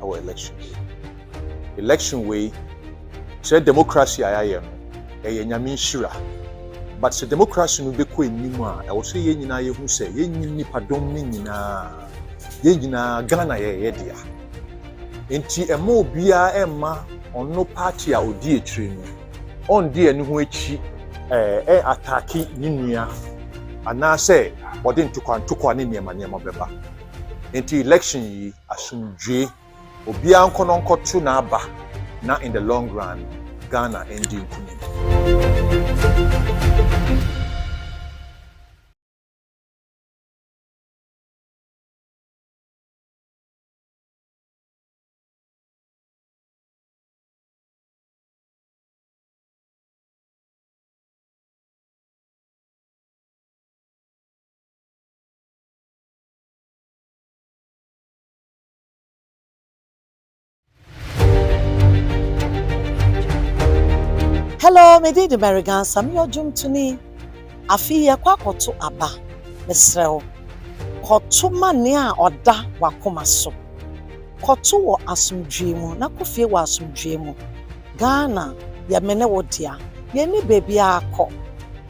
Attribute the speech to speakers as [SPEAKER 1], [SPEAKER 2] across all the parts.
[SPEAKER 1] our election way. Election way, say democracy I am a nyame shira. But the democracy no be ko enima. I will say ye nyina ye hu say ye nipadom ni nyina Ghana ye dia. Enti emo bia emma ono party a odi etire no. On di eni ho echi attack ni nua. Ana say odi ntokwa ne niema beba. Enti election yi asumdwe obia nkono nkoto na aba na in the long run Ghana ending kuni.
[SPEAKER 2] Hello, me di American Sam yo jum tuni. Afi ya kwa koto aba. Mesreo. Koto mane a oda wakoma so. Koto wo asumdwe mu na kofie wo asumdwe mu. Ghana ya mene wo dia. Ye ni baby akọ.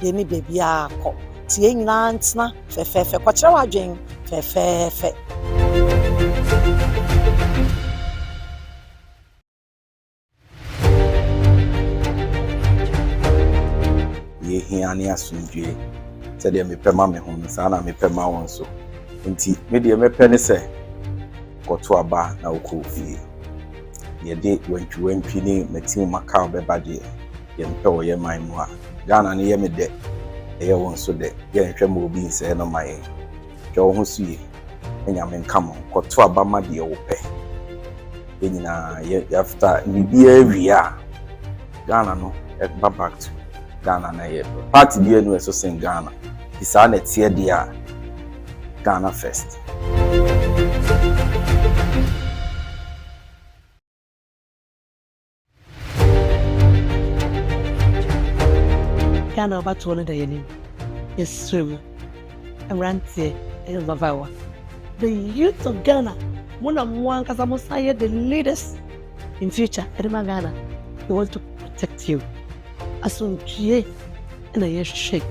[SPEAKER 2] Ye ni baby akọ. Ti ye nyina ntena fefefe kwakere wadwen fefefe.
[SPEAKER 3] Hiani asumdwe said me pema me ho sana me pema won so nti me de me pene se koto aba na okofie ye de wantwi ni metim maka obebade ye mpe wo ye man mu a Ghana ne ye me de ye won so de ye nhwe ma obi nse no mai jo ho suye enya me nkam koto aba ma de wo pe ye nyina ye after bibia awia Ghana no back to Ghana na ye party bi enu eso sing Ghana isa na tie dia Ghana first
[SPEAKER 4] Ghana Abatoɔ no da yɛnim yɛsrɛm Awurante Elvawa. The youth of Ghana mona mo ankasa mo say the leaders in future edema Ghana. We want to protect you. Asumdwe na ye shake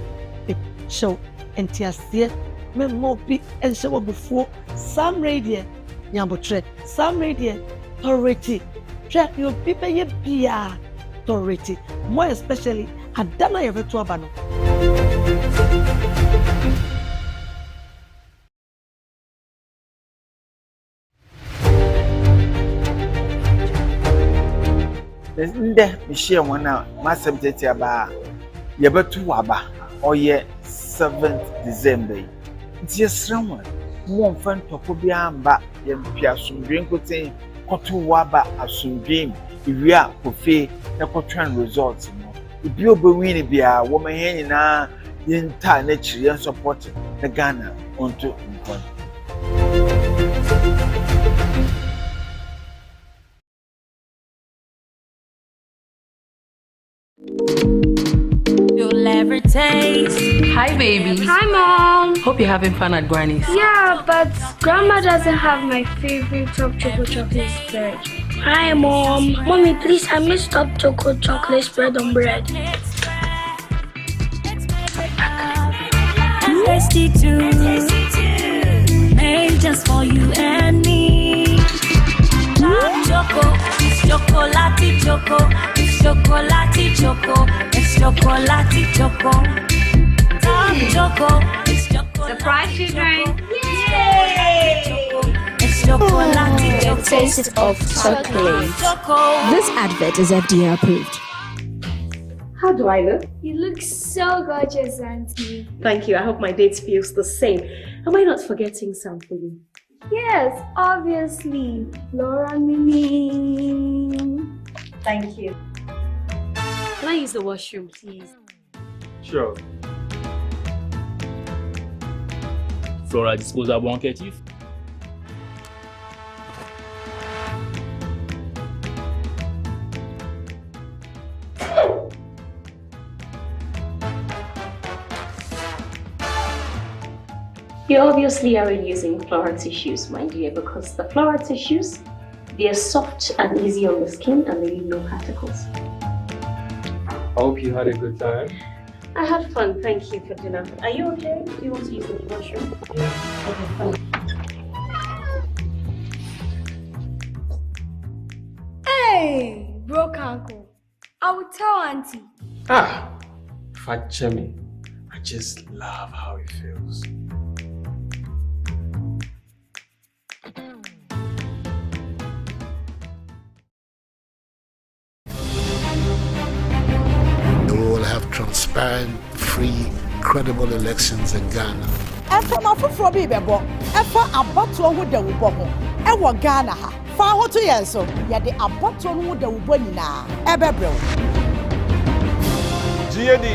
[SPEAKER 4] show entiasie me mo bi ense wo before some radio nyambotre some radio authority track your people ye bia authority more especially adana ye vetu aba no
[SPEAKER 5] Nde mishie wana masem tete aba yebetu waba oye 7th December nti yesranwa mo mfan toko bia amba ye mpia asumdwe nkoten koto waba asumdwe iwia kofe na kotwan results no ibi obewin bia wo mahen nyina yenta na chiri support na Ghana onto mfan.
[SPEAKER 6] You'll ever taste.
[SPEAKER 7] Hi, baby.
[SPEAKER 6] Hi, Mom.
[SPEAKER 7] Hope you're having fun at Granny's.
[SPEAKER 6] Yeah, but Grandma doesn't have my favorite top chocolate spread. Hi, Mom. Mommy, please, I missed top chocolate spread on bread. Tasty too. Made just for you and me. Top choco, it's chocolate choco. It's chocolate choco. It's chocolate choco. Top choco. It's chocolate.
[SPEAKER 8] Surprise children!
[SPEAKER 6] Yay! It's chocolate choco.
[SPEAKER 8] Taste of chocolate.
[SPEAKER 9] This advert is FDA approved.
[SPEAKER 8] How do I look?
[SPEAKER 10] You look so gorgeous, Auntie.
[SPEAKER 8] Thank you. I hope my date feels the same. Am I not forgetting something?
[SPEAKER 10] Yes, obviously. Laura Mimi.
[SPEAKER 8] Thank you. Can I use the washroom, please?
[SPEAKER 11] Sure. Flora disposable handkerchief.
[SPEAKER 8] You obviously aren't using Flora tissues, my dear, because the Flora tissues, They are soft and easy on the skin and they leave no particles.
[SPEAKER 11] I hope you had a good time.
[SPEAKER 8] I had fun. Thank you for dinner. Are you okay? Do you want to use the washroom? Yeah. Okay, fine.
[SPEAKER 10] Hey, broke uncle. I will tell auntie.
[SPEAKER 11] Fat Jimmy. I just love how it feels.
[SPEAKER 12] We will have transparent, free, credible elections in Ghana.
[SPEAKER 2] Efa mafufuro bi bebo. Efa abatoɔ ho dawubɔ ho. Ewo Ghana ha. Fa ho to yɛn so. Yɛde abatoɔ ho dawubɔ nyinaa. Ɛbɛbrɛw.
[SPEAKER 13] GAD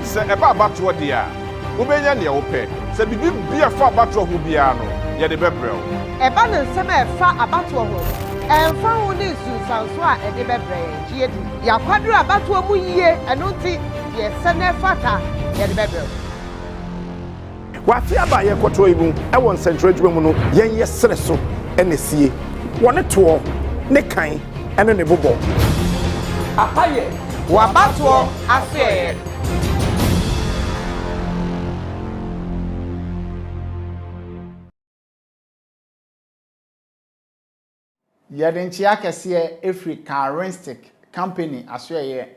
[SPEAKER 13] sɛ ɛba abatoɔ de a, wobɛnya nea wopɛ. Sɛ bibi bia fa abatoɔ ho bia no, yɛde bɛbrɛw.
[SPEAKER 14] Ɛba ne nsɛm a ɛfa abatoɔ ho. Ɛmfa ho ne nsunsanso a ɛde bɛbrɛ GAD. Yakwaduru abatoɔ mu yie ɛno nti yɛsɛ ne fata yɛde bɛbrɛw.
[SPEAKER 13] Wafi aba yɛ kɔtɔ yi mu ɛwɔ nsɛntwerɛ adwuma mu no yɛn yɛ sere so ɛna sie. Wɔne toɔ, ne kan ɛne ne bobɔ.
[SPEAKER 14] Ahaye, Abatoɔ Asoeɛ.
[SPEAKER 5] Yɛde nkyia kɛseɛ efiri Caristic Company Asoeɛ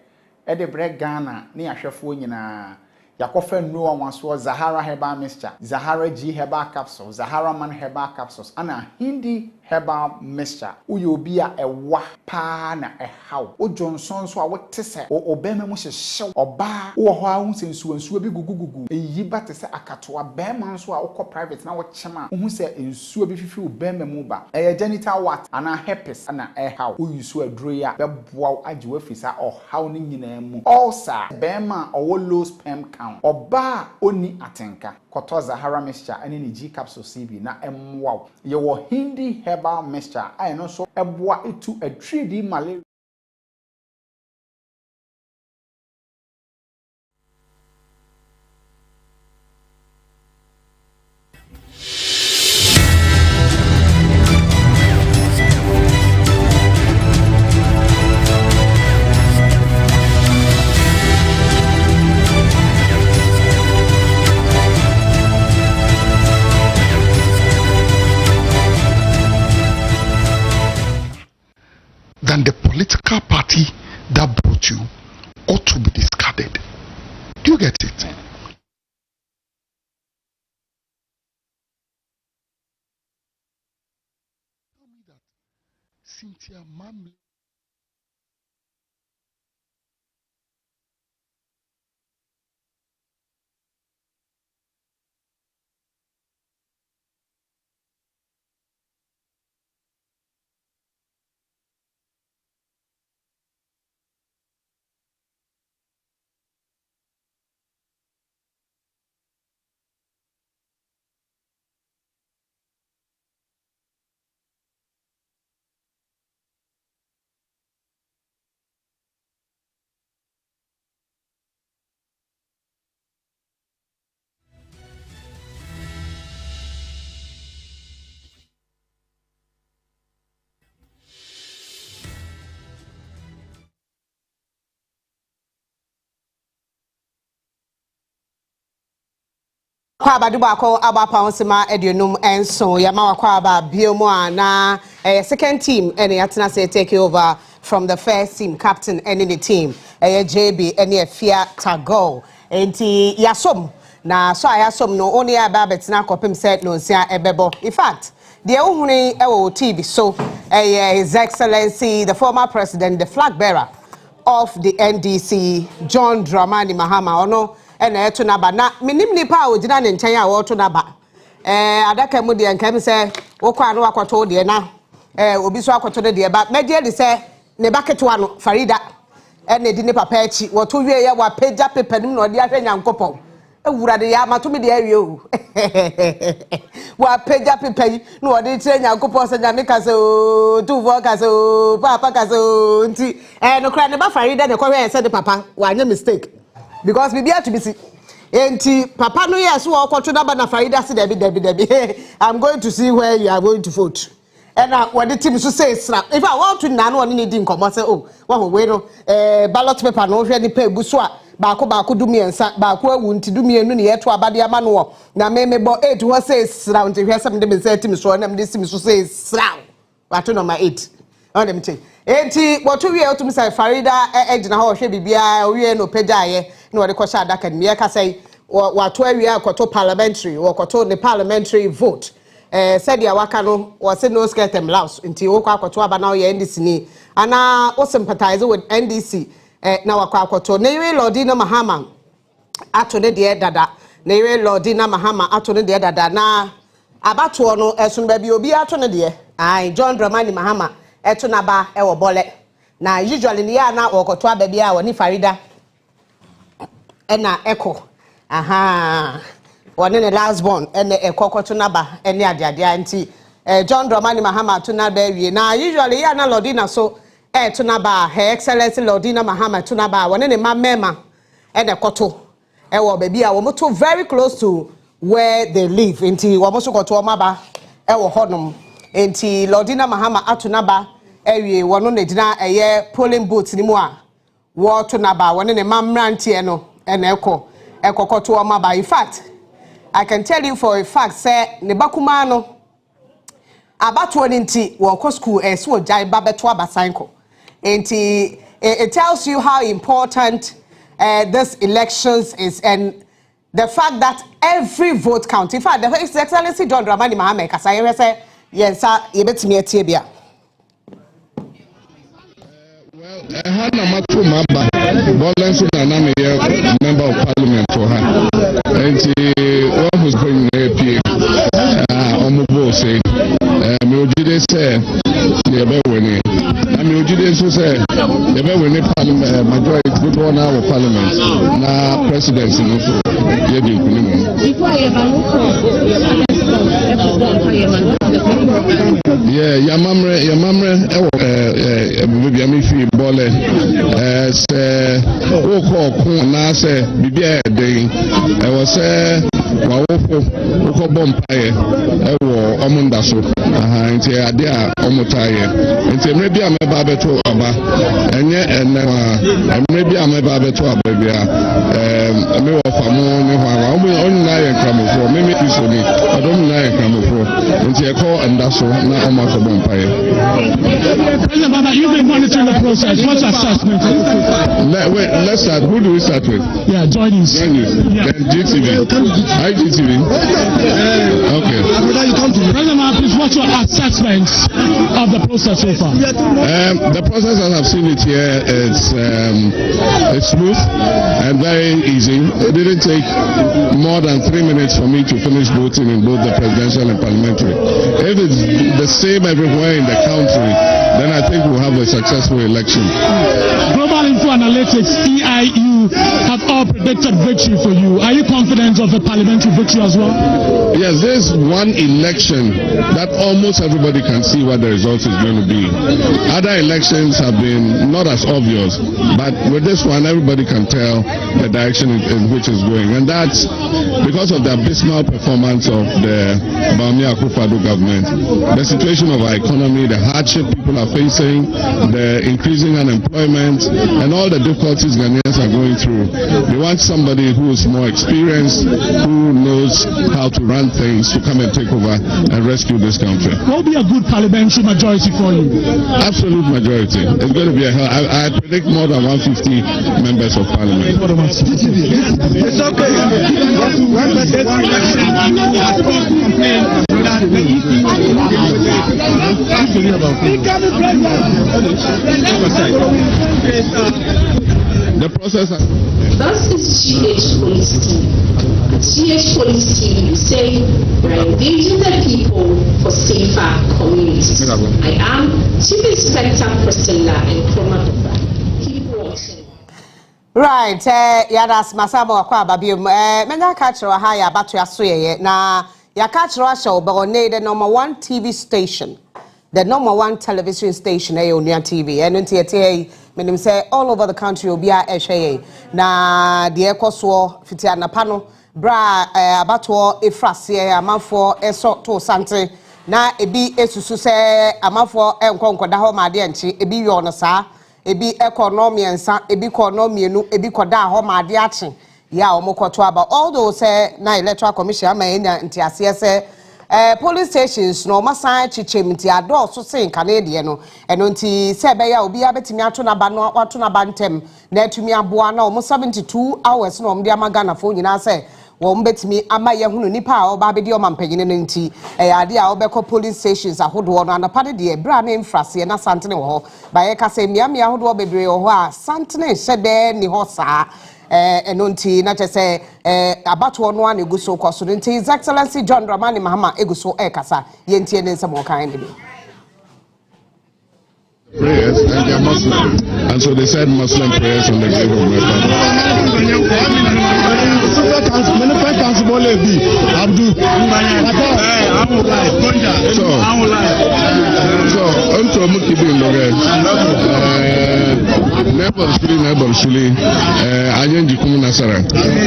[SPEAKER 5] ɛde brɛ Ghana ne ahwɛfoɔ nyinaa. Yakofa Noah Wanso Zahara Herbal Mixture, Zahara G Herbal Capsules, Zahara Man Herbal Capsules, ana Hindi Herbal Mixture. Uyobia ewa pa na ehaw. O Johnson so a wote se o obema mu hyehyew oba wo ho a hu se nsuo bi gugugugu. Eyi ba te se akatoa bema nso a wokɔ private na wo kyema. Hu se nsuo bi fifi obema mu ba. Eye genital wart ana herpes ana ehaw. O yusu aduro ya beboa agyewa fisa ohaw ne nyinaa mu. Also bema owo low sperm count. Oba oni atenka koto Zahara Mixture ane ni G capsule CB na emwa ye wo Hindi Herbal Mixture aye no so eboa etu atwedi malaria.
[SPEAKER 12] Then the political party that brought you ought to be discarded. Do you get it? Tell me that Cynthia Mamle
[SPEAKER 14] Kwa baduba ako abapa onsema edionum enso yama wakwa aba biomo na second team ene yatena say take over from the first team captain ene the team JB ene Afia Tago enti yasom na so ayasom no only aba betina kopem said no sia ebebo. In fact the ohuni ewo TV so His Excellency the former president, the flag bearer of the NDC, John Dramani Mahama ono ena eto na ba na minim nipa a ogina ne nkyɛn a wɔto na ba adaka mu de nkam sɛ wokɔ anu akɔto de na obi so akɔto de ba media de sɛ ne baketo ano Farida ena di ne papa achi wɔto wie ya wa pagya pepanim na ɔde ahwɛ nyankopɔn ewura de ya mato me de awie o wa pagya pepai na ɔde kyerɛ nyankopɔn sɛ nyame ka sɛ o tuvo ka sɛ o papa ka sɛ o nti no kra ne ba Farida ne kɔhwɛ sɛ de papa wa anya mistake because we be to be see. Enti papa no yes wo okoto na ba na Farida se debi I'm going to see where you are going to vote. ena wode team so say sra if I want to na no one need nkomo say oh wo we no ballot paper no hwe ni pa ebuso a baako du miensa baako awu nti du mienu ne yeto abade ama no na memebo 8 ho say sra nti hwe sem de me say team so na me sim so say sra wato number 8 on dem tin enti boto wie otum say Farida ejina ho hwe bibia wie no pejaye na wode ko sha adaka ne ye ka say wato awie akoto parliamentary wakoto the parliamentary vote said ya waka no was no skirt and blouse nti wo kwa akoto aba na o ye NDC ni ana o sympathize with NDC na wakwa akoto na yiwe Lordina Mahama ato ne de dada na yiwe Lordina Mahama ato ne de dada na abatoɔ no ɛso ba bi obi ato ne de John Dramani Mahama eto na ba wo bole na usually ne ya na wakoto aba bi a woni Farida na eko aha one the last born ene ekokoto naba ene adeade anti John Dramani Mahama to na ba wie na usually ya na Lordina so to na ba Her Excellency Lordina Mahama to na ba one ne mamema ene koto wo ba bi a wo to very close to where they live nti wo so koto o maba wo honom nti Lordina Mahama ato na ba ewie wono ne dina eye polling booth ni mu a wo to na ba one ne mamrantie no ene ekokoto o maba. In fact, I can tell you for a fact say ne bakuma no abatoɔ nti wo ko school so jai ba beto abasanko nti it tells you how important this elections is and the fact that every vote counts. In fact, the His Excellency John Dramani Mahama kasa ye say yensa yebetimi atie bia.
[SPEAKER 12] Hana matu maba Bolensu na nami ye member of parliament for her and one who's going to omubo say me ojide say ye be woni na me ojide so say ye be woni parliament majority people na our parliament na presidency no so ye di nkunimu yeah yamamre maybe am fi bole say o ko na say bibia den e was say wa wo bompaye ewo omunda so aha nti ade a omotaye nti mre bia meba beto aba enye enema mre bia meba beto aba bia me wo famo ne ho ara onu na ye kramofo me me so ni adom na ye kramofo nti e ko anda so na omo ko bompaye.
[SPEAKER 15] President Baba, you've been monitoring the process. What's your assessment?
[SPEAKER 12] Let's start. Who do we start with?
[SPEAKER 15] Yeah, Joy News.
[SPEAKER 12] Yeah. Then GTV. Hi GTV. Okay.
[SPEAKER 15] President Baba, please, what's your assessment of the process so far?
[SPEAKER 12] The process, as I've seen it here, it's smooth and very easy. It didn't take more than 3 minutes for me to finish voting in both the presidential and parliamentary. If it's the same everywhere in the country, then I think we'll have a successful election.
[SPEAKER 15] Global Info Analytics, EIU, have all predicted victory for you. Are you confident of a parliamentary victory as well?
[SPEAKER 12] Yes, there's one election that almost everybody can see what the result is going to be. Other elections have been not as obvious, but with this one, everybody can tell the direction in which it's going. And that's because of the abysmal performance of the Bawumia Akufo-Addo government, the situation of our economy, the hardship people are facing, the increasing unemployment, and all the difficulties Ghanaians are going through. They want somebody who is more experienced, who knows how to run things, to come and take over and rescue this country.
[SPEAKER 15] What will be a good parliamentary majority for you?
[SPEAKER 12] Absolute majority. It's going to be I predict more than 150 members of parliament.
[SPEAKER 15] It's okay.
[SPEAKER 12] The process.
[SPEAKER 16] That's the GH policy. GH policy, you say we're engaging the people for safer communities. I am Chief Inspector Priscilla and Kroma. Keep watching.
[SPEAKER 14] Right, yadas masabo akwa babio menya catch wa ha ya Abatoɔ Asoeɛ na ya catch wa show but the number 1 TV station, the number 1 television station Onua TV and nti menim say all over the country obi a ehwe na de ekoso fitia na pano bra Abatoɔ efrase amanfo eso to sante na ebi esusu sɛ amafo enkonkoda ho ma de nchi ebi yo no saa ebi economy ensa ebi economy enu ebi koda ho ma de achi ya omokoto aba although say na electoral commission ama enya ntiase se police stations no masan chichem nti ado so sen kanede no eno nti se be ya obi abetimi ato na ba no ato na ba ntem na atumi aboa na omo 72 hours no omo de amaga na fo nyina se wo mbetimi ama ye hunu nipa a oba bedi o mampanyine no nti ade a obekọ police stations ahodo no anapade de bra na mfrase na santene wo ho ba ye ka se miamia ahodo bebre wo ho a santene hyede ni ho saa eno nti na chese Abatoɔ no ane guso koso nti His Excellency John Dramani Mahama eguso kasa ye ntie ne nsɛm kan ne bi.
[SPEAKER 12] Prayers and they are Muslim, and so they said Muslim prayers on the grave of my father. So unto Mukibi Nebel Shuli, Ayenji Kumunasara.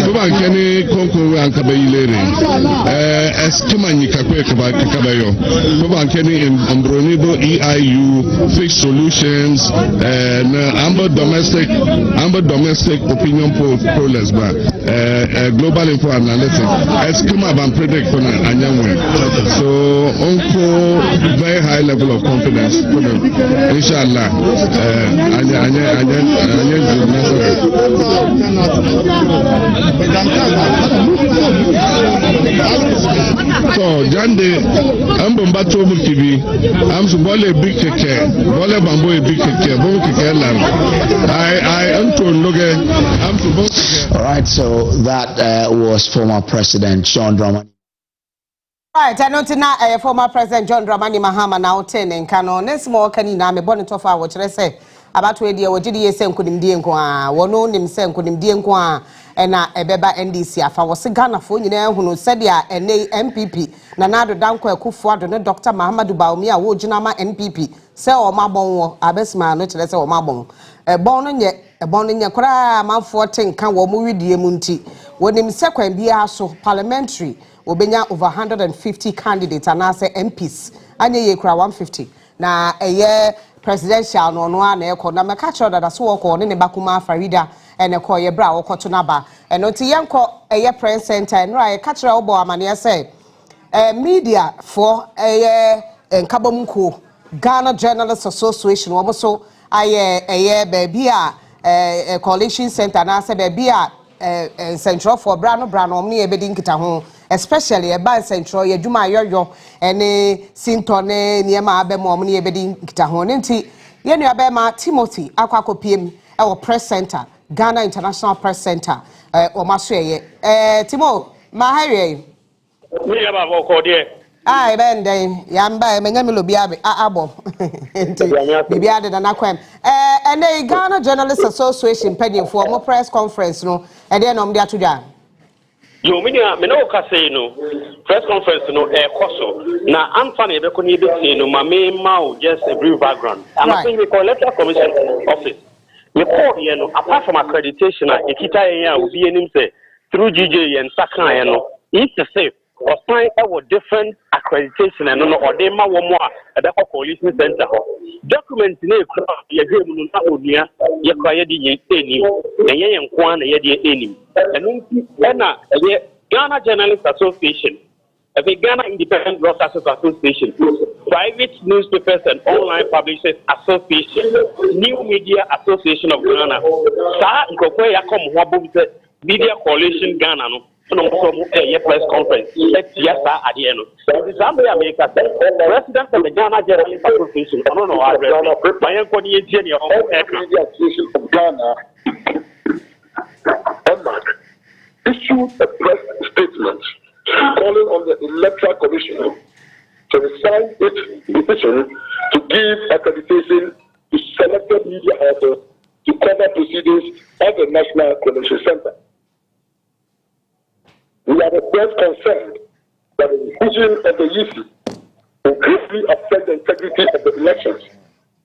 [SPEAKER 12] Kuba Kenny Konko and Kabayilere, Eskimani Kakwe Kabayo, Kuba Kenny in Ambronido EIU fixed solutions, amber domestic opinion polls, global info analytics. Eskima ban predict for Anyanwe. So onko very high level of confidence. Inshallah, so Jande, I'm Bombato TV. I'm Subole big keke, Bole Bambo big keke, Bon keke land. I am to Loge. I'm to.
[SPEAKER 17] All right, so that was former President John Dramani.
[SPEAKER 14] Right, I know tonight former President John Dramani Mahama now 10 and Kano. Next more can you name bonnet of our watch? I say about where the OGD send couldn't be inquire, one known him send couldn't be inquire, and a beba NDC. If I was a Ghana for you know who said ya and MPP, Nanado Danko Kufuad and Dr. Mahama Dubaumia, Wojinama MPP, sell my bon, Abesma, not less or my bon. A bon and yet, a bon in your cry, man 14 can movie the Munti. When him second be also parliamentary. Obenya over 150 candidates and I say MPs. Anya ye kra 150. Na eye presidential no no na ekọ na meka cho that so okọ ne bakuma Farida ene ko ye bra okọ to naba. Eno ti yenko eye press center no ra ye ka kira obo amane say media for eye nkabomko Ghana Journalists Association wo so eye baby a coalition center na say baby a central for brano omni ebedi nkita ho especially a ban central ye dwuma yoyo ene sintone niema abem omni ebedi nkita ho nti ye nua be ma Timothy akwakopiem e wo press center Ghana International Press Center o masoye Timo ma hawe
[SPEAKER 18] me ya ba ko de
[SPEAKER 14] ai ben den yamba menya me lobi abi abo nti bibia de na kwam ene Ghana Journalists Association penifo mo press conference no e de no mde atodwa
[SPEAKER 18] yo me no ka say no press conference no koso na amfa na ebe ko ni be no ma me ma just a brief background I'm saying we call Electoral Commission office we call here no apart from accreditation ekita yen a obi enim say through GJ yen sakan yen no it's safe or sign our different accreditation and no or they ma wo mo a the coalition center document na ye hwem no na onua ye kwa ye di eni na ye nkwa na ye di eni and na Ghana Journalists Association the Ghana Independent Broadcasters Association Private Newspapers and Online Publishers Association New Media Association of Ghana sa nkokwe ya kom ho abom se Media Coalition Ghana no no press conference yes adieno Zambia America president of the Ghana Journalists Association no address my equity engineer of Media Association of Ghana issued a press statement calling on the Electoral Commission to resign its decision to give accreditation to selected media houses to cover proceedings at the National Convention Center. We are the best concerned that the decision of the EC will greatly affect the integrity of the elections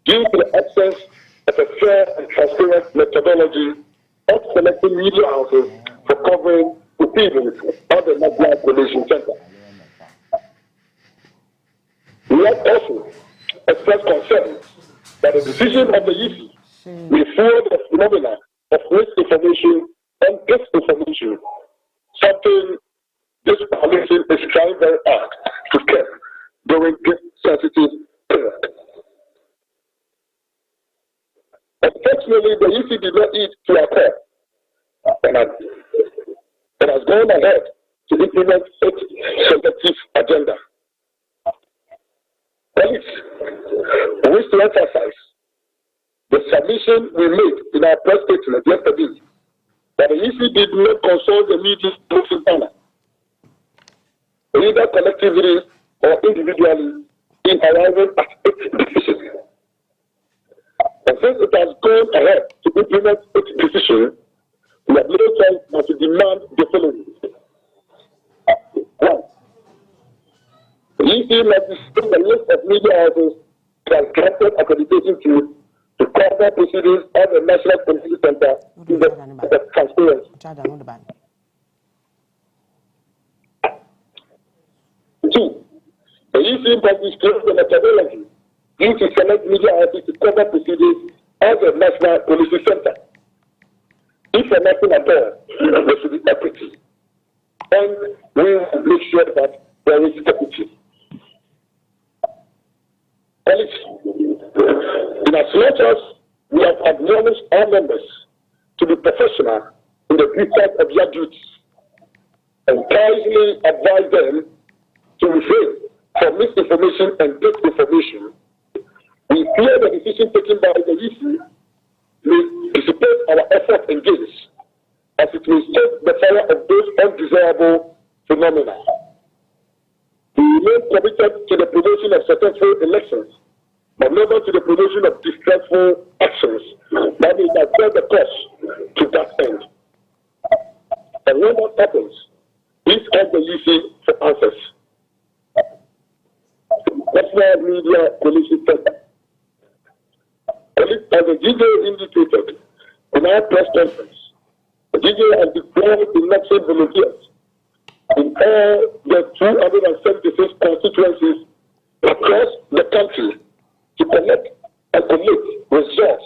[SPEAKER 18] due to the absence of a fair and transparent methodology of selecting media houses for covering proceedings at the National Convention Center.
[SPEAKER 19] We have also expressed concern that the decision of the EC may fuel the phenomena of misinformation and disinformation, something this coalition is trying very hard to curb during this sensitive period. Unfortunately, the EC did not eat to our core and has gone ahead to implement its selective agenda. Colleagues, we wish to emphasize the submission we made in our press statement yesterday that the EC did not consult the media in Ghana, either collectively or individually, in arriving at its decision. And since it has gone ahead to implement its decision, we have no choice but to demand the following. 1. The EC must display the list of media houses that has granted accreditation to cover proceedings at the National Constituency Center in the constituency. 2. The EC must disclose the methodology used to select media houses to cover proceedings at the National Policy Center. If for nothing at all, there should be equity. And we will make sure that there is equity. In as much as we have admonished our members to be professional in the discharge of their duties and wisely advise them to refrain from misinformation and disinformation, we fear the decision taken by the EC may dissipate our effort and gains, as it will stoke the fire of those undesirable phenomena. We remain committed to the promotion of successful elections, but never to the promotion of distressful actions that will divert the course to that end. And when that happens, please ask the EC for answers. National Media Policy Center. As the DJ indicated in our press conference, the DJ has deployed election volunteers in all the 276 constituencies across the country to collect and collate results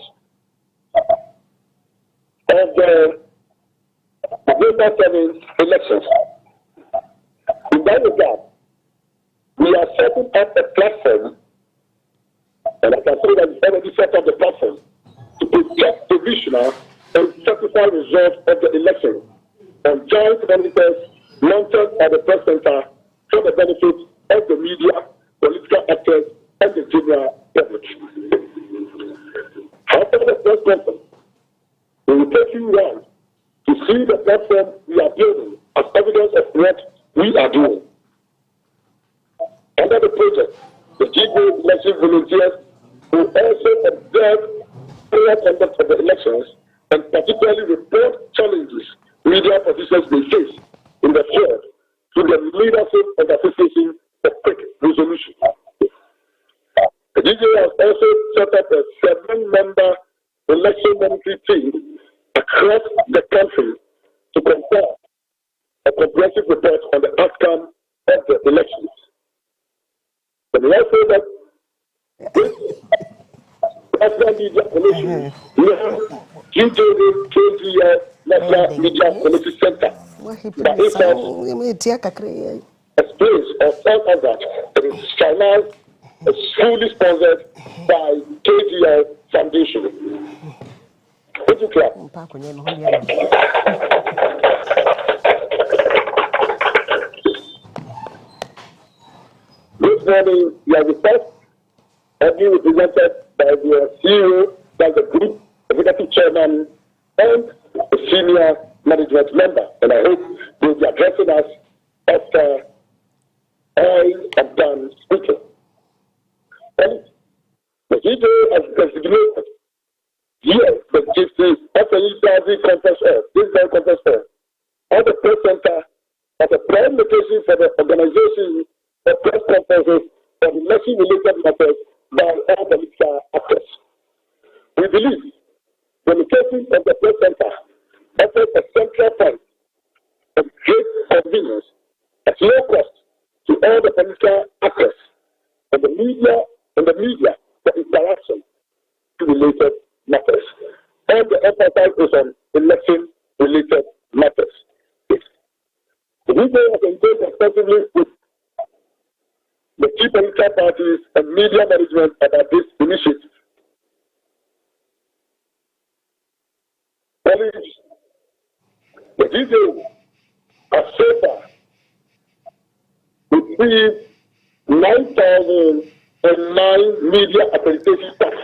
[SPEAKER 19] of the November 7 elections. In that regard, we are setting up a platform, and I can say that it's already set up the platform, to project provisional and certified results of the election on joint monitors monitored by the press center for the benefit of the media, political actors, and the general public. After the press conference, we will take you around to see the platform we are building as evidence of what we are doing. Under the project, the GBO election volunteers will also observe fair conduct of the elections and particularly report challenges media participants may face in the field to the leadership and association for quick resolution. The GBO has also set up a 7-member election monitoring team across the country to compile a comprehensive report on the outcome of the elections. And we also that this National Media Commission, we have National Media Policy Center. That is explains or tells us that it is financed and fully sponsored by KGL Foundation. Would you clap? This morning, we are request of you represented by the CEO, by the group, executive chairman, and the senior management member. And I hope they will be addressing us after I am done speaking. And the DJ has designated here the GC FAE conference hall, this very conference hall, at the press center as a prime location for the organization of press conferences for election-related matters by all political actors. We believe the location of the press center offers a central point of great convenience at low cost to all the political actors and the media for interaction to related matters. And the emphasis is on election-related matters. The media has engaged extensively with the key political parties and media management about this initiative. The details are so far received 9,009 media accreditation tax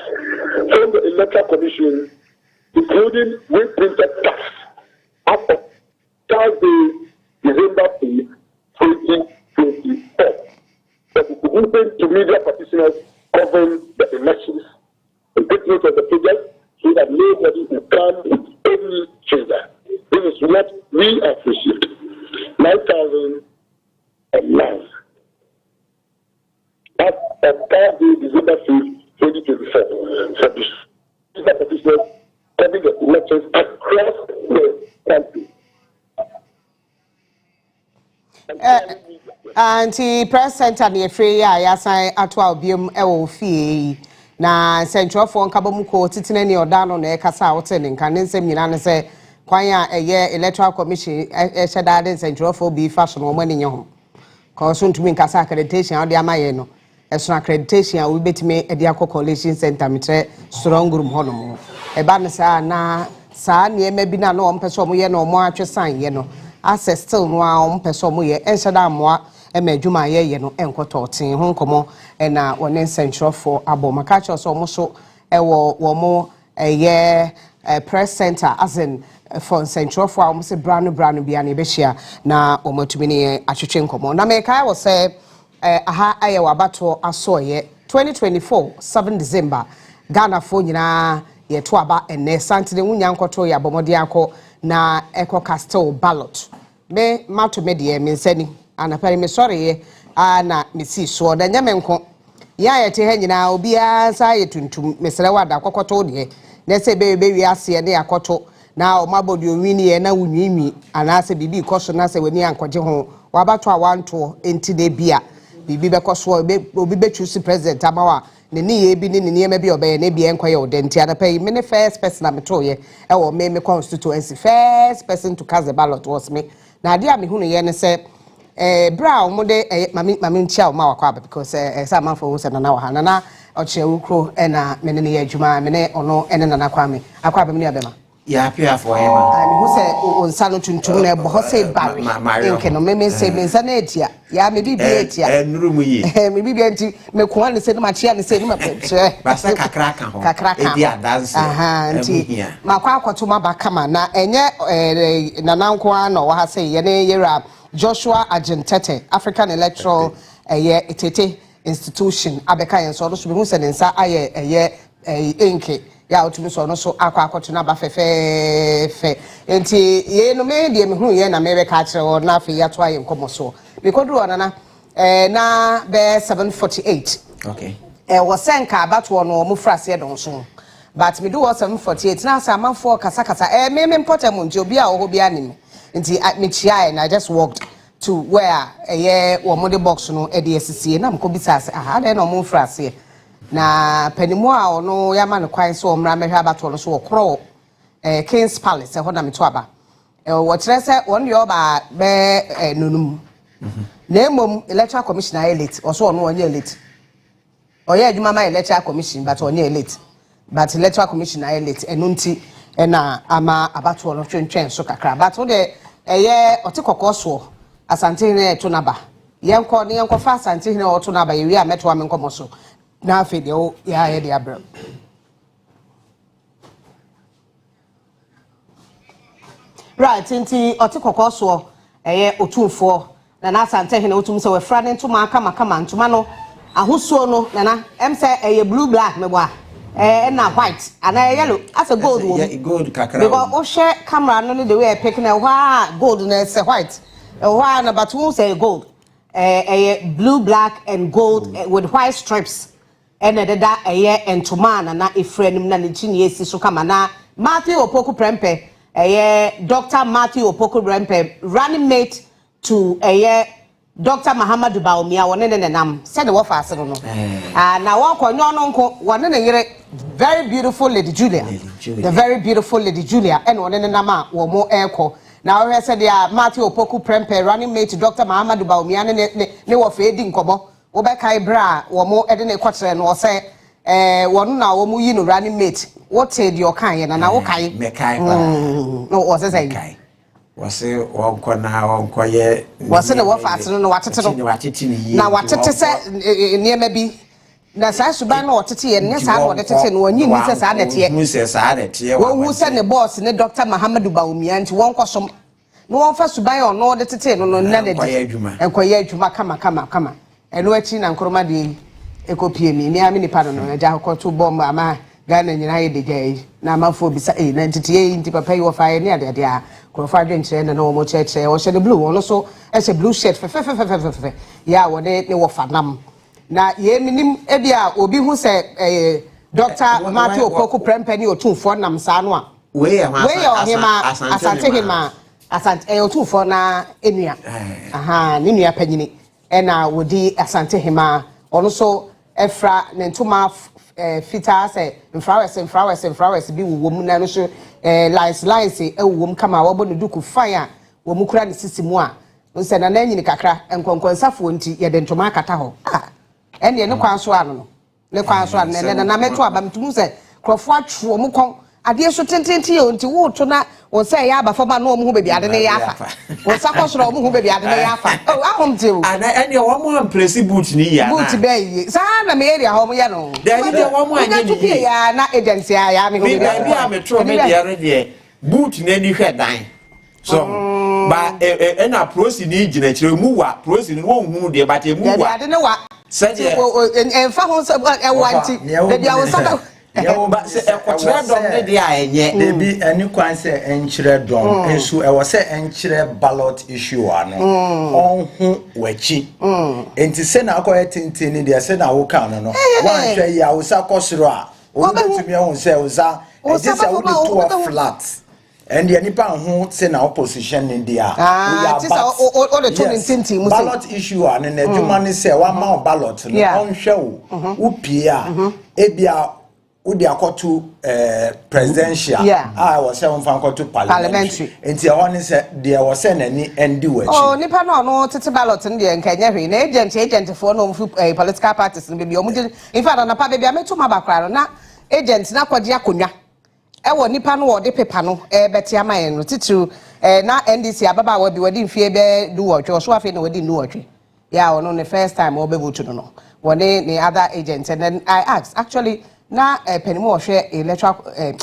[SPEAKER 19] from the Electoral Commission, including reprinted tax as of Thursday, December 8, 2024. The distribution to media practitioners covering the elections. And take note of the figures so that nobody will come with any change. This is what we have received. 9,009. As of Thursday, December 5, 2024. For the media practitioners covering the elections across the country.
[SPEAKER 14] Anti press center near free ya sign atwa obium e fie na central for nkabom ko titine ne odano na ekasa wote ne nkan nsem nyina ne se kwan ya eye electoral commission e shedade central for bi fashion o mani nye ho ko so ntumi nkasa accreditation odi amaye no eso accreditation a we betime e dia collation center mitre strong room hono e ba ne sa na saa ne ma bi na no ompeso mo ye no mo atwe sign ye no access still no a ompeso mo ye ensheda amoa emedwuma ye no enkototen ho nkomo na wone central for abomaka cho so mo so ewo wo mo press center as in for central for am se brand bia na behia na omatumi ne atwetwe nkomo na me kai wo se aha aye Abatoɔ Asoeɛ 2024 7 December Ghana fo nyina ye to aba ene santene wunya nkoto ya bomode akọ na eco castle ballot me mato me de me nsani anapare me sorry na me si so da nyame nko ya yete ha nyina obi a sa yetuntum mesere wada kokoto de na se be wi ase ne yakoto na o mabodi onwini ye na wunwimi ana se bibi koso na se wani ankoje ho Wabato awanto enti de bia bibi be koso obi be choose president amawa ne ye bi ne niema bi obaye ne bia enkoye odenti anapai me ne first person na metoye e wo me constituency first person to cast the ballot was me na ade a me hunu ye ne se bra o mo de mami ntia o ma wakwa aba because sa man for se na wa ha na oche wukro e na me ne ye adwuma me ne ono ene na nakwa me akwa aba me ne abema
[SPEAKER 20] ya pia for him
[SPEAKER 14] and who say onsa no tuntum na bo say bari nke no me say me nsa na etia ya me bibi etia
[SPEAKER 20] nuru mu yi
[SPEAKER 14] me bibi enti me ko ne say no ma chia ne say no ma pemche
[SPEAKER 20] basa kakra ka ho edi adanse
[SPEAKER 14] enti makwa akoto ma kama na enye nananko ano wa ha say ye ne yera Joshua Agentete African Electoral etete institution abeka yen so do so be hu se ne nsa aye enke ya otumi so no so akwakoto na ba fe enti ye no me de me hu ye na me be ka kire wo na afi ya to aye nkomo so me kodu ona na be 748
[SPEAKER 20] okay
[SPEAKER 14] was senka Abatoɔ no mo frase don so but me do 748 na sa amanfo kasa me important mo nti obi a wo bi anim nti me chia and I just walked to where wo mo de box no e de asisie na mko bisase aha de no mo frase na penimo a ono yama ne kwan so omra mehwe Abatoɔ no so okro King's Palace ho na meto aba wo kire se won yo ba be nunum na emom Electoral Commission aye late oso ono onye late oye adwuma ma Electoral Commission but onye late but Electoral Commission aye late enunti na ama Abatoɔ no twentwen so kakra but wo de otikokɔ so asante ne to naba yenko ne yenko fa asante ne oto naba yewi a meto am nkomo so na afi de o ya ye de abra right nti otikokɔ so otumfo na asante ne otum se we fra ne ntoma kama ntoma no ahosuo no na em se blue black mebo na white and yellow as a gold one
[SPEAKER 20] gold kakra
[SPEAKER 14] because o share camera no the way picking a gold na say white why na but who say gold blue black and gold with white stripes and da entoma na efrenim na ne chini esi so kama na Matthew Opoku Prempe Dr. Matthew Opoku Prempe running mate to Dr. Mahama Dubaumia one ne nam said the warfare no. Now walk on your uncle one very beautiful Lady Julia. The very beautiful Lady Julia and one in nama or more airco. Now I said Matthew Opoku Prempe running mate to Dr. Mahama Dubaumia ne were fading kobo. Obekai bra or more edine quarter and was say one now omu no running mate. What said your kind and now okay? No was a say.
[SPEAKER 20] Was it one corner, quiet?
[SPEAKER 14] Was in the warfare no what to now what to say near maybe. Na sa suba na otete ye ne sa na otete no onyi ni se sa na te
[SPEAKER 20] mu se sa na te
[SPEAKER 14] wo se ne boss ne Dr. Mahamadu Baumia nti won kosom no won fa suba ye ono de tete no no na de enkoye adwuma kama eno achi na nkroma de ekopie mi ami nipa no no ja hokoto bom ama Ghana nyina ye de gai na amafo bisa na ntete ye nti papa yi wo fa ye ne ade a krofa dwenche na no mo cheche wo she the blue ono so e she blue shirt fe ya wo de ne wo fa nam na ye minim ebia obi hu se Dr. Matthew Opoku Prempe ni otumfo nam sa no a we hima asante hima asante otumfo na enua ni nua panyini e na wodi asante hima ono so efra ne ntoma fita se flowers bi wo mu na no so lines e wo mu kama wo bo no duku fire wo mu kura ne sisimu a nse na na nyini kakra enkonkonsafo nti ye de ntoma akata ho ene ne kwanso ano no ne kwanso ano ne na meto aba mtum se krofo atwo mu kon ade so tententi ye nti wo to na wo se ya aba fama no mu hu bebi ade ne ya afa wo sakosoro mu hu bebi ade ne ya afa ahom te wo
[SPEAKER 20] ana ene wo mu ampresi boot ni ya na
[SPEAKER 14] boot be yi sa na me area ho mu ya no
[SPEAKER 20] de wo mu anye
[SPEAKER 14] ni ya na agency ya me hu bebi
[SPEAKER 20] a metro me de are de boot na ni hwe dan so ba ena prosi ni gina kire mu wa prosi ni wo hu de ba te mu wa
[SPEAKER 14] ade ne wa
[SPEAKER 20] said
[SPEAKER 14] fa ho so wanti bebi a wo saka
[SPEAKER 20] ba se ekotre dom ne de a enye
[SPEAKER 21] debi ani kwan se enchire dom ensu e wo se enchire ballot issue ano onhu wachi enti se na akoye tintin ni de se na wo kan no wan hwe ya wo sakosoro a wo betumi ehun se wo sa e se wo de two flat and the nipa ho say na opposition in there
[SPEAKER 14] all the turning tintin mu say
[SPEAKER 21] ballot issue an na adwuma ne say wa ma ballot no on hwe wo pie a ebia wo de akoto presidential was say on fan to parliamentary enti e won say there was say nani endi wachi
[SPEAKER 14] nipa no tete ballot no de nkanya hwe na agent for no political parties no be omu in fact na pa be bia meto ma bakra na agent na kwade akonwa ewo nipa no wo de paper no beti amaye no titru na NDC ababa wa bi wadi mfie be du wotwe so afi na wadi nu wotwe ya ono the first time wo be vote no wone the other agents and then I asked actually na Penimo wo hwe electoral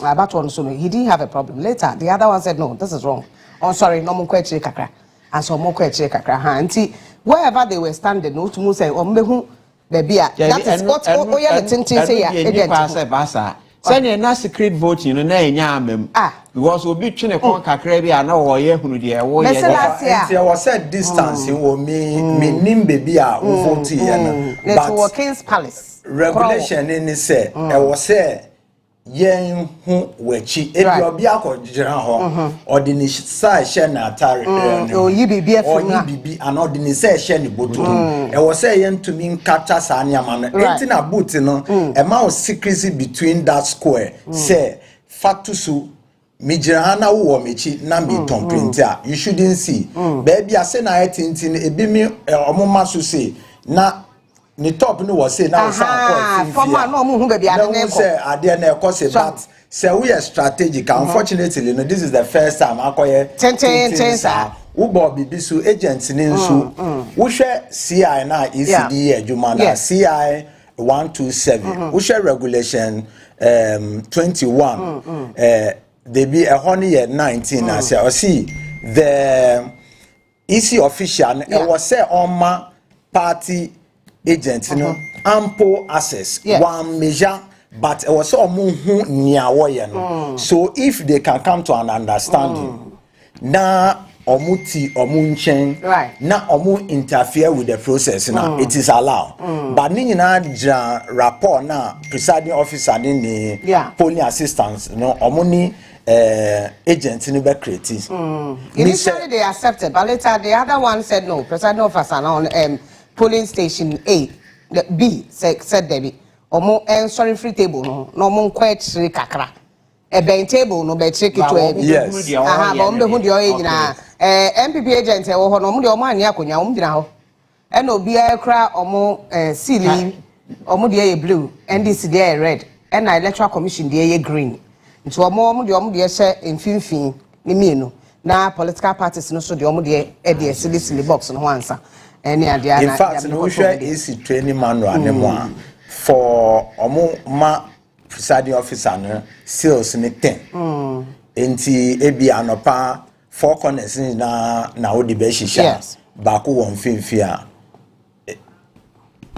[SPEAKER 14] Abatoɔ no so no he didn't have a problem later the other one said no this is wrong sorry no mo kwa chire kakra and so mo kwa chire kakra ha nti wherever they were standing no to mo say o mbehu be bia that is what oya the tintin say ya agent
[SPEAKER 20] Send na secret voting no na enya amem because obi twene kon kakra bi ana wo ye hunu de wo ye
[SPEAKER 21] there was a distance wo me nimbe bi a wo vote ye no
[SPEAKER 14] but King's Palace
[SPEAKER 21] regulation ni say e wo say yen hu wachi e bi obi akojira ho ordinary say share na atare
[SPEAKER 14] o yi bibi afuna
[SPEAKER 21] o yi bibi an ordinary say share ni boto e wo say yen to min capture sa anyama no enti na boot no e ma o secrecy between that square say factusu mijira na wo mechi na mi tomprint a you shouldn't see baby ase na etintin e bi mi omoma so say na ni top no was say now
[SPEAKER 14] former no mu hu be bia de
[SPEAKER 21] say ade na ekose but say we are strategic unfortunately no this is the first time akoye
[SPEAKER 14] ten
[SPEAKER 21] wo bo bibi so agents ni nso wo hwe CI na ECD adwuma na CI 127 wo hwe regulation 21 they be a honey year 19 as I see the EC official was say on my party agent ample access one measure but it was so near so if they can come to an understanding now omuti omunchen
[SPEAKER 14] right
[SPEAKER 21] na omu interfere with the process now it is allowed but ni nyina ja rapport na presiding officer ni polling assistants no omuni agent ni be create
[SPEAKER 14] initially they accepted but later the other one said no presiding officer on polling station A the B said Debbie omo sorry free table no omo kwetri kakra a ben table no be check it to
[SPEAKER 21] yes
[SPEAKER 14] bombe hu de oye nyina MPP agent e wo ho no omo de omo anya akonya omo gyina ho e na obi akra omo seal omo de blue NDC de red and na electoral commission de green nti omo de hye mfimfin ni mienu na political parties no so de omo de de silly box no ansa any ade
[SPEAKER 21] in fact no we share AC training manual anemo for omo ma presiding officer no sales ni 10 enti ebi anopa 4 corners na odi be shisha ba ko won finfi a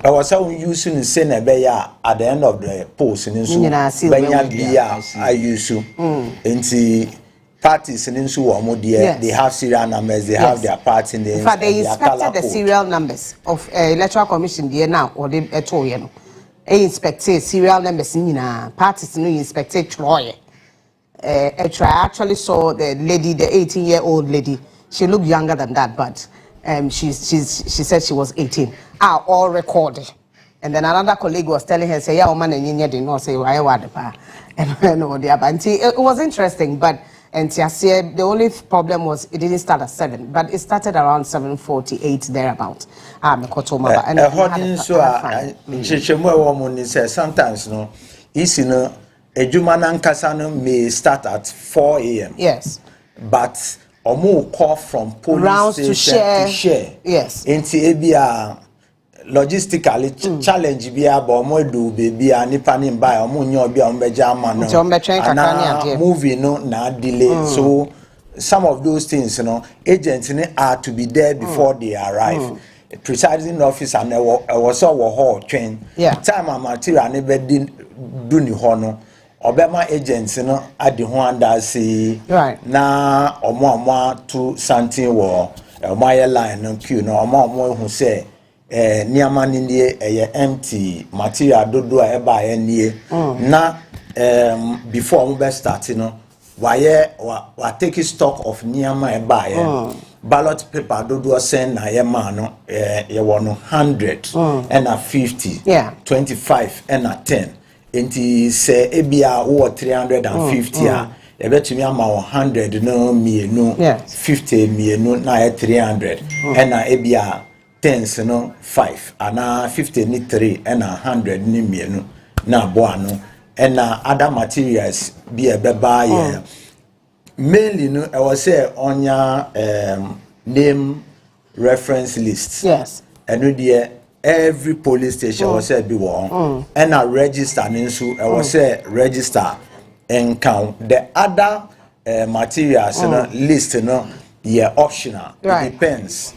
[SPEAKER 21] I was using the same at the end of the post in I use enti parties in they have serial numbers, they have their party names.
[SPEAKER 14] In fact, they inspected the serial numbers of electoral commission there now or they inspected serial numbers in parties no inspected Troy. I actually saw the lady, the 18-year-old lady. She looked younger than that, but she said she was 18. All recorded. And then another colleague was telling her, say, yeah, man, and you didn't know, say, why are the pa? And it was interesting, but and the only problem was it didn't start at 7, but it started around 7:48 thereabout.
[SPEAKER 21] Sometimes no, a Jumanan Kasano may start at 4 a.m.
[SPEAKER 14] Yes.
[SPEAKER 21] But omo call from police station to share.
[SPEAKER 14] Yes.
[SPEAKER 21] Into ebia logistically challenge bia ba omo do baby anipa ni buy omo nya obi ombeja ama no. Na movie no na delay. So some of those things, you know, agents are to be there before they arrive. Presiding officer and was so hall train. Time and material ne be do ni ho no. Obama agents no adi ho anda si na omo to something wo omo line no queue no omo hu say niama ni empty material dodo a eba nie na before we be start no wa take stock of niama eba ballot paper dodo send na ye ma no ye wo no 100 and a 50 25 and a 10 enti se ebia wo 350 a ebetumi ama 100 no mienu 50 mienu na 300 ena ebia 10 no 5 ana 50 ni 3 ena 100 ni mienu na boa no ena other materials bi ebeba ye mainly no I was say onya name reference list eno de every police station was said be one and a register I was say register and count the other materials list yeah optional it depends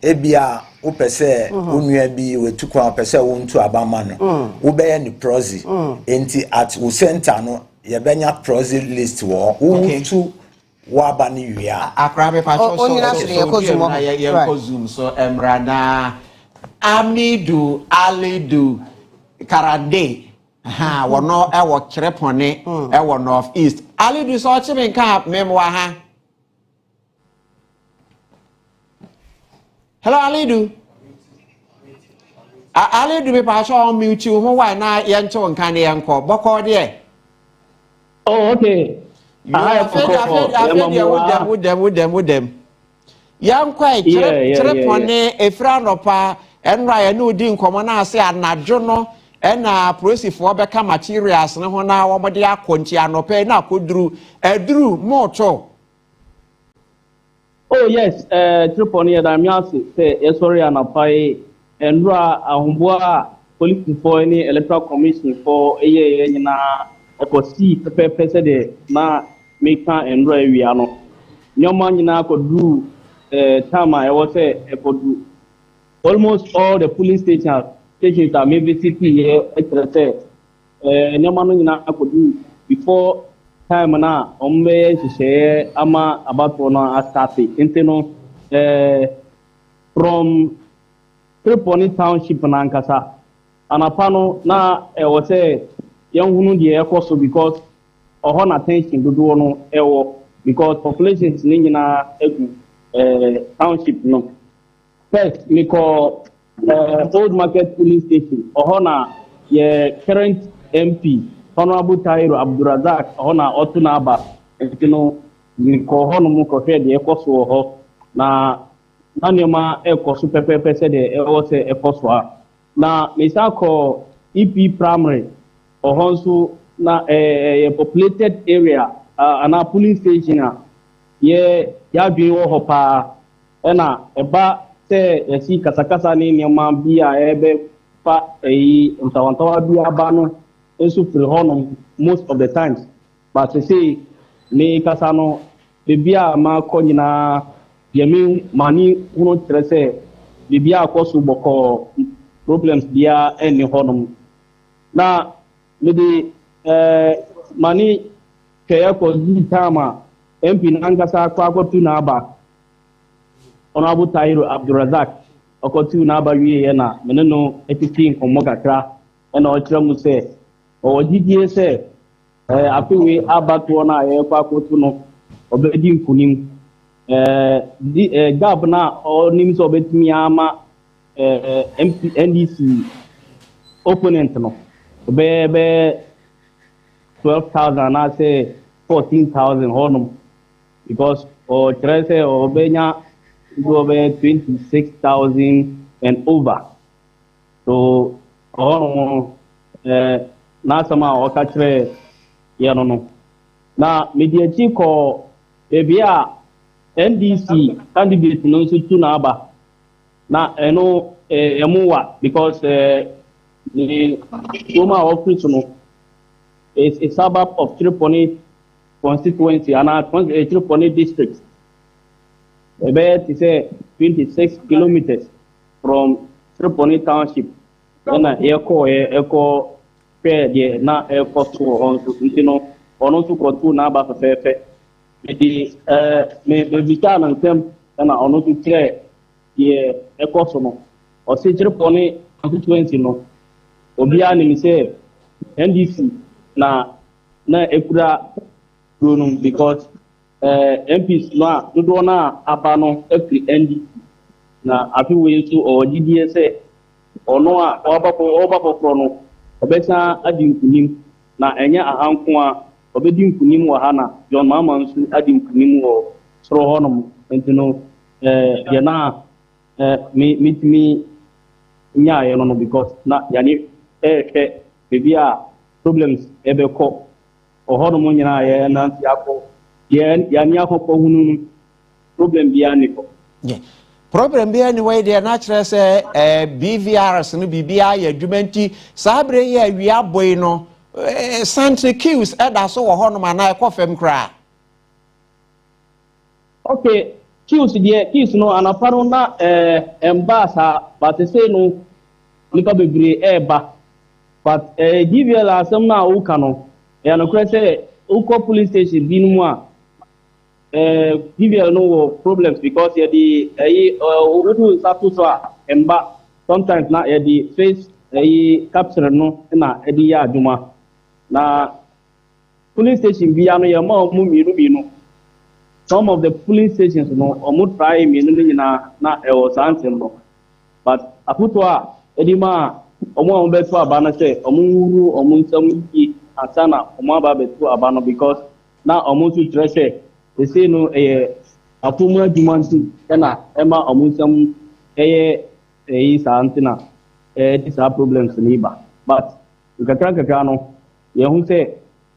[SPEAKER 21] ebia o pese onua bi we tukwa pese won to abama no wo be any proxy enti at wo center no ye benya proxy list wo to waba ni wia
[SPEAKER 20] akrabe pa so zoom so emrana Amidu Alidu Karade wono ewo Krepone ewo North East Alidu so chime nka memwa ha Hello Alidu Alidu be pa so mute ho wa na ye nche nka ne yanko boko de
[SPEAKER 18] Oh okay
[SPEAKER 20] with them Young quite Krepone efra nopa enra ya no di nkomo na ase anadwo no ena prosifo beka materials ne ho na wo mode akonti anope na akoduru eduru moto
[SPEAKER 18] Oh yes triponi ya damiasi say sorry anapai enra ahomboa police for any electoral commission for eye nyina ekosi pepe de na meka enra wi ano nyoma nyina akoduru tama e was say ekodu almost all the polling stations are maybe city here, etc. Nyamano nyina akodu before
[SPEAKER 1] time na ombe hyehyɛ ama abatoɔ no astate nti no from Tripoli township na nkasa anapa no na ɛwɔ sɛ yɛnhunu deɛ ɛkɔ so because ɔhɔ na tension dodoɔ no ɛwɔ because populations ne nyinaa egu township no first mekɔ old market police station ɔhɔ na yɛ current MP Honorable Tairo Abdurazak ɔhɔ na ɔto n'aba nti no mekɔ hɔ no mu kɔhwɛ deɛ ɛkɔ so wɔ hɔ na nneɛma ɛkɔ so pɛpɛɛpɛ sɛ deɛ ɛwɔ sɛ ɛkɔ so a na mesa kɔ EP primary ɔhɔ nso na populated area ana polling station a yɛadwene wɔ hɔ paa ɛna ɛba sɛ yɛsi kasakasa ne nneɛma bi a ɛbɛfa ntawantawa bi aba no nso firi hɔ nom most of the times but sɛ me kasa no baabi a makɔ nyinaa yɛme mane hunu kyerɛ sɛ biribi a akɔ so bɔkɔɔ problems biara ɛnni hɔ nom na mede mane twɛyɛ kɔ di time a MP nankasa akɔtu n'aba Honorable Tairo Abdurazak ɔkɔtu n'aba wieɛ na mene no atiti nkɔmmɔ kakra ɛna ɔkyerɛ mu sɛ ɔwɔ gyidie sɛ afewe abatoɔ no a yɛkɔ akɔtu no ɔbɛdi nkonim gap na ɔnim sɛ ɔbɛtumi ama NDC opponent no ɔbɛyɛ 12,000 anaasɛ 14,000 hɔnom because ɔkyerɛ sɛ ɔbɛnya 26,000 and over so ɔhɔnom n'asɛm a ɔka kyerɛ yɛ no na mede akyi kɔ baabi a NDC candidate no nso tu n'aba na ɛno ɛmo wa because the Onua office no is a suburb of Tripoli constituency and Tripoli district. About 26 kilometers from Tripoli township. And echo fair there na echo to on to on to control n'aba fɛfɛɛfɛ. Me bitan ntɛm na ɔno to kyerɛ yɛ echo so no. Ɔsi Tripoli constituency no. Obiara nim sɛ NDC na ekura runum because MPs no a dodoɔ no a aba no afiri NDC na afewe nso ɔwɔ gyidie sɛ ɔno a ɔba foforɔ no ɔbɛsan adi nkunim na ɛnyɛ ahanko a ɔbɛdi nkunim wɔ ha na John Mahama nso adi nkunim wɔ soro hɔnom nti no yɛ na metumi nyaayɛ no because na yɛne ɛhwɛ baabi a problems ɛbɛkɔ ɔhɔnom nyinaa yɛ nanti akɔ yɛne akɔkɔ hunu no problem biara ne kɔ
[SPEAKER 20] problem biara ne wɔyɛ deɛ na kyerɛ sɛ BVRs no biribiara yɛ adwuma nti saa berɛ yi awia bɔi no Santry queues ɛda so wɔ hɔnom anaa ɛkɔ fam koraa
[SPEAKER 1] okay queues no anapa no na ɛmba saa but sɛ no nipa bebree ɛɛba but GVL asɛm no a woka no ɛyɛ nokorɛ sɛ wokɔ police station bi no mu a GVL no wɔ problems because yɛde wodu nsa to so a ɛmba sometimes na yɛde face capture no na ɛde yɛ adwuma na police station bia no yɛma ɔmo mmienu some of the police stations no ɔmo try mmienu no nyinaa na ɛwɔ saa nsɛm no but afoto a ɛde ma ɔmo a ɔbɛto aba no sɛ ɔmo nwuru ɔmo nsɛm yie ansa na ɔmo aba bɛto aba no because na ɔmo nso kyerɛ sɛ ɛsei no ɛyɛ apɔmu adwuma nti ɛna ɛma ɔmo nsɛm ɛyɛ saa nti na ɛde saa problems no ba but nkakra no yɛho sɛ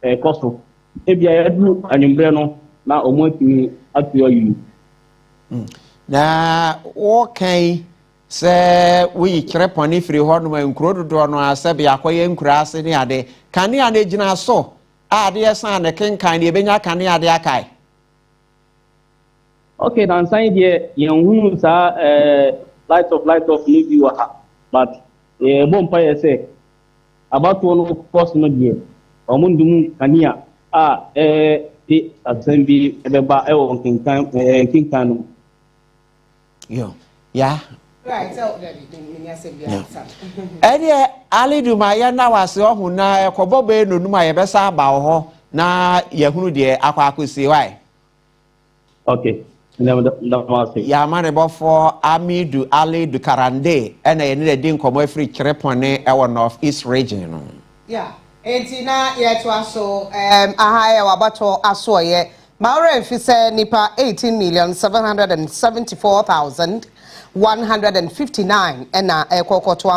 [SPEAKER 1] ɛkɔ so ebia yɛadu anwummerɛ no na ɔmo atumi ato ayi
[SPEAKER 20] na wɔkan sɛ woyi kyerɛ pɔne firi hɔ nom nkuro dodoɔ no a sɛ biakɔyɛ nkura ase ne ade kanea no gyina so a adeɛ san ne kenkan deɛ ɛbɛnya kanea de akae
[SPEAKER 1] okay nansan deɛ yɛnhunu saa light of no bi wɔ ha but yɛbɔ mpayɛ sɛ abatoɔ no course no deɛ ɔmo ndum kanea the assembly eba kinkan
[SPEAKER 20] yo yeah
[SPEAKER 14] right so
[SPEAKER 20] ene ali duma ya na wase ohun na ekobo be nonum a ye besa aba ho na yehunu de akwakosi why
[SPEAKER 1] okay
[SPEAKER 20] ya mane bofo Amidu Ali Dukarande ena ye ne de nkomo afri Kirepone e North East region no
[SPEAKER 14] yeah enti na ye to aso ahaya Wabato Asoeɛ Maure fi say nipa 18,774,159 ena ekokoto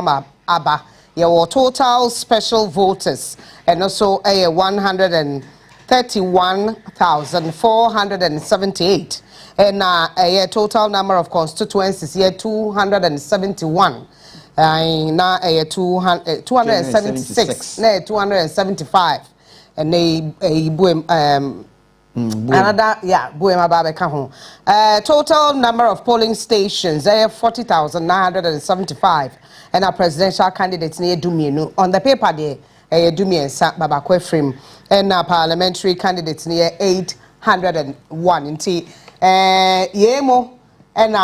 [SPEAKER 14] aba ye were total special voters and also 131,478 and a total number of constituencies here 271 na 276 na 275 and another buem ababeka ho total number of polling stations 40,975 and a presidential candidate near Dumienu on the paper there Dumiensa Babakwe frame and a parliamentary candidate near 801 inti yemo and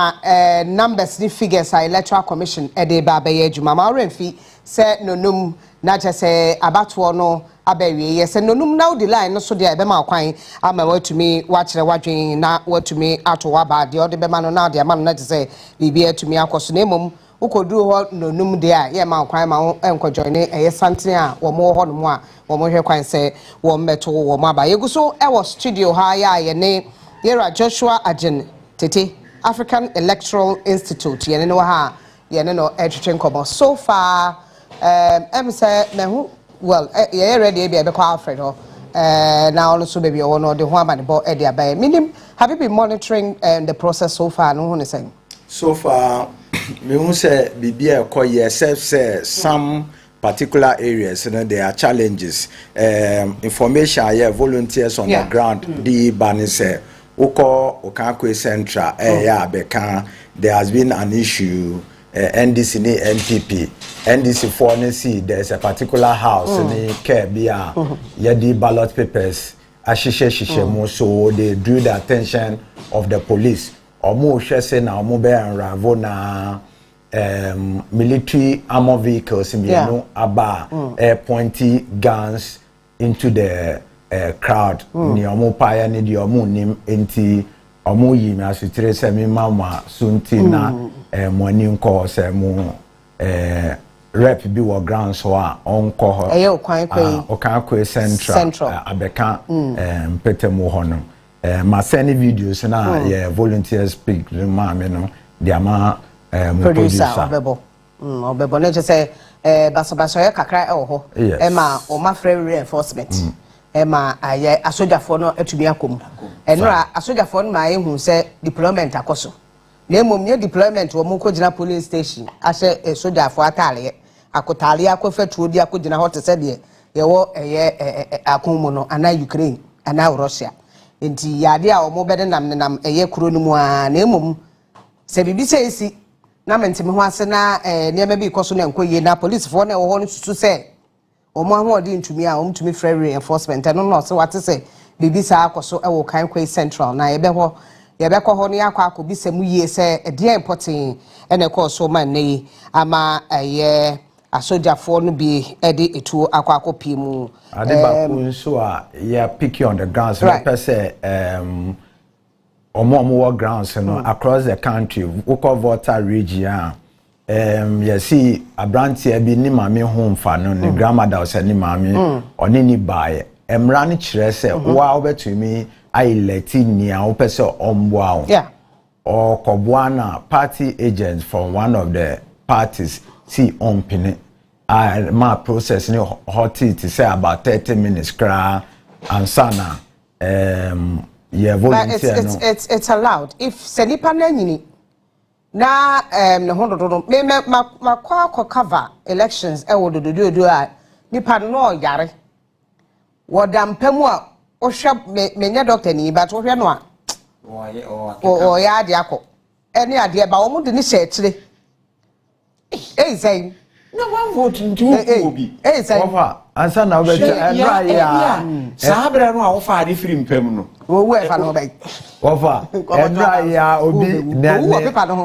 [SPEAKER 14] numbers ni figures are electoral commission ede baba ye juma ma remfi se nonum na je se abatoɔ no abawie ye se nonum now the line no so de be ma kwan ama watumi wachire wadwen na watumi ato waba de ode be ma no na de ama no na je se bibi atumi akoso na emom ukoduru ho nonum de a ye ma kwan ma enkojoin eye santen a wo mo ho no mu a wo mo hwe kwan se wo meto wo mo aba yeguso e wo studio ha ya ye ne Yera Joshua Ajin Tete African Electoral Institute yene no ha yene no etwetwe nkomo so far say mehu well ye ready be be call Alfred ho now also baby o no de ho amane bo e dia ba minim have you been monitoring the process so far no ho say
[SPEAKER 21] so far me hu say bibia ekoye say some particular areas you know there are challenges information yeah volunteers on the ground the ban say Oko Okankwe Central Beka there has been an issue NDC ni NPP NDC for NC there's a particular house in Kebia yedi ballot papers ashishe mo so they drew the attention of the police omo hwese na omo be unravel na military armor vehicles in aba pointy guns into the crowd ni omo paya ni di omo nim enti omo yi mi asutre se mi mama sunti na money nko se mu rep bi wo ground so a onko ho Okankwe Central abeka mpetemu ho no ma send videos na volunteers speak ma me no dia ma
[SPEAKER 14] producer obebo na je say baso ya kakra e ho ma o ma free reinforcement ema aye asojafo no atumi akom enura asojafo no ma ehu se deployment akoso na emom nye deployment wo mo ko gina police station ahye asojafo atale akotale akofatuo di akogina hot se de ye wo akomu no ana Ukraine ana Russia enti yade a wo mo bede nam eye kuro no mu a na emom se bibi se esi na mentime ho ase na niam bi koso na enkoye na police fo na wo ho no susu se omo ahodi ntumi a omtumi free reinforcement no no so what say bibi sa akoso e wo Okankwe Central na yebe ho ne akwa bi se mu yie se e dey important ene ko so man nei ama asojafo no bi e de etu akwa pi mu
[SPEAKER 21] adeba ku so a ya pick on the ground so right. Say omo grounds no across the country woko voter region see abrantie bi ni mame ho mfa no ne grandmother was ni mame oni ni bae emra ni kire se wa obetumi ai leti ni a opese omboa or kobuana party agents from one of the parties see ompini my process ni hot it say about 30 minutes kra ansana volunteer
[SPEAKER 14] it's allowed if senipa na nyini na ne hododo me makwa cover elections e wododo a nipa no yare wodampam a ohwe menye doctor ni but ohwe no a o ya ade akọ ene ade ba wo mu de ni hye kire say
[SPEAKER 20] No one vote into Obi.
[SPEAKER 14] Eh, say.
[SPEAKER 21] Answer now, but
[SPEAKER 20] yeah. Sabra no offer the free pemno.
[SPEAKER 14] Where if I know by.
[SPEAKER 21] Offer. Ya Obi.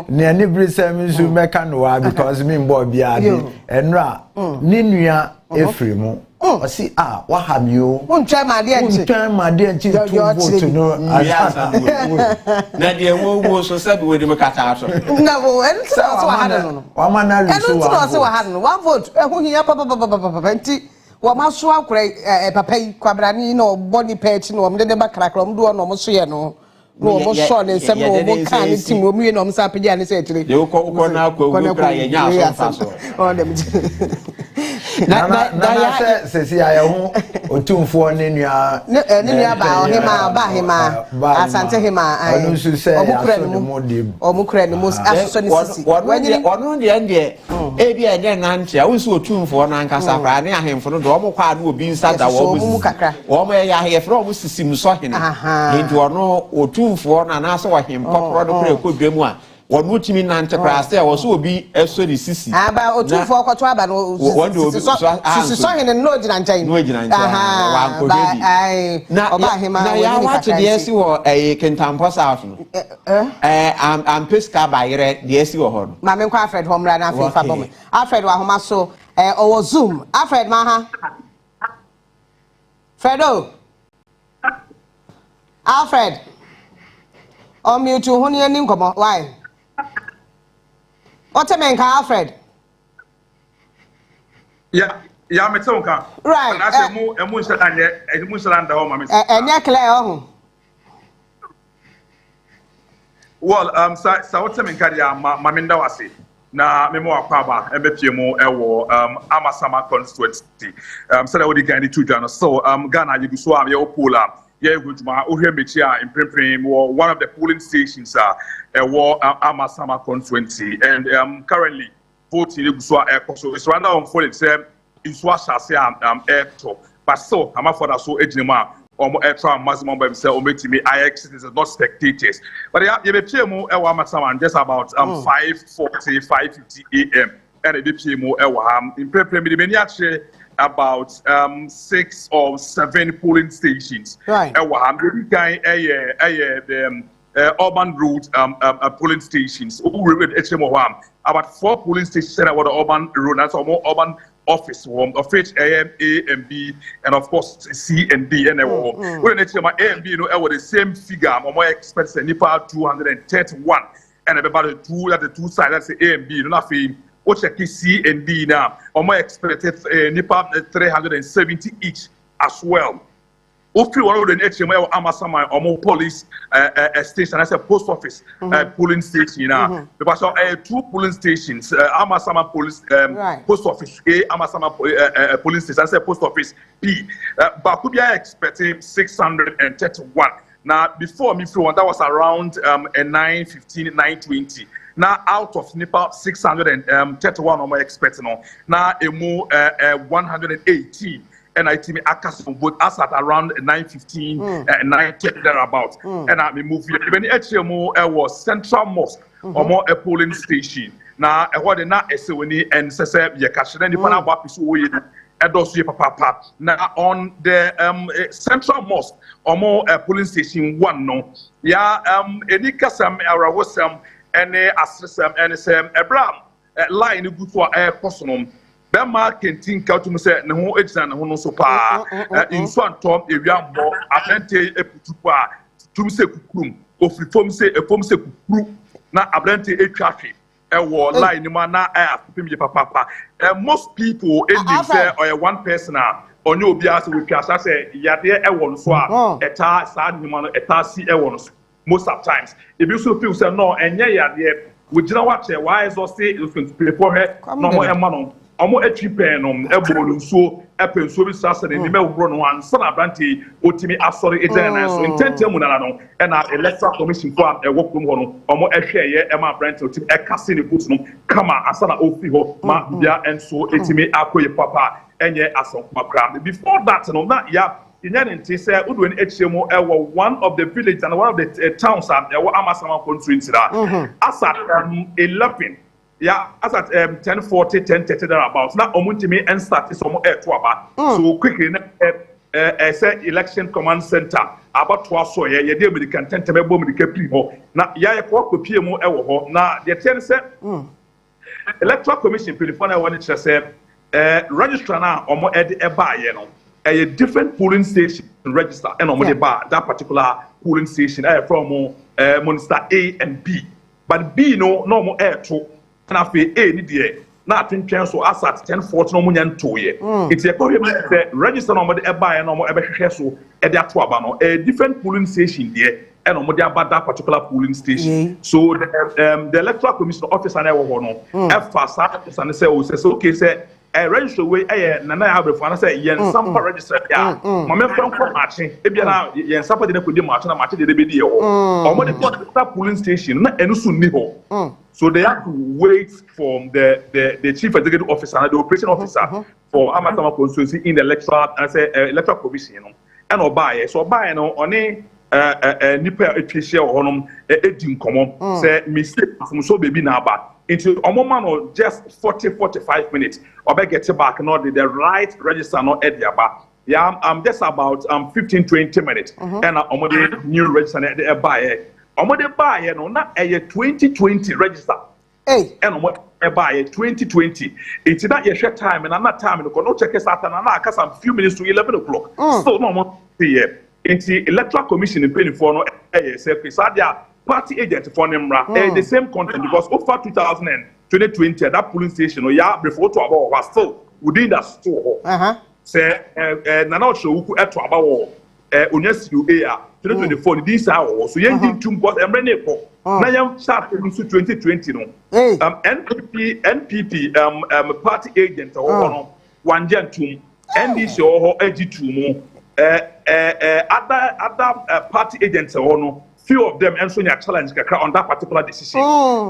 [SPEAKER 21] Nani brisem su meka no because me boy biade. Enra. Ninua efrimu. I see what have you?
[SPEAKER 14] Won't try my dear.
[SPEAKER 21] Won't try my dear to vote to know.
[SPEAKER 20] Nadia won't so said with the Macatato.
[SPEAKER 14] No, and so I don't know. One man, I don't know. I had one vote. Who here, Papa, what must you have great Papa Quabrani or Bonnie Page, no, I'm the back crack, I'm doing almost no. No, more short and some more kind of team will be on Sapian said to you. Call now, cry and them.
[SPEAKER 21] Nana says, I own 2 for Ninia
[SPEAKER 14] about him, Asante him, I don't say, or Mukren, the most absolute
[SPEAKER 20] one the end there. Ebi and then Nancy, I was so tuned for Nankasa, near him for the Domo card would be inside the Mukaka. Or may I have almost seen Sohin into or no or 2 for and answer him, Papa could be one. What would you mean, Enterprise? There also be a sorry sissy. About 2 for Quatraba. What do you say? And no, now, him. I watch the SU or a Kentampas out. I'm Pesca by the SU or Mamma Alfred home ran after Alfred Wahomaso or Zoom. Alfred Maha Fredo Alfred. On mute to Honey and Income. Why? What's a man, Alfred?
[SPEAKER 3] Yeah, Metonka.
[SPEAKER 14] Right.
[SPEAKER 3] I said, a Munster and a Munster and the home.
[SPEAKER 14] And Claire.
[SPEAKER 3] Well, so what's a man, Maminda Wasi? Na memoir Paba, MPMO, Amasama constituency. So that would get the 2 journals. So, Ghana, you do swab your polar. Yeah, which my Uhemitia in Primprim or one of the polling stations are a war Amasama constituency, and currently voting in so it's rather on for itself in Swasha air top. But so I'm for that so ejima or air trial maximum by himself or making me IX is not spectators. But yeah, you be PMO Amasama just about 5:40, 5:50 AM and a PMO in Primprim many actually about 6 or 7 polling stations.
[SPEAKER 14] Right.
[SPEAKER 3] Urban road polling stations. About 4 polling stations that were the urban road. That's more urban office of which A and B, and of course C and D. And when it's my A and B, the same figure. More expensive. Nepal 231, and about the two sides. That's the A and B. Nothing. What check C and D now? Or more expected Nepal 370 each as well. If you want to HML Amasama or more police station, as a post office polling station now. Because 2 polling stations, Amasama police post office A, Amasama police station, as a post office B. But could be expecting 631. Now before me, that was around 9:15, 9:20. Now out of Nepal 631 or more expecting on now a more 118 and I think Akasim vote as at around 9:15 and 9:10 thereabout and I move here even HMO was Central Mosque or more a polling station now what the na SONI and Sese Yakashina Nipana Bapisu Edosu Papa now on the Central Mosque or more a polling station 1 no yeah Enikasam Arawasam any assessment and some Abraham line good for air personum. Bema can think out to say no exam no so pa in front Tom a young boy Abrante a putupa to say kukrum of reform say a form say kukru na Abrante a traffic a war line mana air papa. Most people in this or one person or no bias with cash say yade a one so a tar sad human a tar see a one. Most of times, if you so feel say no, and yeah, we do not watch it. Why is also it's going to pay for her? No more money. Omo echi pen ebolu so epen so bi sasa ni me wuro no ansa na brante otimi asori ejana so intention mu na no e na electoral commission for e wokum ho no omo ehwe ye e ma brante otimi e kase ni vote no kama asa na ofi ho ma bia enso etimi akoye papa enye asonko kra. Before that no na ya Inyanti say Udwen HMO one of the villages and one of the towns that were Amasama constituency that as at 11 yeah, as at 10:40, 10:30 thereabouts. Now, omuntimi and start is omo air to aba. So quickly, say election command center. Abatoɔ Asoeɛ ye de American tentame bom de kapri ho. Na ya ko kopie mu e wo ho. Na de ten say Electoral Commission pelifona woni kire say registrar na omo e de ba ye no. A different polling station register and omo de ba that particular polling station from Minister A and B. But B no mo air to na fe A ni de na atwentwen so asat 10:40 no munya ntoye it's a problem say register no mo de eba no mo ebehwehwe so e de ato aba no a different polling station there and no mo de aba that particular polling station so the electoral commission officer na wo no efa sa officer say o say okay say register we nana ya abrefo na say yen sampa register ya mo me fan ko match e bia na yen sampa de na kodi match na match de be di ye ho o mo de polling station na enu so ni ho so they have to wait for the chief executive officer and the operation officer for Amasama constituency in the electoral commission, you know. And Obaye, so Obaye no only nipa etwehye honom edin komo say mistake from so baby na ba into omoma no just 40-45 minutes obe get back no the right register no ediaba. Yeah, just about 15-20 minutes and omode new register na e buy omode buy no na 2020 register and omode buy 2020 it's that your share time and that time no check Saturday na aka some few minutes to 11 o'clock so no more here into electoral commission in penny for no say sadia party agent for nemra the same content because over 2020 that polling station yeah before to about was still within that store say nana show eto abawo onyasiu a 2024 this hour so yen din tum because emre ne ko na yam start in 2020 no NPP party agent no wanje tum NDC ho agitu mu other party agents no few of them also need challenge on that particular decision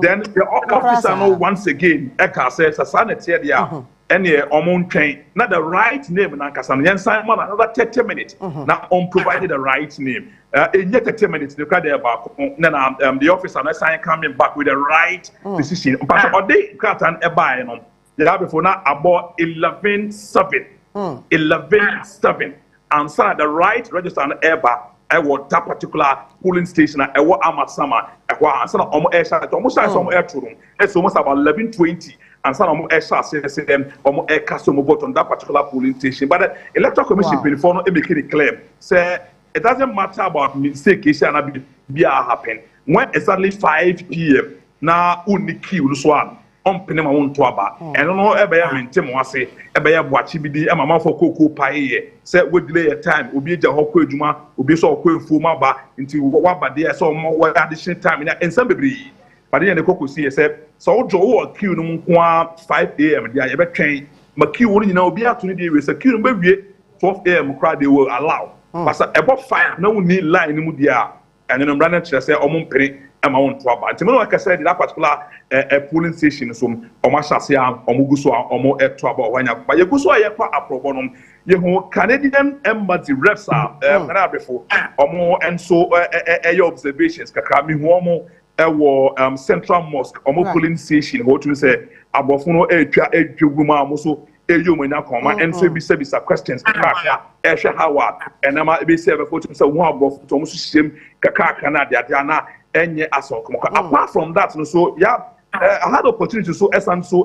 [SPEAKER 3] then the officer no once again eka says sanity there any omon train not the right name na kasa no yensan man another 30 minutes na unprovided the right name in 30 minutes the card about na the officer na sign coming back with the right decision but they katan e buy no the before na about 11-7 and so the right register and ever I want that particular polling station I want Amasama I want so almost air to room it's almost about 11:20 and some say them almost air custom vote on that particular polling station but the electoral commission before no make it clear say it doesn't matter about mistake issue and be happen when exactly 5 p.m. na uniki uluswan on penema won to aba eno no ebe ya mentem wase ebe ya boachi bidi e mama for koko paye say we delay your time obi eja hokko adwuma obi so hokko efu aba nti waba de so mo additional time na ensam bebri pade ne koko si say so ojo wo queue no nko 5 am dia ye betwen ma queue won nyina obi ato ne de we say queue no bewie 12 am crowd they will allow but about 5 na woni line mu dia ene no brana kire say omo mpere ema won to aba nti me no aka say that particular polling station so omo hyase am omo guso omo eto aba wanya ba ye guso ye kwa aprobo no ye ho Canadian embassy reps na before omo enso your observations kakra me ho omo ewo Central Mosque omo polling station ho to say abofo no etwa edwuguma omo so eyo mo na koma enso bisa questions kakra ehwe how enama be say before to say wo abofo to omo so hyem kakra na de na enye asoko apart from that no so yeah I had opportunity to so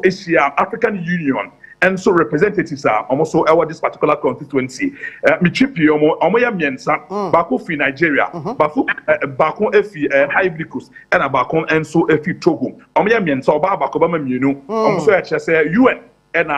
[SPEAKER 3] Asia African Union and so representatives are almost so our this particular constituency me chipi omo ya miensa bako fi Nigeria bako efi Ivory Coast and bako and so efi Togo omo ya miensa oba bako ba mienu omo so ya say UN and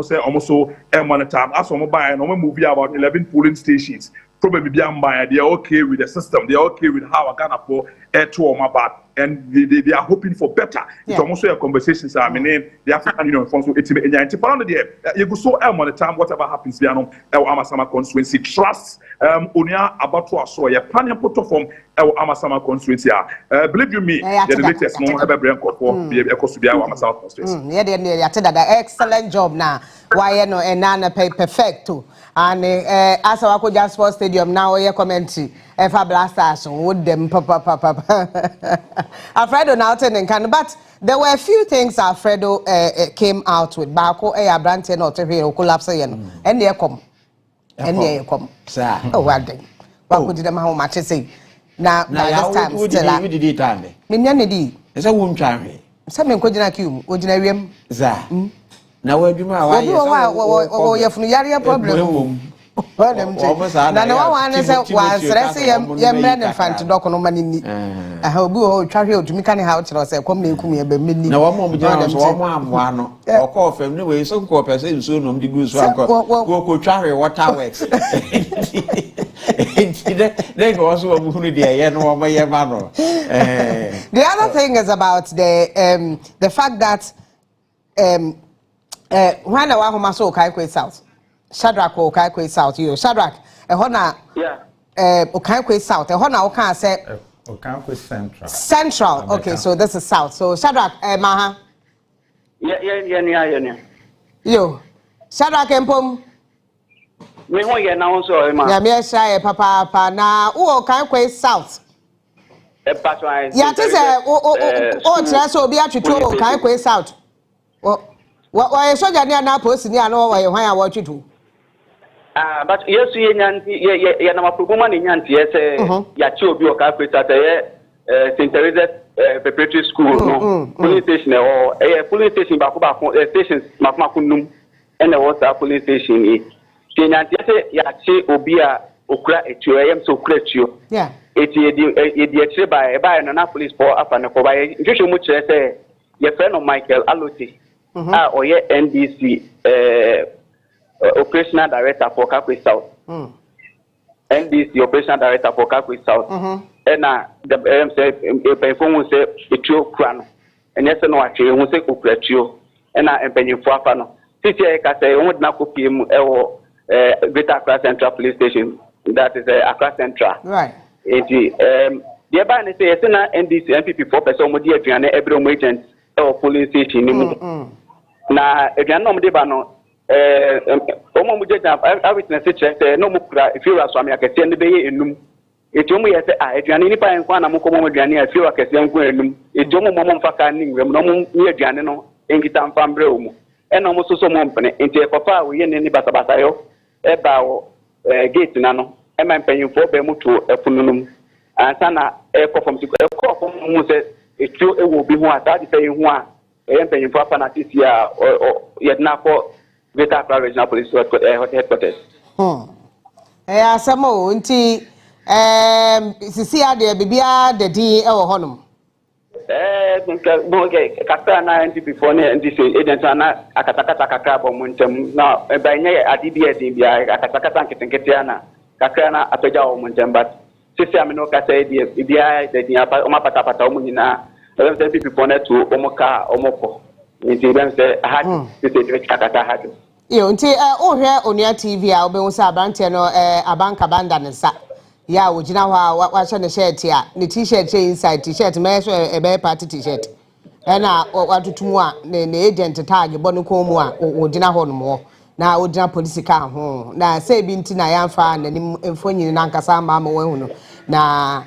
[SPEAKER 3] say almost so monitor as omo buy and omo move about 11 polling stations probably be they are okay with the system they are okay with how Ghana for to about and they are hoping for better. It's almost a conversations I mean the African Union funds so it's you go so on the time whatever happens there no Amasama constituency trust Onua Abatoɔ Asoeɛ plan put from Amasama constituency believe you me the latest no have brain for be because be Amasama constituency
[SPEAKER 14] that excellent job now why no and perfecto and as our Koja Sports Stadium now your commentary Efa Blasters would them papa Alfredo now turning can but There were a few things Alfredo came out with. Bako Abrante not to collapse and they come. And they come.
[SPEAKER 20] Sir.
[SPEAKER 14] Oh, well then. What would them how much say? Now, by this time, still,
[SPEAKER 20] you did it, Andy.
[SPEAKER 14] Minyanidi.
[SPEAKER 20] It's a womb charm.
[SPEAKER 14] Something could not you, ordinarium.
[SPEAKER 20] Sir. Now, where do you know?
[SPEAKER 14] Why you're from Yaria problem? Well, them now one is was stressing young men and fan to dock on money. I hope you try to make any house or say, come in, come here, but many. No one one or call from anyway, some corpus soon on the goose go try water works. They go also who the The other thing is about the fact that when I was so Kaikwe South. Shadrach Okaikwe South, you Shadrach, a hona, Okaikwe South, a hona Oka say
[SPEAKER 5] Okaikwe Central.
[SPEAKER 14] Central, okay, so this is South. So Shadrach, Maha.
[SPEAKER 18] Yeah.
[SPEAKER 14] Yo, Shadrach Empom.
[SPEAKER 18] Me ho ye na so ma.
[SPEAKER 14] Ya me shy papa na o Okaikwe South. Ya te say o try so obi atwetwo Okaikwe South. Why soldier near na post near no why why watch it.
[SPEAKER 18] But yes, ye na mapuguma ni nyanti yes ya chi obi o ka kweta St. Teresa's preparatory school no police station or police station ba ko stations makunum and the water police station e nyanti yes ya chi obi a okura etuo yem so okura etuo
[SPEAKER 14] yeah
[SPEAKER 18] eti edi etire ba na police for afa ne ko ba nhwehwe mu kire say ye friend of Michael Alote oye NDC operational director for Kakwe South. NDC operational director for Kakwe South. And the say phone say etio kran. And yes no actually who say okratio. And na empenyifo afa no. Sisi e ka say won na kopie mu Greater Accra Central Police Station. That is Accra Central.
[SPEAKER 14] Right.
[SPEAKER 18] Eti the ba ne say yes na NDC MPP 4 person mo di aduane every agent police station ni mu. Na aduane no mo de ba no omo mu jeja witness check no mu kura if you aswami akese ne beye enum etomu ye say aduane ni pa enko na mo ko mo aduane afi wa kese enko enum etomu mo mfaka ni nwem no mo ni aduane no engita mfambre omu eno mo soso mo mpene enti e papa wo ye ni basabasa yo e ba wo gate na no e ma mpanyimfo ba mu to efununum ansa na e ko fom e ko fom mu se etuo e wo bi ho asa de say hu a e mpanyimfo afa na tisi a ye na ko Greater Accra Regional Police Headquarters.
[SPEAKER 14] Asamo nti sisi ade bibia de di e wo honum.
[SPEAKER 18] Kaka na NDP before ne NDC agent na akatakata kakra bo muntem na ba nye adibia din bia akatakata nketenkete na kakra na apagya wo muntem but sisi amino ka say bia de din apa o mapata o munyina NDP before ne to o moka o moko nti dem say hard sisi direct kakata hard.
[SPEAKER 14] Yo nti o hwe Onua TV a obe wusa abante no abanka banda ne sa ya wogina ho a wa hye ne shirt a ne t-shirt inside t-shirt me so ebe party t-shirt na watutumu a ne agent tag bo no ko mu a wogina ho no mo na wogina police car ho na say bi nti na yamfa na nim emfonyi na nkasa ma ma wan hu no na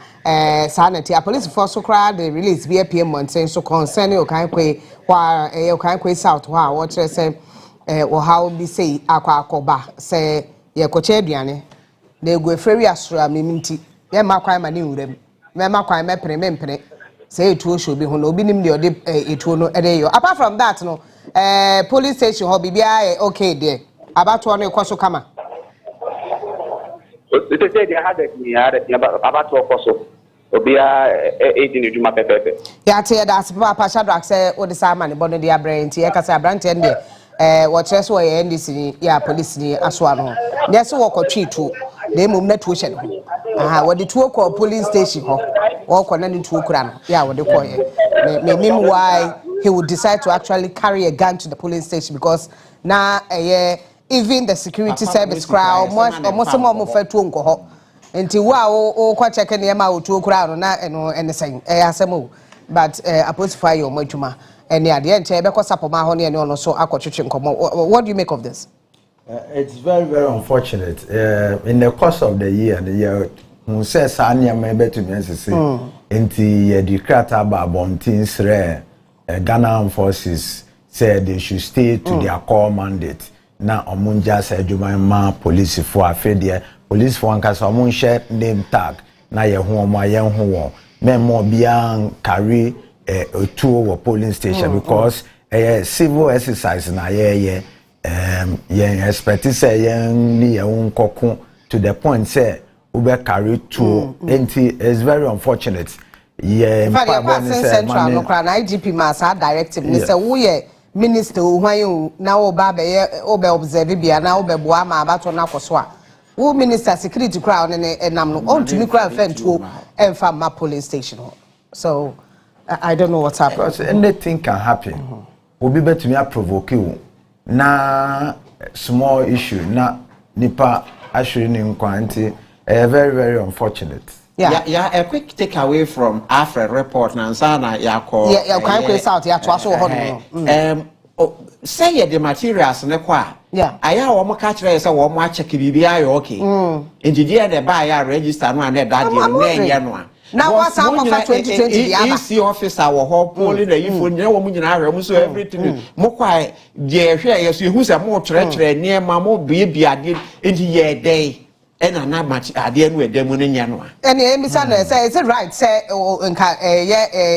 [SPEAKER 14] sanity a police force so crowd the release be PM mountain so concerning Okaikwe wa Okaikwe South ho a wo kire say or how be say akwa say ye koche aduane na egu efreri asura meminti ye makwan ma ne wurem me makwan me preme say etuo show bi ho no obi nim de ode etuo no ede yo apart from that no police station ho bibia okay there Abatoɔ no ekoso kama
[SPEAKER 18] they say they had Abatoɔ koso obia agent eduma pepepe
[SPEAKER 14] ya te da papa Shadrach say o de sama ne bono de abrɛ nti ye kasa abrante ne what else were NDC ya police ni aswa no yes wo kotwe tu na emum na tuo hye no wo de tuo ko police station ho wo ko na ne tuo kura no ya wo de ko ye me why he would decide to actually carry a gun to the police station because na even the security service crowd almost mo fatu nko ho enti wo kwa check ne ma wo tuo kura no na ene sen asemo but apostify your madwuma ene ade enche be ko sapoma ho ne ene ono so akotwetwe nkomo. What do you make of this?
[SPEAKER 5] It's very, very unfortunate. In the course of the year who says anya me betu me say enti ye declare ba bontin sre
[SPEAKER 21] Ghana Armed Forces said they should stay to their core mandate. Na omunja said ma police for afedie police for ankasa omun share name tag na ye ho omo ayen ho won memo bia carry a tour of polling station because civil exercise na ye expect say yen ni ye to the point say we carry tour it's very unfortunate
[SPEAKER 14] central no kra na IGP masa directive ni say we minister who now obe observe bia na obe boa ma abato na koso a wo minister security crowd and nam no on to me crowd fan to emfa ma police station. So I don't know what's happening.
[SPEAKER 21] Because anything can happen. Obi betumi a provoke you na small issue na nipa ashuri ni nkwanti very very unfortunate.
[SPEAKER 20] Yeah, a quick takeaway from Afra report na nsana yakọ.
[SPEAKER 14] Yeah, kan kwese out ya to aso ho no.
[SPEAKER 20] Say the materials ne kwa.
[SPEAKER 14] Yeah.
[SPEAKER 20] Aya wo mo ka kire say wo mo a check bibia yo okay. Engineer the buy ya register no and that dey na no a.
[SPEAKER 14] Now what's up for 2020 the aba?
[SPEAKER 20] EC officer wo ho polling the info nyina wo mo nyina ahwe so everything. Mo kwa je hwe yeso ehu say mo kire ne ma mo bia ade enti ye dey. And I'm not much idea with them in Yanua. And
[SPEAKER 14] say, is it right? Say,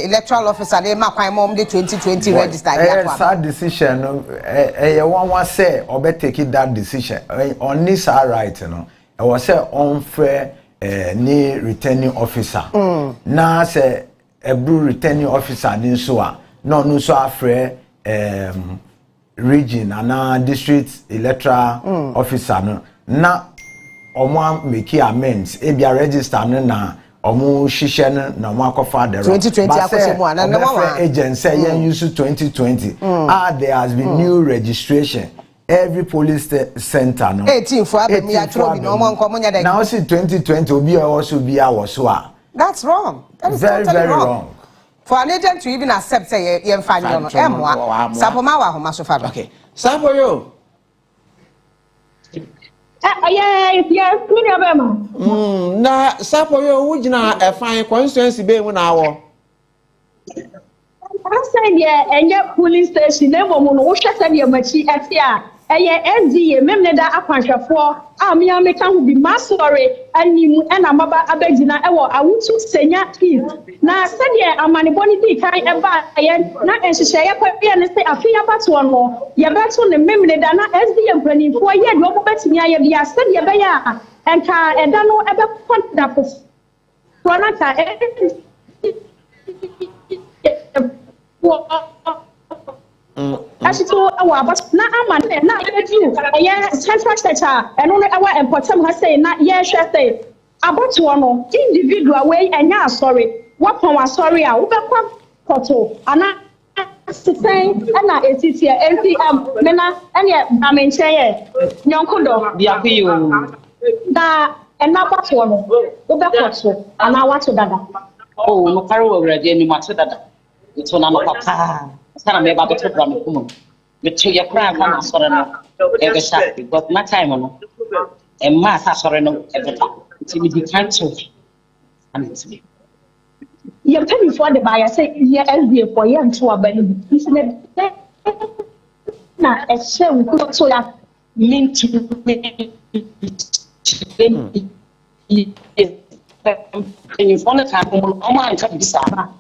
[SPEAKER 14] electoral officer, they mark my mom the 2020 register.
[SPEAKER 21] Sad decision. One was say, or better take it that decision. On this, right, you know, I was say unfair ni returning officer. Now say a blue returning officer in Sua, no so afraid region and district electoral officer. No, now. Omo make amends e bia register na omo hihye na omo akofa the
[SPEAKER 14] 2020 akosemo ana na
[SPEAKER 21] wa agency yen use 2020 there has been new registration every police center no
[SPEAKER 14] 18 for abemi atro bi no omo nko nya dey
[SPEAKER 21] now see 2020 obi also be awoso a
[SPEAKER 14] that's wrong. That is
[SPEAKER 21] very
[SPEAKER 14] totally
[SPEAKER 21] very wrong
[SPEAKER 14] for an agent to even accept say ye mfa nyo no emwa sapoma wa homa so fa.
[SPEAKER 20] Okay sapo yo
[SPEAKER 6] yes,
[SPEAKER 20] na sapo yo wujina a fine constituency be mu na wo.
[SPEAKER 6] I said yeah, enye police station na mo no wo hwese de machi ati a eye SDA memne da akwanhwefo a me ameka hu bi masore animu na maba abagina ewo awutu senya peace na sede amanebo ni di kan eba ye na enhyehyɛ ye kwa ne se afia bato no ye beto ne memne da na SDA mpanimfo ye de obo betimi aye bia sede ye be ya enka eda no ebe kwanda po pronata Ashito awa but na amane na edu eye central sector eno no awa important ha say na ye hwe say aboto no individual wey enya asori wapon asori a wo be kwa koto ana siten na etiti NPM mena ene amenchen ye nyonkodo
[SPEAKER 8] bia kwiyo
[SPEAKER 6] na ena aboto no wo be koto ana wato dada
[SPEAKER 8] oh no karo wurade ni wato dada ito na papa sana me ba to program ko me to ye kra ka na sore no e be sha because my time no e ma sa sore no e be ta ti me di cancel and it's me
[SPEAKER 6] ye pay for the buyer say ye SDA for ye nto abani isne na e she ko so ya mean to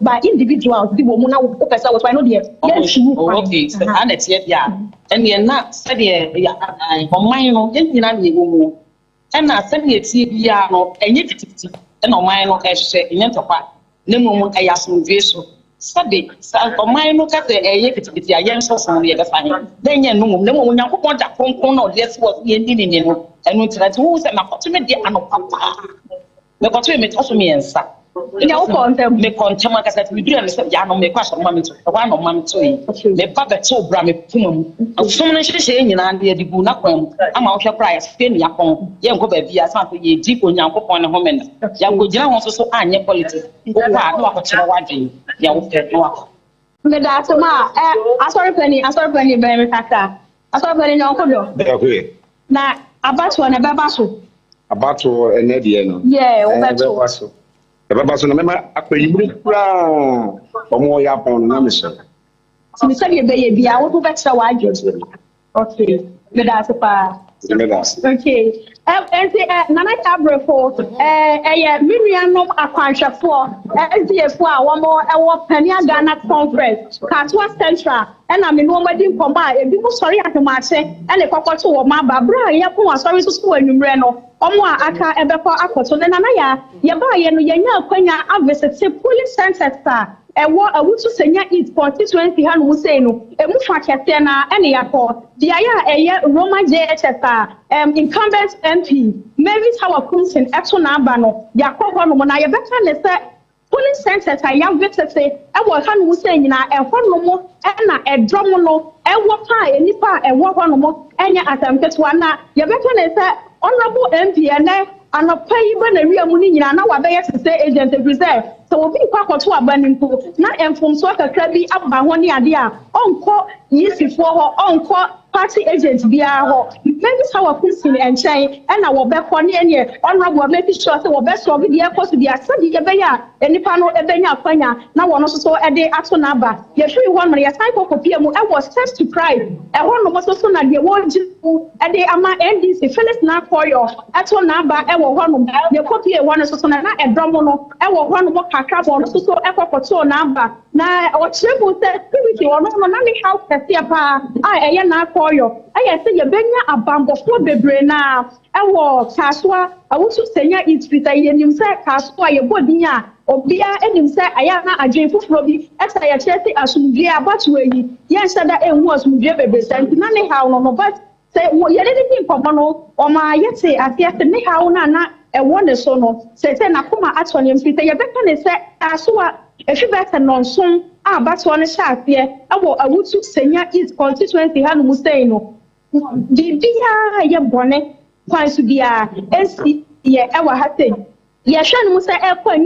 [SPEAKER 6] by individuals the woman now person was why no there yes
[SPEAKER 8] okay so and it's yeah and you not said for mine no nyina na ego mu and na said ye tie bia no enye tititi and o mine no ka hye enye ntokwa na mum aya asomdwe so sabe for mine no ka eye tititi ayen so so ye be fanye then ye no mum na mum nyankopon da konkon na o dey so ye ni no enu tirati wo se makoto me de anopapa me koto me to so me ensa
[SPEAKER 6] nya wo kontem
[SPEAKER 8] me kontem aka say me dura me say ya no me kwa so ma me to kwa no ma me to yi me pa be to bra me pum afum no hyehyɛ nyina de adigu na kwam ama wo hwɛ pra ya fe ne yakon ye nko ba bia san so ye di onyankopon ne ho me na ya go gyina ho so anye politics wo wa na wakokyerɛ wadwen ya wo pɛ no akɔ
[SPEAKER 6] me da to ma asori penny be me kaka asori penny nyonko do na abato na beba so
[SPEAKER 4] abato ene de no
[SPEAKER 6] yeah wo beto
[SPEAKER 4] beba so na mema akwayimu kura omo ya pon na me so
[SPEAKER 6] So me say ye be ye bia wo to betra wa adwo. Okay. Me da se pa. Okay. Nana Tabrefo, Miriam Aquanchafo, SDF, one more, Penia Ghana Conference, Katua Central, and I mean, nobody combine, and people sorry at the match, and a papa to Maba, Yapu, sorry to school in Reno, Omwa Aka, Ebepo Aquato, then Anaya, Yaba, Yanya, Quenya, I visit police center. A would to senior it constituency han who say no, a mufa catena, any airport. The Aya Roma JHSR, incumbent MP, maybe our Kunsin, Exxon Abano, Yakobo, when I better say, police centers, I young veterans say, I was han who say, and one more, and a drumono, and what pie, and nipa, and what one more, and ya attempted one. You better say, honorable MP, and a pay when a real money, and now I bear to say agent of reserve. So we pack to a burning pool, not inform so a crabby up by 1 idea. Uncle, yes, before her uncle, party agents be our maybe how a person and chain, and our back 1 year, honorable maybe short or best of the airport to be a study a bear, and the panel a benya panya, now one also a day at Sonaba. Yes, you want me a type of PM, I was test to cry. And one was also not the one and they are my NDC, Phyllis now for your at Sonaba, I will one your copy one is also not a drumono, I will one more. On so echo number. Now, or triple said, or no, how can see a pa. I na call you. I say you bring a bamboo for the brain now. I walk, Casua. I want to say, it's with a yen say, Casua, your body, or beer, and him say, I am not a dream for Robbie, as I accepted as soon as you yes, that was baby, and none how no, but say, what you didn't for Mono, or my yet say, I guess the me how not. A wonder so no, say, Nakuma at one, you say, you better say, Asua, if you better non soon, but one is sharp here. I would to senior is constituency, and would say no. The dear bonnet, quite to be a SC, yeah, our hatting. Yashan was a air point,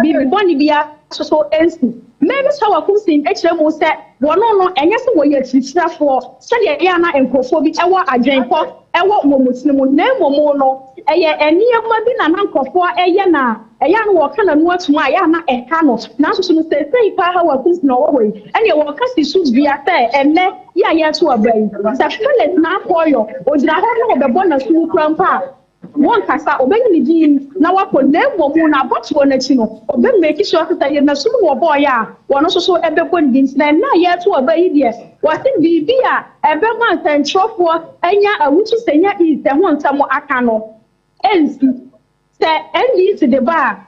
[SPEAKER 6] be bonny be a so NC. Maybe so I could see HM said, one no, and yes, what you're teaching for, study Yana and Cophobic, our agent, our Muslim, name or no. And near Mabin and Uncle for a yana, a young worker and watch my yana and Hanos. Now to say, how a piece Norway, and your workers should be a fair and let ya to a brain. Such fellas now for you, or did I have the bonus to grandpa? One cassa obeying the gene, now I put them woman about one chino, or then make it sure that you're not so boy, one also so everyone didn't then now yet to obey yes. Was it Vivia, every month and shop for, and ya, I would to say, ya is the one some more acano. NC, say ND to the bar.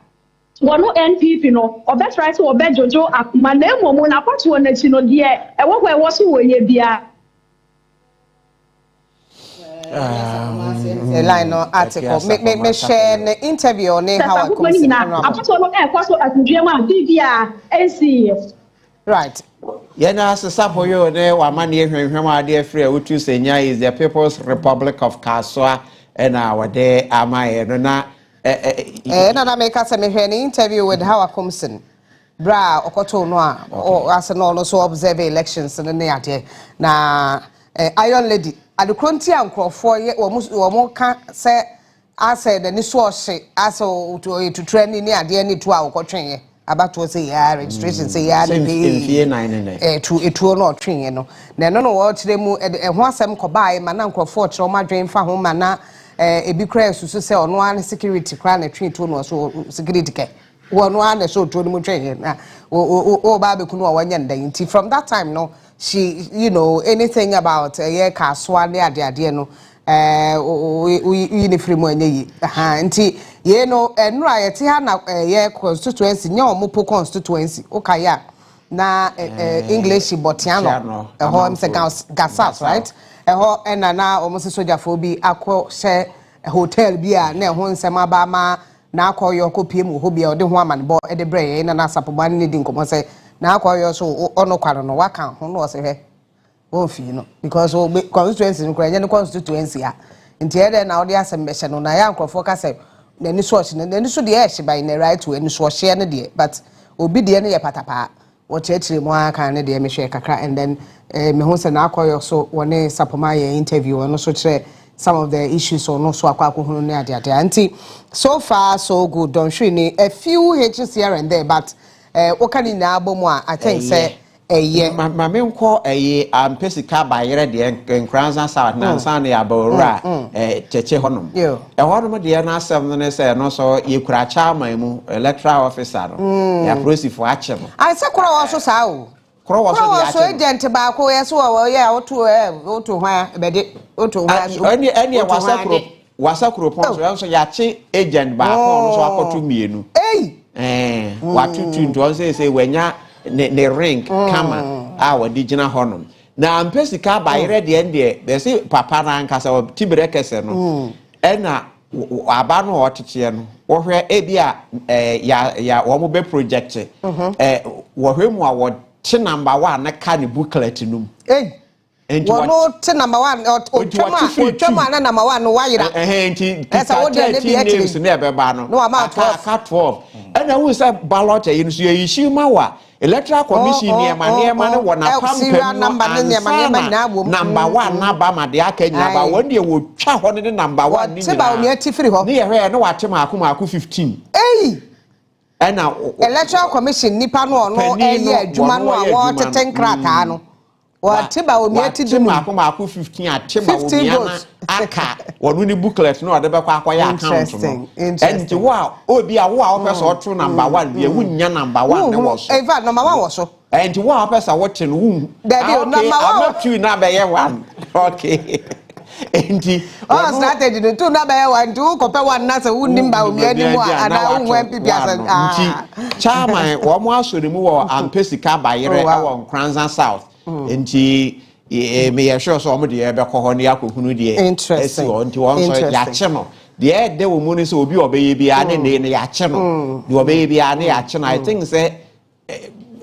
[SPEAKER 6] One NP, or best right to obey Jojo, my name woman apart to one chino, dear, and what was you when you be a
[SPEAKER 14] line article. Me share an interview on how I right.
[SPEAKER 20] Yena sapo yo ne wa mani hwenhwem ade free utu senya is the People's Republic of Kaswa and our day amaye no na
[SPEAKER 14] na make us me hwe an interview with how Akomson bra okoto no a o aseno no so observe elections no ne ade na iron lady adukronti ankrofo ye wo ka se ase de ni so ohye ase to training ni ade ni to a okotwen Abatoɔ say ya registration say ya de etuo no otwen no na no wo kire mu ho asɛm kɔbaa ma na nkrofo kire ma dwen fa ho ma na ebi kra susu sɛ ɔno an security kra na twen to no so security ke wɔno an so to no mu twen na o ba be kunu a wanya ndan nti from that time no she anything about kaswa ne ade no free mo enyi nti ye no enura ye ti ha na constituency nya omopo constituency okaya na English botiano ho am se gasas right ho na omo se soja fo bi akọ she hotel bi a na ho nsema ba ma na akọ kopie mu ho bi o de ho amanbo e de bre na sapoba ne di nkomo se na akọ so ono kwaro no waka ho no se hwe won fi no because constituency no kwanya no constituency a nti ede na odi asembehye no na ya nkrofo ka se na ni so ohye na ni so de ehye by na right to ni so ohye ne de but obi de ne ye patapa wo chechire mu aka ne de me hwe kakra and then me ho se na akọ so woni sapoma ye interview no so kire some of the issues or no so akwa hunu ne ade anti so far so good don't you need a few hitches here and there but what can you now I think say
[SPEAKER 20] ma me nko pesika ba yere de nkranza south na nsan ya bawra cheche honom honom de na asem no say no so yekura chairman mu electoral officer no ya prosifo ache no
[SPEAKER 14] I say kro wo so sa o kro wo so agent ba ko yes wo ya oto hwan bede oto hwan
[SPEAKER 20] any wasakro pon so ya che agent ba ko no so akoto mienu watutu nto say wanya ne ring kama wadi gina honom na mpesika ba yere de ende be say papa na nkasa tibere kese no na aba no otete no wo hwe ebia ya wo mo be project wo hwe mu a wo te number 1 na ka ne booklet num
[SPEAKER 14] no te number 1 otwama na number 1 no wayira
[SPEAKER 20] enti esa wo de bi names na be ba no ka 12 na wo say ballot yin so yi ma wa Electoral Commission niema ne wona pampe number number 1 na ba ma de akanya ba won de wo twa ho ne number 1 ni
[SPEAKER 14] se ba o mi atifiri ho
[SPEAKER 20] ne ye hwe ne wate maako 15 na
[SPEAKER 14] Electoral Commission nipa no ono eye adwuma no a wo teten krata no wate ba o mi atidu
[SPEAKER 20] maako 15 ateba o mi ana aka wonu ni booklet no de be kwa akoya account no enti wa obi a wo person oto number 1 bi wunya number 1 ne wo so
[SPEAKER 14] eva number 1 wo so
[SPEAKER 20] enti wa person wote no wu
[SPEAKER 14] number 1
[SPEAKER 20] 2 na be ye 1 okay enti
[SPEAKER 14] strategy no 2 na be ye 1 2 ko pe 1 na se wu nimba o mi ani mu ana wu MPP asa
[SPEAKER 20] enti chairman wo mo asori mu wo ampesika bayere wo Nkranza South enti me ya sure so mo de be ko ho ne akohunu de esi o nti won so ya che no de de wo mu ni so obi obeye bia ne ya che no de obeye bia ne ya che no I think say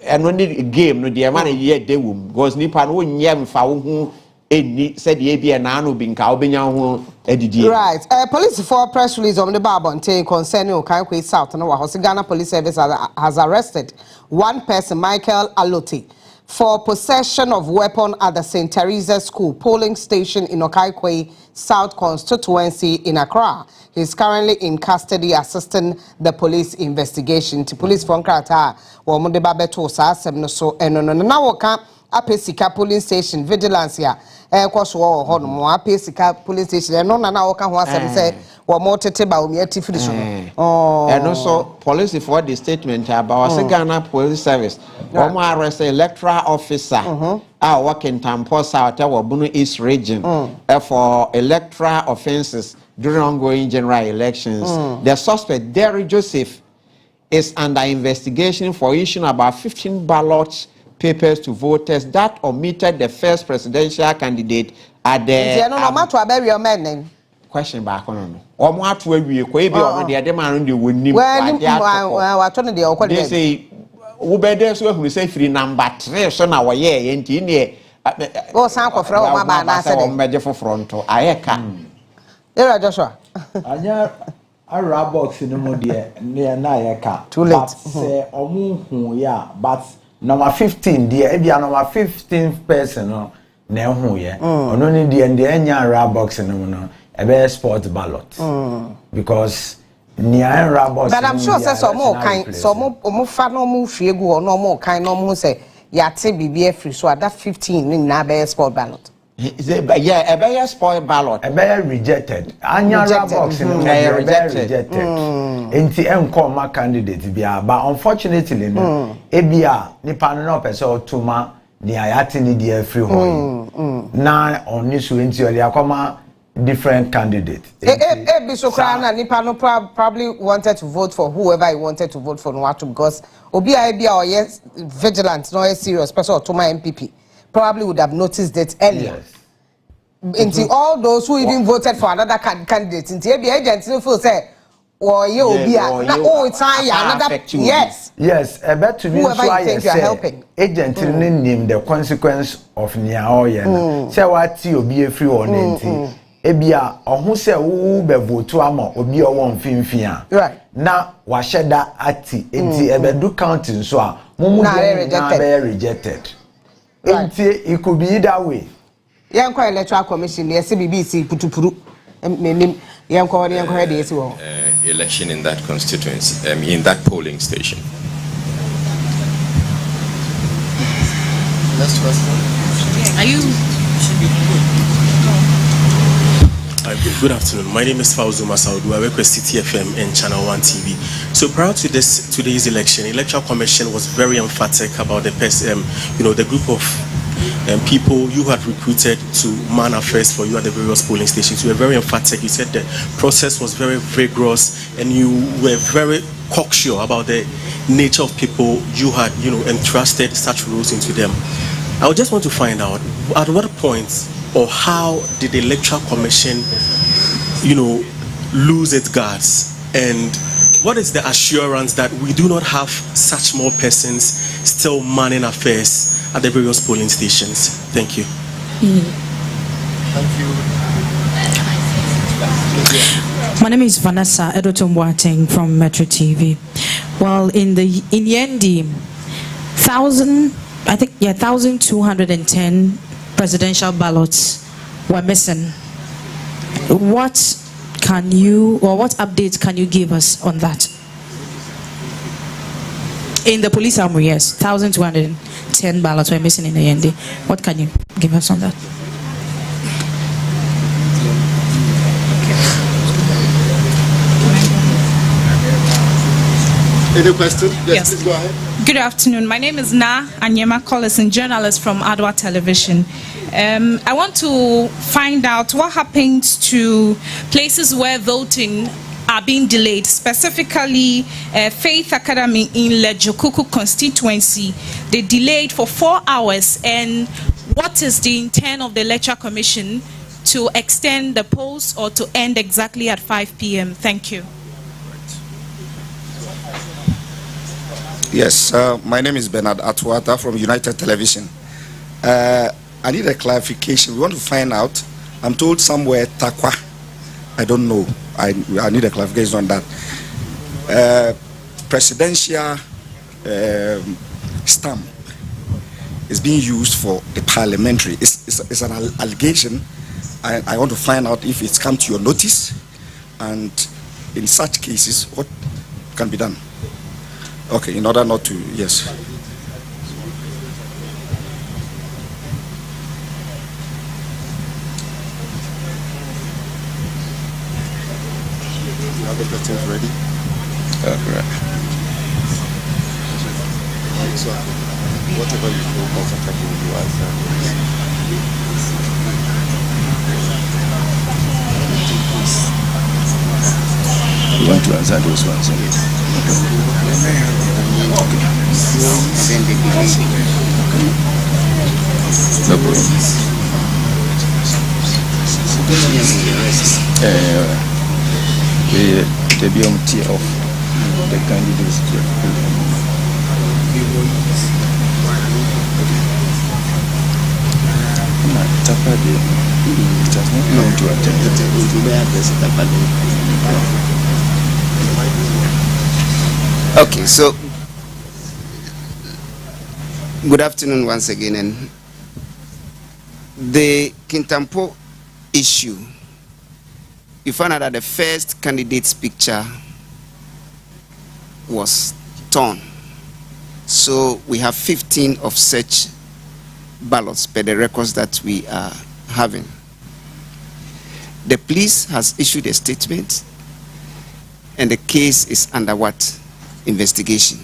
[SPEAKER 20] eno ni game no de ma na ye de wo because nipa no nyɛ mfa wo hu eni said the ABN anu binka obenya ho edidi
[SPEAKER 14] right police for press release on the Babonte concerning Okankwe South no wa Ghana Police Service has arrested one person Michael Alote for possession of weapon at the St. Teresa School polling station in Okaikwe South constituency in Accra. He is currently in custody assisting the police investigation. The police from Krata wo mo de ba beto sa asem no so eno no na wo ka apesika polling station vigilance ya kwaso wo ho no mo apesika police station eno na wo ka ho asem say wo mo tete ba o mi atifiri so
[SPEAKER 20] eno so police for the statement about Ghana Police Service wo mo arrest electoral officer working Tampo South Bunu East region for electoral offences during ongoing general elections. The suspect Derry Joseph is under investigation for issuing about 15 ballot papers to voters that omitted the first presidential candidate at the question back on omo ato awie ko e bi ono de de man de wonim they say wo be there so ehunu say free number 3 so na wo ye enti ne
[SPEAKER 14] o san ko fra o ma ba na se de
[SPEAKER 20] o meje fo fronto ayeka
[SPEAKER 14] era Joshua
[SPEAKER 5] anya ara box no mo de ne na ayeka
[SPEAKER 14] too late
[SPEAKER 5] say omo hu ya but number 15 there e bia number 15th person no na hu ye ono ni de anya ara box no no ebe sport ballot because near rabos
[SPEAKER 14] but I'm sure say some more kind some more fa no mo hwie gu no more kind no mo say yate bibia free so that 15 na be sport ballot
[SPEAKER 20] yeah ebe sport ballot
[SPEAKER 5] ebe rejected anya rabos no rejected enti enko ma candidate bia but unfortunately no ebia nipa no person otuma ni ayate ni dia free ho na oni so enti ole akoma different candidate.
[SPEAKER 14] Bisokrana Nipano probably wanted to vote for whoever he wanted to vote for because Obi or yes vigilant, no serious person to my MPP probably would have noticed it earlier. Until all those who even voted for another candidate, until the agents feel say, or you Obi it's another yes.
[SPEAKER 5] Yes, I bet to me
[SPEAKER 14] whoever you think you are helping.
[SPEAKER 5] Agent name the consequence of Niaoya. Say what you be a free or anything. Ebia ohun se wo be vote ama obi o won finfia
[SPEAKER 14] right
[SPEAKER 5] na wa sheda ati enti ebedu counting so a mumu na be rejected enti it could be either way
[SPEAKER 14] yanko electoral commission yes BBC putupuru menim yanko head yes wo
[SPEAKER 7] election in that constituency in that polling station Next question.
[SPEAKER 22] Are you?
[SPEAKER 11] Good afternoon. My name is Fauzuma Saudu. I work with CTFM and Channel 1 TV. So prior to today's election, Electoral Commission was very emphatic about the the group of people you had recruited to man affairs for you at the various polling stations. You were very emphatic. You said the process was very vigorous, and you were very cocksure about the nature of people you had, entrusted such roles into them. I just want to find out at what point or how did the Electoral Commission, lose its guards, and what is the assurance that we do not have such more persons still manning affairs at the various polling stations? Thank you.
[SPEAKER 7] Thank you.
[SPEAKER 22] My name is Vanessa Edoton Boateng from Metro TV. Well, in Yendi, 1,210 presidential ballots were missing. What updates can you give us on that? In the police armory, yes, 1,210 ballots were missing in the Yendi. What can you give us on that?
[SPEAKER 7] Any question? Yes, please go ahead.
[SPEAKER 23] Good afternoon. My name is Na Anyema Collison, journalist from Adwa Television. I want to find out what happens to places where voting are being delayed, specifically Faith Academy in Lejokuku constituency. They delayed for 4 hours, and what is the intent of the Electoral Commission to extend the polls or to end exactly at 5 p.m.? Thank you.
[SPEAKER 7] Yes, my name is Bernard Atuata from United Television. I need a clarification. We want to find out. I'm told somewhere Takwa. I don't know. I need a clarification on that. Presidential stamp is being used for the parliamentary. It's an allegation. I want to find out if it's come to your notice, and in such cases, what can be done. Okay, in order not to, yes. You have the questions ready? Correct. So, whatever you feel comfortable, you answer. You want to answer those ones? Okay. No problem. The BMT of the candidates.
[SPEAKER 24] Okay, so good afternoon once again. And the Kintampo issue, you found out that the first candidate's picture was torn. So we have 15 of such ballots per the records that we are having. The police has issued a statement, and the case is under what? Investigation.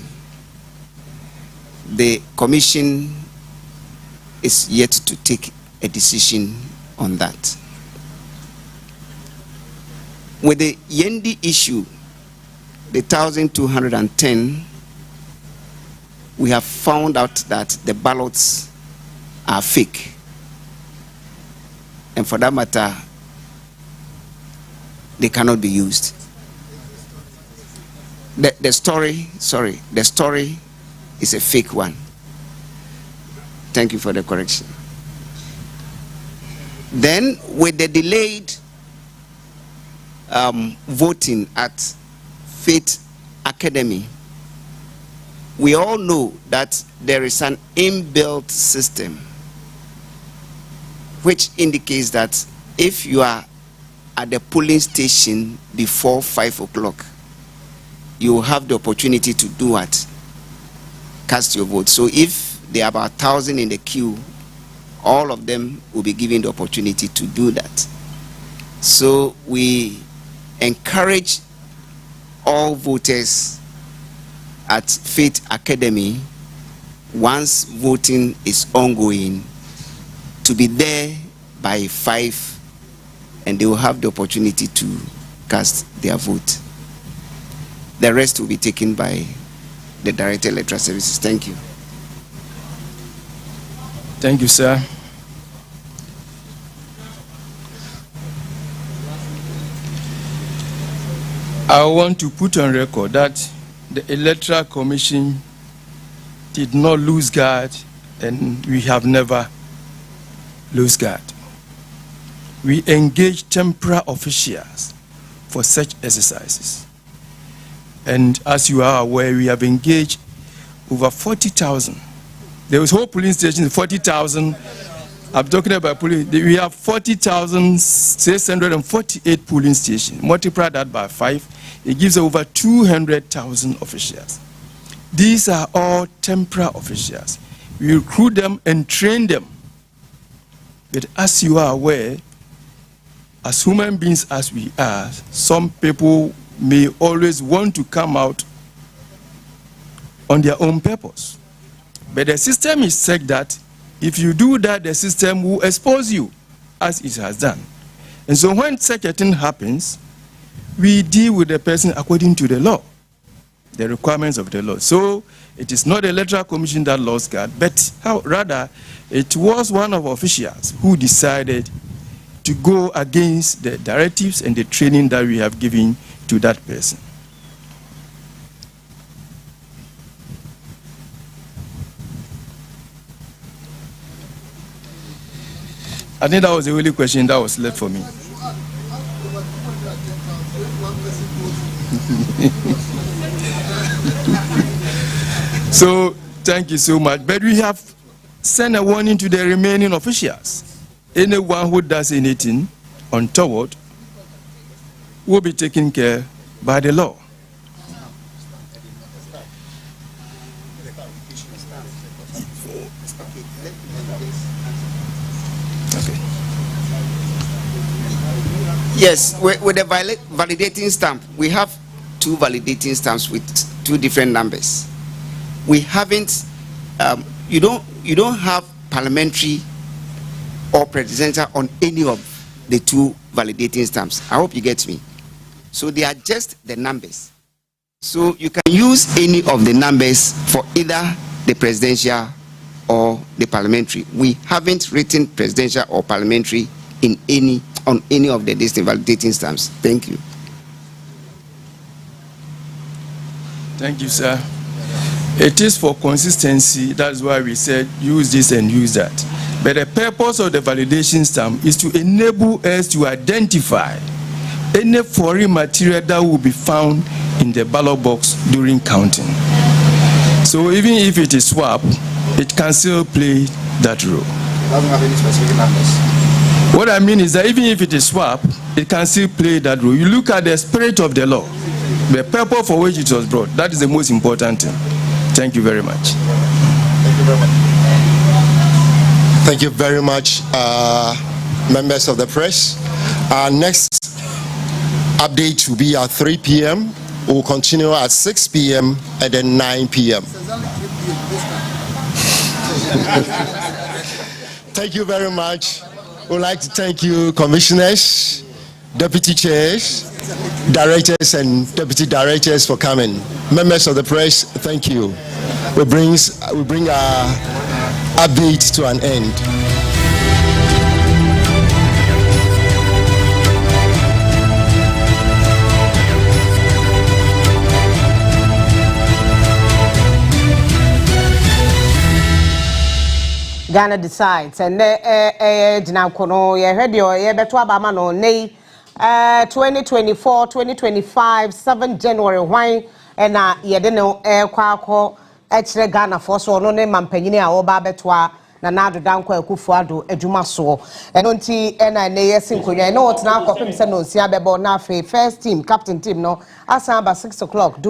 [SPEAKER 24] The commission is yet to take a decision on that. With the Yendi issue, the 1,210, we have found out that the ballots are fake. And for that matter, they cannot be used. The story is a fake one. Thank you for the correction. Then, with the delayed voting at Faith Academy, we all know that there is an inbuilt system which indicates that if you are at the polling station before 5 o'clock, you have the opportunity to do what? Cast your vote. So if there are about 1,000 in the queue. All of them will be given the opportunity to do that. So we encourage all voters at Faith Academy, once voting is ongoing, to be there by 5, and they will have the opportunity to cast their vote. The rest will be taken by the Director of Electoral Services. Thank you.
[SPEAKER 2] Thank you, sir. I want to put on record that the Electoral Commission did not lose guard, and we have never lost guard. We engage temporary officials for such exercises. And as you are aware, we have engaged over 40,000. There was whole polling stations, 40,000. I'm talking about polling. We have 40,648 polling stations. Multiply that by 5, it gives over 200,000 officials. These are all temporary officials. We recruit them and train them. But as you are aware, as human beings as we are, some people may always want to come out on their own purpose. But the system is such that if you do that, the system will expose you, as it has done. And so when such a thing happens, we deal with the person according to the law, the requirements of the law. So it is not the Electoral Commission that lost guard, but rather it was one of officials who decided to go against the directives and the training that we have given to that person. I think that was the only question that was left for me. So, thank you so much. But we have sent a warning to the remaining officials. Anyone who does anything untoward will be taken care by the law.
[SPEAKER 24] Yes, with the validating stamp, we have 2 validating stamps with 2 different numbers. We haven't, you don't have parliamentary or presidential on any of the 2 validating stamps. I hope you get me. So they are just the numbers. So you can use any of the numbers for either the presidential or the parliamentary. We haven't written presidential or parliamentary on any of the distinct validating stamps. Thank you.
[SPEAKER 2] Thank you, sir. It is for consistency. That's why we said use this and use that. But the purpose of the validation stamp is to enable us to identify any foreign material that will be found in the ballot box during counting. So even if it is swap, it can still play that role.
[SPEAKER 7] It doesn't have any specific numbers.
[SPEAKER 2] What I mean is that even if it is swap, it can still play that role. You look at the spirit of the law, the purpose for which it was brought. That is the most important thing. Thank you very much.
[SPEAKER 7] Thank you very much.
[SPEAKER 9] Thank you very much, members of the press. Our next update will be at 3 p.m. We'll continue at 6 p.m. and then 9 p.m. Thank you very much. We'd like to thank you, commissioners, deputy chairs, directors, and deputy directors for coming. Members of the press, thank you. We bring our update to an end.
[SPEAKER 14] Ghana decides and Jina Kono ye radio ye beto abama no nei 2024 2025 7 January wine na ye de no kwakọ ekire Ghana for so no ne mampanyini a oba beto na nado danko akufuado adwuma so eno nti na ne yesinkonwa na otena akofem se no nsia bebo na afi first team captain team no asan ba 6 o'clock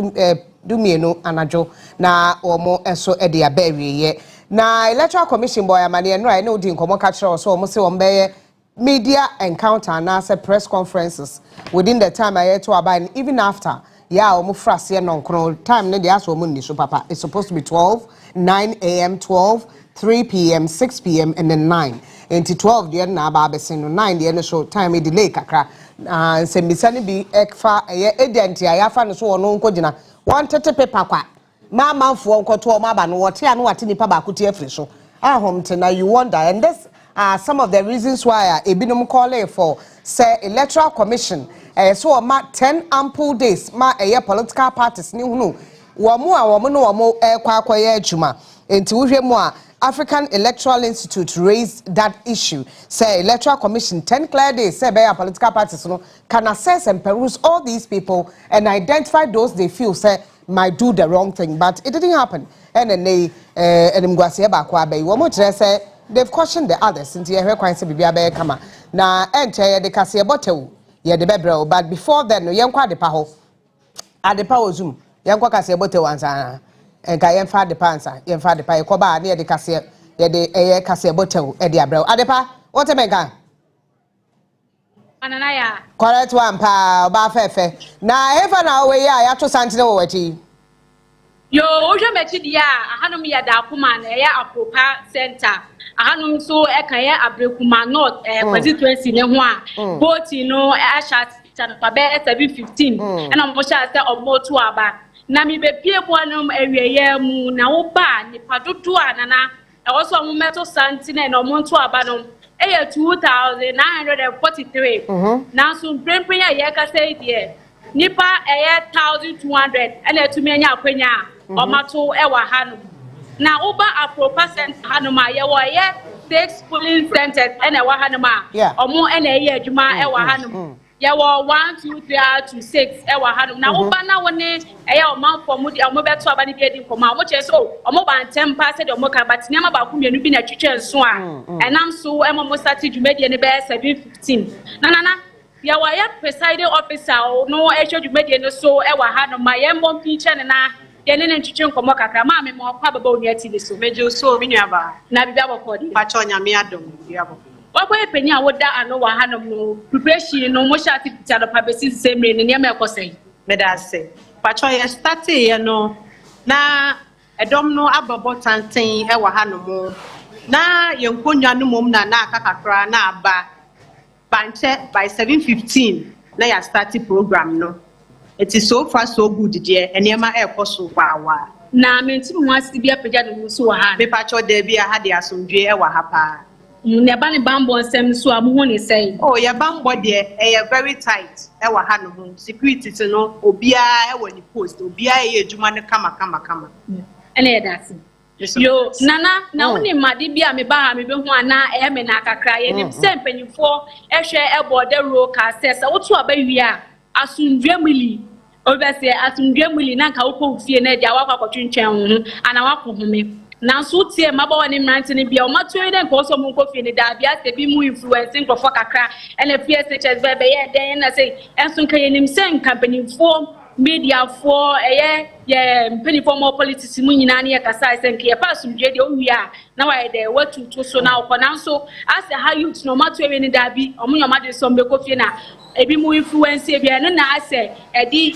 [SPEAKER 14] dumienu anajo na omo eso e de abawie ye na electoral commission boy amane no I know di nkomo ka kire so mo se wo mbeye media encounter na say press conferences within the time I to abide even after omo frase no nkro time ne dey aso omo ni so papa it's supposed to be 12 9 a.m. 12 3 p.m. 6 p.m. and then 9 into 12 the na ba besin no 9 the so time e delay kakra say misani bi ekfa identity ayafa no so wono nkogina 130 paper kwa ma manfo nkoto ma ba no wote anu wate nipa ba kote afri so ahomte na you wonder and this are some of the reasons why ebinom calling for say electoral commission so ma 10 ample days ma political parties ni hunu womo no womo kwakoye adwuma enti wohwe mu a African Electoral Institute raised that issue. Say Electoral Commission 10 clear days say political parties can assess and peruse all these people and identify those they feel say might do the wrong thing, but it didn't happen. And then they they've questioned the others since you hear quite say kama na enter the kase botew ye de bebrel, but before then no yenkwa de pa ho adepa ozum yenkwa kase botew ansa enka yemfa de pansa yemfa de pa yekoba na ye de kase ye de kase botew e de abrel adepa what menka
[SPEAKER 10] ananaya
[SPEAKER 14] correct one pa ba fefe na efa na we ya to santene wo wachi
[SPEAKER 10] yo ojo mechi dia ahanum ya da kuma na ya apropa center ahanum so e kan ya abrekuma north constituency ne ho a vote no asha chanpa be 715 and mo sha say omo to aba na mi be pie bo anum awieye mu na wo ba nipa dodo anana e wo so mo meto santene na omo to aba no e 2943 na so prempren ya ka say die nipa 1200 and etumi anya akwanya omato ewa hanu na uba apropa center hanu ma ye wo ye 6 polling centers and ewa hanu ma omo ene ye adwuma ewa hanu ye wo 1 2 3 to 6 ewa hanu na uba na woni eye omanfo mu di omo beto aba ni bi edi nkoma omo che so omo ba ntem pa se de omo ka but niam ba ku mienu bi na twetwe nso a enam so emo mo start dwumadi ne be 715 na ya wa ya presiding officer no ehwe dwumadi ne so ewa hanu ma ye mbom pinche ne na ye ne ntwetwe nkomo kakra ma me mo kwa baba oni ati so mejo so mi nuaba na bibia bokodi pa cho nyame adom bibia bokodi wabo epeni a woda ano wa hanu no preparation no mo sha tipita do pa besi semre ne ne me ekosai me da se pa cho ye start ye no na edom no ababo tanten ewa hanu mo na ye nkonwa no mom na akakakra na aba banche by 7:15 na ya start program no. It is so far so good dear and yema ekoso wa na menti mu asi bia pagya no so ha me pacho da bia ha de asomdwe e wa ha pa ne ba ne bambo nsem so amu ne sei oh ya bambo de e very tight e wa ha no security no obia e wa ni post obia e adwuma ne kama ene ya dasi yo nana na woni made bia me ba ha me be hu ana e me na kakra ye ni se mpanyifo e hwe e border road ka sesa wotu aba wia asundwe mili obese asundwe mili na nka wokɔ fie na dia wakɔ akɔtwentwɛn ho ana wakɔ home na so tie maba wani mrante ne bia o matoe de nka oso mu nkɔ fie ne da bia se bi mu influencing profo kakra ena PSHS be ye den na say enso nka yenim se company fo media for ye mpanyifo mo politics mu nyina ne kasa se nka ye pa asundwe de owia na wa de watutu so na okɔ na so ase ha youth no matoe we ne da bi omo nyoma de so mbekɔ fie na ebi mu influence ebi eno na ase edi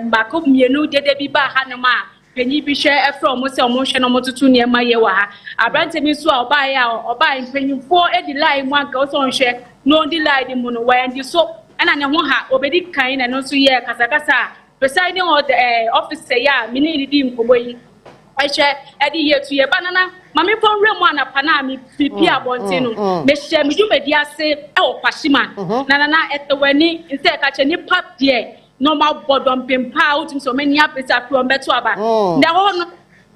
[SPEAKER 10] mbako mienu dede bi ba hanoma penyi bi hwe efro mo se omo hwe no motutu ne ma ye wa ha abrante mi so oba ya oba mpenyifo edi lie mu anka so nhwe no di lie di mu no wa ndi so ena ne ho ha obedi kan na no so ye kasakasa presiding officer ya mini di nkobo yi ehwe edi ye tu ye banana mami pon remu anapa na mi pipi abonte no me hye me dwumadi ase e wo kwashima na etewani nse ka che ni pap de no ma bodom pempa utim so many apesa pro beto aba na ho no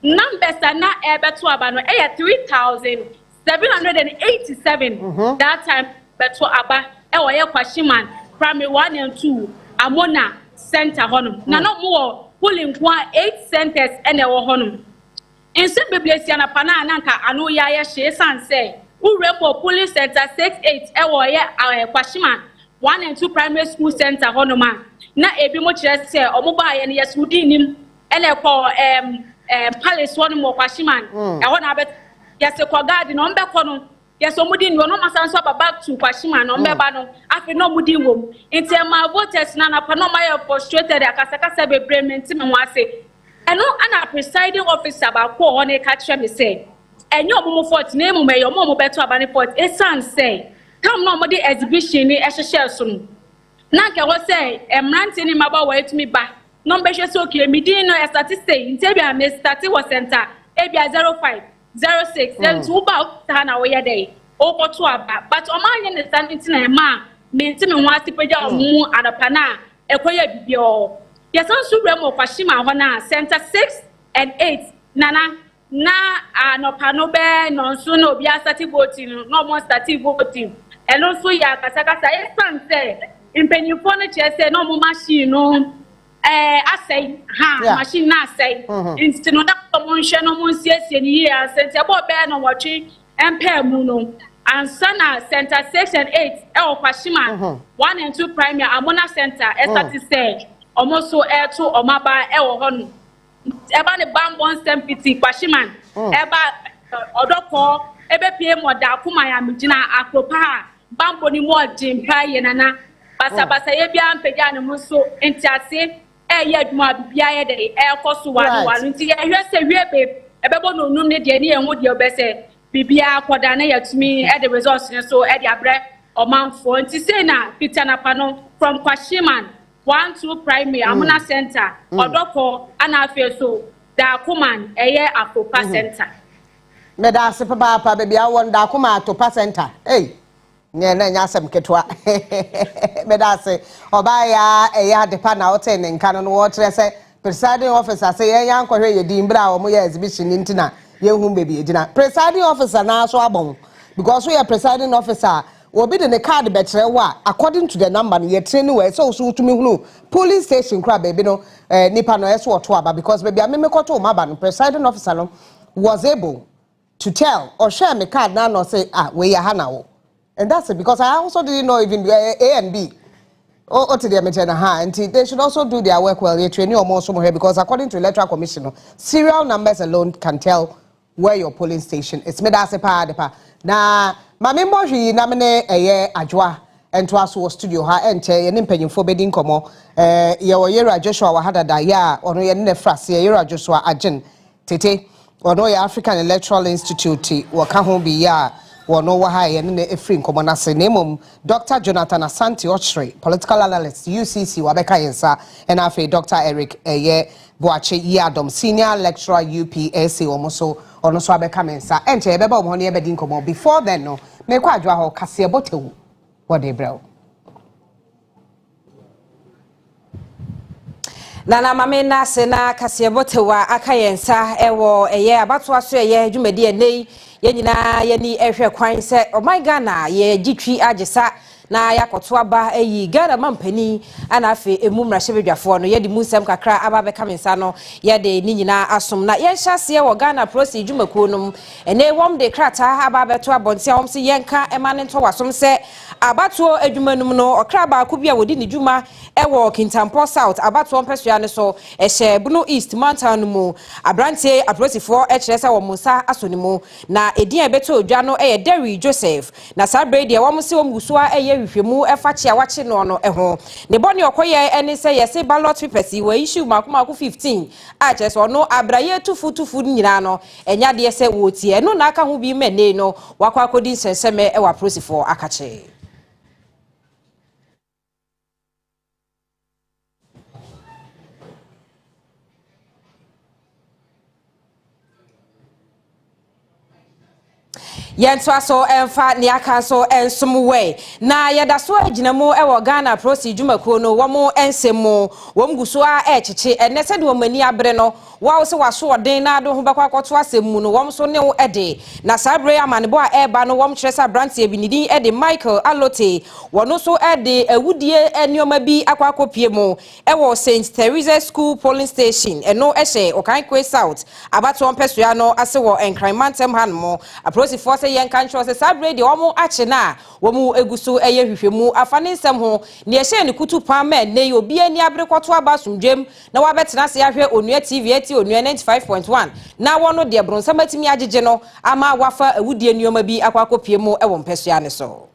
[SPEAKER 10] numbers na e beto aba no e 3787 that time beto aba e wo ye kwashima primary 1 and 2 amona center honum na no mo polling kwa 8 centers e na wo honum inse beblesia na pana nanka anu ya ye hye sanse urepo police center 68 e wo ye kwashima 1 and 2 primary school center honoma na ebi mo kire se omoba ye ne yesudi nim ele ko palace one mo kwashima e ho na yes ko guard no mbe ko no yes omudi no no masanso aba back to kwashima no mbe ba no afi no mudi wom nti ma voters na pa no ma frustrated akasakasa bebre menti me ho ase eno ana presiding officer ba ko ho ne ka kire me say enyo omo fort na emu me yo omo beto abane fort esan say come no modi exhibition ni ehhehye so no na ke wo say emrante ni maba wa etumi ba no mbe hwe so okay midin no statistic nti bia me start wo center ebia 05 06 then two about na wo ye dey o ko to aba but o ma nye ne standing na ma me nti me ho asipeja omu adapa na ekoye bibio yesan subre mo kwashima ho na center 6 and 8 nana na anopa no be no so no obi asati voting no mo stati voting elo so ya kasakasa esan say impenyufo no che say no mo machine no asay ha machine na asay instead no da mo nhwe no mo nsiesie ni ya sente abo be no watwe empa mu no ansana center 6 and 8 e kwashima 1 and 2 primary amona center estati say almost so to omaba e wo ho no eba ne bambon sempiti kwashiman eba odoko ebe pie moda kuma ya mjina akropa bambo ni mo jimpa ye nana basa ye bia mpega ne muso entiase ye adwuma bibia ye de e koso wanu nti ye hwese hwebe ebebo no num ne de ne enwo de obese bibia akoda na yatumi e the results ne so e de abre omanfo nti say na Peter Napano from Kwashiman 1-2 primary amuna center odoko anafe so da kuman eye akopa center
[SPEAKER 14] me da se papa baby awon da kuma atopa center nye na nya asem ketwa me da se oba ya eye adepa na hotel ne nka no wo kire se presiding officer say ye yan kwahwe ye dimbra wo mo ye exhibition ntina ye hu baby ejina presiding officer na so abon because we are presiding officer obi de ne card betre wa according to the number no ye train we so tumi hunu police station kra baby no nipa no eso oto aba because baby ameme koto maba no presiding officer no was able to tell or share me card na no say we ya ha na wo and that's it because I also didn't know even A and B to the metena ha and they should also do their work well. They train you almost here because according to Electoral Commission serial numbers alone can tell where your polling station is. Me da se pa de pa na mame mbohwi na mene eye adwoa ento aso studio ha enche ye ne mpanyimfo bedi nkomo ye wo Yera Joshua wa hadada ya ono ye ne frase ye Yera Joshua agen tete ono ye African Electoral Institute wo ka ho bi ya wono wa ha ye ne efri nkomo na se nemom Dr. Jonathan Asante Ochre political analyst UCC wa beka yensa and afi Dr. Eric eye Boache Yadom senior lecturer UPSC omoso ono so abeka mensa enche beba omo ne bedi nkomo before then no me kwa adwa ho kase botewu wode brel
[SPEAKER 12] Nana mame na se na kase botewa akayensa ewo eye Abatoɔ Asoeɛ dwumadi enei ye nyina ye ni ehwe kwan se oh my Ghana ye gitwi agesa na yakoto aba eyi Ghana mampani ana afi emumra hyebedwafo no ye di musem kakra aba be kamensa no ye de ni nyina asom na ye hyase wo Ghana prosi dwumakuo nom ene wom de krata aba beto abonte wom se yenka emane nto wasom se Abatoɔ adwumanum no okra ba ko bia wodi ni dwuma ewo Kintampo South Abatoɔ mpesua ne so ehye Bunu East Mountain mu abrante aprosifo ekire se wo musa asonimu na edin ebeto odwa no eye Derry Joseph na sabre de wom se wom gusua eye hwehwemu efachi a wache no no eho ne boni okoye eni se yese ballot papers we issue makomako 15 a kire se ono abraye tufu nyina no enya de se wotie no na aka ho bi mene no wakwa akodi nsenseme ewa aprosifo akache Yentwa so emfa ni aka so ensomwe na yeda so aginamu ewo Ghana prosi dwumakuo no womo ensemo wom guso a echiche enese de womani abre no wawo se waso oden na ado ho bekwa kwato asemu no wom so ne wo ede na sabre amanebo a eba no wom kyeresa brantie bi nidin ede Michael Alote wono so ede awudie enioma bi akwakopie mu ewo St Teresa School polling station eno ehye Okankwe South Abatoɔ mpesua no ase wo Enkranmantem hanmo aprosi force yen kancho se sabre de omo ache na womu eguso eye hwehwemu afane nsem ho ne ehye ne kutu pan men ne obi ani abrekoto aba sumdwem na wabetena se ahwe Onua TV eti onua 95.1 na wono de bronsa matimi agege no ama wafa awudie nneoma bi akwakopie mu e wo mpesua ne so.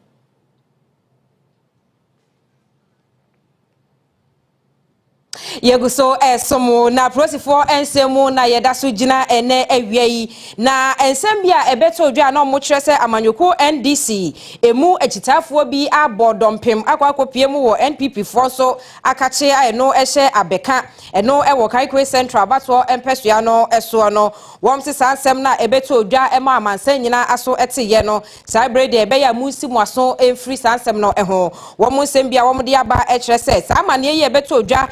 [SPEAKER 12] Yeguso esomo na prosifo ensemu na yedaso gina ene ewiei na ensem bia ebeto odwa na omo kyerese amanyoko NDC emu echitafo bi abodompem akwakopie mu wo NPP for so akache ayeno ehye abeka eno ewo Kaikwe Central Abatoɔ empesua no eso no wom se sansem na ebeto odwa ema amansan nyina aso eteye no cyber de ebeya musi muaso emfri sansem no eho wom nsem bia wom de aba ekyerese samane ye ebeto odwa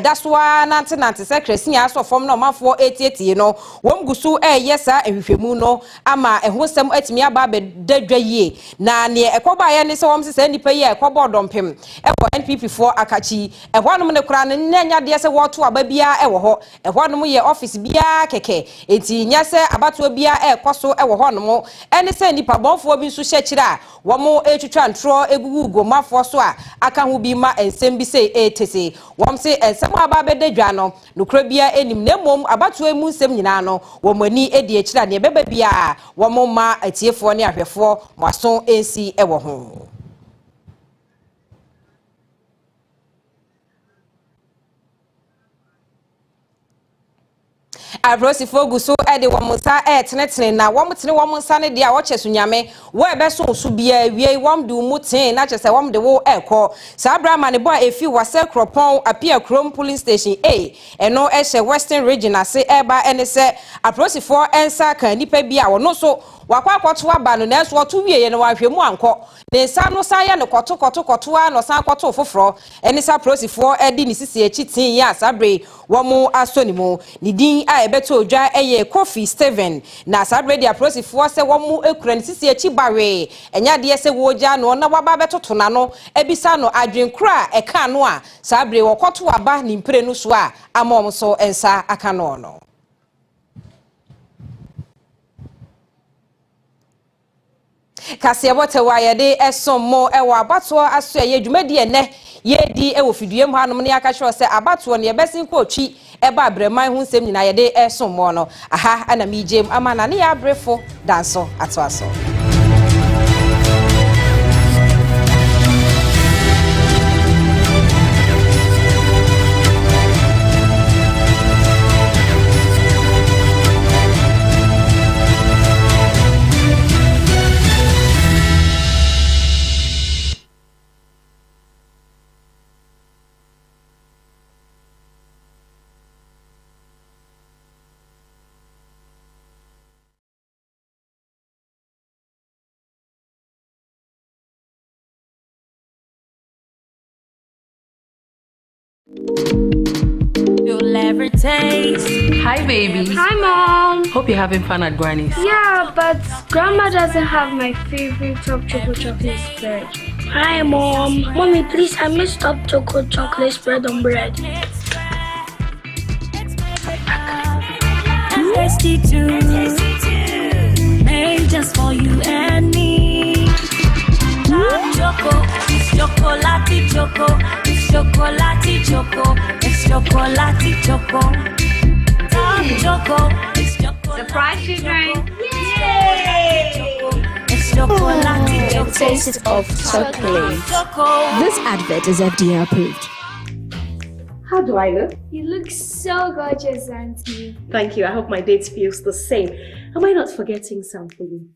[SPEAKER 12] that's why nante secrecy aso form no mafo 88 no wom gusu yesa ehwehwemu no ama ehosem atimi aba be dadwa yie na ne ekoba ye ne se wom se nipa ye ekoba odompem ebo NPP4 akachi ehwanom ne kura ne nya de se woto aba bia ewo ho ehwanom ye office bia keke enti nya se abatoɔ bia ekoso ewo honom ene se nipa bonfo bi nso hye kira wom etwitwa ntro egugu gomafo so a aka ho bi ma ensem bi se etese wom se ensem aba bedadwa no nokra bia enim na mom abato emu nsem nyina no womani edi ekira ne beba bia wom ma atiefo ne ahwefo mwaso ensi ewo ho. Abrosi foguso ede womunsa tenetene na womtene womunsa ne de a wochesu nyame wo ebeso so bia wie wom de mutin na chese wom de wo ekọ sabrama ne bo efi wase kropon apia krom polling station A eno ehye western region ase eba ene se abrosi for ensa kan nipa bia wono so wakwakoto aba no na so woto wie ne wahwemu ankọ ne nsa no san ya ne koto a no san koto foforo ene sa abrosi for edi ni sisi echi tin ya sabre womu asonimu ni din a ebeto odwa eye Kofi Steven na sabre dia prosifo se womu ekura ni sisi echi bawe enya de se woja no na waba betoto na no ebisa no adwenkura eka no a sabre wokoto aba ni mpre no so a amom so ensa aka no no. Kasiebote wa yede esomo ewo Abatoɔ Asoeɛ dwumadi ene yedi ewo fiduem hanom ne aka hwe se Abatoɔ ne yebesin ko twi eba abreman hu nsem nyina yede esomo no aha ana mijem amana ne ya brefo danso atoaso.
[SPEAKER 13] You'll ever taste.
[SPEAKER 15] Hi, baby.
[SPEAKER 13] Hi, Mom.
[SPEAKER 15] Hope you're having fun at Granny's.
[SPEAKER 13] Yeah, but Grandma doesn't have my favorite top chocolate spread. Hi, Mom. Mommy, please, I missed top chocolate spread on bread. Tasty too. Made just for you and me. Top choco, it's chocolate choco. It's chocolate choco. It's chocolate choco. Top choco, it's chocolate.
[SPEAKER 15] Surprise children!
[SPEAKER 13] Yay! It's chocolate choco.
[SPEAKER 16] Taste of chocolate. This advert is FDA approved.
[SPEAKER 15] How do I look?
[SPEAKER 13] You look so gorgeous, Auntie.
[SPEAKER 15] Thank you. I hope my date feels the same. Am I not forgetting something?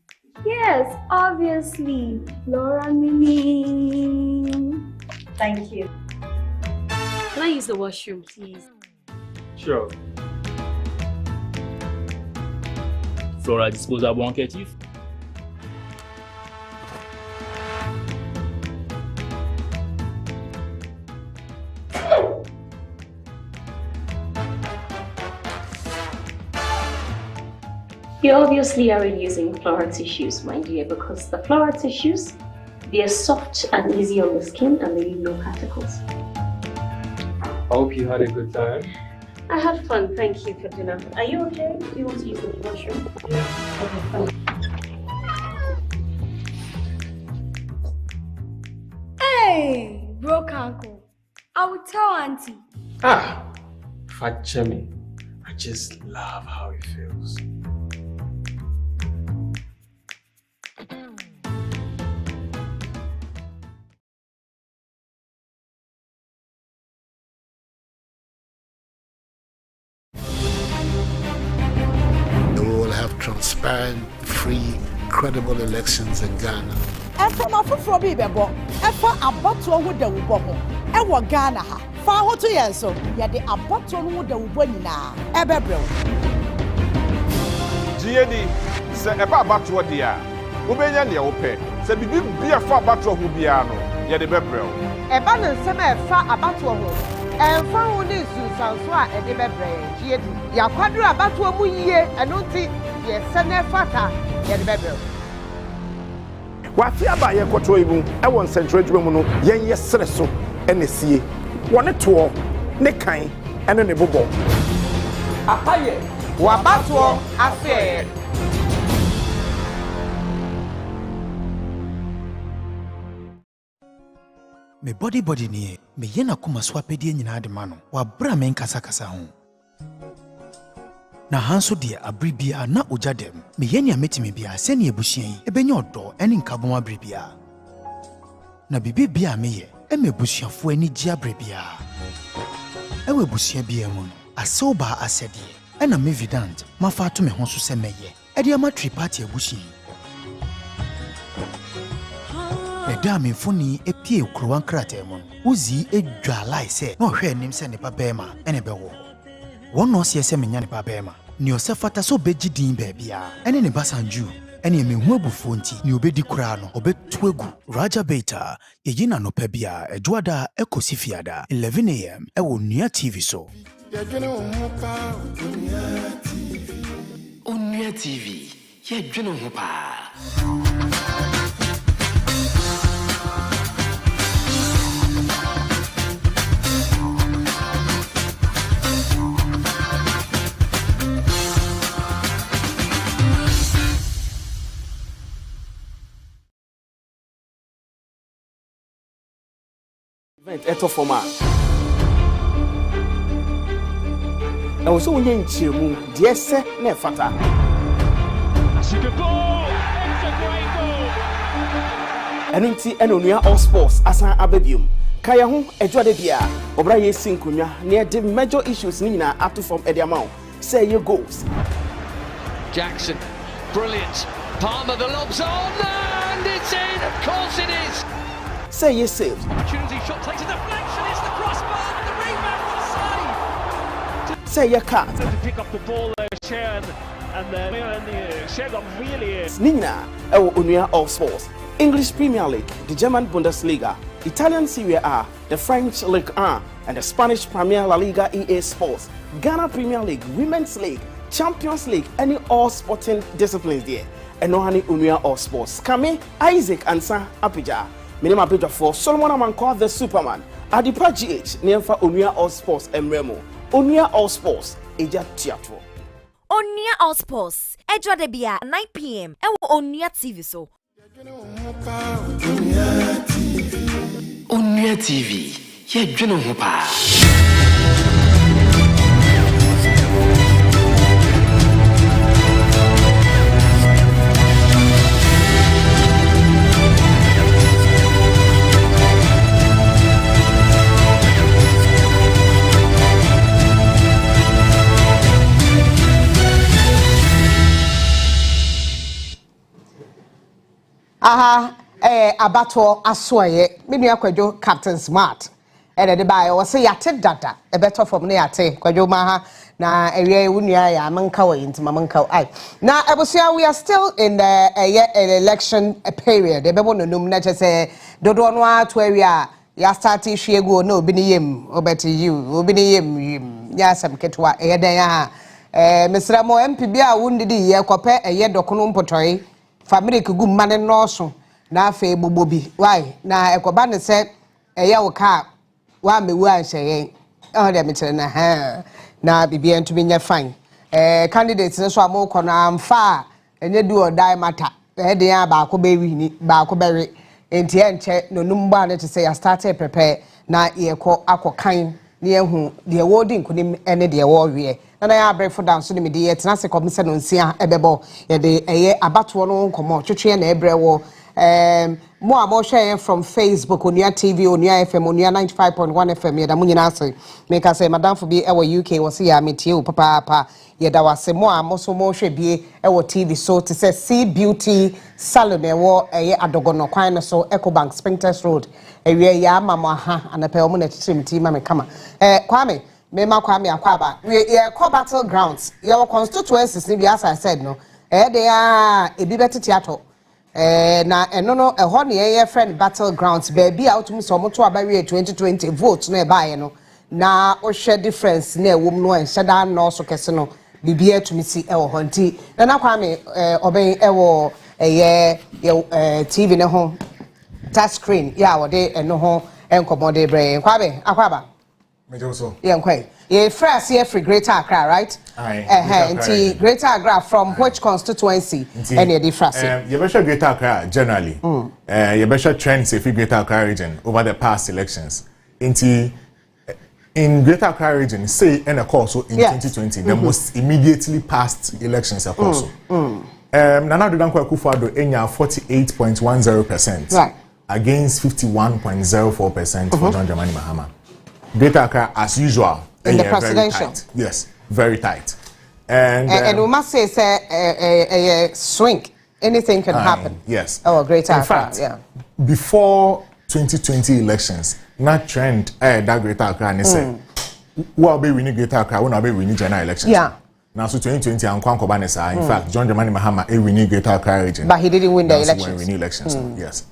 [SPEAKER 13] Yes, obviously. Laura Mimi.
[SPEAKER 15] Thank you. Can I use the washroom, please?
[SPEAKER 17] Sure. Flora disposable handkerchief.
[SPEAKER 15] You obviously aren't using Flora tissues, my dear, because the Flora tissues, they are soft and easy on the skin and they leave no particles.
[SPEAKER 17] I hope you had a good time.
[SPEAKER 15] I had fun. Thank you for dinner. Are you okay? Do you want to use the washroom? Yeah. Okay, fine.
[SPEAKER 13] Hey, broke uncle. I will tell Auntie.
[SPEAKER 17] Fat Chemi. I
[SPEAKER 1] just love how it feels.
[SPEAKER 3] We will have transparent, free, credible elections in Ghana.
[SPEAKER 18] Efa mafufuro bi bebo, efa abatoɔ ho da wubɔ ho. Ɛwɔ Ghana ha. Fa ho to yɛn so, yɛde abatoɔ no ho da wubɔ nyinaa. Ɛbɛbrɛw.
[SPEAKER 19] GAD sɛ ɛba abatoɔ di a, wobɛnya nea wopɛ. Sɛ bibi bia fa abatoɔ ho bia no, yɛde bɛbrɛw.
[SPEAKER 14] Ɛba ne nsɛm a ɛfa abatoɔ ho. Ɛmfa ho ne nsunsanso a ɛde bɛbrɛ GAD. Yɛakwadoro abatoɔ mu yie, ɛno nti yɛsɛ ne fata yɛde bɛbrɛw.
[SPEAKER 19] Wafi aba yɛ kɔtɔ yi mu ɛwɔ nsɛntwerɛ adwuma mu no yɛn yɛ sere so ɛna sie wɔne toɔ ne kan ɛne ne bobɔ
[SPEAKER 14] Apaye wabatoɔ asoeɛ.
[SPEAKER 25] Me body nie me yena kuma so apedie nyina de ma no wabra me nkasa ho na hanso de abribia na ogya dem me yenia metimi bia sɛ ne ebusua yi ebenya ɔdɔ ɛne nkabom abribia na bibibia me ye eme busuafo ani gye abribia ewe busua bia mu no asew ba asɛdeɛ ɛna me vidant mafa to me ho so sɛ mɛyɛ ɛde ama triparty abusua Eda me funi epie ukruwan krate mon. Uzi edwa lai se no hwe nim se nipa bema ene bewo. Wono se se menya nipa bema. Ni osefata so beji din bebia. Ene ne basanju. Ene me hu abufu nti ni obedi kura no obetu egu. Raja Beta yeyina no pebia edwada ekosifiada 11 am ewo Onua TV so.
[SPEAKER 1] Onua TV yedwene ho pa.
[SPEAKER 26] Eto forma. Na wo so wonye nchiemu de ese na efata. Enunti Onua All Sports asan ababium. Kaya ho edwade bia obra ye sinkonwa na de major issues ni nyina ato from Ediamao. Say your goals.
[SPEAKER 27] Jackson, brilliant. Palmer the lobs on and it's in. Of course it is.
[SPEAKER 26] Say you saved.
[SPEAKER 27] Opportunity shot takes a deflection. It's the crossbar and the rebound for the save.
[SPEAKER 26] Say your cat.
[SPEAKER 27] To pick up the ball there, Sharon, and Sharon got really.
[SPEAKER 26] Nina, Onua All Sports. English Premier League, the German Bundesliga, Italian Serie A, the French Ligue 1, and the Spanish Premier La Liga EA Sports, Ghana Premier League, Women's League, Champions League, any all sporting disciplines there. And no honey Onua All Sports. Kame, Isaac and San Apija. Minima Peter for Solomon Amanko the Superman. Adipa GH, Nemfa Onua All Sports Emremo. Onua All Sports, Eja Theatre.
[SPEAKER 28] Onua All Sports, Edwa Debia, 9 p.m. Ewo Onua TV so.
[SPEAKER 1] Onua TV, yedwene ho pa.
[SPEAKER 14] Abatoɔ Asoeɛ me nua Kwadwo Captain Smart de ba wo se yate dada e beto from ne yate Kwadwo ma ha na ewie wo nua ya manka wo yintima manka ai na ebusia we are still in the election period e bebo nonum na chese dodo no ato awia ya start hwegu na obi ne yem obeti you obi ne yem ya asem ketwa e den ha mesra mo MP bia wo ndidi ye kope eye dokono mpotoi family kugu mane noso na afa gbogbo bi why na ekoba ne se eye wo ka wa mewu anhye oh dem kire na ha na bibia ntumi nya fine candidates no so amoko na amfa enye du odai mata de ya ba ko be wini ba ko be enti enche no numba ne te se ya start prepare na ye ko akokan near who the awarding could him any the award. And I break for down so the media, Tenase Commission on Sia Ebebo, a Abatoɔ come on, Chichi and Ebrewo. More share from Facebook, Onua TV, Onua FM, Onua 95.1 FM. Yeda munyina ase. Make us say, Madam for be our UK was here. Meet you, Papa. Yeda was say more share be our TV. So to say, see beauty salon. Ewo adogono kwan so EcoBank Spintex Road. Ewe ya mama ha anape omu trim team mama kama. Kwame, mema Kwame akwaba. We Battlegrounds. Your constituencies, as I said no. They are a bit theater. Na no ehon ye friend Battlegrounds baby out me so moto abawe 2020 vote no e bae no na o share difference na ewom no en shada no so kese no bibia to me si e wo honti na Kwame oben e wo TV ne ho touch screen ya wo de eno ho enkomode bre Kwame akwaba
[SPEAKER 19] mejo so
[SPEAKER 14] kwai ye first here free Greater Accra, right? Aye. Greater Accra from which constituency? Any difference?
[SPEAKER 19] You better Greater Accra generally. You better trends if Greater Accra region over the past elections. In Greater Accra region, say in a course in 2020, the most immediately past elections of course. Nana Dankwa Akufo-Addo enya 48.10% right. Against 51.04% for John Dramani Mahama. Greater Accra as usual.
[SPEAKER 14] In the presidential,
[SPEAKER 19] yes, very tight,
[SPEAKER 14] and we must say, a swing. Anything can happen.
[SPEAKER 19] Yes.
[SPEAKER 14] Oh, Greater Accra.
[SPEAKER 19] In fact, before 2020 elections, that trend that Greater Accra and say, who will be winning Greater Accra? Who will be winning general elections?
[SPEAKER 14] Yeah.
[SPEAKER 19] Now, so 2020 and Kwan Kobanesa. In fact, John Dramani Mahama winning Greater Accra region,
[SPEAKER 14] but he didn't win the elections.
[SPEAKER 19] When winning elections, yes.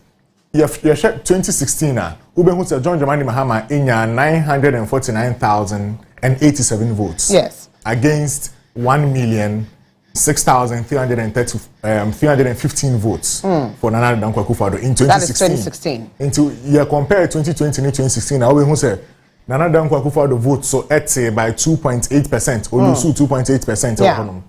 [SPEAKER 19] You 2016 John Dramani Mahama in 949,087 votes.
[SPEAKER 14] Yes.
[SPEAKER 19] Against 1,006,315 votes for Nana Dankwa Akufo-Addo in 2016.
[SPEAKER 14] That is 2016.
[SPEAKER 19] Into you compare 2020 and 2016. Now we say Nana Dankwa Akufo-Addo votes so by 2.8% or lose 2.8%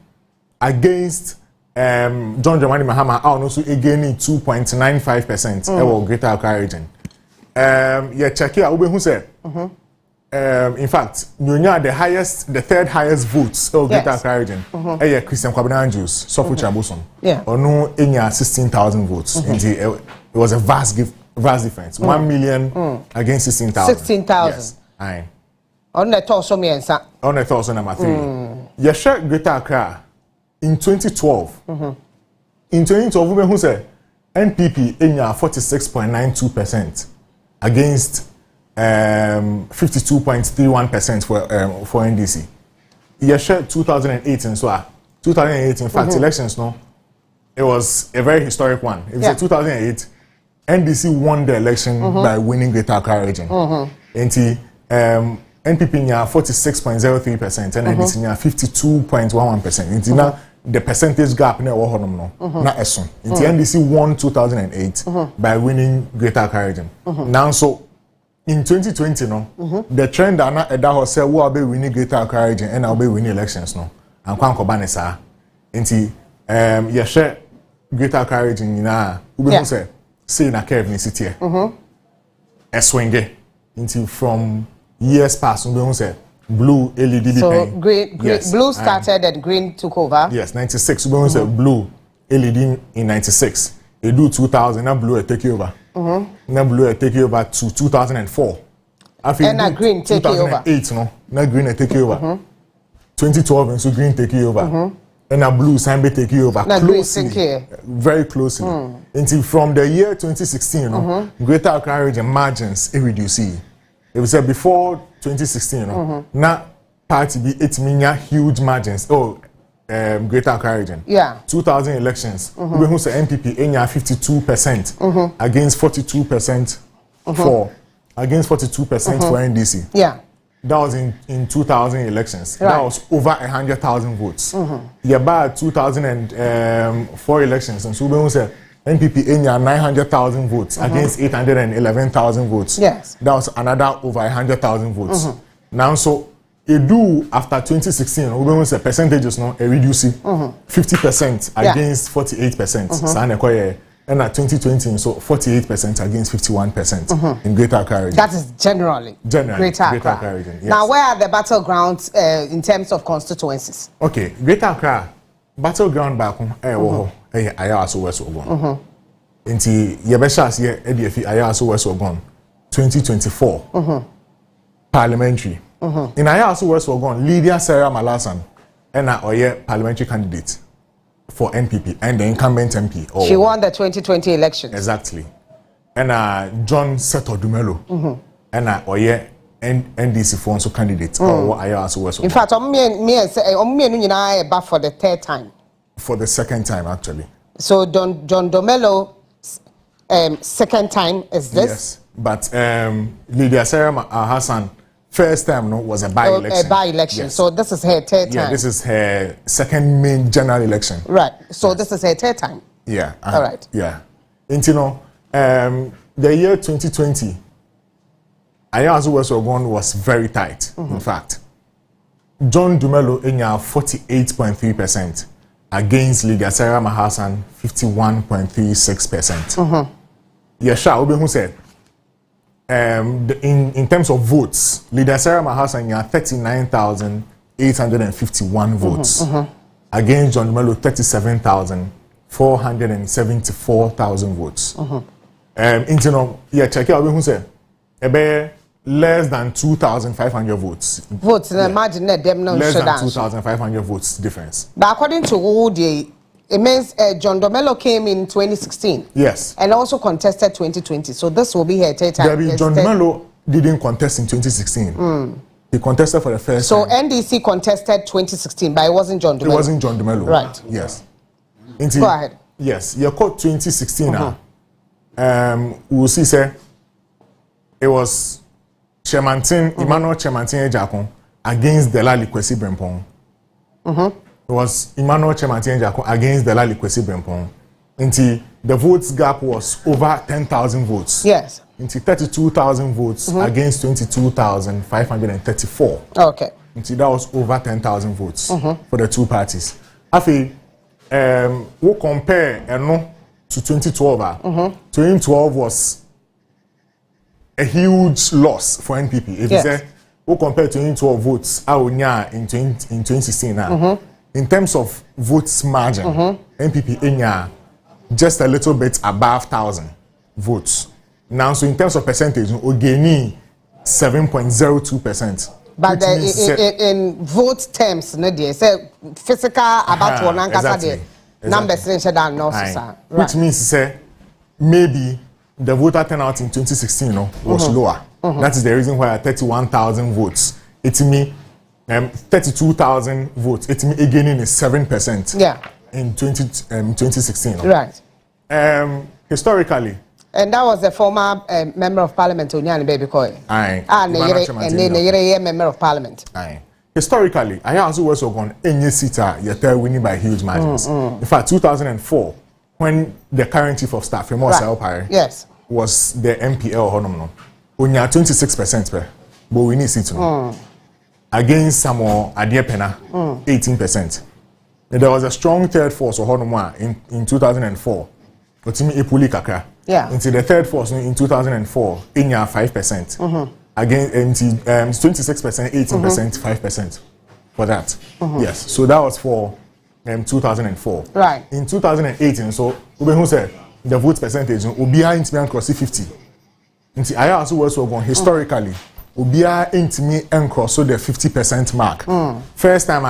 [SPEAKER 19] against John Dramani Mahama also again 2.95% ewo Greater Accra region. Check here who said in fact the third highest votes of Greater Accra region Christian Kwabena Andrews Sofu Chaboson ono enya 16,000 votes. It was a vast difference. 1 million against 16,000.
[SPEAKER 14] 16,000.
[SPEAKER 19] Yes. Aye.
[SPEAKER 14] On the torso miensa.
[SPEAKER 19] On the torso number 3. Yesha Greater Accra in 2012. In 2012, who said NPP in 46.92% against 52.31% for NDC. Yesha 2008 and so 2008 in fact elections it was a very historic one. It was 2008 NDC won the election by winning Greater Accra region. NPP in 46.03% and NDC in 52.11%. Now the percentage gap na wo honom no na eson. The NDC won 2008 by winning Greater Accra region. Now so in 2020 the trend na eda say wo be winning Greater Accra region and na be winning elections no. And kwan ko ba ne sa. Nti ye share Greater Accra region na we be say na curve ni city e. Eswinge into from years past we be say blue LED
[SPEAKER 14] so green blue started and green took over.
[SPEAKER 19] Yes, 96 we say blue LED in 96 they do 2000 na blue take over. Na blue take over to 2004
[SPEAKER 14] and na green take over
[SPEAKER 19] 2008 no na green take over 2012 and so green take over and na blue sign take over closely, very closely until from the year 2016 Greater Accra region margins reduce. It was said before 2016 now party be 8 million huge margins Greater Accra region 2000 elections we who say NPP in 52% against 42% for NDC. That was in 2000 elections. That was over 100,000 votes. About 2004 elections and so we who say NPP in 900,000 votes against 811,000 votes.
[SPEAKER 14] Yes.
[SPEAKER 19] That was another over 100,000 votes. Now, so it do after 2016, we will say percentages no reduce 50% against 48%. So And at 2020, so 48% against 51% in Greater Accra region.
[SPEAKER 14] That is generally Greater Accra
[SPEAKER 19] region. Yes.
[SPEAKER 14] Now, where are the battlegrounds in terms of constituencies?
[SPEAKER 19] Okay, Greater Accra, battleground back home, Ayawaso West Ogon. Inti Yabeshas ye EDF Ayawaso West Ogon 2024 parliamentary. In Ayawaso West Ogon, Lydia Sarah Malasan and a parliamentary candidate for NPP and the incumbent MP.
[SPEAKER 14] She won the 2020 elections.
[SPEAKER 19] Exactly. And John Seto Dumelo and NDC for also candidate or Ayawaso West Ogon.
[SPEAKER 14] In fact, for the third time.
[SPEAKER 19] For the second time, actually.
[SPEAKER 14] So John Domelo, second time is this?
[SPEAKER 19] Yes, but Lydia Sarah Hassan, first time was a by-election.
[SPEAKER 14] A by-election. Yes. So this is her third time.
[SPEAKER 19] Yeah, this is her second main general election.
[SPEAKER 14] Right. So this is her third time.
[SPEAKER 19] Yeah.
[SPEAKER 14] All right.
[SPEAKER 19] Yeah. And the year 2020, Ayawaso West Ogon was very tight. In fact, John Dumelo in 48.3%. Against Lydia Sarah Mahasan, 51.36%. Yesha Obe who said, in terms of votes, Lydia Sarah Mahasan had 39,851 votes. Against John Melo, 37,474,000 votes. Check out Obe who said, less than 2,500 votes.
[SPEAKER 14] Votes, imagine that them no
[SPEAKER 19] less than 2,500 votes difference.
[SPEAKER 14] But according to Woody, it means John Domelo came in 2016.
[SPEAKER 19] Yes.
[SPEAKER 14] And also contested 2020. So this will be her third time.
[SPEAKER 19] John Domelo didn't contest in 2016. He contested for the first time.
[SPEAKER 14] So NDC contested 2016, but it wasn't John Domelo.
[SPEAKER 19] It wasn't John Domelo.
[SPEAKER 14] Right.
[SPEAKER 19] Yes.
[SPEAKER 14] Go ahead.
[SPEAKER 19] Yes. You caught 2016 now. We'll see, sir. It was Emmanuel Chemantin Ejakon against Delali Kwesi Brempong. It was Emmanuel Chemantin Ejakon against Delali Kwesi Brempong. Until the votes gap was over 10,000 votes.
[SPEAKER 14] Yes.
[SPEAKER 19] Until 32,000 votes against 22,534.
[SPEAKER 14] Okay.
[SPEAKER 19] Until that was over 10,000 votes for the two parties. Afi, we compare to 2012. 2012 was a huge loss for NPP. If you say we compare 2012 votes in 2016 now, in terms of votes margin, NPP in just a little bit above 1,000 votes. Now, so in terms of percentage, we gain 7.02%.
[SPEAKER 14] But in vote terms, no dear, say physical about one exactly. Numbers
[SPEAKER 19] which means say maybe the voter turnout in 2016 was lower. That is the reason why 31,000 votes. It means 32,000 votes. It means gaining is 7%.
[SPEAKER 14] Yeah.
[SPEAKER 19] In 2016.
[SPEAKER 14] Right.
[SPEAKER 19] Historically.
[SPEAKER 14] And that was the former member of parliament, Onyani Baby Koi.
[SPEAKER 19] Aye.
[SPEAKER 14] And the member of parliament.
[SPEAKER 19] Aye. Historically, Ayawaso West Ogon any seater yet winning by huge margins. In fact, 2004, when the current chief of staff,
[SPEAKER 14] yes,
[SPEAKER 19] was the MPL Honomo, only 26%, but we need seat against Samuel Adiepena, 18%. And there was a strong third force of Honoma in 2004.
[SPEAKER 14] Yeah.
[SPEAKER 19] Until the third force in 2004, in 5%. Again, 26%, 18%, 5% for that. Yes. So that was for 2004.
[SPEAKER 14] Right.
[SPEAKER 19] In 2018, so who said the vote percentage will be high into cross 50. Until I also was historically, will be high into and cross so the 50% mark. First time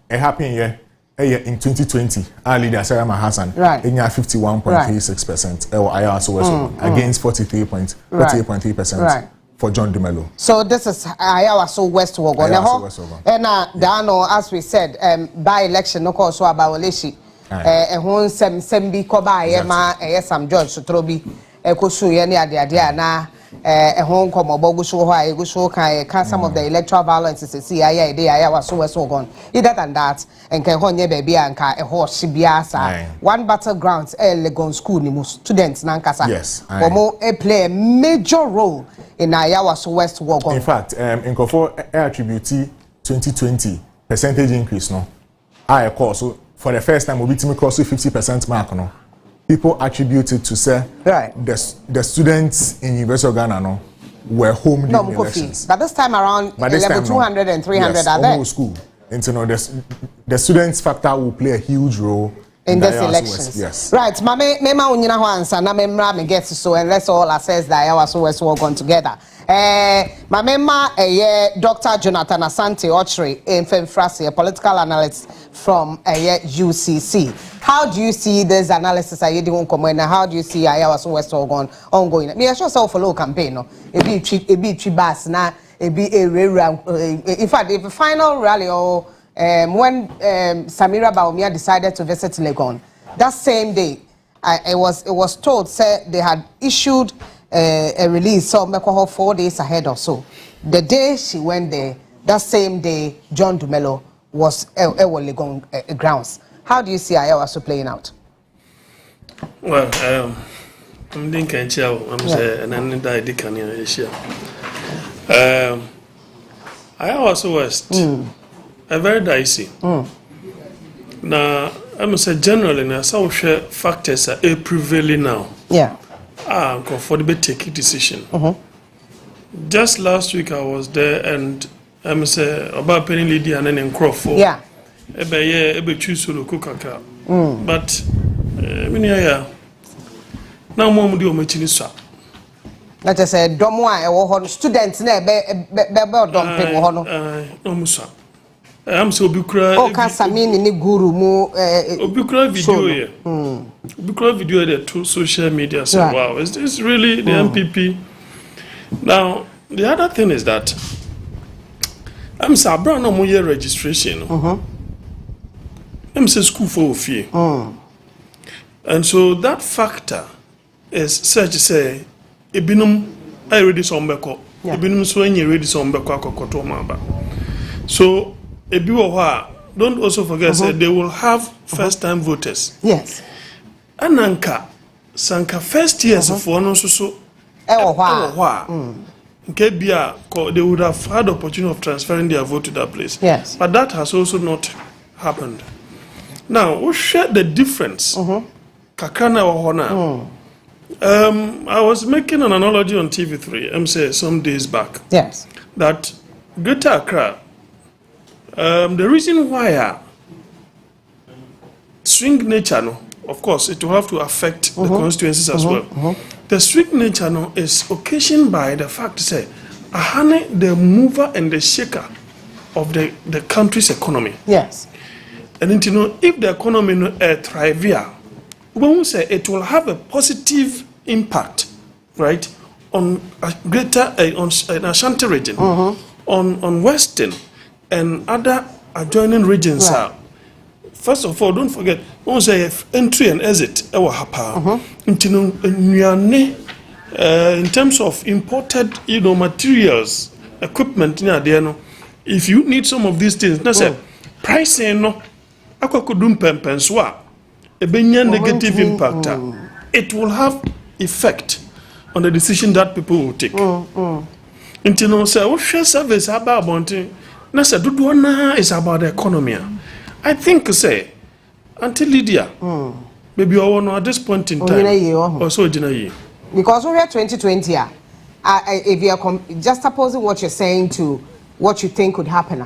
[SPEAKER 19] it happened here. In 2020, our leader Sarah Mahasan,
[SPEAKER 14] right,
[SPEAKER 19] in 51.36%, against 48.3%
[SPEAKER 14] right,
[SPEAKER 19] for John Dumelo.
[SPEAKER 14] So this is Ayawaso West Wogon. And Dano, as we said, by election, no cause so about Oleshi. And who sembi koba yema some George Sotrobi, Ekosu Yeni Adia na. Home come about some of the electoral violence is see Ayawaso West Wogon. Either than that, and Kahonye baby and a horse Shibiasa. One battlegrounds Legon school ni students Nankasa.
[SPEAKER 19] Yes.
[SPEAKER 14] Omo play a major role in Ayawaso West Wogon.
[SPEAKER 19] In fact, in Kofo attribute 2020 percentage increase no. I course so for the first time we'll be to cross 50% mark no. people attribute it to say the students in University of Ghana no were home during elections.
[SPEAKER 14] But this time around, level 200 and 300
[SPEAKER 19] yes,
[SPEAKER 14] are there.
[SPEAKER 19] School. And you know, the students factor will play a huge role
[SPEAKER 14] in this elections.
[SPEAKER 19] Yes.
[SPEAKER 14] Right. Mema unyina ho ansa na memra me get so, and let's all assess that I was always work on together. Mama Dr. Jonathan Asante Ochre, a political analyst from UCC. How do you see this analysis? How do you see I was always ongoing? Me sure so follow campaign no. E be bas na e be in fact the final rally or when Samira Baumia decided to visit Legon, that same day it was told said they had issued a release so 4 days ahead or so. The day she went there, that same day John Dumelo was Legon grounds. How do you see Ayawaso playing out?
[SPEAKER 4] Well, I'm thinking I'm saying and then I did can Asia. Ayawaso West a very dicey. Now I'm saying generally now some factors are prevailing now.
[SPEAKER 14] Yeah.
[SPEAKER 4] For the take decision. Just last week I was there and I'm saying about Penny Lydia and then Crawford.
[SPEAKER 14] Yeah.
[SPEAKER 4] Ebe choose to cook but now mom do machine swap.
[SPEAKER 14] Let us say domo students na be dumping wo no
[SPEAKER 4] swap. I'm so bukra
[SPEAKER 14] Samini ni guru mu
[SPEAKER 4] bukra video here. Bukra video there to social media say wow, is this really the MPP? Now the other thing is that I'm so brown no more registration. I'm say school for fear. And so that factor is such to say ebinum I ready some beko. Ebinum so any ready some beko akokoto maba. So ebiwa don't also forget say they will have first time voters.
[SPEAKER 14] Yes.
[SPEAKER 4] Ananka sanka first years for no so they would have had the opportunity of transferring their vote to that place.
[SPEAKER 14] Yes.
[SPEAKER 4] But that has also not happened. Now, we share the difference. Kakana wahona. I was making an analogy on TV3, I'm saying some days back.
[SPEAKER 14] Yes.
[SPEAKER 4] That Greater Accra, the reason why swing nature, no, of course, it will have to affect the constituencies as well. The swing nature no, is occasioned by the fact say, ahane the mover and the shaker of the country's economy.
[SPEAKER 14] Yes.
[SPEAKER 4] And you know, if the economy thrive here, we will say it will have a positive impact, right, on a greater on Ashanti region, on Western and other adjoining regions. Right. First of all, don't forget, we will say entry and exit. In terms of imported, materials, equipment, if you need some of these things, that's a pricing no. A negative impact. It will have effect on the decision that people will take. Service about is about the economy. I think say until Lydia, maybe at this point in time, also
[SPEAKER 14] because we're 2020. If you are just supposing what you're saying to what you think could happen.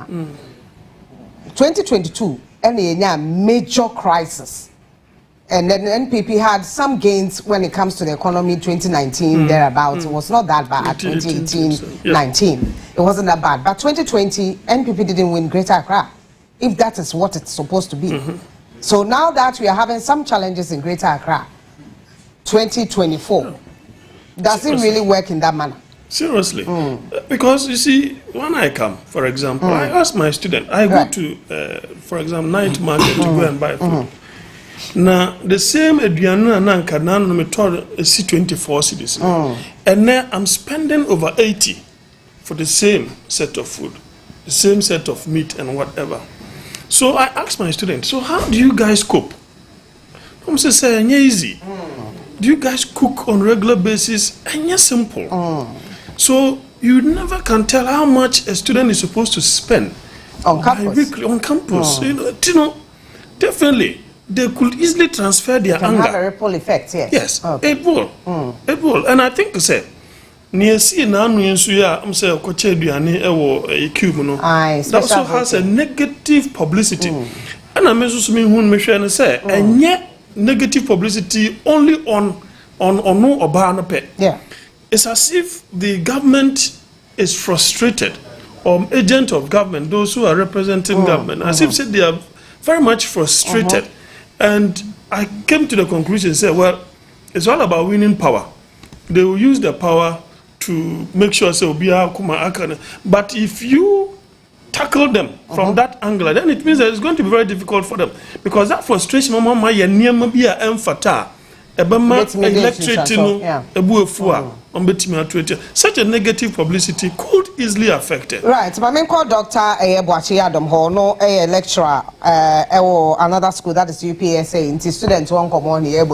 [SPEAKER 14] 2022. Any major crisis, and then the NPP had some gains when it comes to the economy. 2019 thereabouts, it was not that bad. 2018, 19, it wasn't that bad. But 2020, NPP didn't win Greater Accra, if that is what it's supposed to be. So now that we are having some challenges in Greater Accra, 2024, does it really work in that manner?
[SPEAKER 4] Seriously, because you see, when I come, for example, I ask my student, I go to, for example, night market to go and buy food. Now, the same Eduanu and Nanka, me told C24 cities, and now I'm spending over 80 for the same set of food, the same set of meat and whatever. So I ask my student, so how do you guys cope? I'm saying, easy. Do you guys cook on regular basis? And yes, simple. So you never can tell how much a student is supposed to spend
[SPEAKER 14] on campus.
[SPEAKER 4] Weekly on campus. You know, definitely they could easily transfer their anger.
[SPEAKER 14] Have a ripple effect, yes.
[SPEAKER 4] Yes,
[SPEAKER 14] okay.
[SPEAKER 4] It will. It will. And I think, say, near see now, I'm saying, that also has a negative publicity. And I'm also say, and yet negative publicity only on no Obana.
[SPEAKER 14] Yeah.
[SPEAKER 4] It's as if the government is frustrated, or agent of government, those who are representing government, as if they are very much frustrated. And I came to the conclusion, say, well, it's all about winning power. They will use the power to make sure, say, but if you tackle them from that angle, then it means that it's going to be very difficult for them. Because that frustration, such a negative publicity could easily affect it.
[SPEAKER 14] Right. My main call Dr. Boachi Adam Hall, no lecturer, another school that is UPSA, into students won't come on here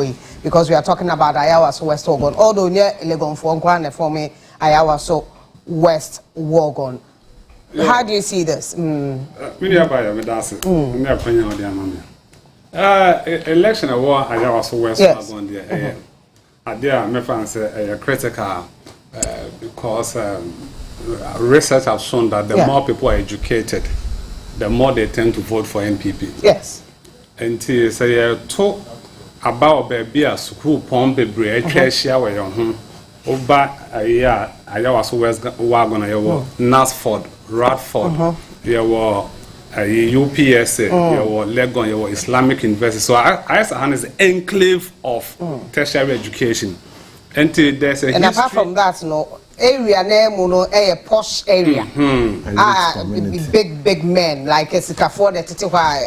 [SPEAKER 14] because we are talking about Ayawaso West Wogon. Although near Legon for Nkwane for me, Ayawaso West Wogon. How do you see this?
[SPEAKER 5] Election award Ayawaso West Wogon there. Idea, my friend say critical because research has shown that the more people are educated, the more they tend to vote for NPP.
[SPEAKER 14] Yes.
[SPEAKER 5] And say talk about baby a school pon bebre share where your home over Ayawaso West Wagon Nasford, Radford, your UPSA, your Legon, your Islamic University. So I is an enclave of tertiary education. And there's a
[SPEAKER 14] apart from that, no area name, a posh area. Big men like Sikaford,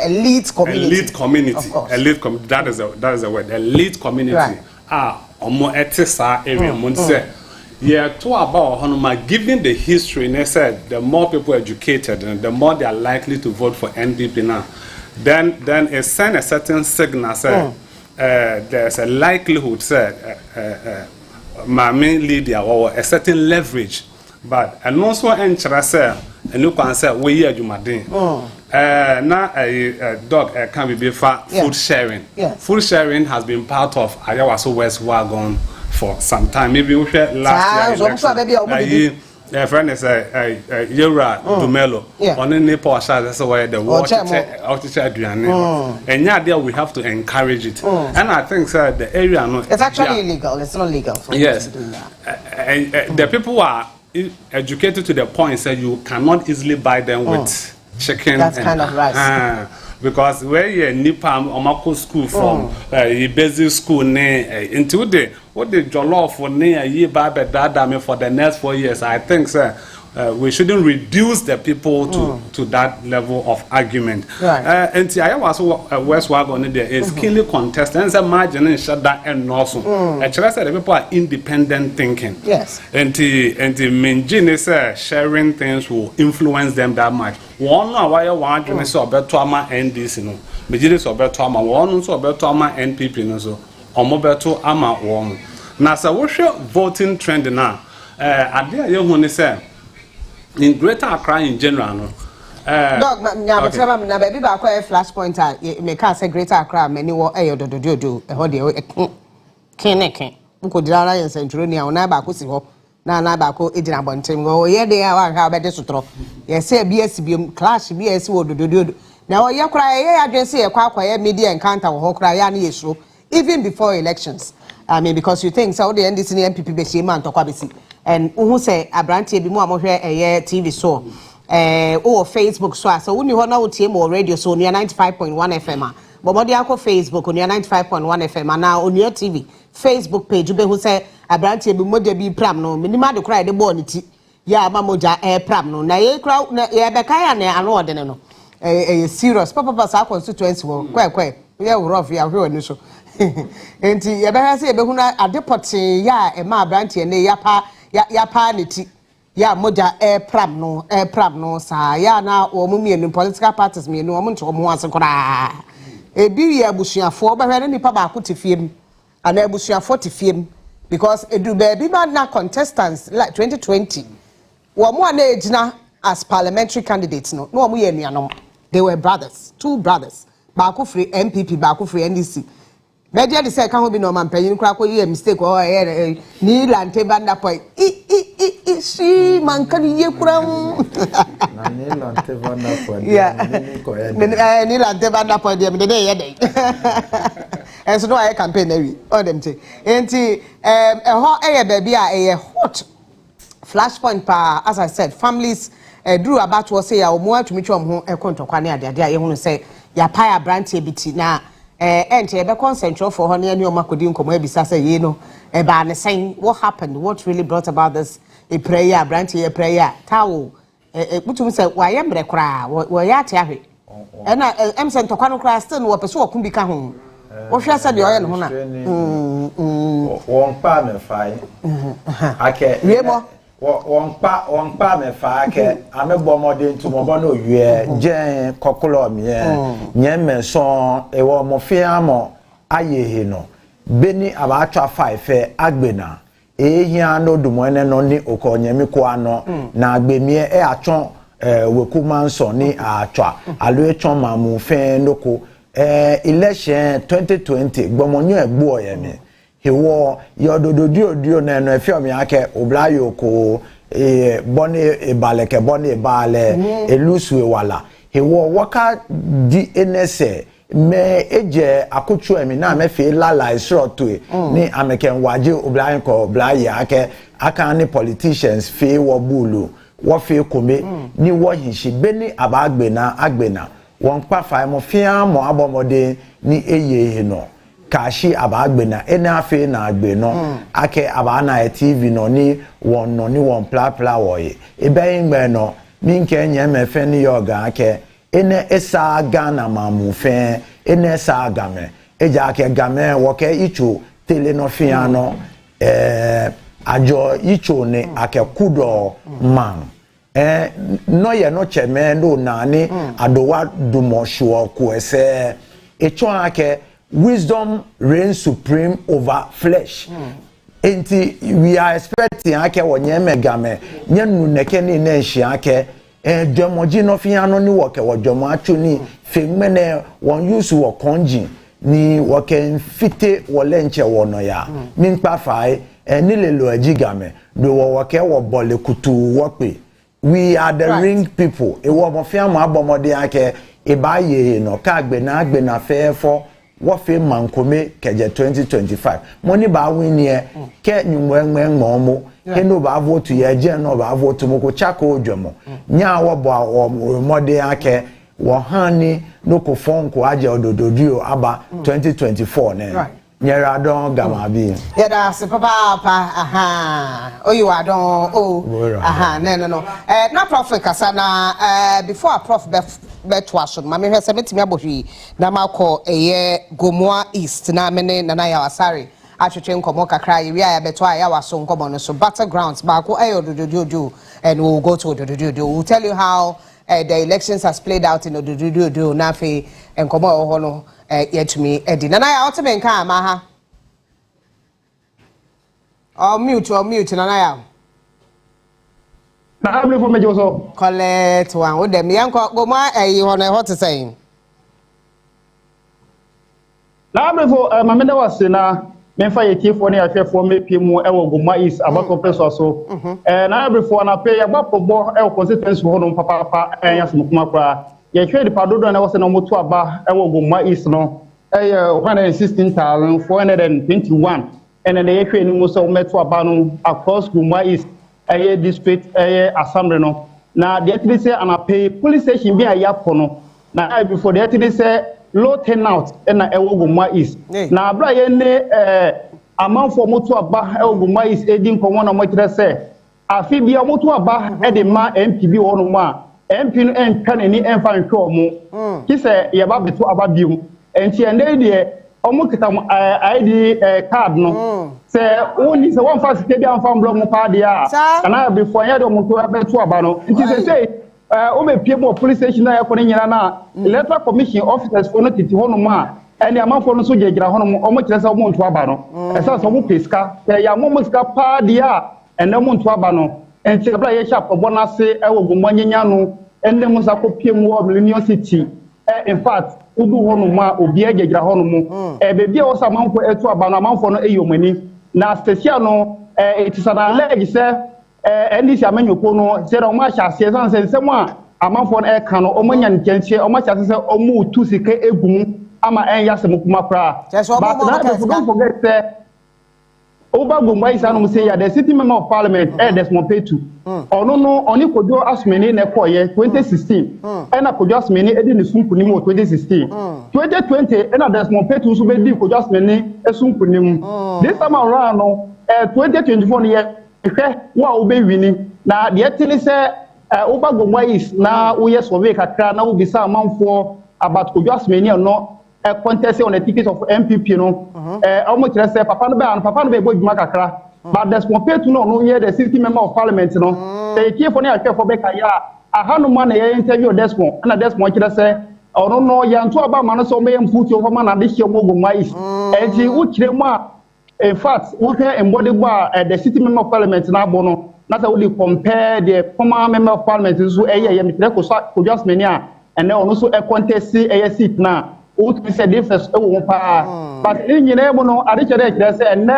[SPEAKER 14] elite community.
[SPEAKER 5] Elite community. Elite that is a word. Elite community.
[SPEAKER 14] Right.
[SPEAKER 5] Omo etisa area. Yeah, to about Honoma, given the history, and I said the more people educated, and the more they are likely to vote for NDP now, then it sends a certain signal. There's a likelihood, my main leader or a certain leverage, but and also interest, and you can say we are Jumadin. Now a dog can be food sharing. Food sharing has been part of Ayawaso West Wagon for some time. Maybe we share last year. A friend is Yura Dumelo. On any portion, that's why the water and yeah, there we have to encourage it. And I think the area
[SPEAKER 14] it's actually illegal. It's not legal for
[SPEAKER 5] yes.
[SPEAKER 14] to do that.
[SPEAKER 5] And the people are educated to the point that you cannot easily buy them with chicken.
[SPEAKER 14] That's kind of rice.
[SPEAKER 5] Because where you Nipam Omako school from basic school into the what the jollof for near year baby dada for the next 4 years. I think we shouldn't reduce the people to that level of argument.
[SPEAKER 14] Right.
[SPEAKER 5] And I was West Wagon there is keenly contested and imagine shut that and also actually said the people are independent thinking.
[SPEAKER 14] Yes.
[SPEAKER 5] And the Minjin is sharing things will influence them that much. One why you want to so better NDC no. Majority so better one so better NPP no so. Omobeto ama one. Now so what's your voting trend now? Idea you want to say in Greater Accra in general no.
[SPEAKER 14] Dog na baby ba kwa flashpoint me can say Greater Accra many wo do e ho de ken uko dirara yen century ni ona ba ko si ho na ba ko ejina bonten go ye de wa ha be de sutro ye say BS bi clash BS wo do na wo ye kra ye adwense ye kwa ye media encounter wo ho kra ya na yeso even before elections. I mean, because you think so the NDC and MPP be shame and talk about and who say Abrantie be more a TV so or Facebook so when you now team or radio so near 95.1 FM but what Facebook on your 95.1 FM and now on your TV Facebook page you be who say Abrantie be more be pram no minima de cry the bonity ya mamoja pram no na ye crowd na ye be kaya na ano de no serious papa sa constituency wo kwe ye rough ya hwe ni so enti ye be ha say be hu na adepote ya e ma Abrantie ne ya pa niti ya moja pram no sa ya na wo mumienu political parties mienu wo nto mo ase kora ebi ya busuafo be hwe ne nipa ba ko tifiem ana busuafo tifiem because edu be ba na contestants like 2020 wo mo na ejina as parliamentary candidates no wo mo ye nuanom they were brothers, two brothers baako free MPP baako free NDC media de say kan ho bi no man panyin kura ko yi mistake o ni lante banda point si man kan ye kura
[SPEAKER 6] na ni lante banda point
[SPEAKER 14] ni lante banda point dem de ye dey and so no I campaign na wi all them say enti ho baby a hot flashpoint pa as I said families Drew Abatoɔ Asoeɛ ya omo atumi ho ekontokwa ne ade a ye hunu say ya pa branch ebiti na ente ebe concentrate for honey and your makodi nkomo ebisa say ye no e ba ne saying what happened, what really brought about this a prayer branch a prayer tawo butum say wa ye mbre kra wo ya ate ahwe e na em say ntokwa no kra still no peso okum bi ka ho wo hwe say de oye no ho na
[SPEAKER 6] won pa me fai ake won pa me fa ake amebo modern to mo no wie gen kokolo me nyeme so e wo mo fiamo ayehe no beni abatwa 5 agbena ehia no dumo no ni okonyemi ko ano na agbemie atwon wekumanso ni atwa alo etwon mamu fe noko election 2020 gbomonyo egbo oyemi hewo yodododio na no efiom yake oblayo ko bone baleke bone bale elusue wala hewo waka di enese me eje akotwu emi na me fe lala isroto ni ameken waje oblayo ko oblaye aka ni politicians fe wo bulu wo fe kome ni wo hinshi beni agbena won pa fa mo fia mo abomode ni eyeye no kashi abagbena enafe na agbe no ake abana TV no ni won pla woye ebe ngbe no minke nyemefe ni yoga ake ene esa Ghana mamu fe ene esa game eja ake game woke ichu tele no fia no ajo ichu ne ake kudo man no ye no cheme no nani adowa dumosho ko ese echo ake wisdom reigns supreme over flesh. Enti we are expecting ake wonye megame nyenu neke ni nenshi ake dwemoji no fiano ni woke wodwomo achu ni femene won use wo konji ni woke fite wolenche wono ya minpa fai ni lelo ajigame do woke wo bole kutu wope. We are the ring people e wo mo fiamo abomode ake ibaye no ka agbe na fefo wofe mankome keje 2025 money ba win ye ke nyumwenwe ngomo ke no ba vote ye je no ba vote mo ko chako odwemo nya wo bo mode ake wo hani no ko fonko aje odododio aba 2024 ne nyera don gamabi
[SPEAKER 14] yeda se papa aha oyi wa don aha no na prof kasa na before a prof beto aso ma me hwese metimi abohwi na makọ Gomoa East na mene na ya wasare atwetwe nkomo kakra ye ya beto ya waso nkomo no so Battleground baako odododio and we'll go to odododio. We'll tell you how the elections has played out in odododio na fe nkomo ho no yetumi edi na ya otebe nka ama ha mute na ya
[SPEAKER 8] na abli for mejo so
[SPEAKER 14] collect one wo dem yanko Gomoa ho na hot saying
[SPEAKER 8] na abli for mameda wase na memfa yetifo ne afefo mepiemu ewo Gomoa East Abatoɔ peso so na abli for na pe yagbapobo ewo constituency ho no papa yasomkuma kra ye hwe di padodo na wose na moto aba ewo Gomoa East no 116,421 and then ye hwe ni mo so meto aba no across Gomoa East district assembly no na the actually say an pay police station bi ayapo no na before the actually say low turnout na ewo Gomoa East na abra ye ne amanfo moto aba ewo Gomoa East edi nkomo na mo kire say afi bia moto aba de ma MPB wono mu a MP no entwa nani enfa ntwa mo ki say ye ba beto aba biom enti ende de omo kita ID card no say oni say one fast dey am fam blog mo pa dey a na before ya do mo to beto aba no nti say o me pie mo police station na yakọ nyina na electoral commission officers for no titi hono ma ene amanfo no so jegira hono mo omo kire say omo nto aba no esa so mo peska ya mo ska pa dey a ene mo nto aba no enti bra ye sharp obo na se ewo Gomoa nyanya no ene mo sa ko pie mo millennium city in fact udu hono ma obi agyagya hono mu bebi a wo sa manfo etu aba no manfo no eyomani na stasia no it is an alleged say ndc amanyoko no say o ma hya se san sensem a amanfo no e ka no o manya nkenche o ma hya se o mu tu sika egum ama enya sem kuma kra but don't forget say Oba Gumba is an say the city member of parliament Desmond Petu. No, only Kojo Asmeni Nekoye 2016. And a Kojo Asmeni Edin Sunkunimo 2016. 2020 and a Desmond Petu Subedi Kojo Asmeni Sunkunim. This time around 2024 year, what will be winning. Now the actually say Oba Gumba is now we are survey Kakra now will be some amount for about Kojo Asmeni or not. A contest on the ticket of MPP, almost say Papa no be boy Makakra, but there's more pay to no here the city member of parliament, They care for near for Bekaya. I had no money interview Desmond, and that's more say, oh no, young to about man so may put your woman and this year mais. And she would in fact, we can embody the city member of parliament in Abono. Not only compare the former member of parliament to a just mania, and then also a contest a seat now. What said difference but in Yenemono, I reached there and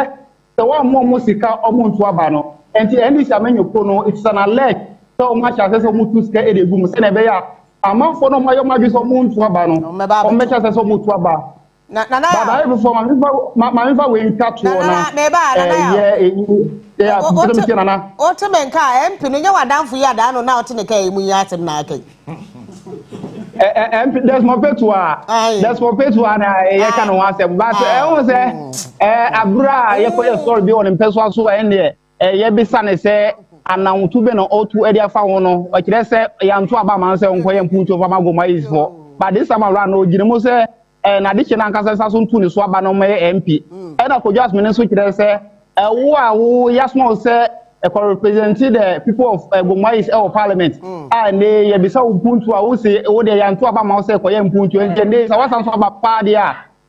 [SPEAKER 8] the one more musica or Montuabano, and the end is a menu pono, it's an alert so much as a Mutuska Eddie Boom Senebea. A month for no my magis of Montuabano, or much as a Mutuaba. But I before my wing cut
[SPEAKER 14] Ottoman car, and Pinoa down for ya down now to the K. We are to
[SPEAKER 8] There's more petua. There's more petua. I can answer, but I was Abra, you put your story beyond in Peswa so in there. Ye son say, and now to be no O2 area fauno, like they say, Yam to Abama say on Koyan Puto Vamagoma is for. But this time around, no Ginemo an additional Casasun to the Swabano MP. And I could just mean switch there say, wow, Yasmo say. Represented the people of Gomais or Parliament, and they be so punto. I will say, oh, they are to about myself for young punto, and they are some about party.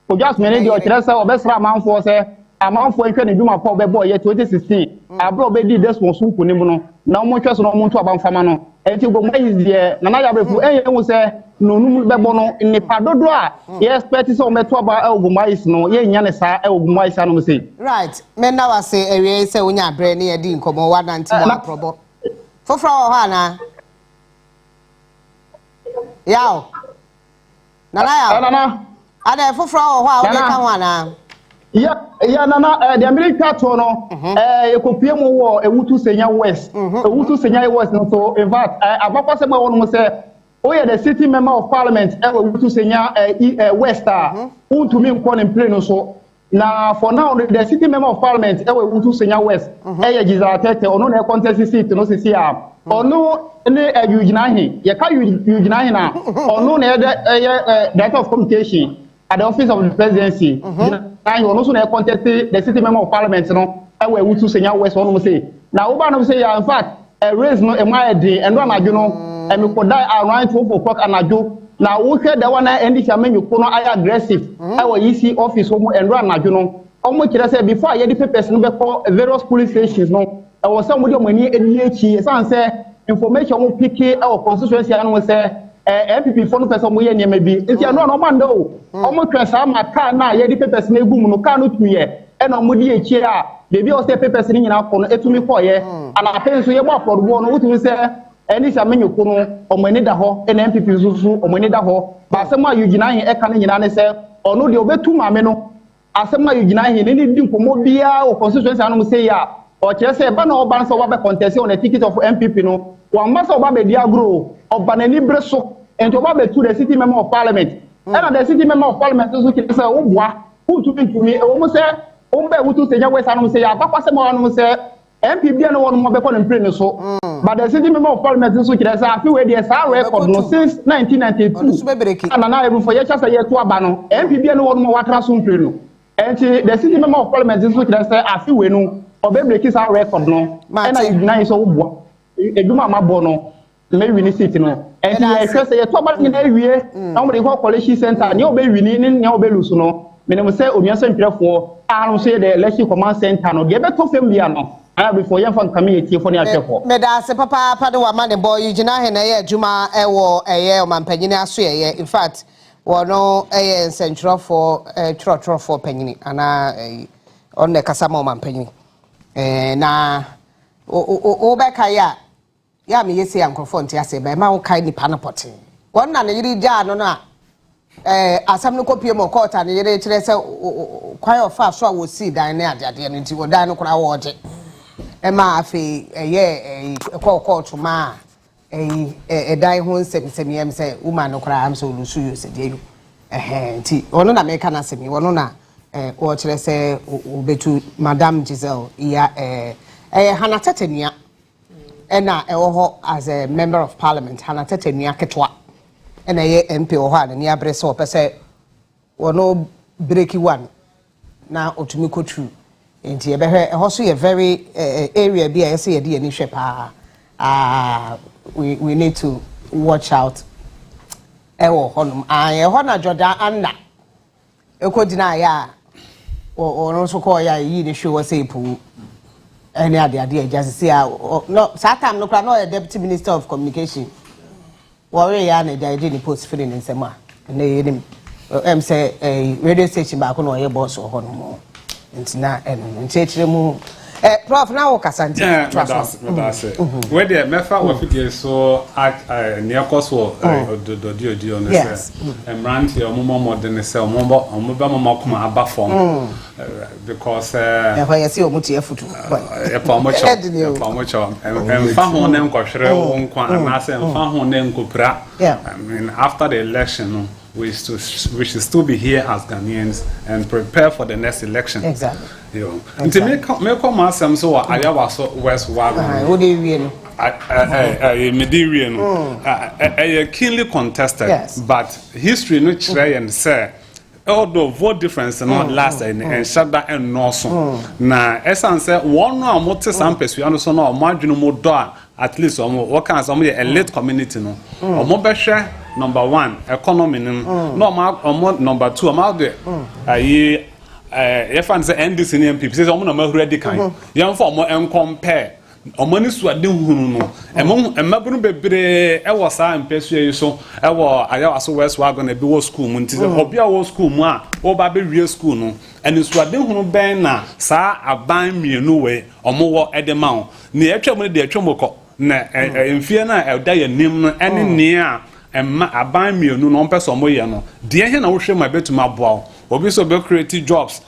[SPEAKER 8] For just many of the or best amount for say, amount for any do my poor boy yet 2016. I brought baby this was Sunkunimono. Now, much as no monto about Famano. And to Gomais there, Nanaya will say, no, Bono in the Padodra. Yes, Petty so met about Gomais, no, ye Yanesa, Gomais, I say.
[SPEAKER 14] Right, men now I say, say, when you're brainy, I didn't come over and probo. For Frau Hannah. Yow. Nana, I there for Frau Hannah. Yeah, Nana, the American tono, a copium war, a Wutu Senya West, a Wutu Senya West, so in fact, about possible one must say. Oh yeah, the city member of parliament, Wutu Senya West, who to me in play so. Now for now, the city member of parliament, Wutu Senya West, Gizatete, or no contest seat, no CCR, or no Uginahi, Yaka Uginahi now, or no director of communication at the office of the presidency. I also contest the city member of parliament, no, Wutu Senya West, one say. Now, Obama say, in fact, a raise no a my day and one, you know. And we could die around 12 o'clock and I do. Now, we heard the one and this man you know I aggressive. Our EC office home and run, you know. Almost I said before I had the papers number for various police stations. No, I was somebody on my NEH. Some say information will pick our constituency and we say MPP phone person we near maybe. If you are not no man though, almost transform my car now. You the papers may boom no car not me. And on Moody here, baby, I say papers in our phone. It to me for ye. And I pay so you want for one. What we say? And this menu kono o mani da ho and MPP susu o mani da ho ba asema yugina hin e kan nyina ne se ono de obetu maame no asema yugina hin ne di nkomo bia o constituency anu say ya o kire say ba na oba so ba contest on the ticket of MPP no wa mbasa oba be dia grow oba na ni breso and oba be to the city member of parliament and the city member of parliament so kire say o boa who to be to me o mo say o be wutu Senya West anu say ya papa say mo anu say MP bia no one mo be ko no play so but the city member of parliament so kire say afi we dey sa record no since 1992 and na even for year say year to aba no MP bia no one mo watra so play no and the city member of parliament so kire say afi we no obe break sa record no and I ignite so wo eduma mabo no me win city no and the say year to aba ni na wie na mo dey call college center ni obe win ni obe lose no me dem say omian so ntwefo a say the election command center no dey be to fam bia no before you fan community for near chefo. Me da se papa pade wa man boy you gina he na ye adwuma e wo eye o mampanyini aso ye in fact wono central for trotro for penny ana on the kasama man penny na o beka ya me yesi ankrofo ntia se be ma wo kai ni panapote won na yiri ja no na asam no kopie mo court na yiri kire se kwai ofa so a wo si dan na ade no nti wo dan no kora wo je ma afi court ma dan ho nsem se woman no kora am so lusu yo se de nti wono na me kana se mi wono na wo kire se obetu Madam Giselle ya Hana Tetenua ena ewo as a member of parliament Hana Tetenua ketwa ena ye MP ho ha ne abre so pese wono breaki one na otumi kotru nti ebehwe eho so ye very area bi a say ye de ani hwe pa we need to watch out ewo honum eho na Jordan Anna ekodina ya o so ko ya yi de hwe wo say pu any ade just see no satam no kra no deputy minister of communication worry ya na dey ni post free ni nsema na ye dem say radio station ba ko no ye boss ho no mo ntina nchechire mu prof na wo kasante
[SPEAKER 5] that's where the mefa we fit so near course wo do on say emrant ye omo modern say omo ba mama kuma aba form because
[SPEAKER 14] ya see omo tie futu
[SPEAKER 5] e pa mo cho emfa ho ne nkohwere wo nkwa na say emfa ho ne nkopra I mean after the election we should still be here as Ghanaians and prepare for the next election.
[SPEAKER 14] Exactly.
[SPEAKER 5] Nti me come asem so ayawa so West Wagon.
[SPEAKER 14] Wo dey wie no.
[SPEAKER 5] Me dey wie no. Keenly contested, but history no kire and say although vote difference not last and shada and no so. Na essence say one no amote some person so no adwunu mo do at least what can some elite community no. Omo be hwe number 1 economy no no number 2 am there if I say NDC and MPP say omo na ma ready kan yan for omo compare omo ni so ade hunu no emabunu bebre e wo sa mpesu yi so e wo ayawa so West Wagon e bi wo school mu nti obi a wo school mu a wo ba be wie school no eni so ade hunu ben na sa aban mienu we omo wo edema na etwa mu de etwa moko na emfie na elda ya nim no ene ne a emma aban mienu no mpeso mo ye no de he na wo hwe ma betuma boa obi so be create jobs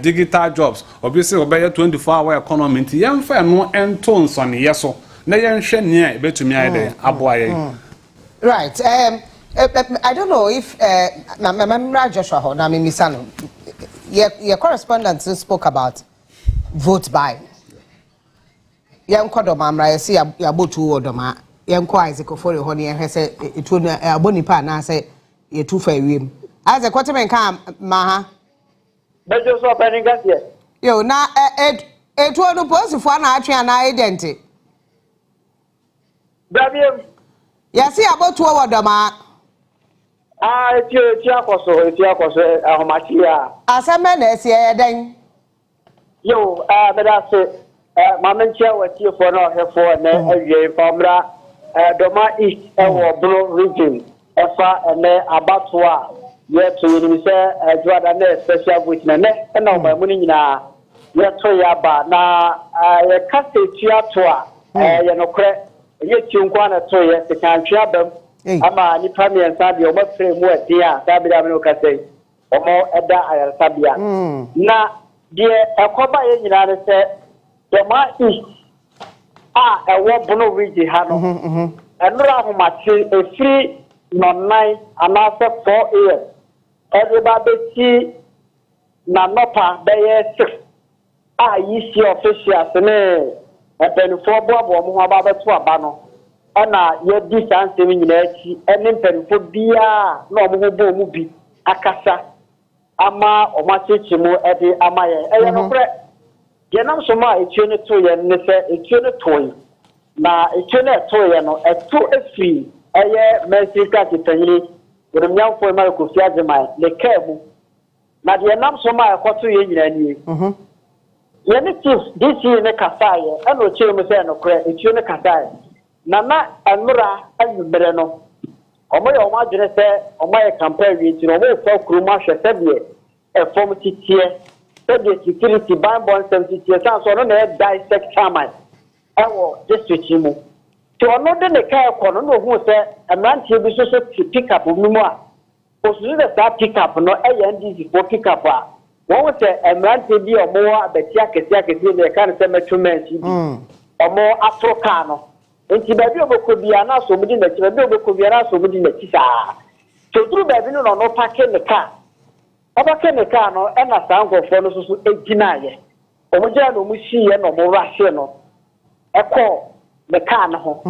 [SPEAKER 5] digital jobs obi so be 24-hour economy nti yemfa no ento nsone yeso na yenhwe ne a betumi ayede aboa ye
[SPEAKER 14] right I don't know if Mamra Joshua ho na misano your correspondent spoke about vote by yankodo Mamra yesi yabotu odoma yanko Isaac Ofori ho ne yehwese etu na abonipa na say yetu fa wiem Isaac kwatemen ka maha
[SPEAKER 2] bejo so peninga tie
[SPEAKER 14] yo na etu onu posifo na atwe na identity
[SPEAKER 2] Babiem
[SPEAKER 14] yesi abotu odoma
[SPEAKER 2] eti akoso ahomachi a
[SPEAKER 14] aseme na esi eden
[SPEAKER 2] yo beda se mamenchia watie for no hefo na awie famra doma east ewo blue region efa ene Abatoɔ yeto yini se juada na special vote na na omamu ni nyina yeto ya ba na ye kase tuato a ye nokre ye tiunkwa na to ye sekantwa bam ama ni pamie nsa de omo frame mu ade a sabida me no kase omo eda ayartabia na de ekoba ye nyina ne se doma east ewo bono region ha no enura ahomachi efiri nonai anase 4 years everybody see na nopa beye 6 yisi officials ne penifo boabo mo aba beto aba no na ye di chance mi nyina achi ene penifo bia na omo ho bo mu bi akasa ama omachechi mu ede amaye eye no kre ye nam so ma echi ne to ye ne se echi ne toy na echi ne to ye no eto efiri eye mesika kitanyini urumyamfo ma ko fiaje mai le kemu na de nam so ma ekoto ye nyina nie ye ne chief this ne kasaye ana o chere me se no kre echi ne kasaye na anura anyubere no ọmọ yẹ ọmọ adwene sẹ ọmọ yẹ campaign wi nti ọmọ fọ kuruma hwẹ sẹdeẹ ẹfọm titiẹ sẹdeẹ security banbọ nsẹm titiẹ sanso ọno na ẹ dissect chairman ẹwọ district mu tí ọno de ne kaa ẹkọ no na ohun sẹ mmeranteɛ bi soso ti pick up mu mu a osusu de saa pick up no ɛyɛ ndc fo pick up a wɔn sɛ mmeranteɛ bi ọmọ wɔ abɛti akɛse na ɛka ne sɛ metromans bi ọmọ afro kaa no nti baabi oboko bia na so mudi na baabi oboko bia na so mudi na saa toduru baabi no no pake ne kaa ọbake ne kaa no ɛna saa nkɔfoɔ no soso egyina yɛ ɔmo gya na ɔmo hyiɛ na ɔmo rahye no ɛkɔ ne kaa no ho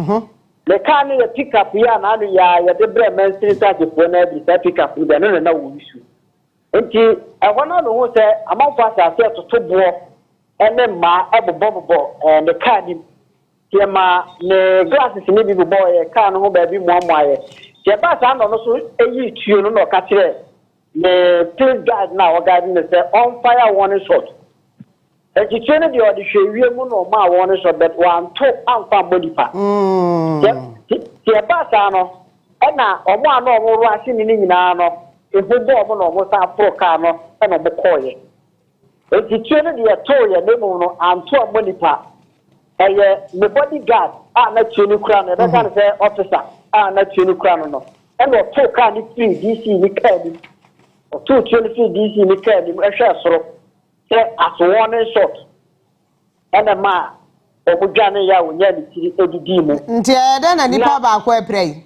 [SPEAKER 2] ne kaa no yɛ pick up ya na ano ya yɛde brɛ mɛnsiri saasefoɔ na abi saa pick up no bia no na wɔ isu nti ɛhɔ no no ho sɛ amanfo asase ɛtoto boɔ ɛne mmaa ɛbobɔbobɔ ne kaa nim Tiema ne glasses ni bi bobɔ yɛ kaa no ho baabi muamoa yɛ tieba saa no so eyi tuo no na ɔka kyerɛ ne police guard na ɔguide ne sɛ on fire warning shot ekitue no de ɔde hwɛ wie mu no ma warning shot but wanto amfa mbodipa tieba saa no ɛna ɔmo ano ɔmo rush ni nyinaa no ehu bɔ ɔmo na ɔmo sa afro kaa no ɛna ɔmo kɔɔ yɛ ekitue no de ɛtoo yɛ ne mu no anto ɔmo nipa the bodyguard na tuni kura no ebe kan say officer na tuni kura no and o to ka ni free DC ni ka ni o to tuni free DC ni ka ni e hwe soro say as warning shot and ma o bu dwane ya wonya ni tiri edidi mu
[SPEAKER 14] nti e da na nipa ba akọ eprai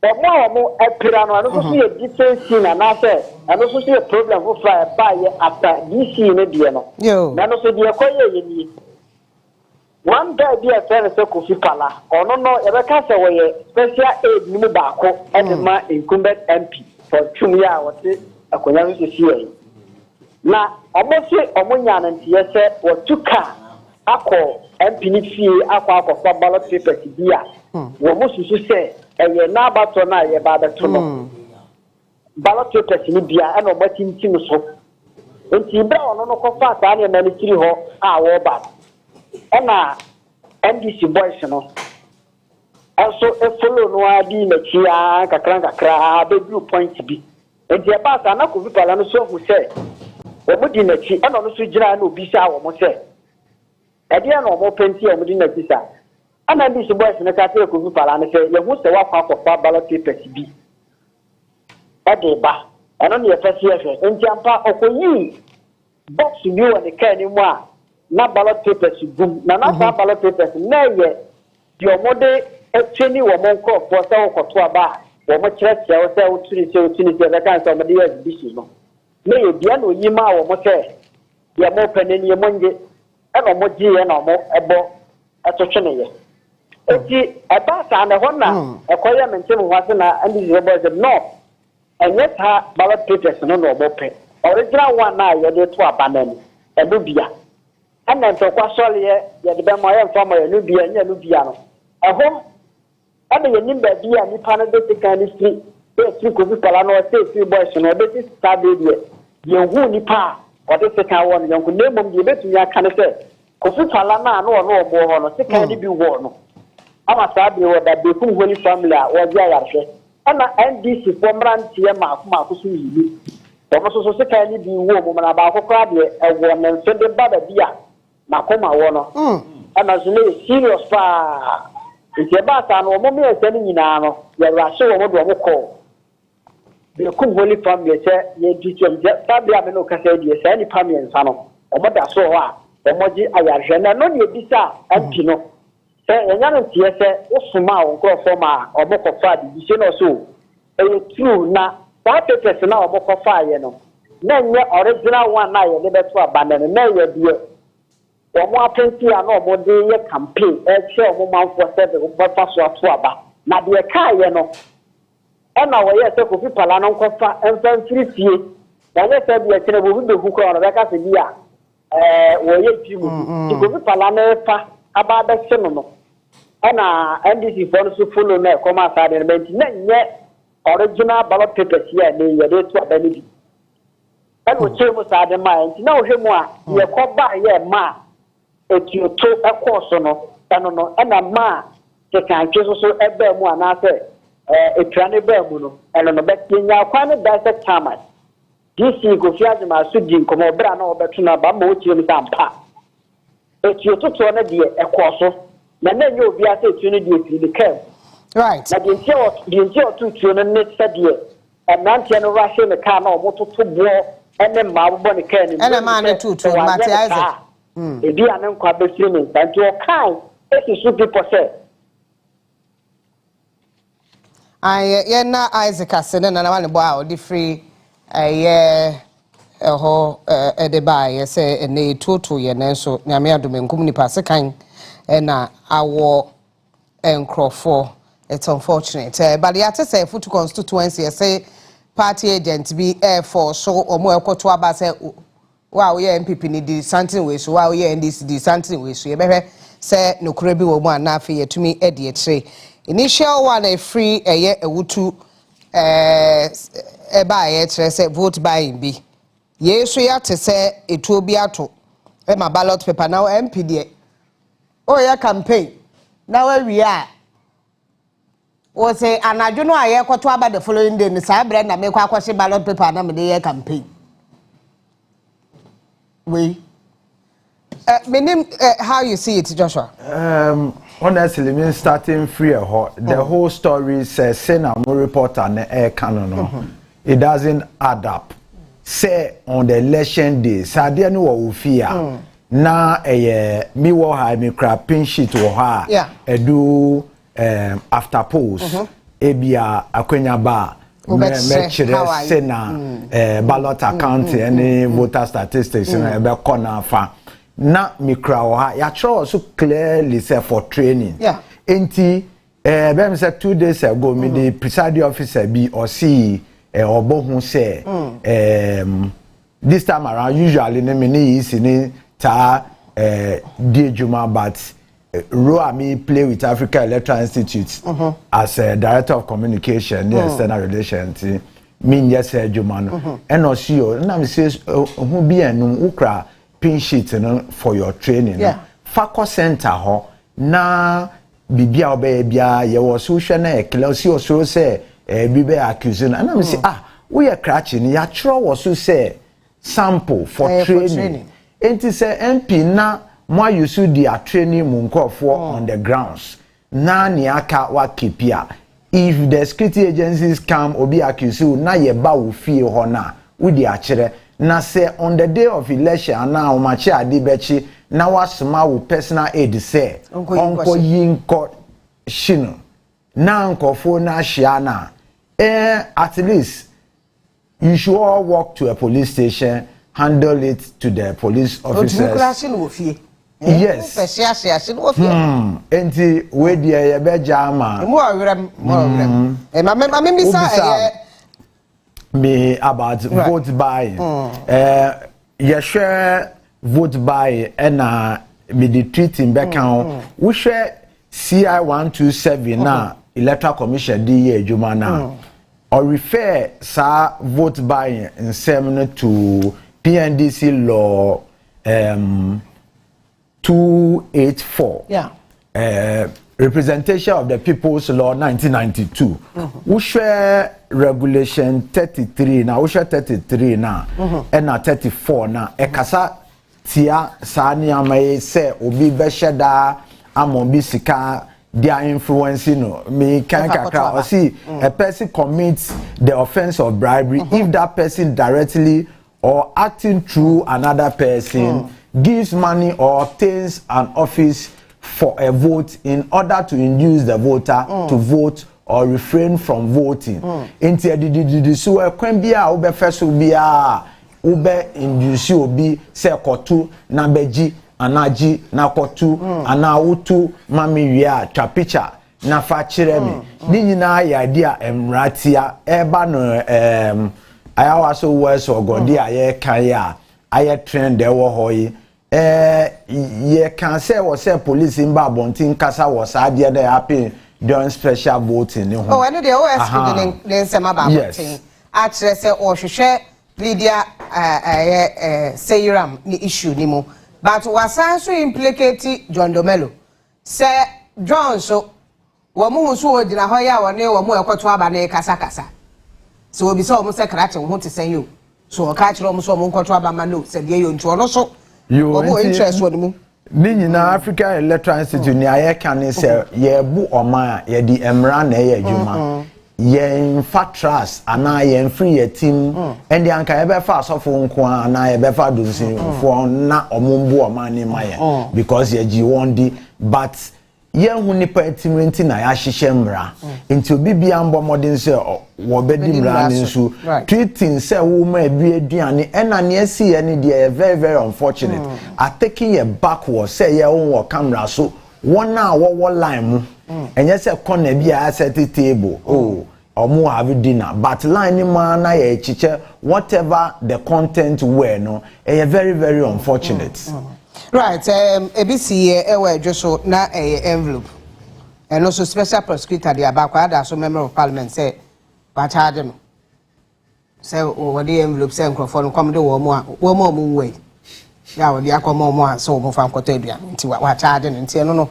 [SPEAKER 2] omo epira no no so ye different scene na say no so ye problem for fly ba ye after DC ni de no na no so de koye ni one guy be a friend say Kofi Pala ono no ebeka say we special aid ni mu baako and ma incumbent MP for Chumia wote akonya so sie na omo se omo nya na ntie say wotuka akọ MP ni fie akọ for ballot papers bia wo mo susu say eye na abato na ye ba beto no ballot papers ni bia e no matintim so nti bra ono no kofa saa ne na ni kiri ho a wo ba ena NDC boys no also e follow no adi na chia kakra be blue point bi enti e ba sa na Kofi Pala no so hu se o mu di na chi ena no so gira na obi sa wo mo se e dia na o mo penti o mu di na chi sa ana NDC boys no ka te Kofi Pala no se ye hu se wa kwa ballot papers bi e de ba eno ne ye fese ye enti ampa okoyi box bi wo ne ka ni mu a na ballot papers boom na ballot papers na ye di omode etweni wo mo nkofo se wo koto aba wo mo kyerɛkyerɛ wo se wo tuni se kan se omode ye bisi no na ye bia na oyima wo mo se ye mo panani ye mo nge e no mo ji ye na mo ebo etotwene ye eti eba sa na ho na ekoye mentem ho ase na andi ze bo ze no enye ta ballot papers no no bo pe original one na ye de to aba na ni edo bia ana ntokwa sole ye de be mo ye mfa mo ye no bia nya no bia no ehom ana ye nimba bia ni pa no de tekan ni free e free Kofi Pala no say free boys no de ti start de ye hu ni pa o de tekan wo no yanko nemom de betumi aka ne se Kofi Pala na no no obo ho no tekan ni bi wo no ama saa bi wo da be kum holy family a wo dia yarhwe ana NDC fo mrantie ma ko so yi o so tekan ni bi wo mo na ba akokra de e wo na nso de baba bia na koma wo no ana so ne serious pa ite ba sa no mo me ese ni nyina no ya rashe wo mo do mo ko be kum holy family che ye dichom je tabia me no kasa die sa ni pamie nsa no o mo da so ho a o mo ji ayarhwe na no ne bisa ampi no se enya no tie se wo suma wo nkrofo ma o mo ko fa di se no so e true na that papers na o mo ko fa ye no na nye original one na ye de beto abana na ye die omo apenti a no mo de ye campaign e che omo manfo se de ko fa so ato aba na de ka ye no e na wo ye se Kofi Pala no nkofa enfan firifie na ye se bi e kire bo bi hu ko no be ka se bi a wo ye timu Kofi Pala na fa aba da se no e na NDC for so follow na ko ma sa de menti na nye original ballot papers here na ye de to aba ni bi e no che mo sa de ma enti na wo hwemu a ye ko ba ye ma etioto ekoso no eno no na ma ke kan twe so ebe mu ana se etrane ba mu no eno no betnya kwa ne dissect chairman DC Kofi Azima so di nkomo bra na obeto na ba ma o kire mi sampa etu ototo na de ekoso na na nye obi ase etu no de efi de kam
[SPEAKER 14] right
[SPEAKER 2] na de ntie ototo no ne sade enantia no rahye me ka na omototo bo ene ma bo ne ka ni
[SPEAKER 14] ene ma ne tutu Mate Isaac
[SPEAKER 2] ebi anen kwa be firi me ntanti o kai esi so people say
[SPEAKER 14] I na Isaac asene na wane bo a odi free ho edeba ye say ene tutu ye nenso nyame adome nkum nipa sekan na awo enkrofo. It's unfortunate but ya say futu constituency say party agent be air force so omo ekoto aba say wow ye MPP ni di something we so wow ye NDC di something we so ye behwe say nokura bi wo mu anafe yetumi edi etire initial one a free eye ewutu eba ye tire say vote buying bi ye so ya te say etuo bi ato e ma ballot paper now MP de o ya campaign now we are o say anadwo no aye kwato aba the following day ni sa bre na me kwa akwose ballot paper na me dey campaign we how you see it Joshua
[SPEAKER 6] honestly me starting free the whole story says say na mo reporter na canon it doesn't add up say on the election day sadie no wo fear na me wo ha me cra pin sheet wo ha edu after polls ebia akwenya ba me chere say na ballot account any voter statistics na be corner fa na me cra wo ha ya try so clearly say for training enti be me say 2 days ago me the presiding officer bi or see obo hu say this time around usually na me ni isi ni ta di juma but Roa me play with Africa Electoral Institute as a director of communication, external relations. Me yes Jumano. And also, na me says who be enu ukra pin sheet for your training. Fako center ho na bibia obebia ye wo so hwe na eklesi o say bibe accusing. And na me say we are crashing ya tro wo so say sample for training. Enti say MP na moi you should the training munkofo on the grounds na ni aka wa kepia if the security agencies come obi accuse you na ye ba wo fie ho na we di akere na say on the day of election na o machi ade bechi na wasma wo personal aid say onko yinko shino na nkofo na hia na at least you should all walk to a police station, handle it to the police officers. Yes. Enti we dia ye be jama. Me about vote buying. You share vote buying and me the treating back on. We share CI 127 na Electoral Commission di juma na. Or refer sa vote buying in seminar to PNDC law 284. Representation of the People's Law 1992. We share regulation 33 now. We share 33 now. And 34 now. Ekasa tia sani amaye se obi beshada amobi sika their influence, me can kakra see a person commits the offense of bribery if that person directly or acting through another person gives money or obtains an office for a vote in order to induce the voter to vote or refrain from voting. Inti di so kwen bia obe feso bia obe induce obi se kotu na beji anaji na kotu ana utu mami wia chapicha na fa kire me ni nyina ya dia emratia eba no ayawa so words ogodi aye kan ya aye trend e wo hoyi ye can say was say police in Babontin kasa was idea they happen during special voting.
[SPEAKER 14] Oh, I know the OS then some about voting. Actually, say or share Lydia say ram ni issue ni mo. But was also implicated John Domelo. Say John so Womu so dina hoya wone womu ekoto aba na kasa so obi so omu se krache ho te sen yo so ka kire omu so omu nkoto aba ma no se de yo nti ono so omu interest woni mu
[SPEAKER 6] ni nyina Africa Electoral Institute ni aye kan se ye bu oman ye di emra na ye adwuma ye trust ana ye free ye team and anka ye be fa asofo nko ana ye be fa donsin fo na omumbu oman ni ma ye because ye gi won di but ye hu ni partimenti na ya hihye mra nti obi bia mbo modern se wo be di mra ni nsu treating se wo ma bi aduane ena ne asi ye ni de very very unfortunate taking ye backward say ye wo camera so one na wo line mu enye se corner bia set table omo have dinner but line ni ma na ye chiche whatever the content were no very very unfortunate.
[SPEAKER 14] Right, ABC ewe just na envelope. And also special prosecutor the abakwa da so member of parliament say what charge no. Say what the envelope say microphone come do wo mo mu way. Ya wo dia come mo so mo fa nkoto adua nti what charge no nti no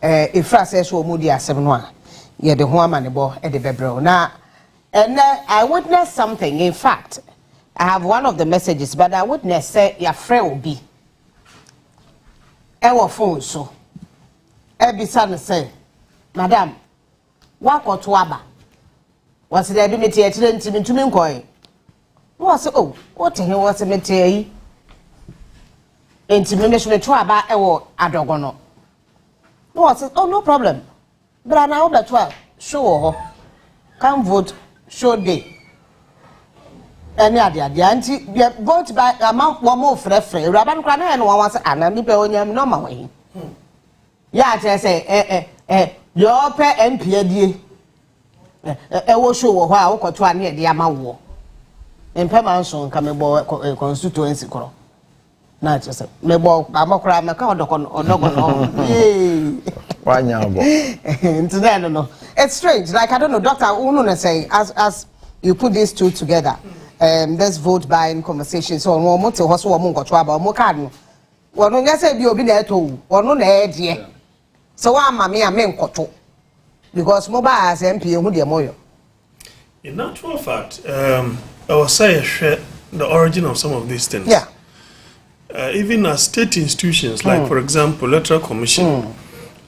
[SPEAKER 14] ifra say so mo di asem no a ye de ho amanebo e de bebrel na and I witnessed something. In fact, I have one of the messages but I witnessed say your friend will be ewo phone so ebisa no say madam wakoto aba wase dey bi meti etire ntimi ntumi nkoy no say oh what he was meti yi ntimi me so to aba ewo adogo no say oh no problem bra na obeto show ho come vote show day any adia anti vote by amount one more frefre raban kwa na no wan say anam pe onyam no ma wen ya tell say your pe MP adie wo show wo ho a wo koto ane de ama wo empe man so nka me bo constituency kro na tell say me bo amakora me ka odogo no
[SPEAKER 6] wanya bo
[SPEAKER 14] into that no it's strange like I don't know doctor unu say as you put these two together this vote buying conversation so no mo te ho so mo ngoto aba mo card no wono nya say bi obi na eto wono na edie so wa ma me nkoto because mo ba as MP hu de moyo
[SPEAKER 4] in actual fact I was say the origin of some of these things even as state institutions like for example Electoral Commission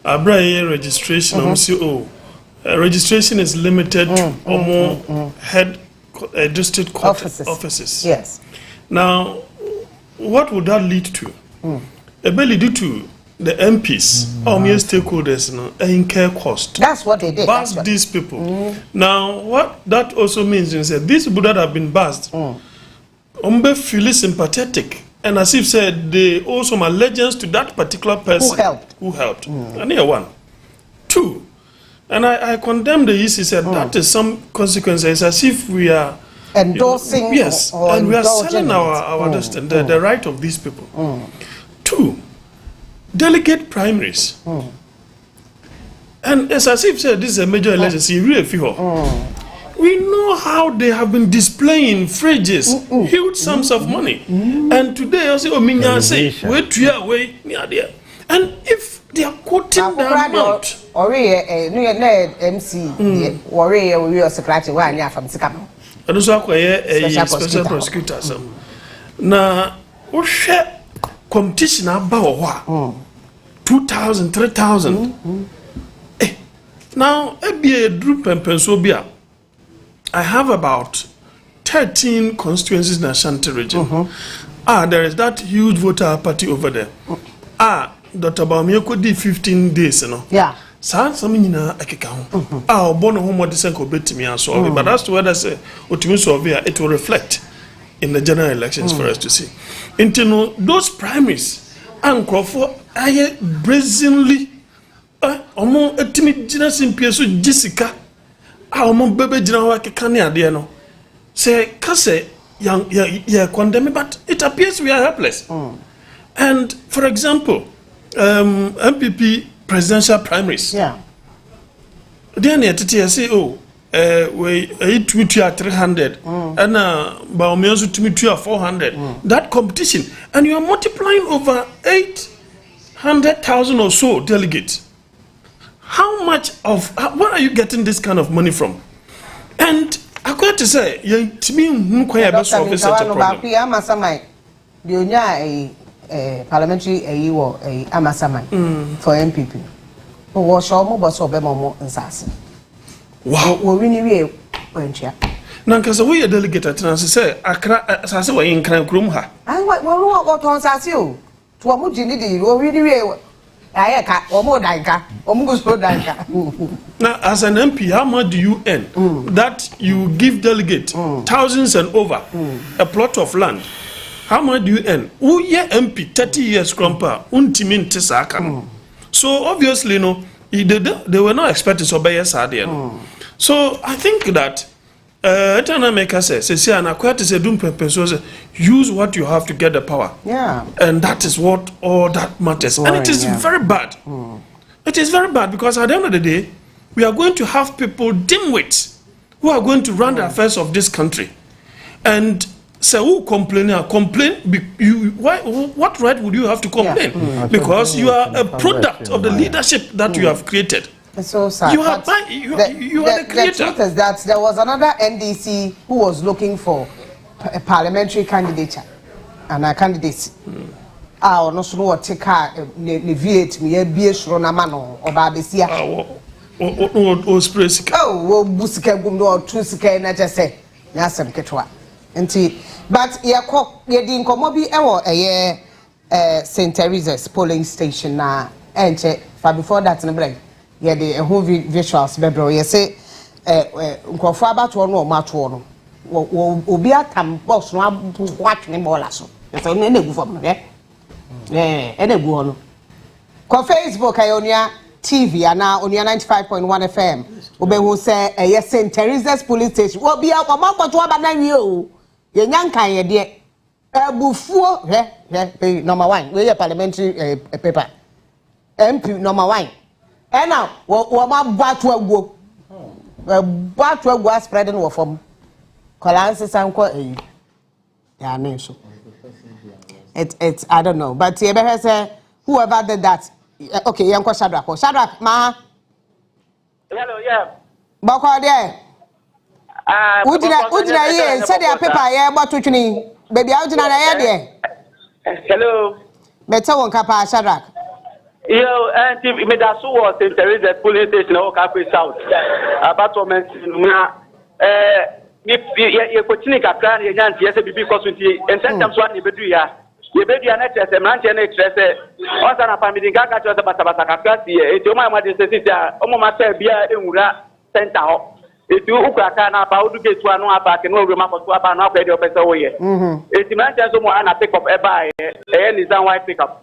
[SPEAKER 4] abra registration registration is limited to head district court offices.
[SPEAKER 14] Yes.
[SPEAKER 4] Now, what would that lead to? Ability due to the MPs or mere stakeholders incur cost.
[SPEAKER 14] That's what they did.
[SPEAKER 4] Bust these people. Now, what that also means is that these people that have been bussed, feel sympathetic, and as if said they owe some allegiance to that particular person who helped. And here one. Two. And I condemn the EC said that is some consequences as if we are
[SPEAKER 14] endorsing
[SPEAKER 4] and we are selling our the right of these people. Two, delegate primaries. And as if said this is a major election, we know how they have been displaying fridges, huge sums of money. And today I say, wait to your way near there. And if they are quoting that amount.
[SPEAKER 14] MC, we secretary, one year from Sikam.
[SPEAKER 4] And also, special prosecutor. Now, we share competition about 2,000, 3,000. Now, a group and Pensobia, I have about 13 constituencies in the Ashanti region. There is that huge voter party over there. Dr. Bamioko did 15 days, you know.
[SPEAKER 14] Yeah.
[SPEAKER 4] Some in a keka. Born home what the bet me and solve. But that's what I say. It will reflect in the general elections for us to see. Until those primaries and Crawford I brazenly among a timid generous in Piesu Jessica. Our baby general Kekania Diano. Say, Casse, young, condemn, but it appears we are helpless. And for example, MPP presidential primaries.
[SPEAKER 14] Yeah.
[SPEAKER 4] Then at TTSA, we tweet at 300 and Baumiosu to 400. That competition, and you are multiplying over 800,000 or so delegates. how much of where are you getting this kind of money from? And I got to say, to me, such a problem.
[SPEAKER 14] Parliamentary Amasamai for MPP. Wow.
[SPEAKER 4] Nankasa we a delegate at say Accra Sase wa in Kran Krum ha.
[SPEAKER 14] And what on Sasio? To a mujini, or really Ayaka, or more Danka, or Mugusto Danka.
[SPEAKER 4] Now, as an MP, how much do you earn that you give delegate thousands and over a plot of land? How much do you earn? Who ye MP 30 years grandpa untimin tisaka. So obviously no, they were not expected to obey us. So I think that Etana Maker says, use what you have to get the power.
[SPEAKER 14] Yeah.
[SPEAKER 4] And that is what all that matters. And it is very bad. It is very bad because at the end of the day, we are going to have people dimwits who are going to run the affairs of this country. And so who complain? What right would you have to complain? Because you are a product of the leadership that you have created.
[SPEAKER 14] It's so sad.
[SPEAKER 4] You are the creator.
[SPEAKER 14] The truth is that there was another NDC who was looking for a parliamentary candidature and a candidacy. Ah, no so no take her neviate me be sure na mano oba besia.
[SPEAKER 4] O spraying.
[SPEAKER 14] Oh, busika gum do two sika na just say na asem ketwa. Nti but ye di nkomo bi ewo St. Teresa's polling station na enche fa before that na break. Yeah, the whole visuals bedro. You say, nkofo abato no mato no. Obi atam box no watching ball so. You say na egu fam no, egu no. Ko Facebook Ionia TV ana Onia 95.1 FM. Obe who say St. Teresa's police station. Obi amakoto aba na wi o. Ye nyankan ye de. Ebufuo number 1. We parliamentary paper. MP number 1. And now, what Battleground spreading war from Colances and yeah, name so. It's I don't know, but whoever did that. Okay, Yanko Shadrach, ma.
[SPEAKER 2] Hello, yeah.
[SPEAKER 14] Boko there. Would you say their paper, yeah, but which baby out in there?
[SPEAKER 2] Hello.
[SPEAKER 14] Better one capa Shadrach.
[SPEAKER 2] Yo, and if me that so was in Teresa police station or Cafe South. About me, you continue to plan your chance, yes, because and sometimes one you bedu ya. You bedu ya net as a man, and express also a family gaga to the Batabata, it's your mamma, this is Omoma Bia in Ura Center. If you Ukrakana, about to get one back and no remark to about now, your best away. It's the man someone and I pick up a buy, and is a white pickup.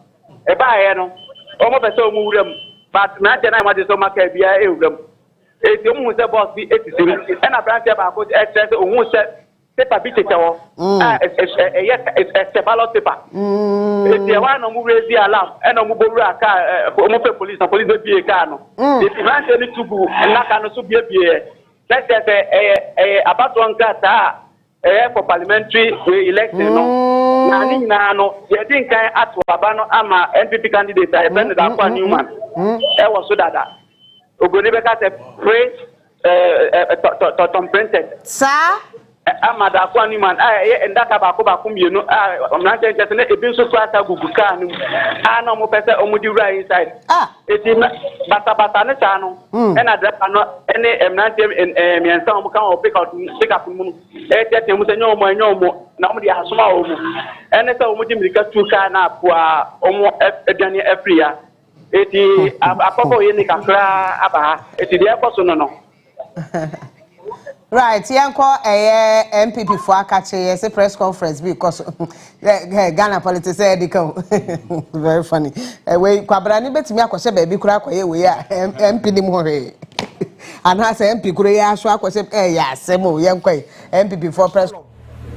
[SPEAKER 2] A buy, almost so move them, but not and I want to so much be a them. It's almost a boss be 87, and a branch about what excess almost said paper bit it all. It's a ballot paper. If you want to move the alarm and a move a car for police and police be a car. If you want to go and not can also be a let's say about one car for parliamentary election. No, you think I at Wabano ama NPP candidate I been that one Newman. I was so that Ogonebeka said praise Tom printed.
[SPEAKER 14] Sir?
[SPEAKER 2] Ama that one Newman. And that Abakum, you know, I'm not just a bit so fast as Gukan. I know more person Omudi right inside. It's in Batabata channel. And I drop any M90 and some can pick up moon. No more. Nobody has small. And it's a Mudim to Kana, Johnny Efria. It is a couple in the Kakra Abba. It is the person no.
[SPEAKER 14] Right, Yanko MPP for Akache, a press conference because Ghana politics very funny. We Kwabrani bet me akose baby kura kwaye we MP ni more. And has MP kura ya so akose ya semo yanko MPP for press.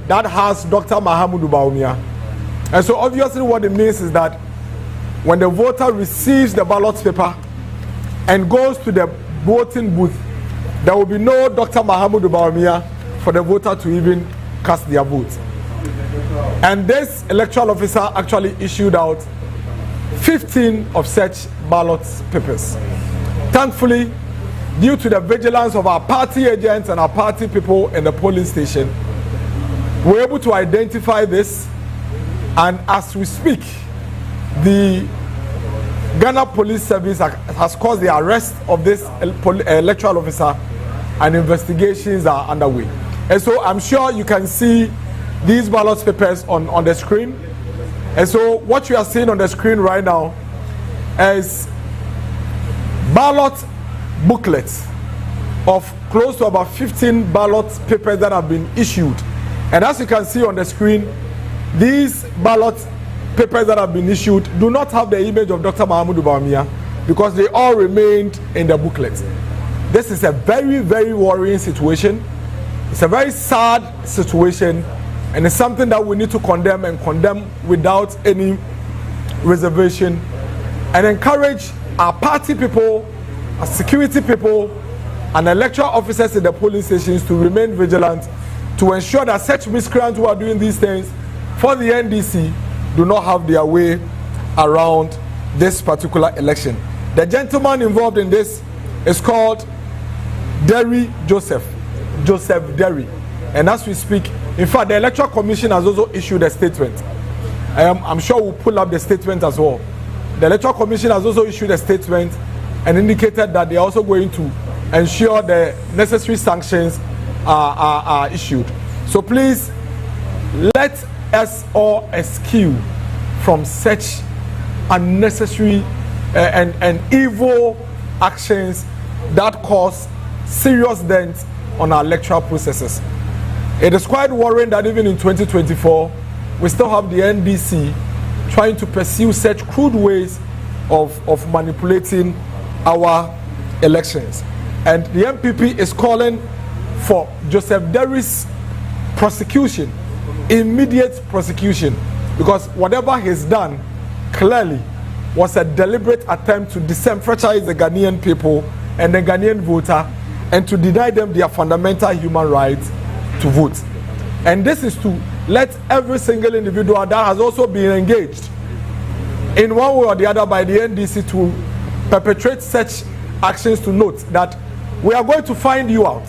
[SPEAKER 7] That has Dr. Mahama Dubaumia. And so obviously what it means is that when the voter receives the ballot paper and goes to the voting booth, there will be no Dr. Mahama Dubaumia for the voter to even cast their vote. And this electoral officer actually issued out 15 of such ballot papers. Thankfully, due to the vigilance of our party agents and our party people in the polling station, we're able to identify this, and as we speak, the Ghana Police Service has caused the arrest of this electoral officer, and investigations are underway. And so I'm sure you can see these ballot papers on the screen. And so what you are seeing on the screen right now is ballot booklets of close to about 15 ballot papers that have been issued. And as you can see on the screen, these ballot papers that have been issued do not have the image of Dr. Mahama Dubawumia because they all remained in the booklet. This is a very, very worrying situation. It's a very sad situation, and it's something that we need to condemn, and condemn without any reservation, and encourage our party people, our security people, and electoral officers in the polling stations to remain vigilant to ensure that such miscreants who are doing these things for the NDC do not have their way around this particular election. The gentleman involved in this is called Joseph Derry, and as we speak, in fact, the Electoral Commission has also issued a statement. I'm sure we'll pull up the statement as well. The Electoral Commission has also issued a statement and indicated that they are also going to ensure the necessary sanctions are issued. So please, let us all eschew from such unnecessary and evil actions that cause serious dents on our electoral processes. It is quite worrying that even in 2024, we still have the NDC trying to pursue such crude ways of manipulating our elections. And the MPP is calling for Joseph Derry's prosecution, immediate prosecution, because whatever he's done clearly was a deliberate attempt to disenfranchise the Ghanaian people and the Ghanaian voter, and to deny them their fundamental human rights to vote. And this is to let every single individual that has also been engaged in one way or the other by the NDC to perpetrate such actions to note that we are going to find you out.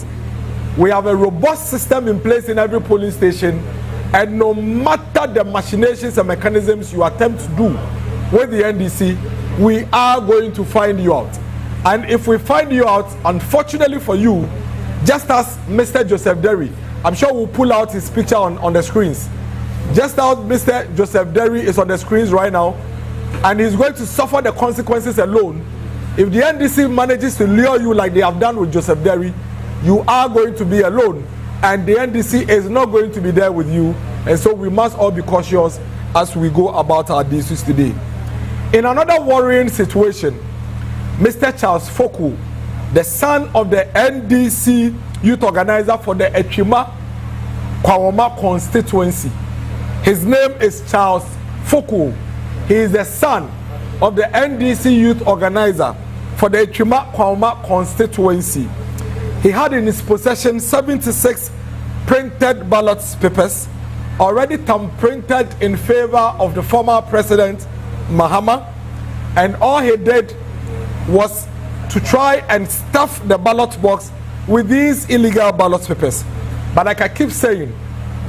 [SPEAKER 7] We have a robust system in place in every polling station, and no matter the machinations and mechanisms you attempt to do with the NDC, we are going to find you out. And if we find you out, unfortunately for you, just as Mr. Joseph Derry, I'm sure we'll pull out his picture on the screens. Just as Mr. Joseph Derry is on the screens right now, and he's going to suffer the consequences alone. If the NDC manages to lure you like they have done with Joseph Derry, you are going to be alone, and the NDC is not going to be there with you. And so we must all be cautious as we go about our duties today. In another worrying situation, Mr. Charles Foku, the son of the NDC youth organizer for the Echima Kwawoma constituency. His name is Charles Foku. He is the son of the NDC youth organizer for the Echima Kwawoma constituency. He had in his possession 76 printed ballot papers, already printed in favor of the former president Mahama, and all he did was to try and stuff the ballot box with these illegal ballot papers. But like I keep saying,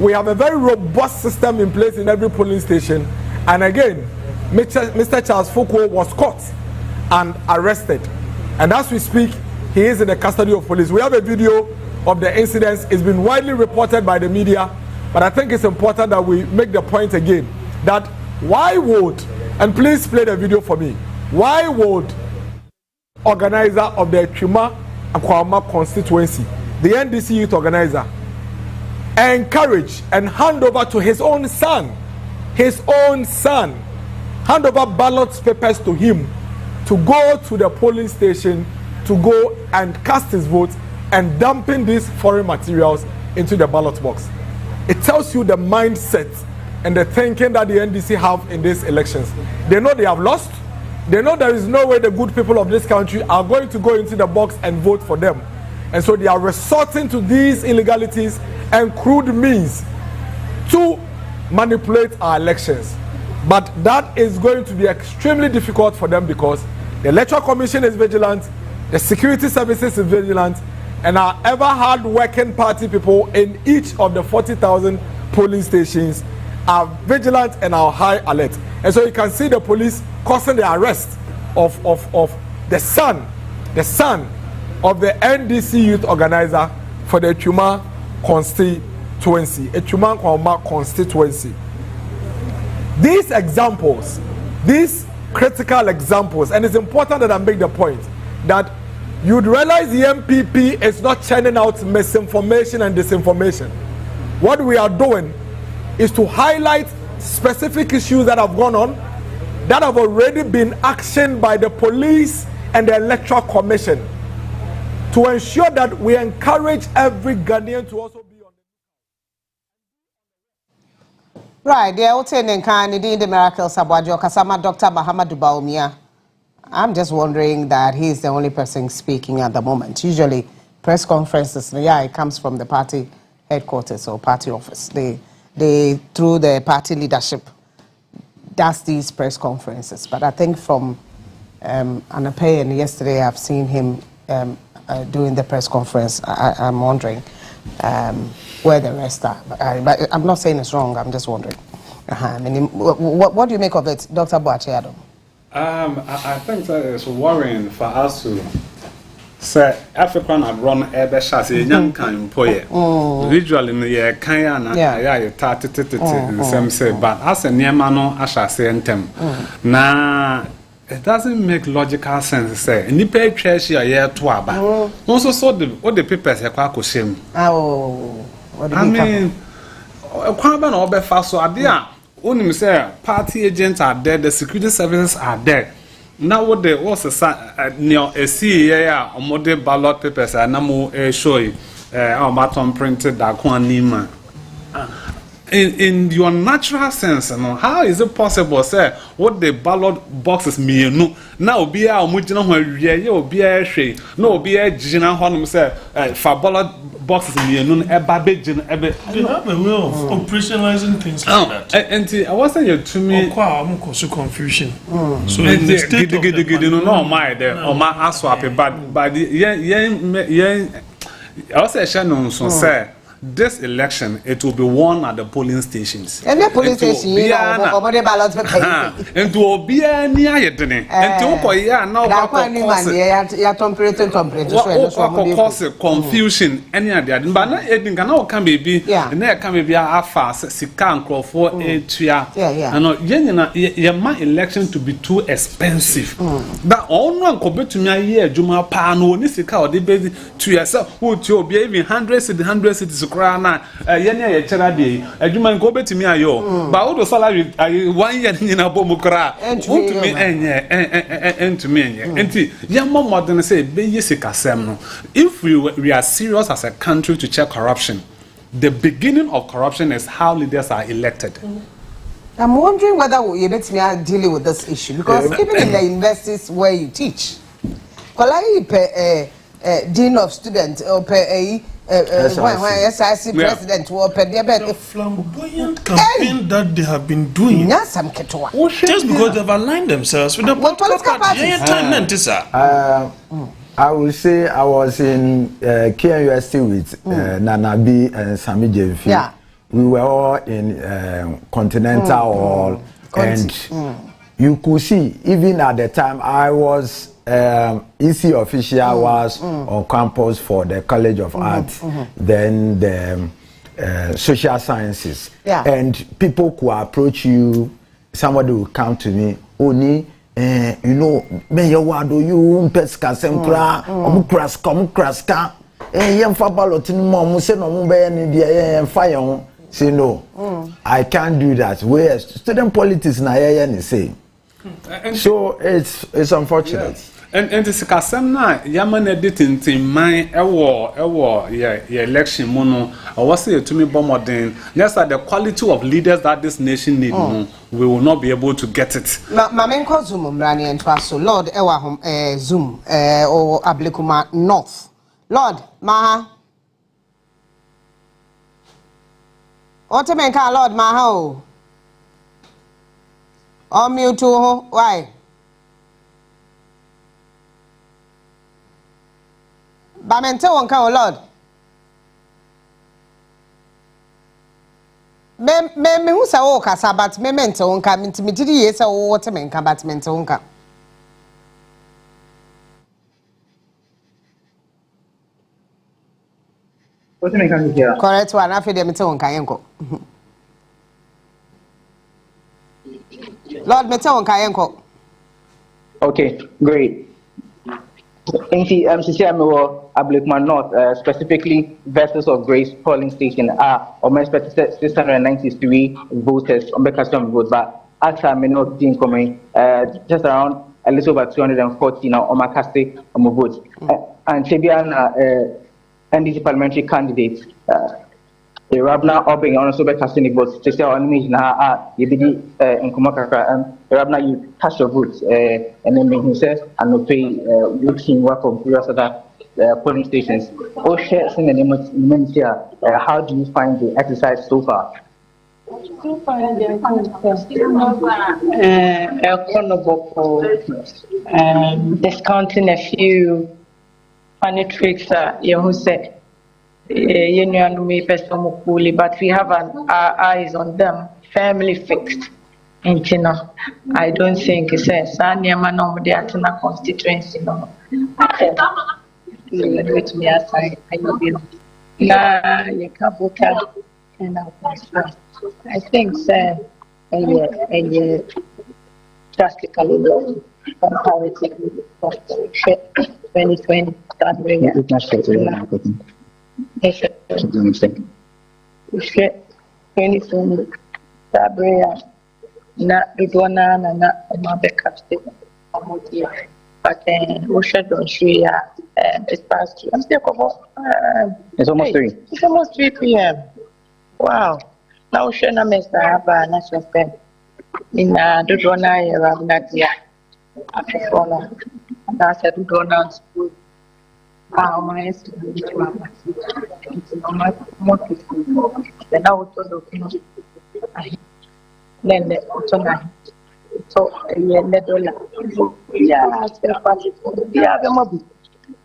[SPEAKER 7] we have a very robust system in place in every polling station, and again, Mr. Charles Foku was caught and arrested, and as we speak, he is in the custody of police. We have a video of the incidents. It's been widely reported by the media, but I think it's important that we make the point again that why would, and please play the video for me, why would organizer of the Echima Kwawoma constituency, the NDC youth organizer, encourage and hand over to his own son, hand over ballot papers to him to go to the polling station to go and cast his vote and dumping these foreign materials into the ballot box? It tells you the mindset and the thinking that the NDC have in these elections. They know they have lost. They know there is no way the good people of this country are going to go into the box and vote for them. And so they are resorting to these illegalities and crude means to manipulate our elections. But that is going to be extremely difficult for them because the Electoral Commission is vigilant, The security services is vigilant, and our ever hard-working party people in each of the 40,000 polling stations are vigilant and are high alert. And so you can see the police causing the arrest of the son of the NDC youth organizer for the Chuma constituency, a Chuma Kwama constituency. These examples, these critical examples, and it's important that I make the point that you'd realize the MPP is not churning out misinformation and disinformation. What we are doing is to highlight specific issues that have gone on, that have already been actioned by the police and the Electoral Commission, to ensure that we encourage every Ghanaian to also be on the...
[SPEAKER 14] Right, the Oten and the Miracle Sabwajo Kasama Dr. Mahama Dubaumia. I'm just wondering that he's the only person speaking at the moment. Usually, press conferences, yeah, it comes from the party headquarters or party office. They through the party leadership, does these press conferences. But I think from Anape and yesterday, I've seen him doing the press conference. I'm wondering where the rest are. But I'm not saying it's wrong. I'm just wondering. I mean, what do you make of it, Dr. Boachiado?
[SPEAKER 5] I think that it's worrying for us to say African had run a shasi young kind poye. Usually in the Kayana, I some say, but as a Niamano, I shall say them. Now, it doesn't make logical sense. Say, Nipe trash your year to Abba. Also, saw what the papers are quite shame.
[SPEAKER 14] Oh,
[SPEAKER 5] I mean, a Quaban or Befaso idea. Only say party agents are dead, the security services are dead. Now what they also near a CA or model ballot papers and no show our button printed that Nima. In your natural sense, how is it possible, say, what the ballot boxes mean? Now be a mujina when you be a shade, no be a Gina Honum say, for ballot boxes mean a babbage. They have
[SPEAKER 4] a way of operationalizing things like that.
[SPEAKER 5] And I wasn't you to me,
[SPEAKER 4] confusion.
[SPEAKER 5] So, in the state, no, my there, or my aswap, but the I was a Shannon, so say. This election, it will be won at the polling stations.
[SPEAKER 14] And the polling station, you know, over the ballot paper.
[SPEAKER 5] And to be a near it, and to Okoya now, cause confusion. Any idea? But not Edin Gano can be, and there can be a fast, Sikan, for 8 years. And not my election to be too expensive. That all one compared to me, yeah, Juma Pano, Nisika, or debate to yourself, would you be even 100 cities? Krana yenya yechera dey adwuma nko betimi ayo ba wo do salary 1 year ni na bomu kra to me enye enti yamma modern say be yesikasem no if we are serious as a country to check corruption, the beginning of corruption is how leaders are elected.
[SPEAKER 14] I'm wondering whether you betimi dealing with this issue because even in the universities where you teach dean of students or SIC president will pay the
[SPEAKER 4] flamboyant campaign that they have been doing. Just because they've aligned themselves with the political party.
[SPEAKER 6] I will say I was in KNUST with Nanabi and Sami Jefi.
[SPEAKER 14] Yeah.
[SPEAKER 6] We were all in Continental Hall, and you could see even at the time I was. EC official was on campus for the College of Arts, then the social sciences, and people could approach you. Somebody will come to me, Oni, you know, me you wado you peska semkra, omkraska, yemfa ballot ni mo mu se no mu be ni de yemfa say no, I can't do that. Where student politics na ni say. So it's unfortunate.
[SPEAKER 5] Yes. And this kasem na yaman editing mine ewo your election mono or was it to me bomodin just that the quality of leaders that this nation need we will not be able to get it.
[SPEAKER 14] Mamen ko zoom mrani and so Lord ewa hom zoom or Ablikuma North. Lord Maha Otemenka Lord Maha o mute why Pamente wonka o Lord. Me hu sa wo kasa but me mente wonka me didi ye sa wo wote me nka but mente wonka.
[SPEAKER 9] What do you mean here?
[SPEAKER 14] Correct one afi de mente wonka yenko. Lord mente wonka yenko.
[SPEAKER 9] Okay, great. Thank you. Battleground North, specifically Vessels of Grace polling station are almost 693 voters on the custom vote, but after me not being coming, just around a little over 240 now on my casting on my vote. And Chebiana, NDC parliamentary candidate, Rabna Obing also be casting votes. To say on me now, you did in Kumakaka and Rabna you cast your votes, and then he says and no pay looking work of various other polling stations. Oh, share some elements here. How do you find the exercise so far?
[SPEAKER 10] Discounting a few funny tricks you who said you know me personally, but we have our eyes on them firmly fixed. And you know, I don't think it says Sanya no the Atina constituency no. With me aside, I know you. Nah, you can't vote and I think sir, and drastically low comparatively of 2020 that way. Na Idwana na Mabeka State, but we should don't share this past year. I'm still
[SPEAKER 9] It's almost 3.
[SPEAKER 10] It's almost 3 p.m. Wow. Now we should not miss the national stand. In Dudwana, Rabnadia, Africana, and I said Dudwana school. How my estimate it's more peaceful. Then I was looking. Then the autonomy. So, the dollar. Yeah, spare party. Yeah, the mobile.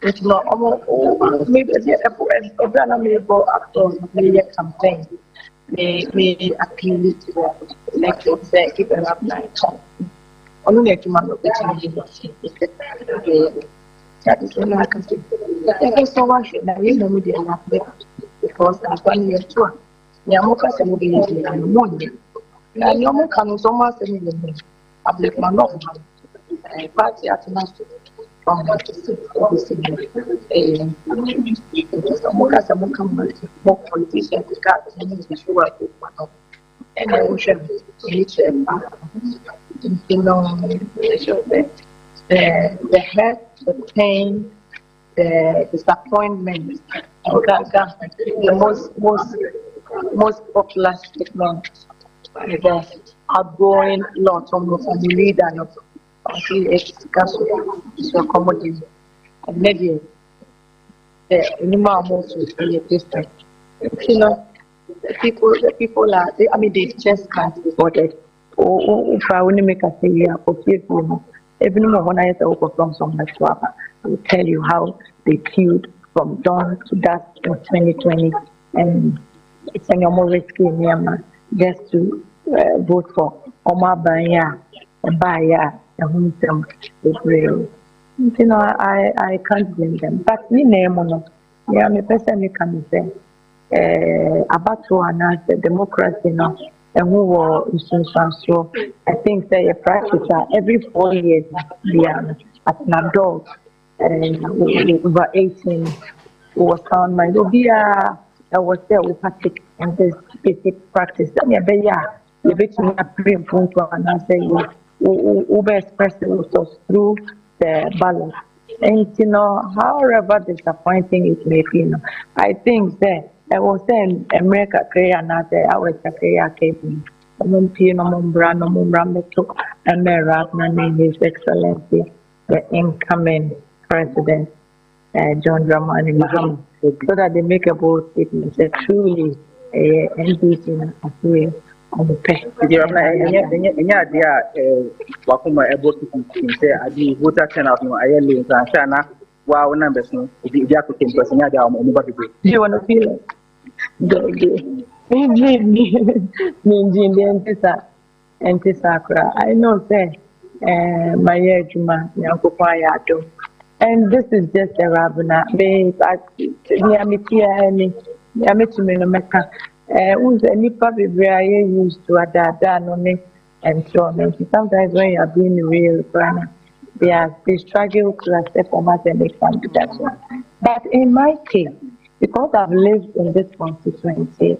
[SPEAKER 10] It's not almost maybe a brand new after campaign. May appeal to the elected say, keep it up night. Only a man of the that is when I can say. Thank you so much. Now, you know, media because I'm 1 year too. Yamoka mobility and money. And you can so much in the public man of party at last from more politicians and I wish the hurt, the pain, the disappointment, the most popular statement. The outgoing lot of the leader of the council is accommodating. And maybe the minimum most will be a district. You know, the people are, they just can't be bothered. Or if I want to make a say, even when I say from some I will tell you how they queued from dawn to dusk in 2020, and it's a more risky Myanmar. Just to vote for Oma Banya and Baya and Hunsem with real. You know, I can't blame them. But me name on yeah, me person can say Abatoɔ the democracy now and who were so I think say a practice every 4 years we are at an adult and over 18 who was found my I was there with Patrick and this basic practice. Then you bet me a dream phone to and I say you express themselves through the ballot. And you know, however disappointing it may be, I think that I was saying America career and I was a career came. And His Excellency, the incoming President John Dramani Mahama. So that they make a bold statement that truly NDC Asoeɛ on the pay.
[SPEAKER 9] Wakuma able to say I do voter turnout no I and Shana wow numbers no if you have to take person ya da mo ba people
[SPEAKER 10] do you want to feel it I know say my ejuma nyankopon ya do and this is just a rabuna me no meka nipa bebre aye used to adada no me and so on. Sometimes when you are being real they struggle to accept format and they can't do that one. But in my case, because I've lived in this constituency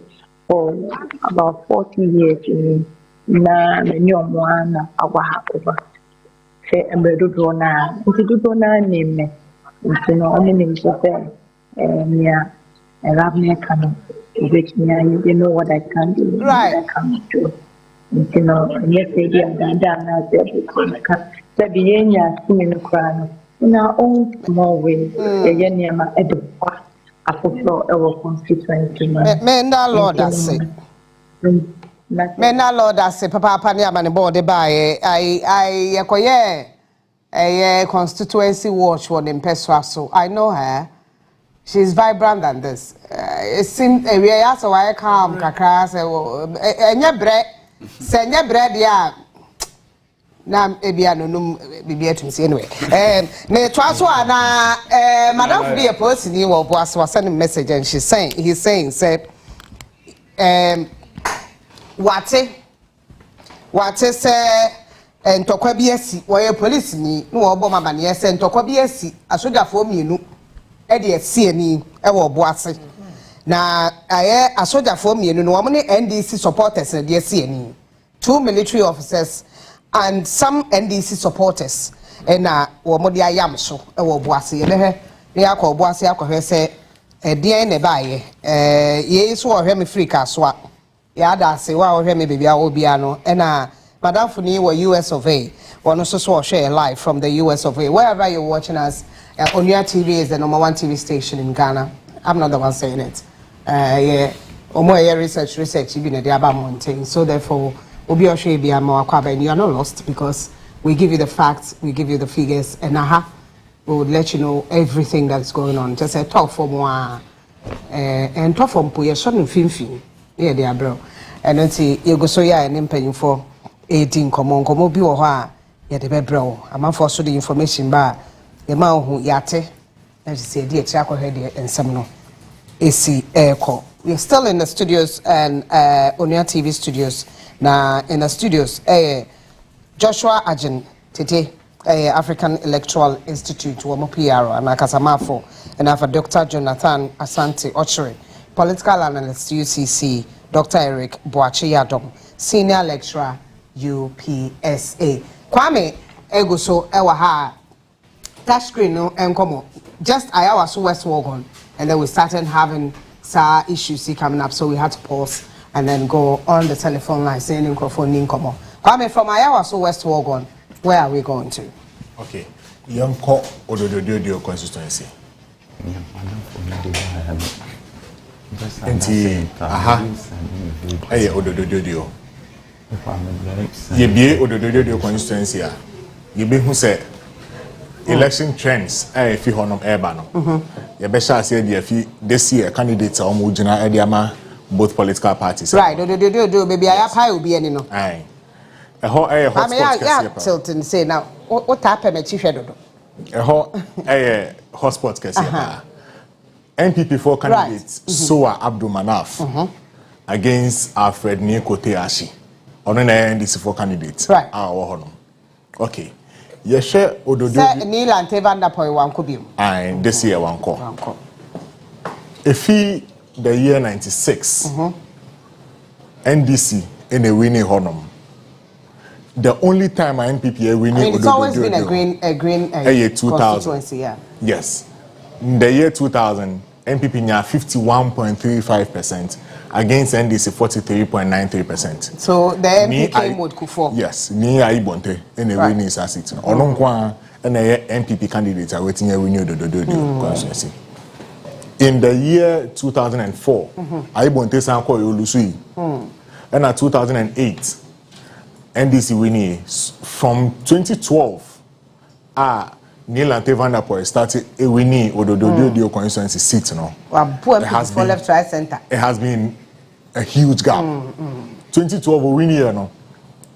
[SPEAKER 10] for about 40 years na mwana awaha over say embedo na ntido na name no only name so say yeah rabne kanu which me you know what I can do
[SPEAKER 14] right
[SPEAKER 10] what I can do you know yes they dada na say be enya simi no kra no na own small way ye niam edo afofo ewo constituency
[SPEAKER 14] me na lord ase me na lord ase papa ne amane board by I yekoye constituency watch on Impeswa, so I know her. She's vibrant than this. It seems we are so I calm kakra say enya bread ya na ebia no bibia tum see anyway. Me twaso na madam be a person ni wo boas was sending message and he's saying said what say ntokwa bi asi wo police ni no wo boma mane ese ntokwa bi asi asojafo mienu e de asi ani e wo boase na aye asojafo mienu no wo ne NDC supporters na de asi ani 2 military officers and some NDC supporters na wo mo de ayam so e wo boase ye behwe ne akọ boase akọhwe se den ne baaye ye so wo hwe me free ka so a ya da se wa wo hwe me bebia wo bia no na Madam Funi were US of A. One also share live from the US of A. Wherever you're watching us, Onua TV is the #1 TV station in Ghana. I'm not the one saying it. Yeah, Omo research, even at the Aba Mountain. So therefore, Obi Oshe Bi Amakwaba, and you are not lost because we give you the facts, we give you the figures, and we will let you know everything that's going on. Just a talk for more, and talk from Puya Son Finfin. Yeah, they are bro. And then see you go so yeah and paying for. 18 komo bi wo ho a ye de bebrɛw amanfo so the information ba e ma hu yate na say de e tra akɔhwɛ de ensem no esi eko. We are still in the studios and Onua TV studios na in the studios Joshua Ajin Tete African Electoral Institute wo mo PR and akasamafo and have Dr. Jonathan Asante Ochre political analyst UCC Dr. Eric Boache Yadom senior lecturer UPSA. Kwame Eguso Ewaha touch screen no enkomo. Just I was West Wagon and then we started having some issues coming up, so we had to pause and then go on the telephone line saying microphone inkomo. Kwame from Ayawaso West Wagon, where are we going to? Okay. Yonko Odododio constituency. Odododio. Ye be Odododio constituency a ye be hu say election trends fi honom eba no ye be sha say dey fi this year candidates a omo gina e dey ama both political parties right Odododio baby aya pai obi ani no ai e ho hotspot kese pa Tilton say now what happen me chi hwe dodo e ho hotspot kese pa NPP for candidates Soa Abdul Manaf against Alfred Nikote Ashi on an NDC for candidates. Right. Okay. Yes, share Ododo. Neil and Tevanda Poi one could be. And this year one call. If he the year 96, NDC in a winning honor. The only time a NPP winning. It's always been a green year 2000. Yeah. Yes. In the year 2000, NPP nya 51.35%. Against NDC 43.93%. So the MP came with Kufo. Yes, ni Aibonte in the winning seat. Ononkwa and NPP candidates are waiting a winning constituency. In the year 2004, Aibonte Sanko Yolusui. And at 2008, NDC winning from 2012.
[SPEAKER 19] Neil Van Der Poel started a winning Odododio constituency seat, no.
[SPEAKER 14] It has been left, right, center.
[SPEAKER 19] It has been a huge gap. 2012, we win,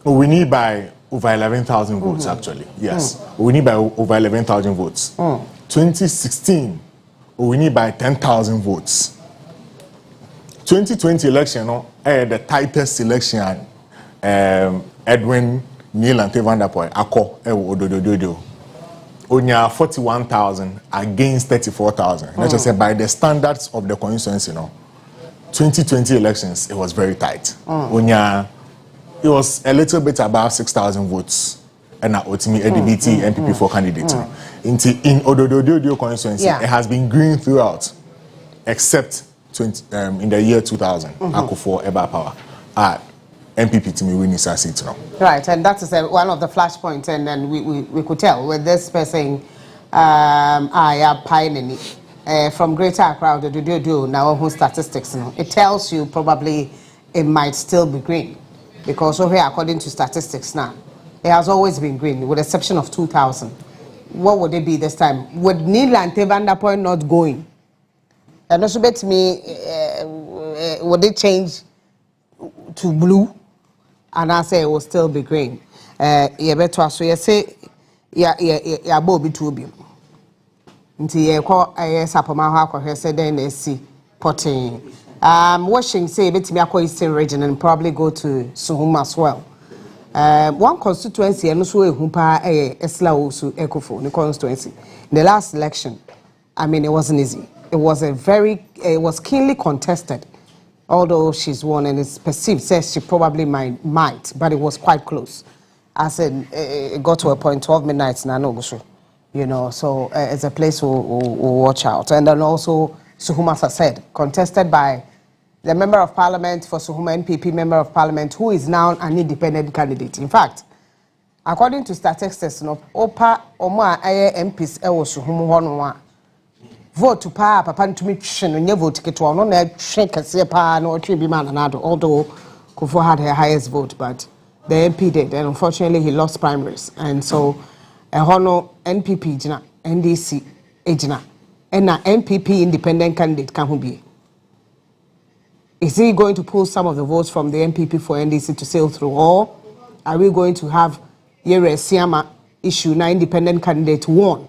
[SPEAKER 19] we need by over 11,000 votes, actually. Yes, we need by over 11,000 votes. 2016, we need by 10,000 votes. 2020 election, the tightest election, Edwin Neil Van Der Poel, Ako, Odododio. Onya 41,000 against 34,000. Let's just say by the standards of the constituency, 2020 elections, it was very tight. Onya, it was a little bit above 6,000 votes. And now, Otimi, ADBT, MPP for candidate. In Odododio constituency, it has been green throughout, except in the year 2000, Akufo Eba Power. MPP to me winning seat now.
[SPEAKER 14] Right, and that is one of the flashpoints, and then we could tell with this person, from Greater Accra, now who statistics, it tells you probably it might still be green, because over here, according to statistics now, it has always been green, with the exception of 2000. What would it be this time? Would Neil Van Der Poel not going? And also, bet me, would it change to blue? And I say it will still be green. Yɛbɛto aso yɛsɛ yɛabɔ obi to obi nti yɛkɔ sapoma hɔ akɔhwɛ sɛ dɛn na esi potting. Washing say yɛbɛtumi akɔ Eastern region and probably go to Suhum as well. One constituency ɛno so ehu paa Esla Osu Ekofo the constituency. In the last election, I mean, it wasn't easy. It was it was keenly contested. Although she's won and it's perceived, says she probably might, but it was quite close. I said it got to a point 12 midnight now, so it's a place we'll watch out. And then also Suhuma, as I said, contested by the member of parliament for Suhuma NPP member of parliament, who is now an independent candidate. In fact, according to statistics, Opa Oma MPs Suhuma vote to papa ntumi twhwe no nye vote keto no na twhwe kase pa na otwe bi man na do, although Kufuor had her highest vote, but the MP did, and unfortunately he lost primaries, and so hono NPP gina NDC ejina and na MPP independent candidate can who be. Is he going to pull some of the votes from the MPP for NDC to sail through, or are we going to have Yere Siama issue na independent candidate won?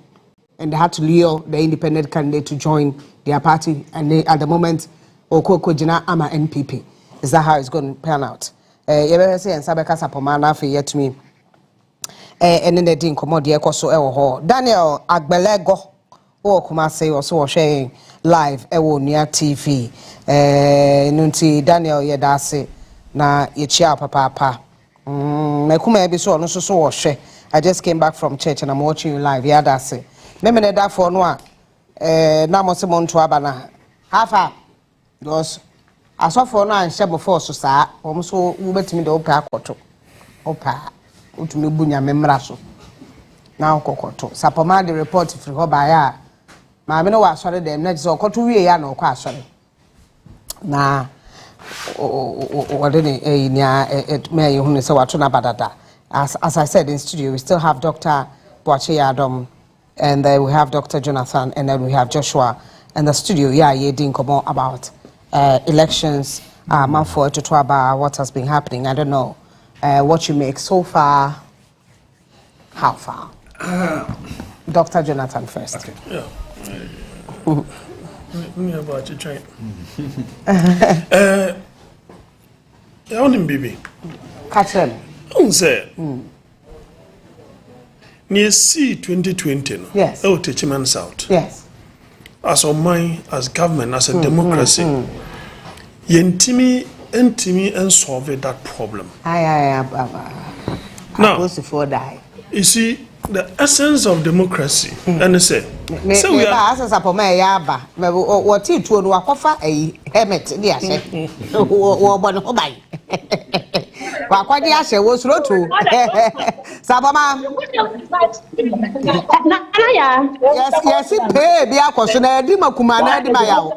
[SPEAKER 14] And they had to lure the independent candidate to join their party. And they, at the moment, Okoko Jina Ama NPP. Is that how it's going to pan out? You say and Sabeka Sapomana for yet me. And then they didn't come out the Ekoso Daniel Agbelego or Kumase also sharing live near TV. Nunti Daniel Yedase na Yechia Papa. Mekuma Ebiso no so share. I just came back from church and I'm watching you live. Yadase. Memene da for no na mo se mo nto abana hafa because aso for no an shebo for so saa o so wo betimi de opa akoto opa utumi bunya memra so na okokoto sapoma the report free ho ba ya ma me no wa asore dem na so okoto wie ya na okọ asore na o de ne nya me ye hunu se wato na badada. As I said in studio, we still have Dr. Boache Yadom, and then we have Dr. Jonathan, and then we have Joshua in the studio. Yeah, you didn't come on about elections. For to talk about what has been happening. I don't know what you make so far. How far? Dr. Jonathan first.
[SPEAKER 4] Okay. Yeah. Me about you try. I want him, baby.
[SPEAKER 14] Catch him.
[SPEAKER 4] Say. Near C 2020, no?
[SPEAKER 14] Yes.
[SPEAKER 4] Oh, Techiman's out.
[SPEAKER 14] Yes.
[SPEAKER 4] As on mine, as government, as a democracy, Yentimi and solve that problem. Now, you see, the essence of democracy, and I say,
[SPEAKER 14] so we are as a Pomea, what you told Wakofa a hermit, yes, Wakwadi ashe wo suro to. Sabama. Yes, pay bi akoso na edi makuma na edi mayawo.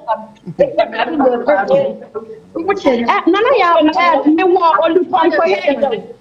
[SPEAKER 11] Nana ya me wo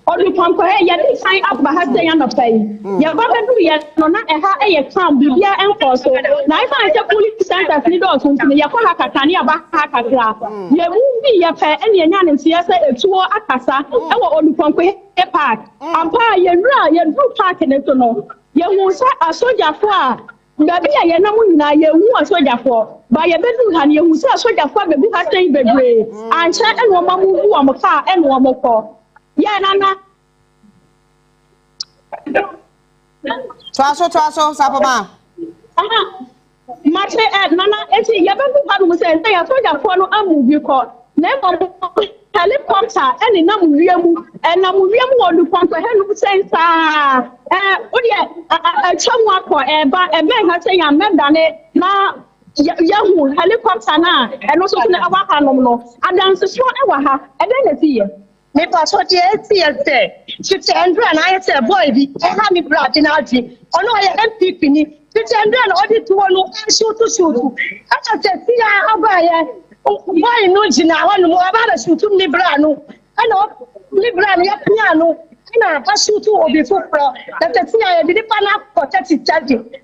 [SPEAKER 11] olupanko he ya dey sign up ba ha say ya no pay. Ya ba be do ya no na e ha e ye crown bibia enko so. Na I find say police center ni do so ntini ya kwa hakata ni aba ha kakra. Ya mu bi ya pe ene ya nya ne ntia say etuo akasa e wo olupanko he park. Ampa ya dru park ne so no. Ya hu say asojafo a Baby, I am not a soldier for. By a bedroom, and you say a soldier for baby has stayed bedroom. And chat and one who am a car and one more for. Yeah, Nana.
[SPEAKER 14] Twaso, Sapama.
[SPEAKER 11] Match at Nana, and see, you have say, a soldier for no movie call. Never helicopter and in Namudium and Namudium or the Pampa say, a chum for a man has say, I'm not done it now. Yahoo, helicopter now, and also in our Hanono. And then so ever have, and then it's here. Maybe I saw the ACS, 50 and I said, boy, I have me brought in our team. Oh no, I am picking it. 50 and all the two and shoot to shoot. I said, see, I'll buy it. Why no jina one more about a shoot to Librano? I know Librano, piano, and I shoot to or before that the CIA did not protect it.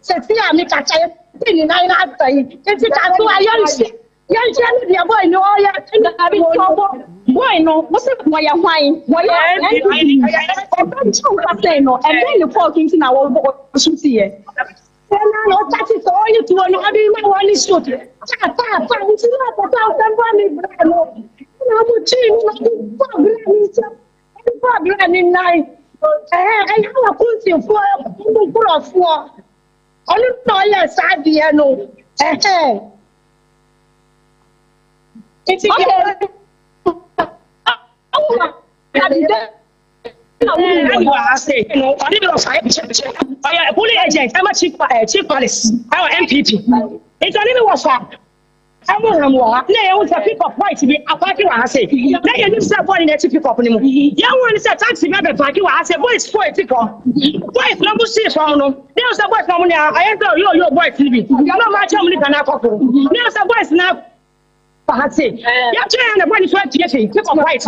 [SPEAKER 11] Said, see, I make a child in 9 after it. It's a young boy, no, I have trouble. Boy, no, what's it? Why are wine? Why are no, and then you fall into our shoot here. No, that is all you do. No, I didn't want to shoot. Bully agent, I'm a chief police, our MPP. It's a little was I want to pick up white to be a party. I say, let you use that body to pick up anymore. Young one is a taxi member party. I say, boy, it's for a tick off. Why is number 6 from no? There's a boy from there. I enter your boy TV. You're not my family can I couple. There's a boy now. I say, you're trying to money to get a pick up white.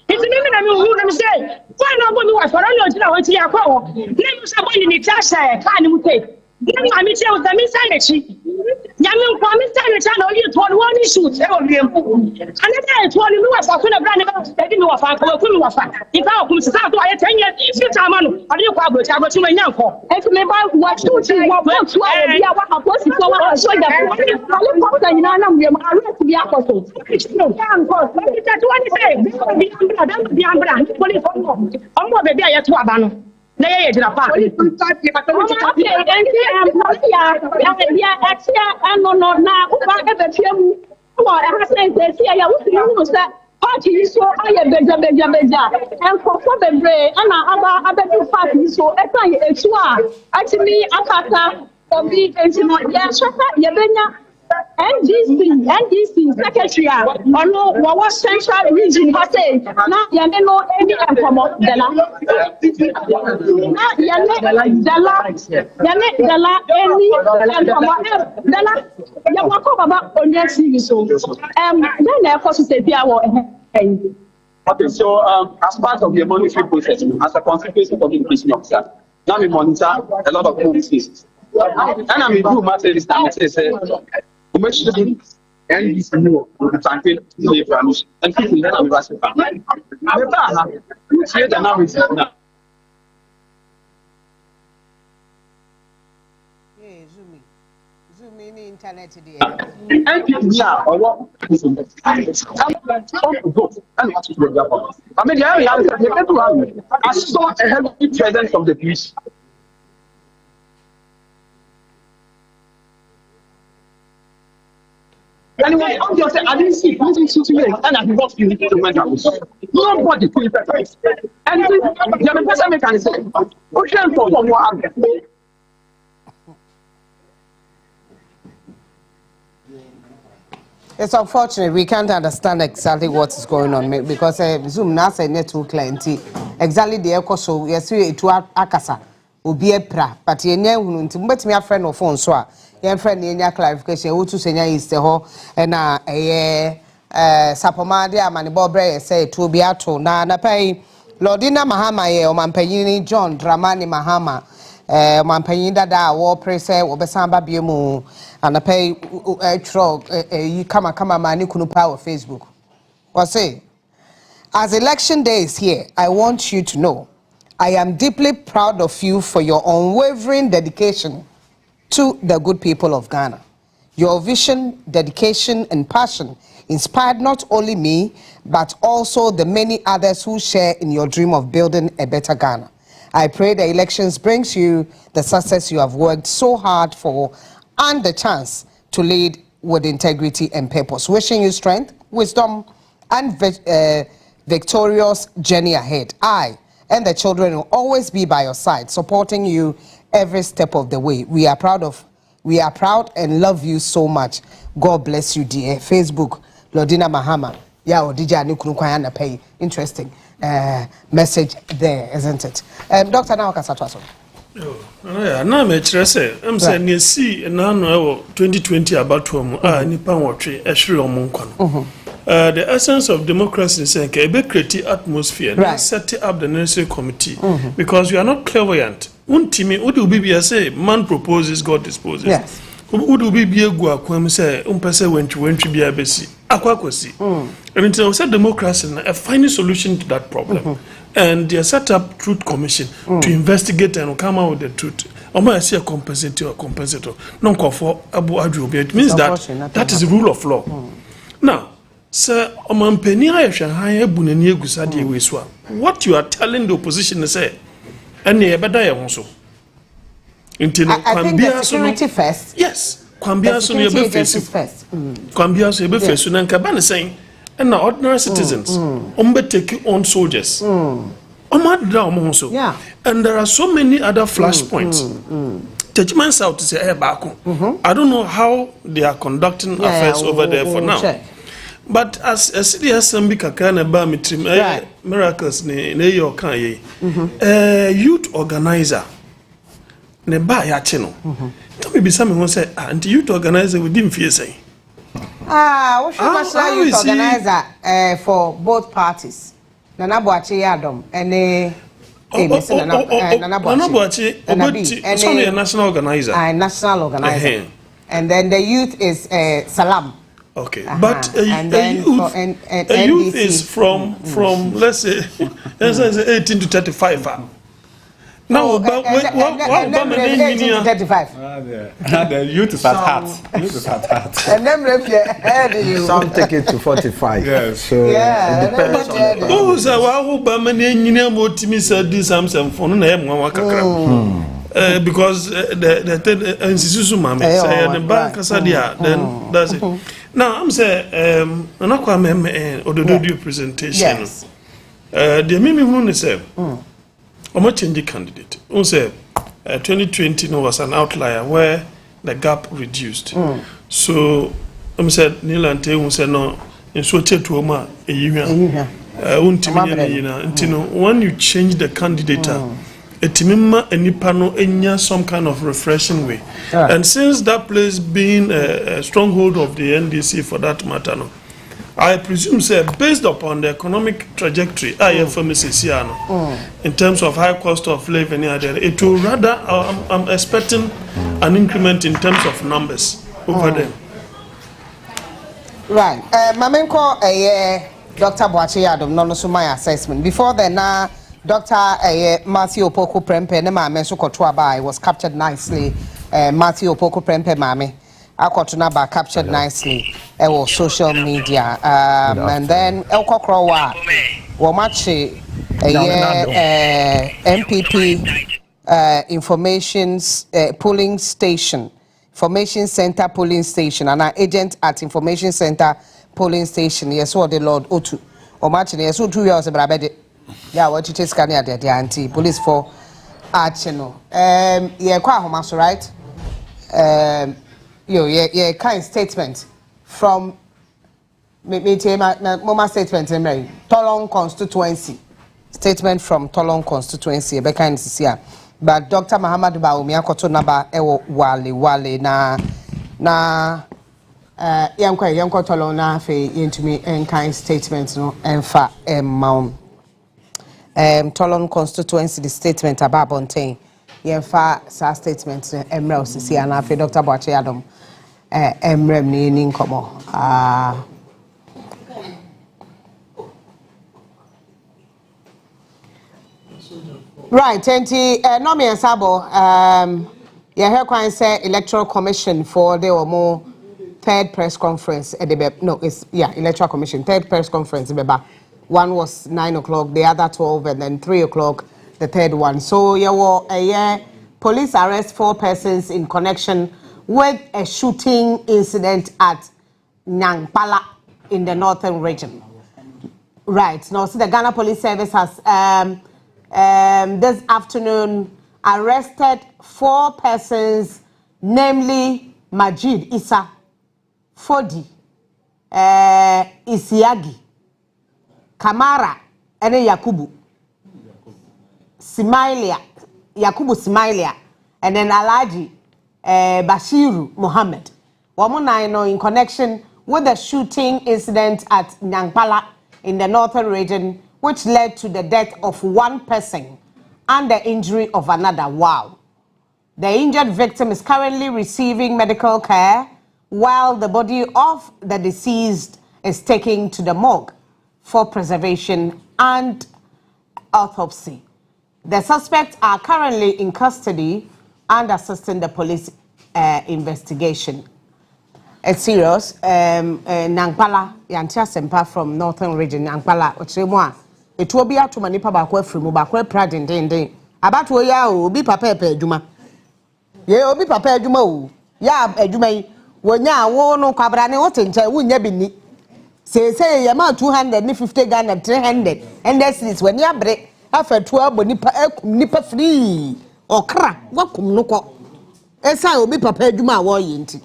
[SPEAKER 11] It's a minute I will say, why not when you are for I to your call? Name somebody in the class, can't take. I mean, tell them insanity. Yamin promised to channel you to one issue. And then I told him, I could have run about taking you off. I could have found. If I could start to 10 years, if you time on, I do probably have to my young for. And to me, what to see what wants to be a what was it so I saw that I am to be apostle. I'm baby, I have to abandon. Na ye jira pa no na uba e be fiam wo e ha say say ya wo you say party so aye beja and for bebre ana abedu party so e kan etu a atimi akata obi entino ya shaka ye benya NDC secretary ono wo central region ha say na ye me no any informo dela na ye me dela any informo dela ye wo ko baba onye TV so then na for say bia wo
[SPEAKER 12] Okay, so as part of the monitoring process, as a consequence of the increasing officer, now we monitor a lot of home cases. And I'm in do matter this time say and this new will be trying to vanish and people that are passing back. Create an analysis now.
[SPEAKER 14] Zoom in internet today.
[SPEAKER 12] And people now or what is in the I mean, I saw a heavy presence of the police. Anyway, obviously, I didn't see anything to me, and I got you to went out. Nobody could interpret. And the person can say, "Ocean for what?"
[SPEAKER 14] It's unfortunate we can't understand exactly what is going on because Zoom now say net too plenty. Exactly the echo so yes we to akasa obi epra but ye nya hunu nti mbetimi afre no phone so a ye friend ye nya clarification wo tu senya is ho na sapoma de amane bobre say to obi ato na pai Lordina Mahama ye omanpanyin John Dramani Mahama omanpanyin dada wo prese wo besamba biemu anapai Electoral you kama mani kunu power Facebook. What say? As election day is here, I want you to know I am deeply proud of you for your unwavering dedication to the good people of Ghana. Your vision, dedication, and passion inspired not only me, but also the many others who share in your dream of building a better Ghana. I pray the elections brings you the success you have worked so hard for and the chance to lead with integrity and purpose. Wishing you strength, wisdom, and victorious journey ahead. I and the children will always be by your side, supporting you every step of the way. We are proud and love you so much. God bless you, dear. Facebook, Lordina Mahama. Yeah, Odija Nukunkwayana pay. Interesting message there, isn't it? Dr. Nawaka Satwaso.
[SPEAKER 4] Na me kyerɛ am sɛ ne si na no 2020 Abatoɔ mu a nipa wɔtwe ɛhwere ɔmo nkwa no. The essence of democracy is a create atmosphere, right. Set up the necessary committee because you are not clairvoyant. Untimi udu bibi say man proposes, God disposes. Yes. Udu bibi egu akwam say umpese wentwi bia besi akwakosi. And until said democracy a final solution to that problem. And they set up truth commission to investigate and come out with the truth. Omo say a compensator. Non for abu adu. It means that is the rule of law. Now Sir, what you are telling the opposition is say, and I think
[SPEAKER 14] the security first.
[SPEAKER 4] Yes, Kwambia so you be face first. Kwambia so you be face and Kabane saying, and now ordinary citizens, take on soldiers. Yeah. And there are so many other flashpoints. Judgment South is a back. I don't know how they are conducting affairs over there for now. Check. But as a city assembly kakana ba mitrim miracles ne yo kan ye youth organizer ne ba ya che no tell me be some who say anti youth organizer we didn't fear say
[SPEAKER 14] what should youth organizer for both parties Nana Boache Yadom and Nana Boache
[SPEAKER 4] it's only a national organizer
[SPEAKER 14] national organizer and then the youth is Salam.
[SPEAKER 4] Okay, but a youth is from let's say 18 to 35. Now,
[SPEAKER 14] but 18 to 35.
[SPEAKER 5] The youth is at heart.
[SPEAKER 14] And then
[SPEAKER 6] some take it to 45.
[SPEAKER 5] Yes.
[SPEAKER 6] So it depends on the
[SPEAKER 4] oh, so because the institution mama say the bank kasadia then that's it. Now I'm say anakwa me ododo presentation.
[SPEAKER 14] Yes.
[SPEAKER 4] The mimi hunu say omo change candidate. On say 2020 was an outlier where the gap reduced. So I'm said Nilante un say no in so chetu ma eyiwa. When you change the candidate etimima enipano enya some kind of refreshing way. And since that place being a stronghold of the NDC for that matter, no, I presume, say, based upon the economic trajectory, in terms of high cost of living, it will rather, I'm expecting an increment in terms of numbers over there.
[SPEAKER 14] Right. Mamenko, Dr. Boache Yadom, no my assessment. Before then, Dr. Matthew Opoku Prempe, Mame Sukotwaba was captured nicely. Matthew Opoku Prempe, Mame. Akotunaba captured nicely on social media. And then Elko Krowa, Womachi, MPP informations polling station, information center polling station, and our agent at information center polling station. Yes, what the Lord Otu. Omachi, yes, 2 years about it. Yeah, what you take scanning at the anti police for Archino. Yeah, quite almost right. Yeah, kind statement from me tell my mama statement in Tolong constituency. Statement from Tolong constituency. Be kind to see. But Dr. Mahama Dubaumia koto naba ewo wale na yanko Tolong na fe yentumi enkind statement no enfa emma Tolong constituency the statement about Bontain yenfa sa statement emra osisi ana fe Dr. Boache Adom emrem ni nkomo right, 20 no me sabo you hear quite say Electoral Commission for the more third press conference at the no it's Electoral Commission third press conference beba. One was 9 o'clock, the other 12, and then 3 o'clock the third one. So you were police arrest 4 persons in connection with a shooting incident at Nyankpala in the northern region. Right now, so the Ghana Police Service has this afternoon arrested 4 persons, namely Majid Issa, Fodi, Isiagi, Kamara, and Yakubu, Simailia, and then Alaji Bashiru Mohammed. Woman in connection with the shooting incident at Nyankpala in the northern region, which led to the death of 1 person and the injury of another. Wow. The injured victim is currently receiving medical care while the body of the deceased is taken to the morgue for preservation and autopsy. The suspects are currently in custody and assisting the police investigation. It's serious. Nyankpala, Yantia Sempa from Northern Region, Nyankpala, Ochemwa. It will be out to Manipa Bakwe from Mubakwe Pradin Dende. About where ya be Papa Juma. Ye obi Papa Juma. Ya Juma, when ya won Cabrane, what in Chay, wouldn't be neat. Say, amount 250 Ghana 300, and that's it when you break after 12 nipa free or crack. What come no? As I will be prepared to my war yinti.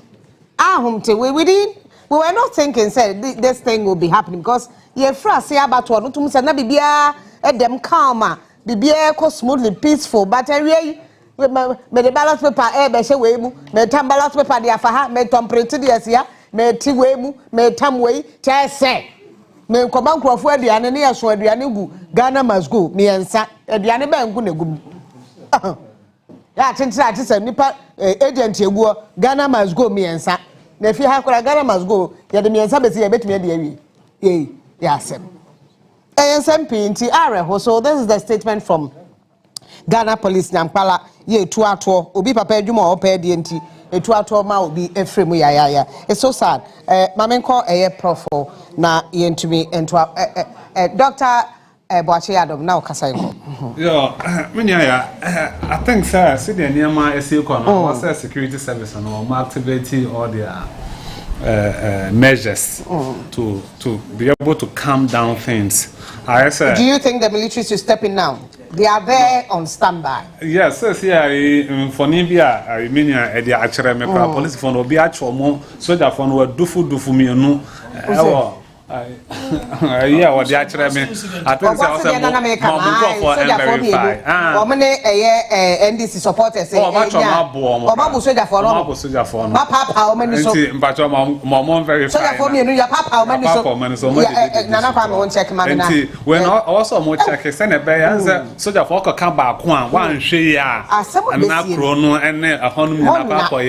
[SPEAKER 14] We were not thinking, said this thing will be happening because ye fra say about what to Musa Bibia at them calmer, Bibia co smoothly peaceful, but I really made the ballot paper, Beshe, made tam ballot paper, the Afaha, made Tom Pretty, yes, me tiwemu me tamwe chese me koban krofo aduane ne yeso aduane gu Ghana must go me ensa aduane ba ngu na gum ya tentira tese nipa agent eguo Ghana must go me ensa na fi ha kora Ghana must go ya de me ensa besi ya betumi de awie ya sem ensem pinti are so this is the statement from Ghana Police Nyankpala ye tu ato obi papa adwuma o pa de nti etu ato ma obi efremu ya it's so sad mamenko profo na yentumi ento Dr. Boache Adom na okasa yiko
[SPEAKER 5] yo menya I think sir see the niama ese ko no was security service no activate all their measures to be able to calm down things.
[SPEAKER 14] Do you think the military should step in now? They are there on standby.
[SPEAKER 5] Yes, for Nibia, I mean, the actual police phone will be actual more so that phone will do me, no. Yeah, what the actual I think
[SPEAKER 14] NDC supporters say,
[SPEAKER 5] when also more check send a bear so that for come back one share and not chrono and a honeymoon for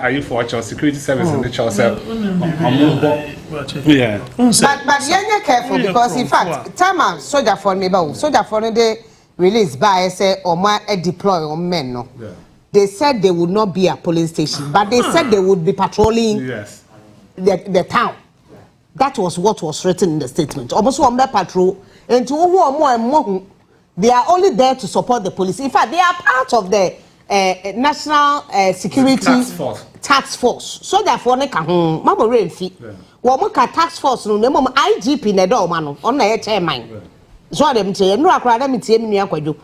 [SPEAKER 5] are you for your security service in the yourself. Yeah.
[SPEAKER 14] But you're careful because in fact, time soldier for me, soldier for they released by say or my deploy on men. No, they said they would not be a police station, but they said they would be patrolling the town. That was what was written in the statement. Almost one patrol and to more and more, they are only there to support the police. In fact, they are part of the national security task force. So therefore, they can mama rain fee. Womuka task force no nemo IGP na do ma no on na ye chairman so adem tie no akra dem tie mi akwadwo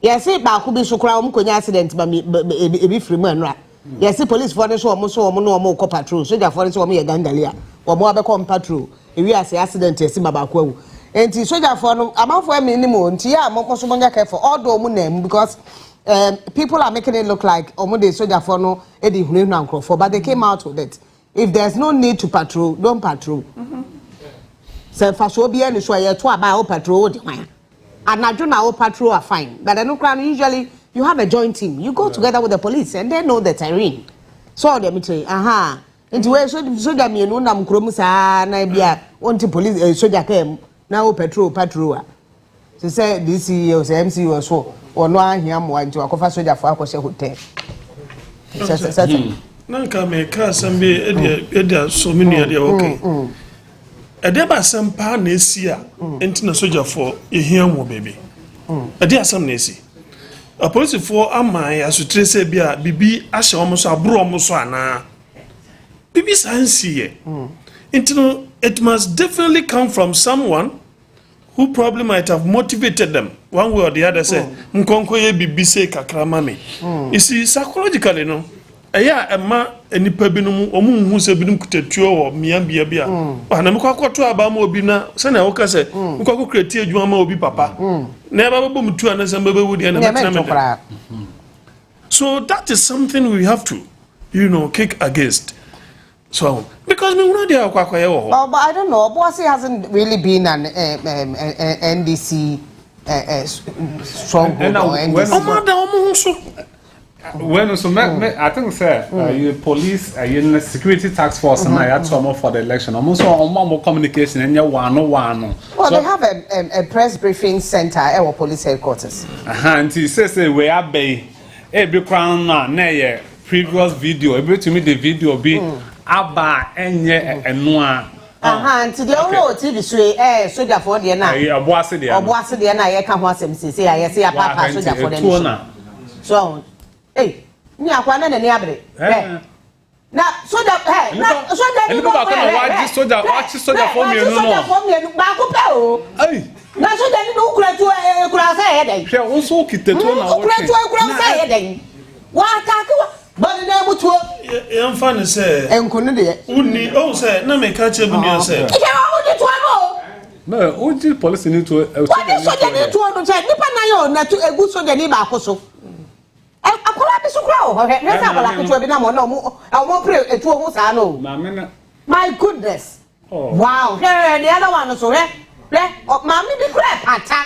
[SPEAKER 14] ye say ba ku bi so kra konya accident ba ebi free mu anura ye say police for so omo no omo ko patrol so therefore so omo ye gandalia omo abekọ patrol ewi ase accident esi mabako awu enti soldier for no amanfo minimum nti ya mo so monya careful all do omo na because people are making it look like omo dey soldier for no e dey hunu na nkrofo but they came out with it. If there's no need to patrol, don't patrol. So for so be any so you to about patrol the one. And I do now patrol are fine. But I know usually you have a joint team. You go together with the police and they know the terrain. So let me tell you, into where so that me no nam krom sa na bia want police soldier came now patrol. So say this CEO say MCO so or no ahia mo into akofa soldier for akose hotel.
[SPEAKER 4] Nanka me ka sambe edia so many ade okay. Ade ba sampa na esi a enti na soldier for ehia mo baby. Ade asam na esi. A police for amai asutre se bia bibi ahye omo so abro omo so ana. Bibi sansi ye. Enti no it must definitely come from someone who probably might have motivated them one way or the other say nkonko ye bibi se kakra mame. You see psychologically no eya ema enipa binum omu hu se binum kutetuo wo miambia bia na me kwakoto aba ma obi na se na wo ka se kwako kreti adwuma ma obi papa na eba bo mutu ana se mbebe wudi na metina. So that is something we have to kick against. So because me no dey kwako ye wo.
[SPEAKER 14] But I don't know, Bossy hasn't really been an NDC stronghold or NDC.
[SPEAKER 5] When so I think say police you security task force and I had some for the election almost more communication and one.
[SPEAKER 14] Well, they have a press briefing center at our police headquarters.
[SPEAKER 5] And he says we are bay every crown na previous video every to me the video be aba enye enua
[SPEAKER 14] nti the whole TV soldier for the na
[SPEAKER 5] oboase
[SPEAKER 14] de na ye ka ho asem say aye say papa soldier for the so ni akwa na ne abre na soldier na soldier ni
[SPEAKER 5] ba ko na waji soldier for me no
[SPEAKER 14] ba ko pe o na soldier ni no kura say he den
[SPEAKER 5] hwe so kiteto na wo
[SPEAKER 14] kura say he den wa ka but na mutuo
[SPEAKER 4] em fa ne say
[SPEAKER 14] enkunu de
[SPEAKER 4] uni say na me ka che bu ni say
[SPEAKER 14] e je wa wo de to
[SPEAKER 5] no oji police ni to
[SPEAKER 14] soldier ni to no say nipa na yo na to egu soldier ni ba ko so akola bi so kra o he na sa bala ko bi na mo na mo pre etu o sa no my goodness wow here the other one so he ma mi bi kra pata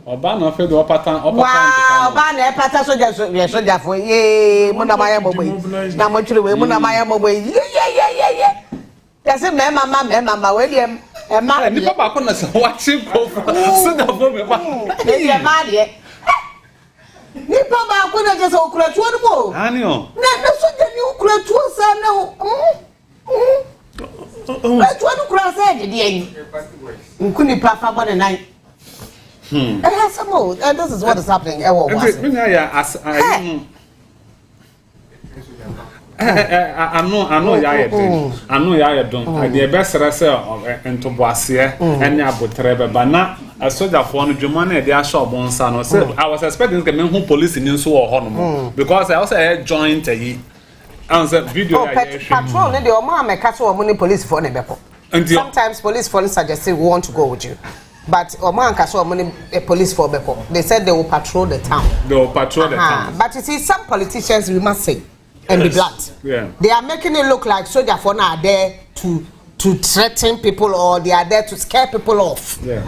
[SPEAKER 5] oba na fe do pata
[SPEAKER 14] oba na pata soldier for ye mo na maya bobo na mo twere we mo na maya bobo ye tese me mama we dem e ma
[SPEAKER 5] ni papa ko na se watching ko so da for me ba
[SPEAKER 14] ye ma de ni papa ko na je so okura tuo no mo
[SPEAKER 5] ani o
[SPEAKER 14] na soldier ni okura tuo sa na tuo no kura sa de eni nkuni papa bo na and this is what is happening. I know
[SPEAKER 5] ya don. The best research into Boasie and Abutrebe, but now a soldier for no Jumane, they are short on son. So I was expecting the men who police in so or because I also had joined a video
[SPEAKER 14] patrol. The Omar Castle money police for Nebepo. Sometimes police for suggest we want to go with you. But Oman Kaso money police for Beko. They said they will patrol the town.
[SPEAKER 5] They will patrol the town.
[SPEAKER 14] But you see, some politicians we must say and be blunt.
[SPEAKER 5] Yeah.
[SPEAKER 14] They are making it look like soldier for now are there to threaten people or they are there to scare people off.
[SPEAKER 5] Yeah.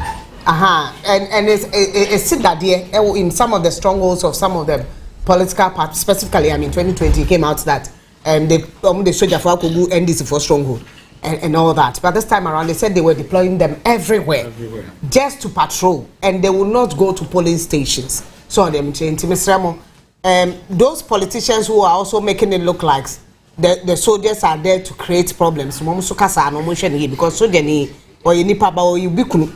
[SPEAKER 14] And it's sit that there in some of the strongholds of some of the political parties, specifically 2020 came out that the soldier for Akugu NDC for stronghold. And all that, but this time around they said they were deploying them everywhere. Just to patrol, and they will not go to polling stations. So them change. Those politicians who are also making it look like the soldiers are there to create problems. Because soldier ni or you nipa ba or you bikunu.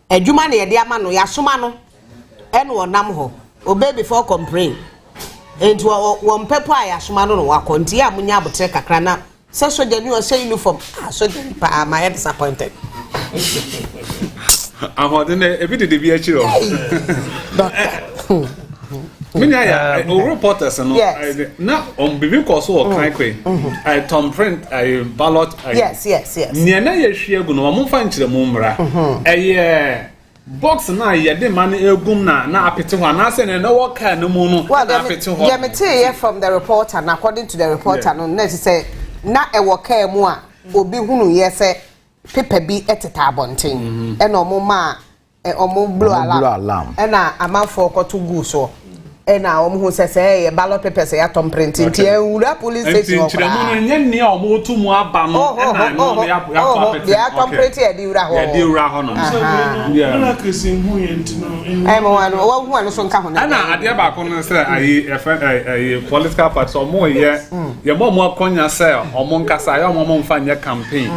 [SPEAKER 14] Ejuma na yede ama no yasoma no en wonam ho obey before complain. Enti won pepo ayasoma no wakonti ya munya abotre kakra na so soldier ni o say uniform soldier pa am I disappointed.
[SPEAKER 5] I'm holding a bit of the VHO. Many reporters and now on Bibi Koso or Kaikwe, I Tom Print, I ballot.
[SPEAKER 14] Yes.
[SPEAKER 5] Niana Yashia Guno, Mumfanch the Mumra. A box na ye de man egum na apete ho na say no work no mu no apete ho.
[SPEAKER 14] Yeah, me tell from the reporter and according to the reporter no na say na e work mu a obi hunu ye say paper bi eteta abonten e no mo ma omo blow alarm e na amanfo koto gu so e na omo hu say ballot papers ya tom printing tie ura police station
[SPEAKER 5] ko no nya ni omo tu mu aba no e na no ya
[SPEAKER 14] tom printing e di ura ho
[SPEAKER 5] no
[SPEAKER 4] na Christian hu ye ntino
[SPEAKER 14] e mo wa no wo hu anu so nka ho na
[SPEAKER 5] na ade ba ko no say ayi political party omo ye mo akonya say omo nkasa ya omo mfa nya campaign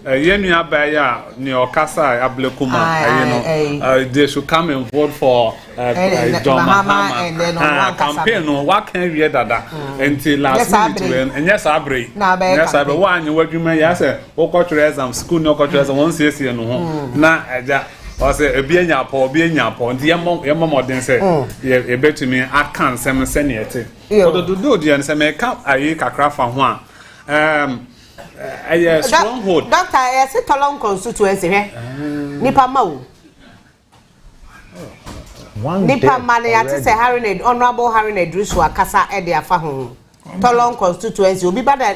[SPEAKER 5] Yenu abaya ni okasa ablekuma they should come and vote for Mahama
[SPEAKER 14] and then
[SPEAKER 5] campaign no what can we dada until last week and yes abre one you wadwuma ya say okotwere exam school no okotwere exam won sie no ho na aja o say ebienya po nti yemmo modern say e betumi akan sem senete ododo dia say me ka ayi kakra fa ho a a stronghold.
[SPEAKER 14] Doctor, I said Tolong constituency. Nipa mau. Nipa mane ati say Harry Honorable Harry Nedrusu akasa e de afa ho. Tolong constituency obi bada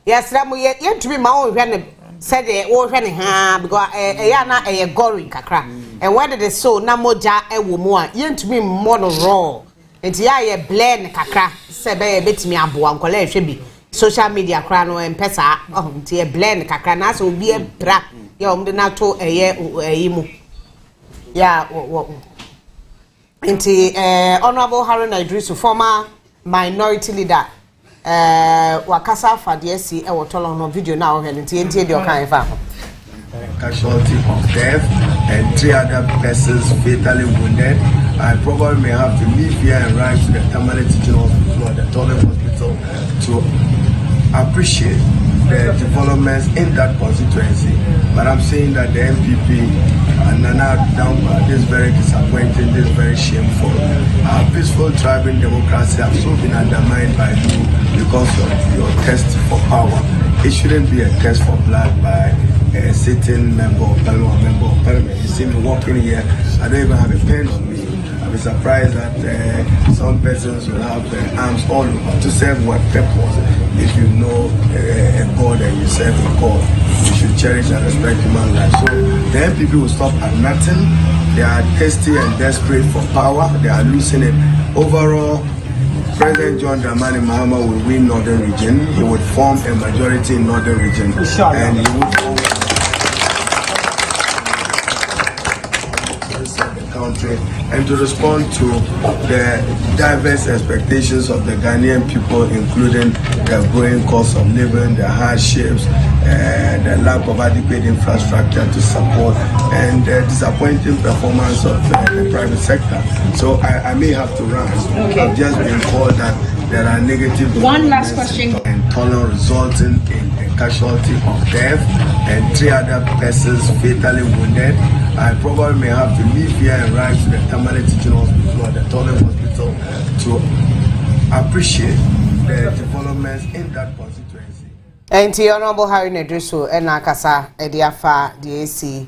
[SPEAKER 14] yesra mo ye ntumi ma wo hwe ne said wo hwe ne ha because ya na e gory kakra. And where did the so na moja e wo mu a ye ntumi mo no raw. Enti ya ye blend kakra se be ye betimi aboa nkola ehwe bi. Social media kra no empesa nti e blend kakra na so obi e bra ya omde na to eye mu ya nti Honorable Harry Nedrusu former minority leader wakasa fade si e wotolo no video na o hwe nti entie de o kan fa
[SPEAKER 13] casualty of death and 3 other persons fatally wounded. I probably may have to leave here and ride to the Tamale Teaching Hospital or the Tolling Hospital to appreciate the developments in that constituency. But I'm saying that the MPP and Nana Dampa, this is very disappointing, this is very shameful. Our peaceful thriving democracy has so been undermined by you because of your test for power. It shouldn't be a test for blood by a sitting member of parliament. You see me walking here, I don't even have a pen on me. I'm surprised that some persons will have arms all over to serve what purpose. If you know a God and you serve a God, you should cherish and respect human life. So the MPP will stop at nothing. They are thirsty and desperate for power. They are losing it. Overall, President John Dramani Mahama will win Northern Region. He would form a majority in Northern Region. And he would form the country. And to respond to the diverse expectations of the Ghanaian people, including the growing cost of living, the hardships, the lack of adequate infrastructure to support, and the disappointing performance of the private sector. So I may have to run. Okay. I've just been called that there are negative
[SPEAKER 15] one last question
[SPEAKER 13] and tunnel resulting in a casualty of death and 3 other persons fatally wounded. I probably may have to leave here and ride to the Tamale Teaching Hospital or the Tolling Hospital to appreciate the developments in that constituency.
[SPEAKER 14] And Honorable Harry Nedrusu ena kasa ediafa DAC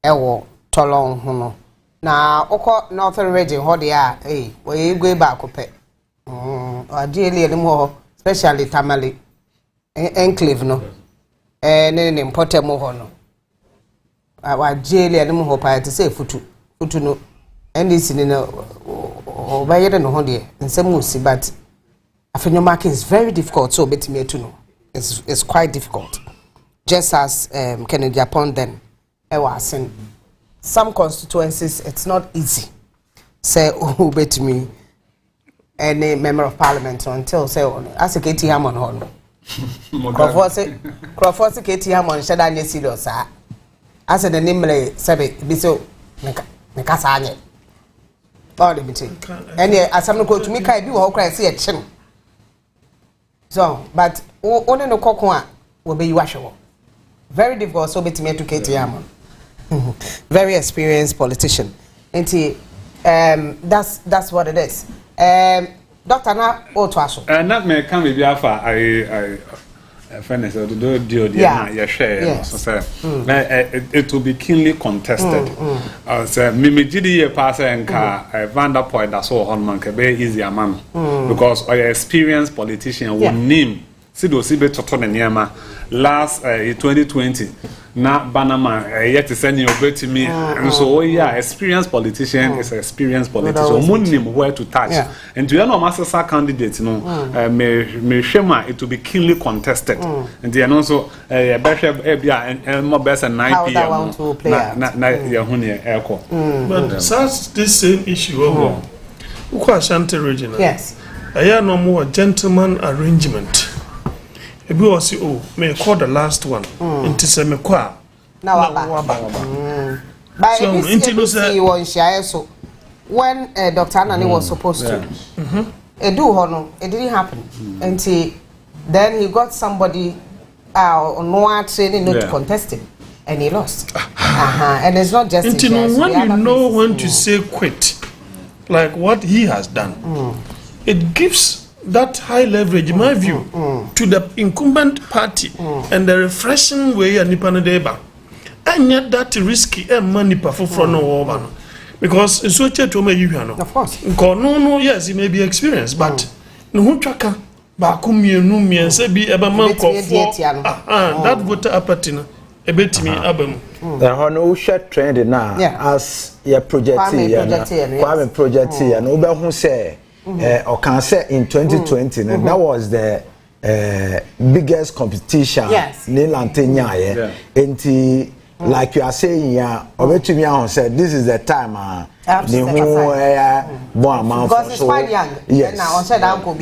[SPEAKER 14] ewo Tolong hono. Na oko Northern Region ho dia we go back ope. Ideally anymore, especially Tamale enclave no. Ne important mo ho no. Our jail and more hope to say futu no and this in no by no honey and some musi but Afenyo market is very difficult so bet me to know it's quite difficult just as Kennedy upon then I was in some constituencies it's not easy say oh bet me any member of parliament until say as a KT Hammond hon Crawford KT Hammond said I serious as the name sabe biso nka saanye all the meeting and asam no ko tumi kai bi wo kra se e kye so but one no kokon a wo be yiwa very difficult so betimi educate am very experienced politician enti That's what it is. Dr. Na Otwaso.
[SPEAKER 5] Not me can be afa I fairness do you share so it will be keenly contested. So me gidi pass and car Vanda point that's all on man be easier man because our experienced politician will name Sido Sibe Toton and Yama last 2020 na Banama yet to send you to me and so experienced politician is experienced politician moon where to touch and to know master candidate me shema it will be keenly contested and then also and more best at 9 p.m.
[SPEAKER 4] But such this same issue over Ashanti region
[SPEAKER 14] yes
[SPEAKER 4] I no more gentleman arrangement. Ebi was may call the last one. Into some qua.
[SPEAKER 14] Now, by so when Dr. Anani was supposed to it didn't happen. Until then he got somebody on training not to contest him and he lost. And it's not just
[SPEAKER 4] until when you know when to say quit, like what he has done, it gives that high leverage, in my view, to the incumbent party and the refreshing way and Nipanadeba. And yet that risky and money for no because in such a to me you know.
[SPEAKER 14] Of course.
[SPEAKER 4] No, yes, it may be experienced, but no chaka bakumi numi and say be eba man that voter apatino a bit me abam.
[SPEAKER 6] The hono share trend now as your project and over who say or can say in 2020 that was the biggest competition like you are saying said this is the time because
[SPEAKER 14] it's quite young now on said uncle if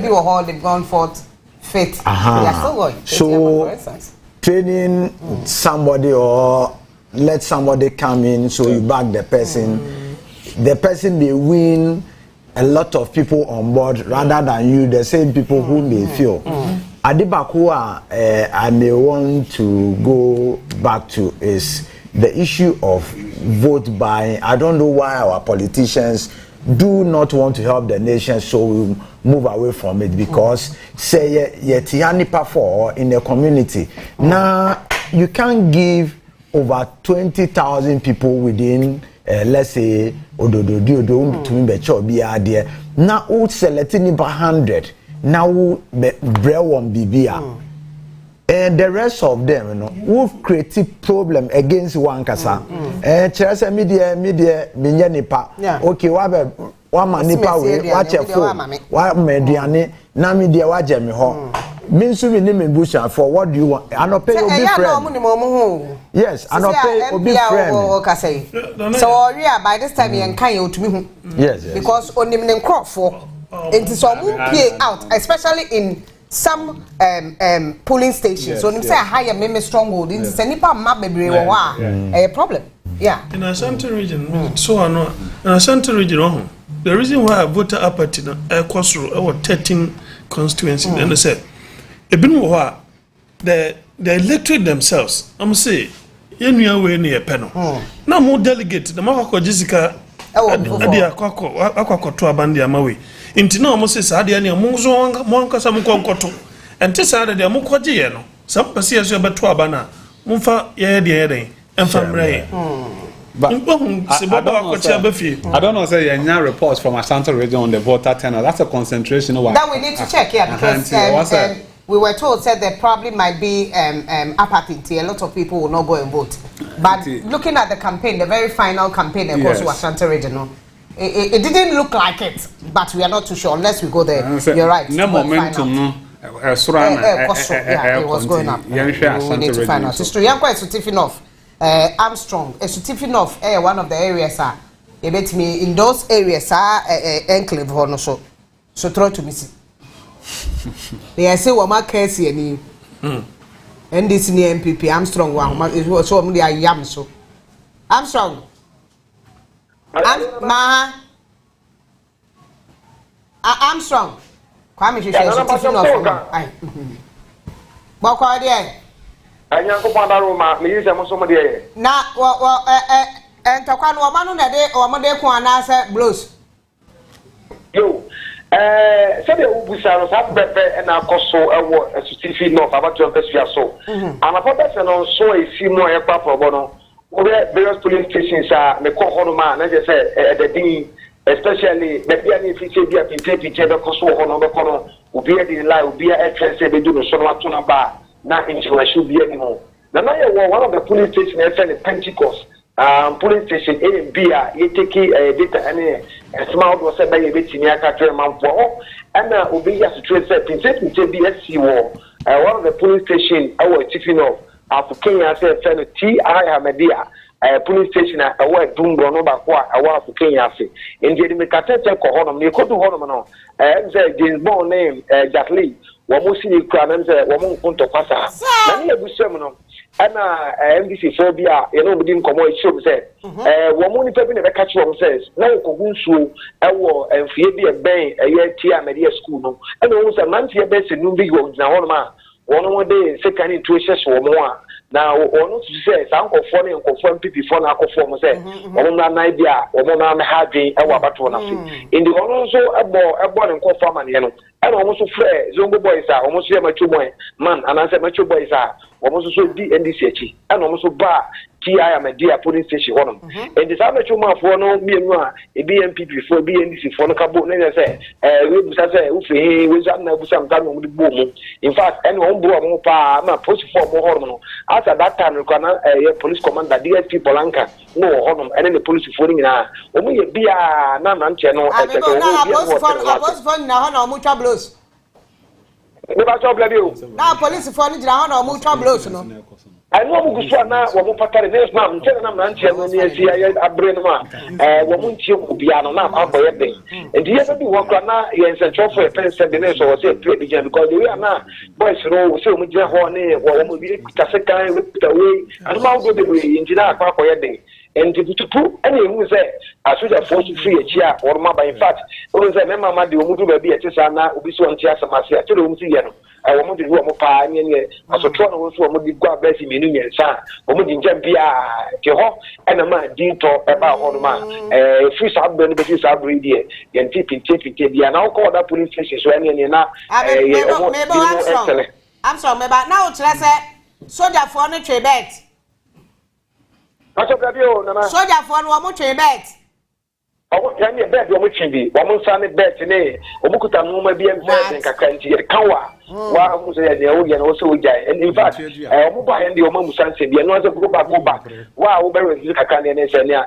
[SPEAKER 14] you were they've gone forth fit they are still going
[SPEAKER 6] so training somebody or let somebody come in so you back the person may win a lot of people on board rather than you, the same people who may feel. Adibakua, I may want to go back to is the issue of vote buying. I don't know why our politicians do not want to help the nation, so we move away from it because say yetianipa for in the community. Now you can't give over 20,000 people within let's say ododo to me be cho bi ade na o selecting 100 now brewon bibia and the rest of them you know who create problem against one kasa chere media menye nipa okay wa manipa we wa chefo wa mediane na media wa jemi ho Minsu mi ni busha for what do you want? I no pay obi friend. Yes, I no pay obi friend.
[SPEAKER 14] So by this time you can you to me.
[SPEAKER 6] Yes.
[SPEAKER 14] Because on him crop for it is some pay out, especially in some polling stations. So him say higher me stronghold. It is nipa map bebre wa a problem. Yeah.
[SPEAKER 4] In Ashanti region, so I know in Ashanti region, the reason why I voted apathy na Kwasro our 13 constituency and they said the electorate themselves, I'm say, you way near Peno. Now more delegate, the Mako Jessica Adia Quaco to Abandia Maui. Intino Moses Adia Monzo Monka Samukonkoto, and Tessa de Mukwajiano, some Pasias about Tuabana, Mufa Yadi, and Famray.
[SPEAKER 5] But I don't know, say any reports from Ashanti region on the voter turnout. That's a concentration.
[SPEAKER 14] That we need to check here because we were told that there probably might be apathy. A lot of people will not go and vote. But looking at the campaign, the very final campaign, of course, Ashanti region, it didn't look like it. But we are not too sure unless we go there. You're right.
[SPEAKER 5] No momentum.
[SPEAKER 14] It was going up. We need to find out. Sister Yanko is certificate of Armstrong. A certificate of one of the areas are. You bet me in those areas are enclave or so. So try to miss it. They say Wama Casey and this near MPP Armstrong one is so only I am so Armstrong Armstrong Kwame you say certificate of Boko there I yanko panda room me use am somebody na And Tokwan Wamano de or Modeko and blows.
[SPEAKER 15] Yo, said the Ubusar have better and our coso award as to see North about to invest so. And a person on so a see more aircraft for Bono. Various police stations are the Kohonoma, as I said, the D, especially the Piani, if you say, be a pintape, the Koso on the corner, will be a lie, will be a trend, say they do the Sonatuna bar, not into I should be anymore. Now, one of the police stations, I said, Pentecost, police station A and B, you take a data and small was said by a bit in Yaka Mount War, and Obi as a trade set, pintape, BSC war, one of the police station, our chiefing of. After Kenya said, T.I. Media, a police station at a word, Dumbo, no Bakwa, a while for Kenya. In the Mekata Kohonum, you could do Honoman, and said, James Bond name, Jack Lee, Wamusi Kran, Wamun Punto Pasa, many of the sermon, and MBC phobia, you know, didn't come out, show said, Wamuni Pepin never catch one says, no Kogunsu, a war, and Phoebe Bay, a year T.I. Media school, and also a month here best in New Big Ones now. One day, second intuition or more. Now, one to say, some of funny and confirm people for now, conform say, one idea, or one having a wabatona. In the one also a born and conform and yellow, and almost fair, Zongo boys are almost here, my 2 man, and I said, my 2 boys are almost so D and DCH, and almost bar T.I. Media police station on them. And the other 2 months for no me and one, a BNP before BNDC for the cabo, and I say, we say, we some time with the boom. In fact, any home more power, my post for more hormone. At that time, a police commander, DSP Polanka, no honor, and then the police falling in our only be a non channel. I
[SPEAKER 14] was for now, mutual blows. Now, police falling down or mutual blows.
[SPEAKER 15] I know Guswana, Wamupata, the next man, tell them, Nancy, I bring them up. Wamunchi, Piano, now, up by a day. And the other work on now, yes, a trophy, a pen, said the name, so I said, because we are now, boys, so much honey, or will be Tasaka, whipped away, and now go the way in Jina, Papa, a day. And to put any who say, I should have forced free a chair or mother. In fact, when I remember, the woman will be a Tisana, will be so on Tiasa Masia, to the Museum. I want to do a pioneer, as a tron also would go bless him in Union, son, or would Jampia, Jeho, and a man, dean talk about Honma, a free sub benefits are breedy, and tipping, and I'll call that police station, so any now.
[SPEAKER 14] I'm sorry, but now, soldier for the trade bet. Soldier for one more trade bet. I want to be a bed, one more sunny bed today, Omukuta Numa be a bed in Kakanti, a Kawa, while and also Jai. And in fact, I will buy the Omamu Sansi, the another go back, while Barry Kakani and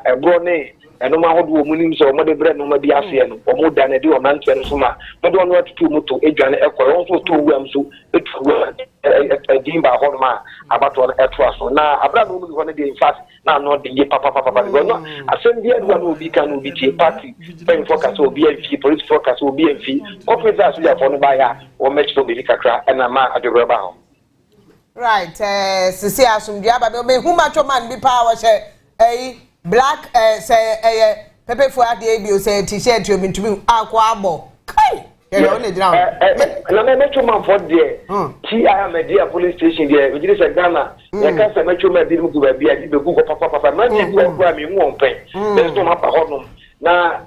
[SPEAKER 14] a Brone, and no matter what woman or mother bread, no maybe Asian, or more than a do a man to Suma, but don't want to to Adrian Echo, also 2 worms to a Dimba Honma about one aircraft. Now, I'm not going to be in fact, now not the Papa. I send the other one will be can be tea party, paying focus will be a fee, police focus will be a fee, officers we are for the buyer or match for the Kakra and a man at the rubber. Right, Cecilia, some Diaba, who much of man be power, say, a black, say, Pepe for the ABO, say, T-shirt, you've been to me, Aquabo. You're only drowned. And I met your man for there. T.I. Media police station there, which is a Ghana. I can't met your man didn't go be a Google Papa, man, you won't pay. There's no matter how. Now,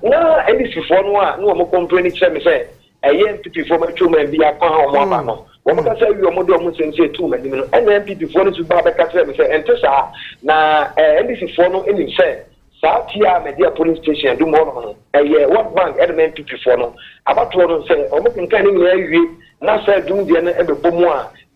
[SPEAKER 14] any before no more complaining, say, a young people for my 2 men be a pound or one. What can I say? Your mother almost say 2 men, and then people for to Baba say, and Tessa. Now, any before no any say. South here, Media police station, do more. A year, what bank, element people for no. About to say, or making kind of now say, doing the every bomb.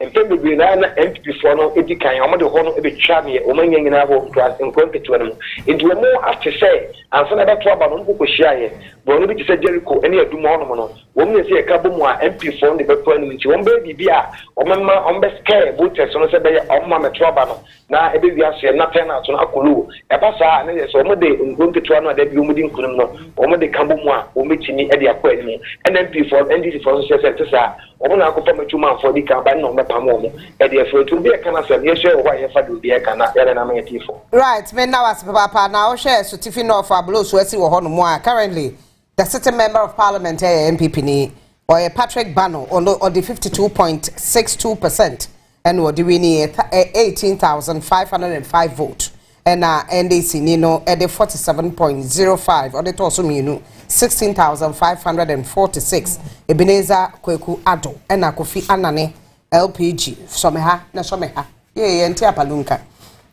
[SPEAKER 14] And Pembe Grana MP for no Edican, I'm the honor of a charmy, or many in our class and content to them. Into a more after say, and some other trouble on Kukushaye, but only to say Jericho, any of the monomono. Women say a couple more MP for the performance, one baby beer, or mamma on best care, booters on a mamma trouble. Now, a baby has nothing out on Akulu, a passa, and there's one day in going to Toronto that you wouldn't know, or the Kambuma, or meeting me at the aquarium, and MP for NDC for Tessa, or when I go from 2 months for the campaign on the Pamomo, and therefore to be a cancer, yes, sure, why if I do be a cancer, and I'm a tifo. Right, men now as Papa now shares to Tiffin of our blue sweaty or Honmoa. Currently, the sitting member of parliament, MPP, or a Patrick Bano, or the 52.62%, and what do we need 18,505 votes. ɛna NDC ni no ɛde 47.05 ɔde to so mienu 16,546 Ebenezer Kweku Ado ɛna Kofi Anane LPG someha na someha ye nti apalunka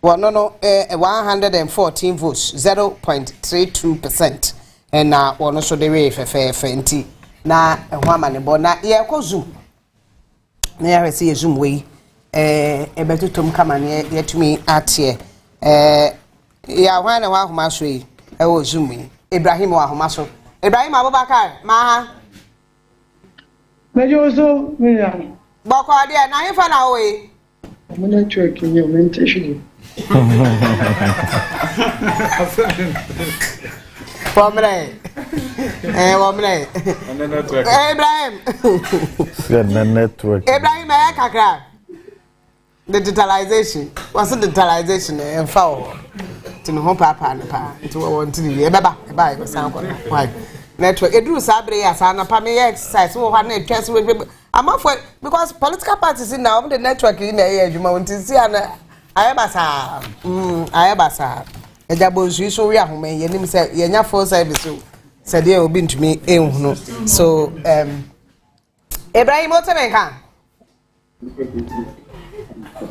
[SPEAKER 14] wono no 114 votes 0.32% ɛna wono so de we fefe nti na ɛho amane bo na ye ko zoom na ya resi zoom we ebetutum kama ne yetumi atie ya hwan na wa homa so yi wo zoom yi Ibrahim wa homa so Ibrahim Abubakar maha
[SPEAKER 3] mejo so me
[SPEAKER 14] boko ade na hifa na wo yi
[SPEAKER 3] mo network ni o mentation
[SPEAKER 14] Pomre Pomre Ibrahim
[SPEAKER 19] the network
[SPEAKER 14] Ibrahim kakra the digitalization what's the digitalization en fa tinu ho papa na pa nti wo want ni e beba e ba e san ko why network eduru sabre ya sana pa me exercise wo ha na etwase we amafo because political parties in now the network in na adwuma wonti si ana ayebasa ayebasa ejabonsu so we ahoma ye nim se ye nya full service so de obi ntumi enhunu so Ibrahim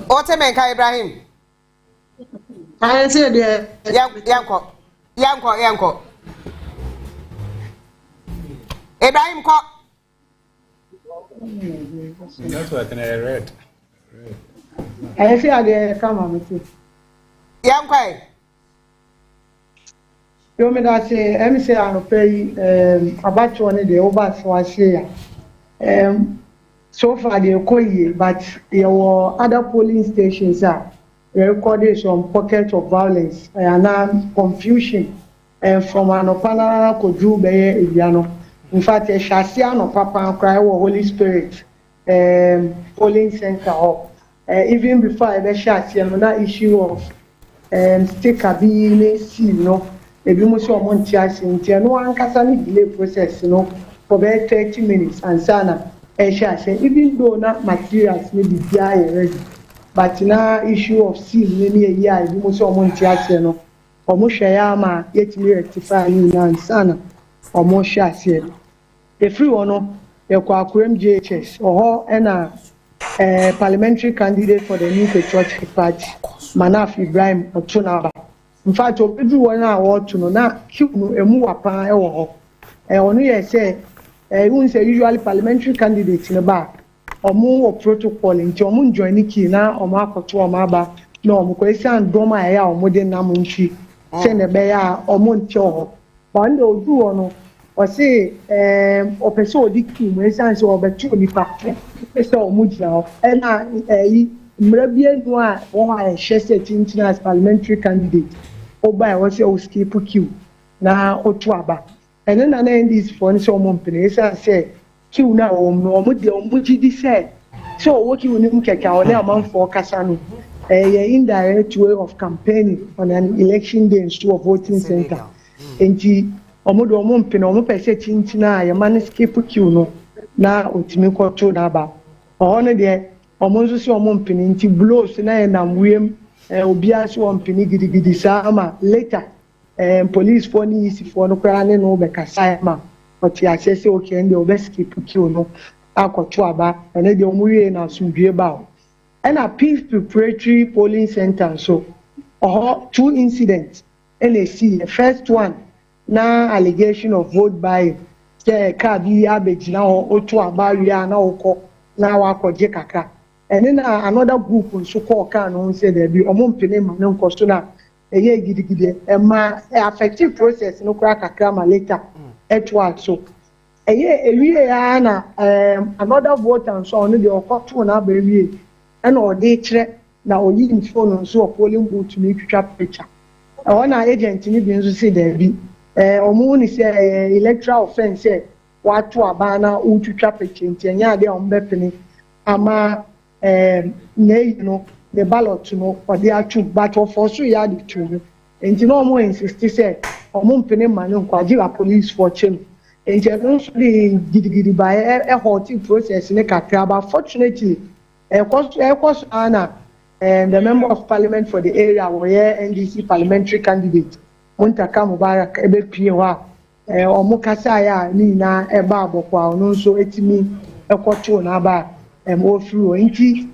[SPEAKER 14] Otemenka Ibrahim
[SPEAKER 3] I say there
[SPEAKER 14] yanko Ibrahim ko
[SPEAKER 5] network na red
[SPEAKER 3] I say there come on me
[SPEAKER 14] yanko
[SPEAKER 3] yo me da say em say an pay Abatoɔ ne de over so ahia so far they koye but there were other polling stations we recorded some pockets of violence and confusion from an opana kodru beye ebiano in fact shasia no papa cry wo Holy Spirit polling center even before I be shasia no that issue of sticker be ne seal no ebi mo so mo ntia sintia no ankasa ni delay process no for about 30 minutes and sana even though na materials may be ready but na issue of seal ni eyi ebi mo so mo ntia no omo hwe ya ma yetimi rectify ni na sana omo hwe ase the free one no e kwa akurem JHS oho na parliamentary candidate for the New Patriotic Party Manaf Ibrahim Otunaba in fact everyone na what to no na kiunu emu wapa e wo ho onu ye say even say usually parliamentary candidate in ba omo protocol nti omo join ki na omo akoto omo aba na omo ko esan doma ya omo de nam nchi se ne be ya omo nti ho ba ndo odu ono o say opeso odi ki mo esan se obetu nipa ese omo jira ho na mrabie no a won a hye tintin as parliamentary candidate oba e wo say o skip queue na otu aba and then this for any so mpene say queue na no de gidi say so working with him keka o na amanfo kasa no indirect way of campaigning on an election day into a voting center enti omodo mpene omo pese tintina ya man skip queue no na otimi kwoto na aba ono de omo nso si omo mpene nti blows na na wiem obia so mpene gidi sama later police for ni isi for no kra ne no be kasa ma oti access okay and the skip queue no akoto aba ene de omuye na sumdue ba and a peace preparatory polling center so two incidents NAC the first one na allegation of vote buying say ka bi abegina otu aba wi na okọ na wakoje kaka and then another group nso call kan no say there be omo mpene ma ne nkoso na eye gidigide ma effective process no kra kakra ma later etwa so eye ewie ya na another vote and so on the okoto na ba ewie e na ode kire na oyi phone nso polling booth ni twitwa picture na agent ni bi nso say there be omo ni say electoral offences watu abana utwitwa picture ntenya de ombepene ama no the ballot no or the actual battle for so ya the two and no more insist say omo mpene mane nkwaji police for chem and no so the gidigidi by a halting process ne kakra but fortunately course ana the member of parliament for the area where NDC parliamentary candidate Muntaka Mubarak ebe piwa omo kasa ya ni na eba abokwa ono nso etimi ekoto na ba ofru nti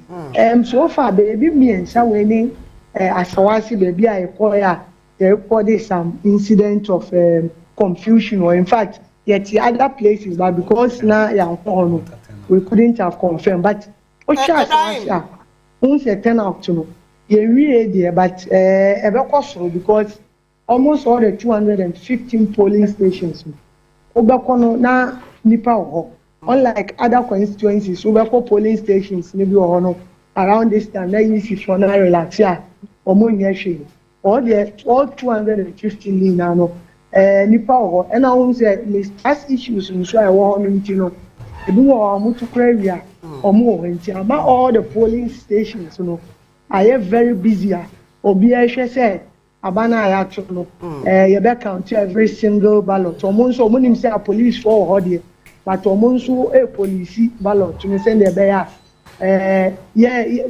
[SPEAKER 3] so far baby me ensa we ni asawasi baby a ekoya there recorded some incident of confusion or in fact yet the other places but because now we couldn't have confirmed but once a turn out to know but because almost all the 215 polling stations Obakono na nipa ho unlike other constituencies Obako polling stations maybe around this time na you see for na relax ya omo nyehwe all 215 na no nipa ho and I won't say last issues nso I want no ebi wo amutu krawia omo wenti ama all the polling stations no are very busy obi ehwe say abana ya to no you be count every single ballot omo nso omo nim say police for ho but omo nso police ballot no send be ya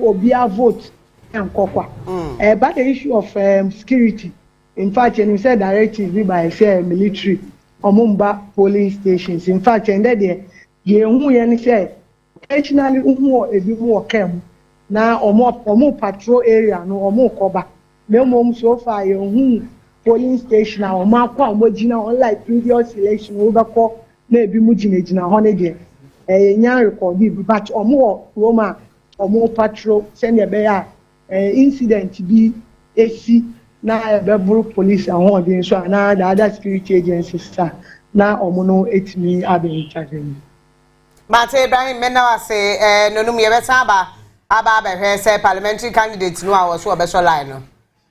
[SPEAKER 3] obi a vote nkokwa but the issue of security in fact you said directive by military omumba polling stations in fact and there ye hu ye ni say occasionally hu ebi mu okem na omo patrol area no omo koba memo so far ye hu polling station na omo akwa omo gina unlike previous election we bako na ebi mu gina ho ne de nya record but omo Roma omo patrol send e be ya incident bi esi na ebeburu police and one dey so na the other security agencies na omo no etimi abe intervene
[SPEAKER 14] Mate Ibrahim Menawa say nonum ye beta aba be say parliamentary candidate no a wo so be so line no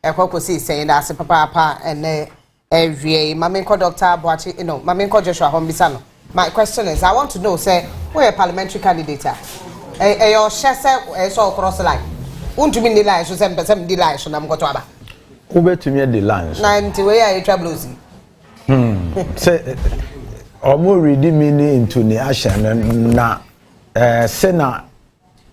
[SPEAKER 14] ekokosi say that se papa and ewie mame ko Dr. Boachi no mame ko Joshua Hombisa no my question is I want to know say who a parliamentary candidate your share say so cross line untumi ni line so say person di line so na mko to aba
[SPEAKER 6] ubetumi di line
[SPEAKER 14] na nti we ya troubles
[SPEAKER 6] say omo ready meaning into the action na sena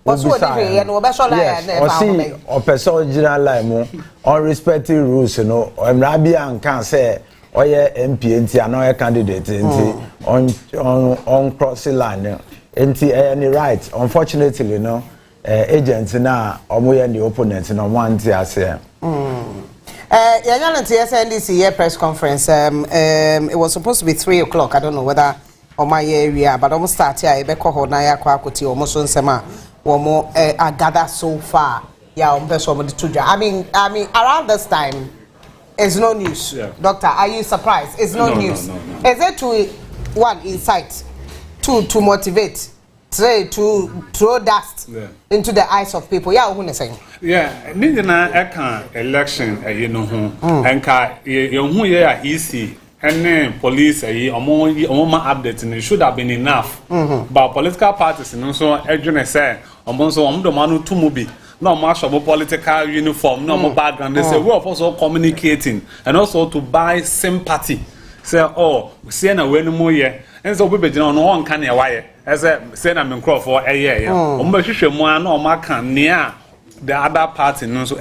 [SPEAKER 14] oso di ye no be so line na fa ho me
[SPEAKER 6] o person original line mo on respecting rules no emra bia nkan say oye MP nti anoye candidate nti on cross line nti any right unfortunately no agent na omo ye the opponent no want ase
[SPEAKER 14] Yanyan TSNDC press conference. It was supposed to be 3 o'clock. I don't know whether on my area, but almost start here. Ebeko ho na ya kwa kuti almost on sema. Womo gather so far. Yeah, I mean, around this time, it's no news. Yeah. Doctor, are you surprised? It's no news. No. Is it to one insight, two to motivate? Three to throw dust into the eyes of people. Yeah, who saying?
[SPEAKER 5] Yeah, nina eka election you know enka you who ya easy and police omo update and it should have been enough. But political parties no so edwene say omo so omo do manu tumubi no march of political uniform no more background they say we are also communicating and also to buy sympathy. Say oh see na we no more here and so we be no one can ya why as say na me crop for omo be hwehwe mu an omo aka near the other party no so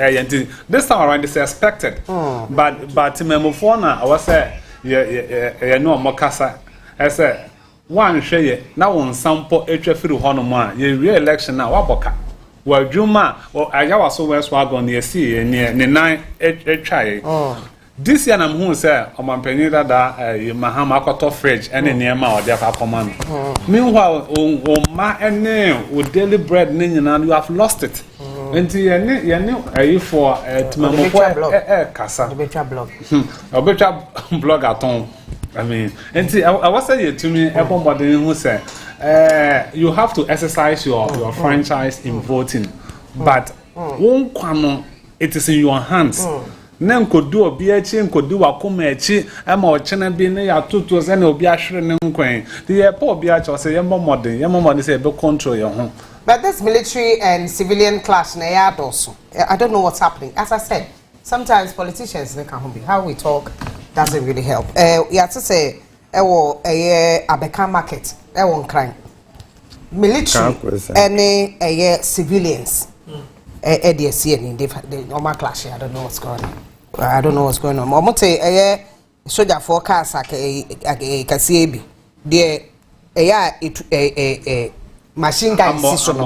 [SPEAKER 5] this time around is expected but memo for na I was say no omo kasa I say one hwe na won sample etwa firi ho no ma ye re-election na waboka wadwuma ayawa so west wagon ye see ne nan etwa this year I'm who say omampanyi dada Mahama akoto fridge ene niema ode akoma no meanwhile ma ene o daily bread ne nyina you have lost it enti ye for timamofo kasa obetwa blog aton I mean enti I was say to me everybody who say you have to exercise your franchise in voting but won kwano it is in your hands na nkodu obi achi nkodu wakoma achi ama ochena bi na ya tutu se na obi ahwere ne nkwan the po obi achi say yemomodin say be control your home.
[SPEAKER 14] But this military and civilian clash na ya also I don't know what's happening. As I said, sometimes politicians they can be how we talk doesn't really help. You have to say ewo abeka market ewo nkran military any civilians Eddie CN, the normal clash. I don't know what's going on. I don't know what's going on. Momote, soldier forecast, a Casiebi. Dear, a machine gun system.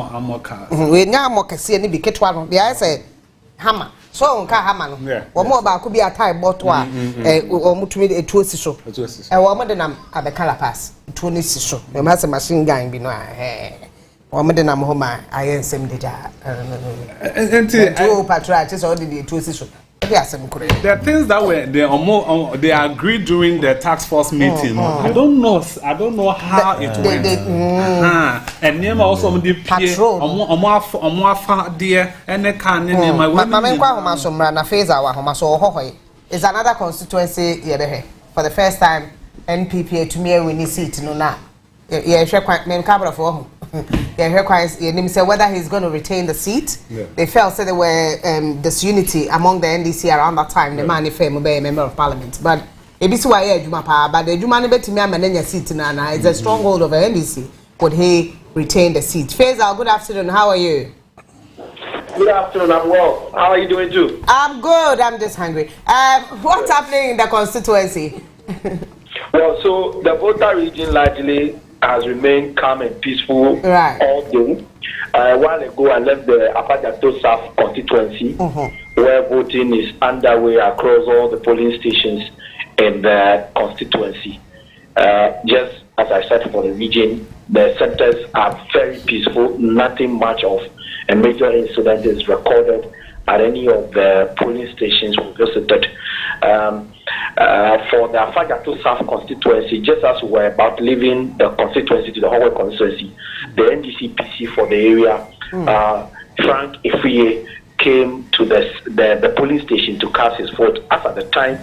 [SPEAKER 14] We now more Cassie, be Ketwan. The I say, hammer. So, hammer. Or more about could be a tie bottle, or mutually a two sister. A woman than I'm at the color pass, 20 sister. The master machine gun be no. Woman than I'm home, I am same data. And two patriarchs already two sister. There
[SPEAKER 5] are things that were they agreed during the task force meeting. I don't know how it went. And name also the patrol.
[SPEAKER 14] Is another constituency for the first time. NPP to me we need seat no now. Yeah, for whether he's going to retain the seat. They felt there were disunity among the NDC around that time. The man fame be a member of parliament, but it's why but the Jumani bet me a seat now. It's a stronghold of the NDC. Would he retain the seat? Faisal, good afternoon. How are you?
[SPEAKER 15] Good afternoon. I'm well. How are you doing too?
[SPEAKER 14] I'm good. I'm just hungry. What's happening in the constituency?
[SPEAKER 15] Well, so the voter region largely has remained calm and peaceful all day. A while ago, I left the Abatoɔ South constituency, where voting is underway across all the polling stations in the constituency. Just as I said for the region, the centers are very peaceful. Nothing much of a major incident is recorded at any of the polling stations we visited. For the Abatoɔ South constituency, just as we were about leaving the constituency to the whole constituency, the NDC PC for the area, Frank Ifrie, came to the polling station to cast his vote. As at the time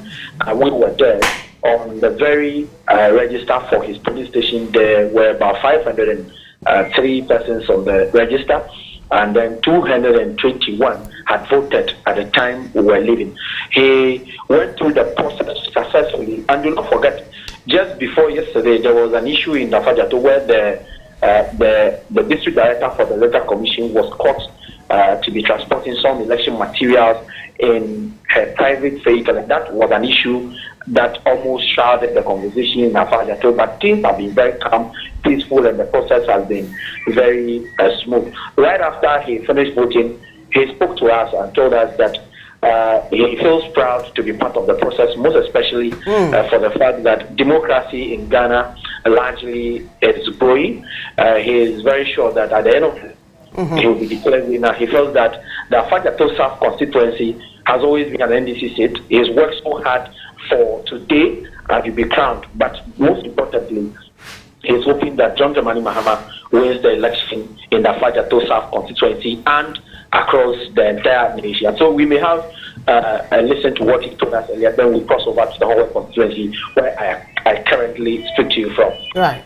[SPEAKER 15] we were there, on the very register for his polling station, there were about 503 persons on the register, and then 221 had voted at the time we were leaving. He went through the process successfully, and do not forget, just before yesterday, there was an issue in Abatoɔ where the district director for the Electoral Commission was caught to be transporting some election materials in her private vehicle, and that was an issue that almost shrouded the conversation in Abatoɔ. But things have been very calm, peaceful, and the process has been very smooth. Right after he finished voting, he spoke to us and told us that he feels proud to be part of the process, most especially for the fact that democracy in Ghana largely is growing. He is very sure that at the end of it, he will be declared winner. He feels that the Abatoɔ South constituency has always been an NDC seat. He has worked so hard for today to be crowned, but most importantly, he is hoping that John Dramani Mahama wins the election in the Abatoɔ South constituency and across the entire nation. So we may have a listen to what he told us earlier, then we cross over to the whole constituency where I currently speak to you from.
[SPEAKER 14] Right.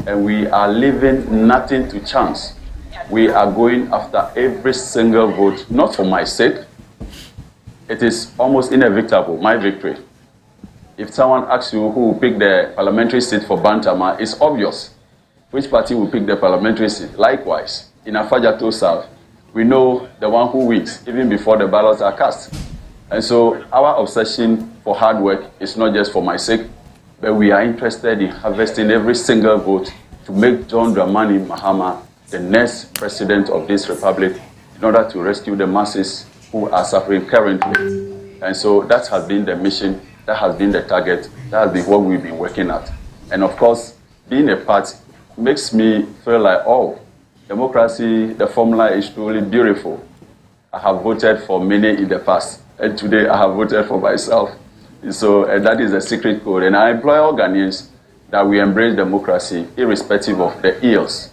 [SPEAKER 16] And we are leaving nothing to chance. We are going after every single vote, not for my sake. It is almost inevitable, my victory. If someone asks you who will pick the parliamentary seat for Bantama, it's obvious which party will pick the parliamentary seat. Likewise, in Abatoɔ South, we know the one who wins even before the ballots are cast. And so our obsession for hard work is not just for my sake, but we are interested in harvesting every single vote to make John Dramani Mahama the next president of this republic in order to rescue the masses who are suffering currently. And so that has been the mission, that has been the target, that has been what we've been working at. And of course, being a part makes me feel like, oh, democracy, the formula is truly beautiful. I have voted for many in the past, and today I have voted for myself. So that is the secret code. And I implore all Ghanaians that we embrace democracy irrespective of the ills,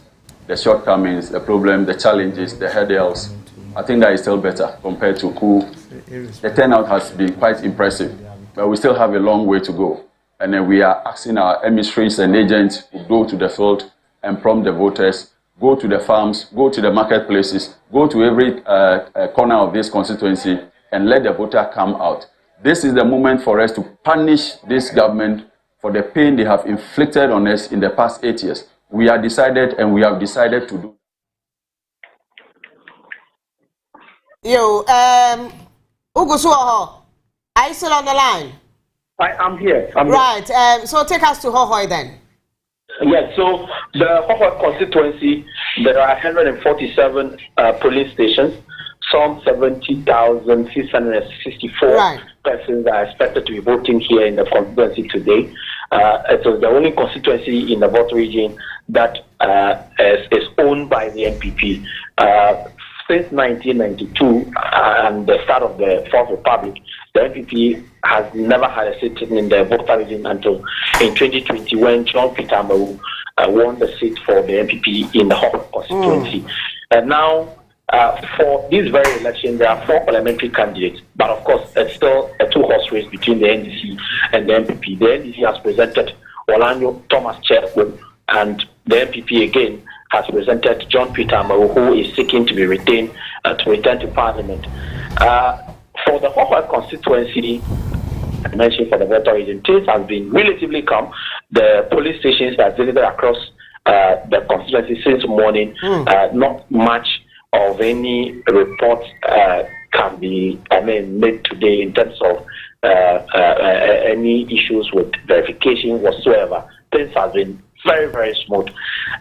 [SPEAKER 16] the shortcomings, the problems, the challenges, the hurdles. I think that is still better compared to coup. The turnout has been quite impressive, but we still have a long way to go. And then we are asking our emissaries and agents to go to the field and prompt the voters, go to the farms, go to the marketplaces, go to every corner of this constituency and let the voter come out. This is the moment for us to punish this government for the pain they have inflicted on us in the past 8 years. We have decided to do.
[SPEAKER 14] Yo, Ugusuoho, are you still on the line?
[SPEAKER 15] I'm here.
[SPEAKER 14] Right. So take us to Hohoi then.
[SPEAKER 15] Yes, so the Hohoi constituency, there are 147 police stations. Some 70,664 persons are expected to be voting here in the constituency today. It was the only constituency in the Volta region that is owned by the NPP. Since 1992 and the start of the Fourth Republic, the NPP has never had a seat in the Volta region until in 2020 when John Peter Amaru won the seat for the NPP in the Hohoi constituency. And now, for this very election, there are 4 parliamentary candidates, but of course, it's still a 2-horse race between the NDC and the NPP. The NDC has presented Orlando Thomas Cherko, and the NPP again has presented John Peter Amaru, who is seeking to be retained to return to Parliament. For the Hohoi constituency, I mentioned for the Volta region, things have been relatively calm. The police stations are visited across the constituency since morning. Not much of any reports can be made today in terms of any issues with verification whatsoever. Things have been very, very smooth,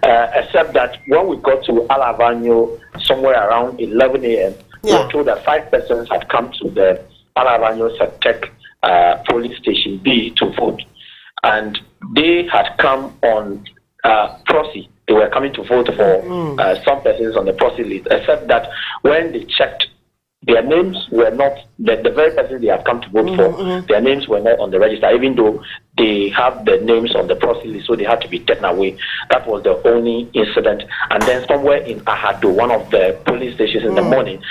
[SPEAKER 15] except that when we got to Alavanyo somewhere around 11 a.m., we were told that 5 persons had come to the Alavanyo Septec police station B to vote, and they had come on proxy. They were coming to vote for some persons on the proxy list, except that when they checked, their names were not, the very person they had come to vote for, their names were not on the register, even though they have the names on the proxy list, so they had to be taken away. That was the only incident. And then somewhere in Ahado, one of the police stations in the morning,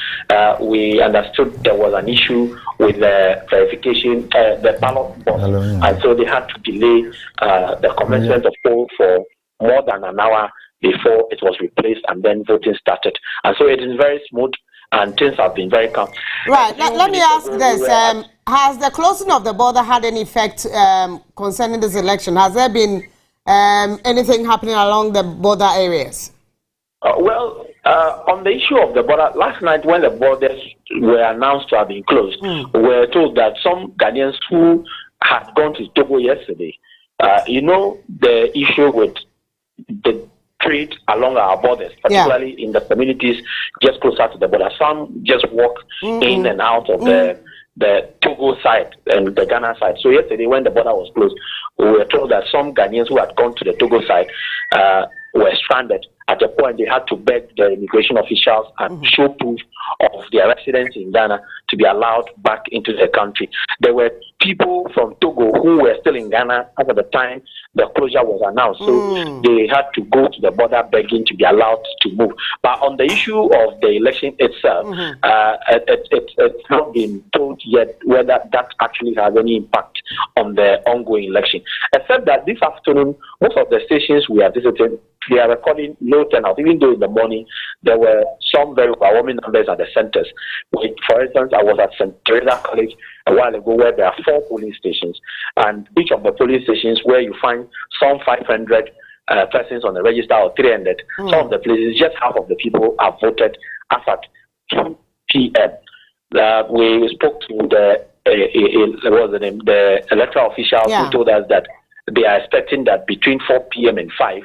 [SPEAKER 15] we understood there was an issue with the verification, the ballot box, and so they had to delay the commencement of poll for more than an hour before it was replaced, and then voting started. And so it is very smooth, and things have been very calm.
[SPEAKER 14] Right. Let me ask this. Has the closing of the border had any effect concerning this election? Has there been anything happening along the border areas?
[SPEAKER 15] On the issue of the border, last night when the borders were announced to have been closed, we were told that some Ghanaians who had gone to Togo yesterday, the issue with the trade along our borders, particularly in the communities just closer to the border. Some just walk in and out of the Togo side and the Ghana side. So yesterday when the border was closed, we were told that some Ghanaians who had gone to the Togo side were stranded. At a point, they had to beg the immigration officials and show proof of their residence in Ghana to be allowed back into the country. There were people from Togo who were still in Ghana at the time the closure was announced. So they had to go to the border begging to be allowed to move. But on the issue of the election itself, it's not been told yet whether that actually has any impact on the ongoing election. Except that this afternoon, most of the stations we are visiting, they are recording low turnout, even though in the morning there were some very overwhelming numbers at the centers. For instance, I was at St. Teresa College a while ago where there are 4 polling stations, and each of the polling stations where you find some 500 persons on the register or 300, some of the places, just half of the people have voted as at 2 p.m. We spoke to the electoral officials who told us that they are expecting that between 4 p.m. and 5,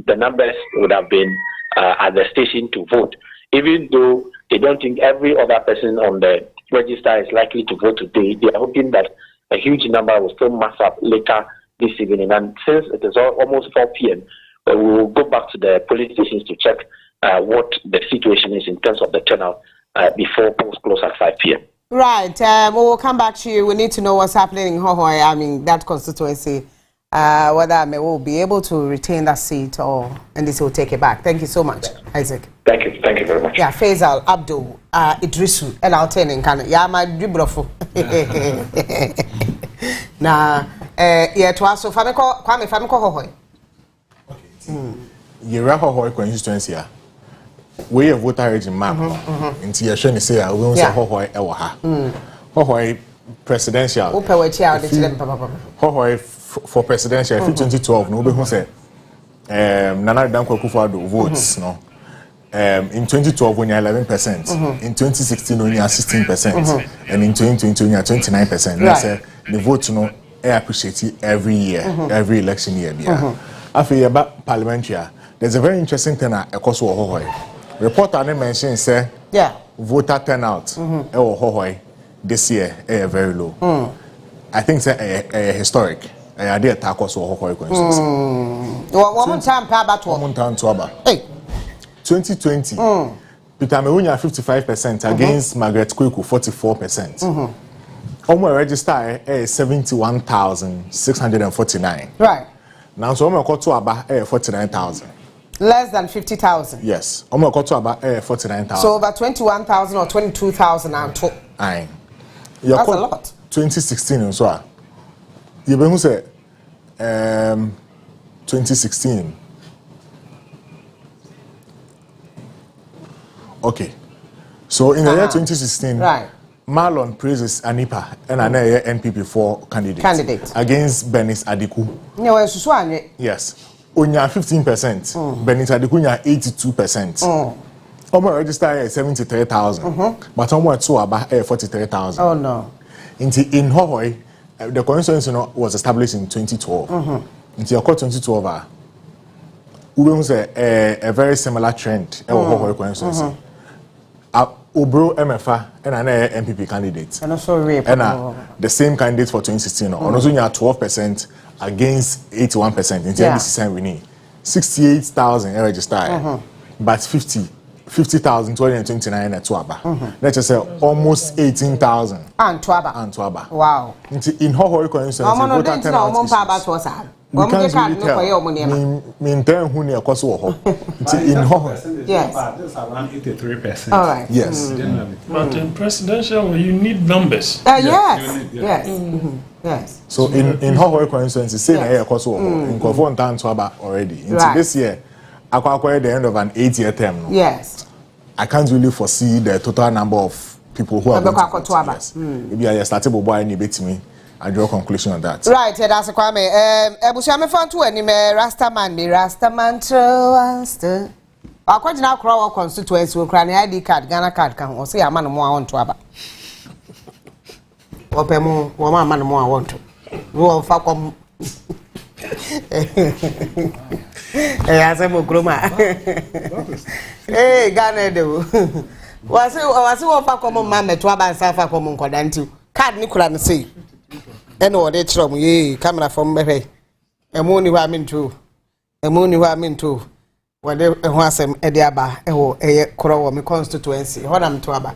[SPEAKER 15] the numbers would have been at the station to vote, even though they don't think every other person on the register is likely to vote today. They are hoping that a huge number will still mass up later this evening. And since it is almost 4 p.m., we will go back to the police stations to check what the situation is in terms of the turnout before polls close at 5 p.m.
[SPEAKER 14] Right. We will come back to you. We need to know what's happening in Hohoi, that constituency. Whether we will be able to retain that seat or NDC will take it back. Thank you so much, Isaac.
[SPEAKER 15] Thank you very much.
[SPEAKER 14] Yeah, Faisal, Abdul, Idrisu, and I'll tell you, yeah, my dribrofo. Now, yeah, to us, so Famiko Hohoi.
[SPEAKER 19] Yera Hohoi constituency. We have voter region map. Into your shiny say, I will say Hohoi Ewaha. Hohoi presidential. Hohoi for presidential, 2012, no, who said, Nana Danko Akufo-Addo votes, no. In 2012, when you're 11%, in 2016, when you're 16%, and in 2020, when you're 29%. Right. Say the vote, you know, I appreciate it every year, every election year. After about parliamentary, there's a very interesting thing at Ekoso. Reporter mentioned say, voter turnout this year very low. I think it's historic. I did attack us or constituency.
[SPEAKER 14] One time to about
[SPEAKER 19] 2020, Peter Mewunya 55% against Margaret Kweku 44%. Omo register 71,649.
[SPEAKER 14] Right.
[SPEAKER 19] Now so omo got to about 49,000.
[SPEAKER 14] Less than 50,000.
[SPEAKER 19] Yes. Omo got to about 49,000.
[SPEAKER 14] So over 21,000 or 22,000 and two.
[SPEAKER 19] Aye.
[SPEAKER 14] That's a lot.
[SPEAKER 19] 2016 and so. You be who say 2016. Okay. So in the year 2016,
[SPEAKER 14] right.
[SPEAKER 19] Marlon praises Anipa and an NPP for candidate against Benis Adiku. Yes. Onya 15%. Benis Adiku nya 82%. Omo register 73,000. But omo to about 43,000.
[SPEAKER 14] Oh no.
[SPEAKER 19] In Hohoi, the constituency was established in 2012. In 2012, we was a very similar trend in Hohoi constituency. Obro MFA and an MPP candidate.
[SPEAKER 14] And also
[SPEAKER 19] the same candidate for 2016. Also, you have 12% against 81%. In the we need 68,000 registered, but 50,229 at Tuaba. Let's just say almost 18,000.
[SPEAKER 14] And Tuaba. Wow.
[SPEAKER 19] In Hohoi constituency, we can't really tell.
[SPEAKER 14] Yes.
[SPEAKER 5] Around 83%.
[SPEAKER 14] All right.
[SPEAKER 19] Yes.
[SPEAKER 4] But in presidential, you need numbers.
[SPEAKER 14] Yes.
[SPEAKER 19] So in Hohoi constituency, say na in Kofo and Tuaba already. Into this year, at the end of an 8-year term.
[SPEAKER 14] Yes.
[SPEAKER 19] I can't really foresee the total number of people who are going to vote. Yes. Maybe I started to buy any bit me. I draw a conclusion on that.
[SPEAKER 14] Right, that's a Kwame. Ebusiame fan to any Rastaman, me Rastaman trust. I quite now crow constituency will cry ID card, Ghana card can or say a man more on to Abba. Open more, one man more I want to. Roll Falcom. As a Mugroma. Hey, Ghana do. Was you offer common man to Abba and Safa common Codantu? Card Nicola say. And what they tell me, camera from me. A moon you are mean to. A moon you are mean to. When they want some Ediaba, a crow me constituency. What I'm to about.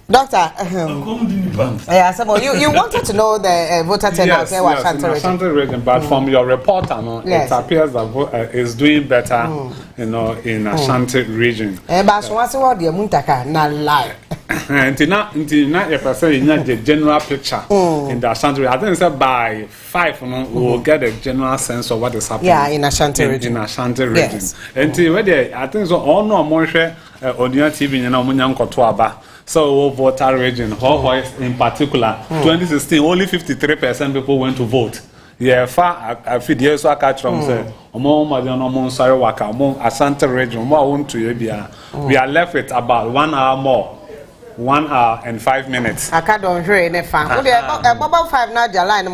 [SPEAKER 14] Doctor, you wanted to know the voter turnout in
[SPEAKER 5] Ashanti region, but from your report, it appears that it's doing better, in Ashanti region.
[SPEAKER 14] But what's what the Muntaka not lie.
[SPEAKER 5] And not the general picture in the Ashanti region. I think it's by 5, we will get a general sense of what is happening.
[SPEAKER 14] In Ashanti region.
[SPEAKER 5] In Ashanti region. Yes. And I think so. All no more Onua TV and Omunyan Kotoaba. So voter region, in particular, 2016, only 53% people went to vote. Yeah, far a few years I catch from say, Ashanti region, we are left with about 1 hour more. 1 hour and 5 minutes.
[SPEAKER 14] I can't hear any fan. About 5 now, the line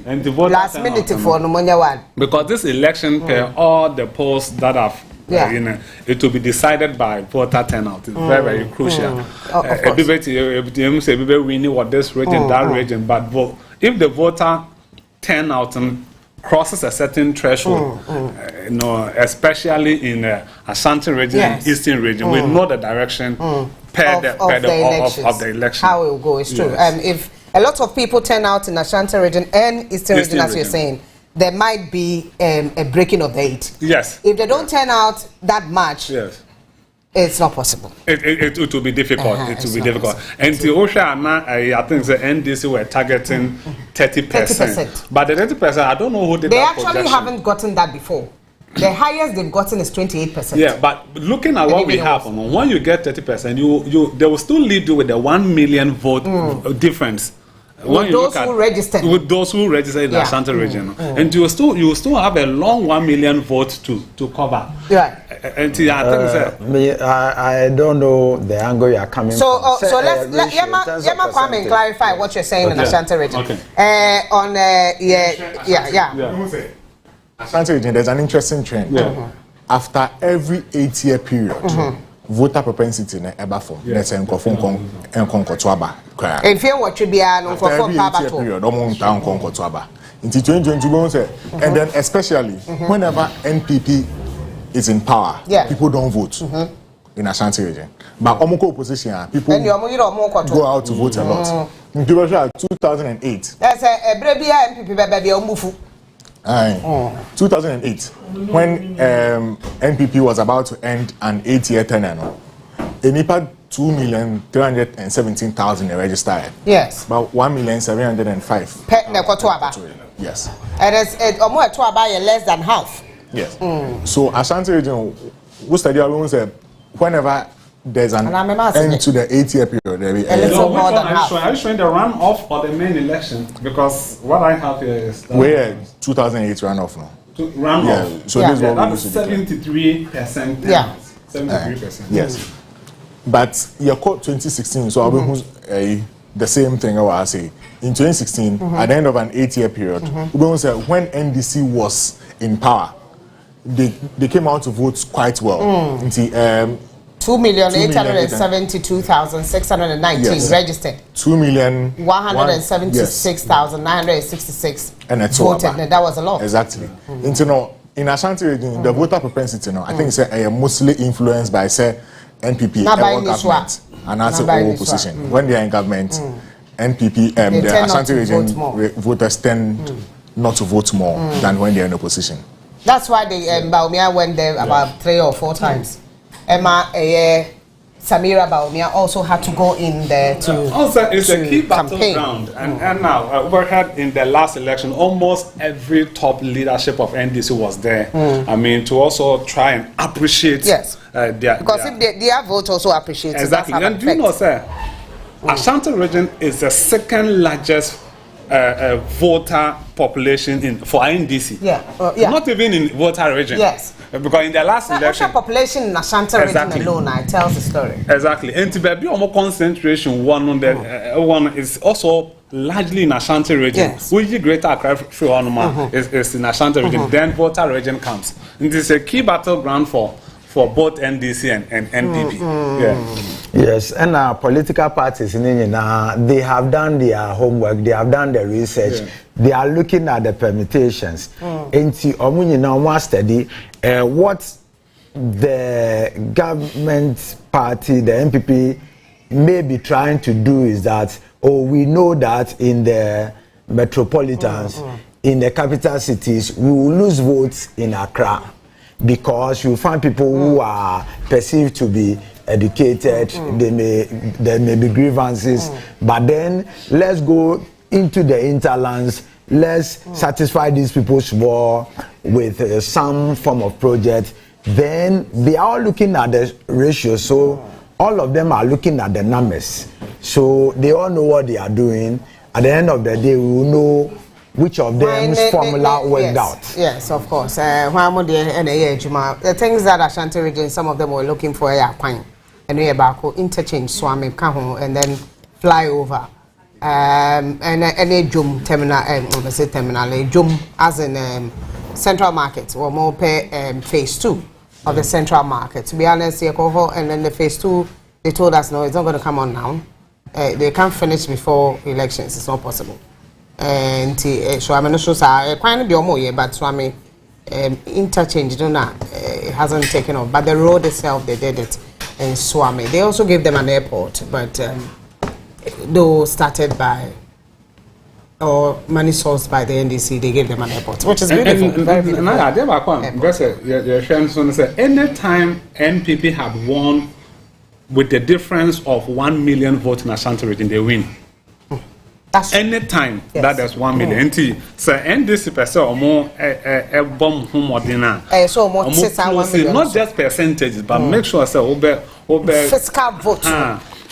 [SPEAKER 14] and the last minute for pneumonia one.
[SPEAKER 5] Because this election, all the polls that have, it will be decided by voter turnout. It's very, very crucial. Everybody we knew what this region, that region, but if the voter turnout crosses a certain threshold, especially in Ashanti region and Eastern region, we know the direction of the election.
[SPEAKER 14] How it will go is true. If a lot of people turn out in Ashanti region and Eastern region, as you're saying, there might be a breaking of the 8.
[SPEAKER 5] Yes.
[SPEAKER 14] If they don't turn out that much, it's not possible.
[SPEAKER 5] It will be difficult. It will be difficult. And the OSHA, I think the NDC were targeting 30%. But the 30%, I don't know who did that.
[SPEAKER 14] They actually haven't gotten that before. The highest they've gotten is 28%.
[SPEAKER 5] Yeah, but looking at what we have, when you get 30%, they will still lead you with the 1 million vote difference When
[SPEAKER 14] those who registered.
[SPEAKER 5] With those who registered in the Ashanti region. And you will still have a long 1 million votes to cover.
[SPEAKER 14] Right.
[SPEAKER 5] And
[SPEAKER 6] I don't know the angle you are coming from.
[SPEAKER 14] So let Yama come and clarify what you're saying in the Ashanti region.
[SPEAKER 19] Okay. Ashanti region, there's an interesting trend.
[SPEAKER 5] Yeah.
[SPEAKER 19] After every 8-year period, voter propensity na eba form. Let's say nkonkotoaba.
[SPEAKER 14] In fear what should be an
[SPEAKER 19] after every 8-year period, nkonkotoaba. In 2021, and then especially whenever NPP is in power, people don't vote in Ashanti region. But omoko opposition, people go out to vote a lot. In 2008.
[SPEAKER 14] That's a brevia NPP baby omufu.
[SPEAKER 19] 2008, when NPP was about to end an 8-year tenure, Enipa 2,317,000 registered.
[SPEAKER 14] Yes.
[SPEAKER 19] About 1,705,000.
[SPEAKER 14] Pet Nekotuaba.
[SPEAKER 19] Yes.
[SPEAKER 14] And it's Omotuaba less than half.
[SPEAKER 19] Yes. So Ashanti region, we study our say whenever there's an end to the 8-year period, there will be
[SPEAKER 5] Are you showing the runoff or the main election? Because what I have here is
[SPEAKER 19] where 2008 runoff now.
[SPEAKER 5] Runoff.
[SPEAKER 19] Yeah. So this is what
[SPEAKER 5] that's 73%.
[SPEAKER 14] Yeah.
[SPEAKER 5] 73%.
[SPEAKER 19] Yes. But your court 2016, so I'll be the same thing I was say. In 2016, at the end of an 8-year period, we going to say when NDC was in power, they came out to vote quite well.
[SPEAKER 14] 2,872,619 registered. 2,176,966 voted. That was a lot.
[SPEAKER 19] Exactly. In Ashanti region, the voter propensity, I think it's mostly influenced by say NPP government and also opposition. When they are in government, NPP, the Ashanti region voters tend not to vote more than when they are in opposition.
[SPEAKER 14] That's why they Baumia went there about 3 or 4 times. Emma Samira Baumia also had to go in there to
[SPEAKER 5] also it's a key
[SPEAKER 14] campaign.
[SPEAKER 5] battleground and now overhead in the last election almost every top leadership of NDC was there. I mean to also try and appreciate their
[SPEAKER 14] because if their vote also appreciates
[SPEAKER 5] exactly. And do you know sir Ashanti region is the second largest voter population for NDC. Not even in voter region.
[SPEAKER 14] Yes.
[SPEAKER 5] Because in the last election,
[SPEAKER 14] population in Ashanti region alone, it tells the story.
[SPEAKER 5] Exactly. And to be more concentration, one is also largely in Ashanti region.
[SPEAKER 14] Yes.
[SPEAKER 5] Which is greater Accra is in Ashanti region. Then voter region comes. And this is a key battleground for both NDC and NPP.
[SPEAKER 6] Yes, and our political parties they have done their homework, they have done their research, they are looking at the permutations. And to study what the government party, the NPP, may be trying to do is that, we know that in the metropolitans, in the capital cities, we will lose votes in Accra. Because you find people who are perceived to be educated, there may be grievances, but then let's go into the interlands, let's satisfy these people's war with some form of project. Then they are all looking at the ratio, so all of them are looking at the numbers. So they all know what they are doing. At the end of the day, we will know which of them's formula worked out.
[SPEAKER 14] Yes, of course. The things that Ashanti region, some of them were looking for and we about interchange Swami Kaho and then fly over. And a Jum terminal, Jum as in Central Market or more pay phase 2 of the Central Market. To be honest, and then the phase 2, they told us no, it's not going to come on now. They can't finish before elections. It's not possible. And so I'm not sure quite a more but so I mean interchange it hasn't taken off, but the road itself they did it in Swami. They also gave them an airport, but though started by or money sourced by the NDC, they gave them an airport, which is beautiful. Very beautiful.
[SPEAKER 5] Anytime NPP had won with the difference of 1 million votes in Ashanti region, they win. Anytime that there's 1 million, so NDC person or more a bomb home or dinner.
[SPEAKER 14] So more
[SPEAKER 5] not just percentages, but make sure say fiscal
[SPEAKER 14] vote.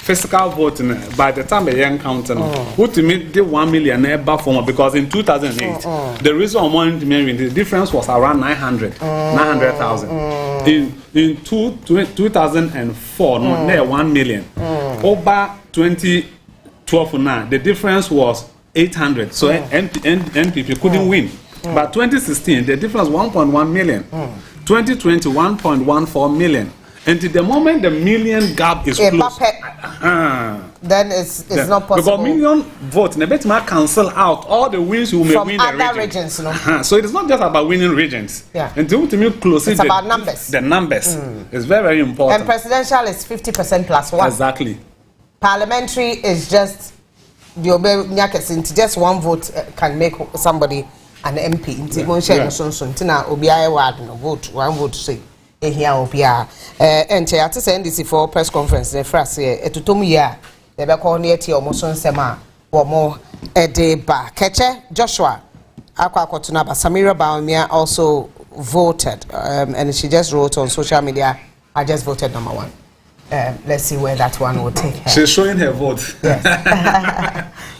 [SPEAKER 5] physical voting by the time they encounter who to me the 1 million form because in 2008 the reason I'm wanting to mean the difference was around 900,000 in 2004 no 1 million over 2012 now the difference was 800 so NPP couldn't win but 2016 the difference 1.1 million 2020 1.14 million. And to the moment the million gap is closed,
[SPEAKER 14] then it's not possible.
[SPEAKER 5] Because million votes, the bet might cancel out all the wins who may
[SPEAKER 14] from
[SPEAKER 5] win
[SPEAKER 14] other
[SPEAKER 5] the regions.
[SPEAKER 14] No?
[SPEAKER 5] So it is not just about winning regions.
[SPEAKER 14] Yeah.
[SPEAKER 5] And to me, close
[SPEAKER 14] it's about numbers.
[SPEAKER 5] The numbers is very, very important.
[SPEAKER 14] And presidential is 50% plus one.
[SPEAKER 5] Exactly.
[SPEAKER 14] Parliamentary is just just one vote can make somebody an MP. Vote one vote say. Here obia and te ate say NDC for press conference the phrase etutom ya they be call near ti omoso nsema omo ede ba keche Joshua akwa ba Samira Baumia also voted and she just wrote on social media I just voted number 1. Let's see where that one will take her.
[SPEAKER 5] She's showing her vote.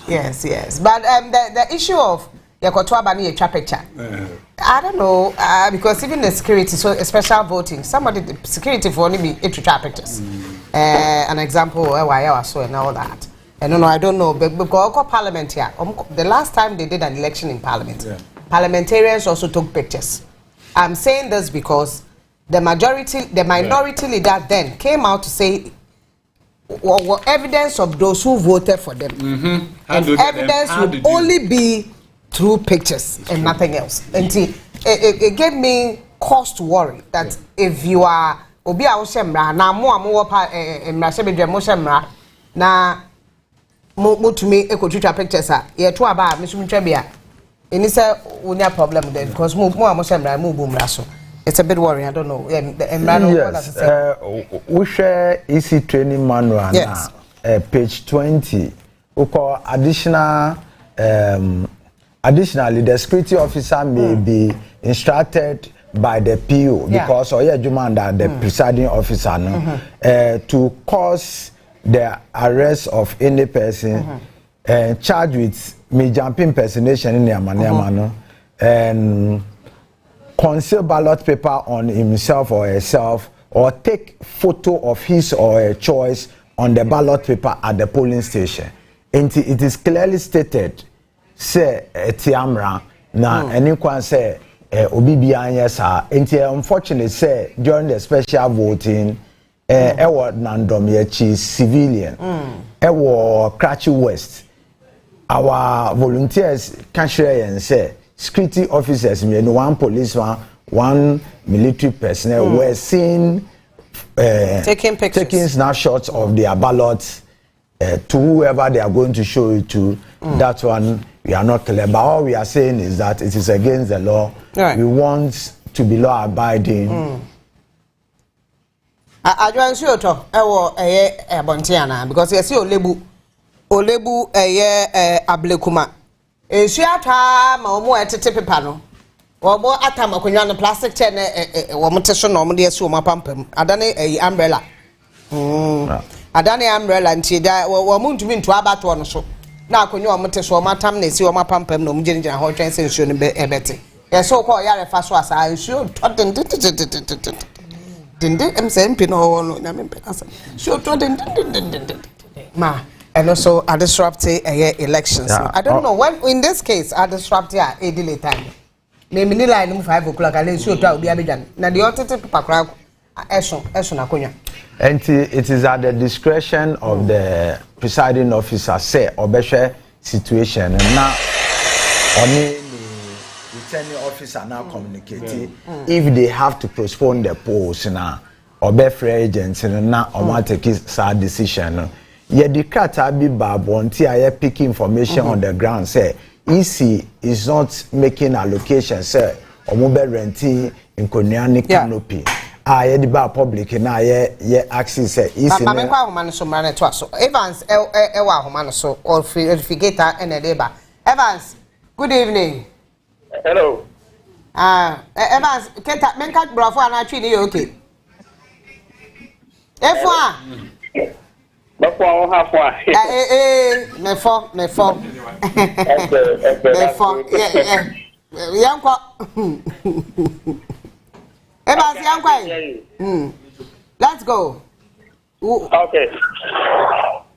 [SPEAKER 14] Yes. yes but the issue of a picture. I don't know because even the security, so special voting, somebody the security for only me 8 pictures. An example why I saw and all that. And no, I don't know, but because Parliament here, the last time they did an election in Parliament, parliamentarians also took pictures. I'm saying this because the minority leader then came out to say evidence of those who voted for them, and evidence would only be through pictures and nothing else. And it gave me cause to worry that if you are obi a woshemra na mo pa emra shebedwe mo shemra na mo to me ekotwitwa pictures a ye to aba me sumtwa bia eni say onya problem there because mo shemra mo bumra so it's a bit worrying. I don't know.
[SPEAKER 6] Yes. We share EC training manual now. Page 20. We call additionally, the security officer may be instructed by the PO because the presiding officer to cause the arrest of any person charged with major impersonation in the and conceal ballot paper on himself or herself or take photo of his or her choice on the ballot paper at the polling station. And it is clearly stated say tiamra na anyone say obibia yesa unfortunately say during the special voting nandom yachi civilian Cratchy West our volunteers can share and say security officers one policeman one military personnel were seen taking snapshots of their ballots to whoever they are going to show it to. That one we are not clear, but all we are saying is that it is against the law. We want to be law abiding.
[SPEAKER 14] I join you to Bontiana because you see Olebu Ablekuma. She ata ma etete paper no. Omo ata makonya no plastic chair wo motesho no mo de asu mo pampam. Adane umbrella. Adane umbrella nti da wo ntumi nto abato no so. Na akonya o motesho o matam na esi o mapampam no mo gyina ho twen se nsuo no be ebete. Yeso ko yare fa so asa nsuo toden dinde MSMP no no na me asa. Nsuo toden ma and also I disrupt elections. I don't know when in this case I disrupt a delay time. Maybe ni line 5 o'clock. I let you to be abijan. Na the other paper akonya.
[SPEAKER 6] And it is at the discretion of the presiding officer say obeshe situation and now only the returning officer now communicating if they have to postpone the polls now obefre agents and now take sad decision. Yeah, the crata be babonti aye pick information on the ground say EC is not making allocation say omobe renting in Konyani canopy. Aye the bar public na ye access say EC na me kwa homa so mara to so Evans ewa homa so or verificator and deba Evans good evening.
[SPEAKER 17] Hello.
[SPEAKER 14] Evans kenta menka brafo ana twi ni okay. Efwa
[SPEAKER 17] But
[SPEAKER 14] Let's go.
[SPEAKER 17] Okay.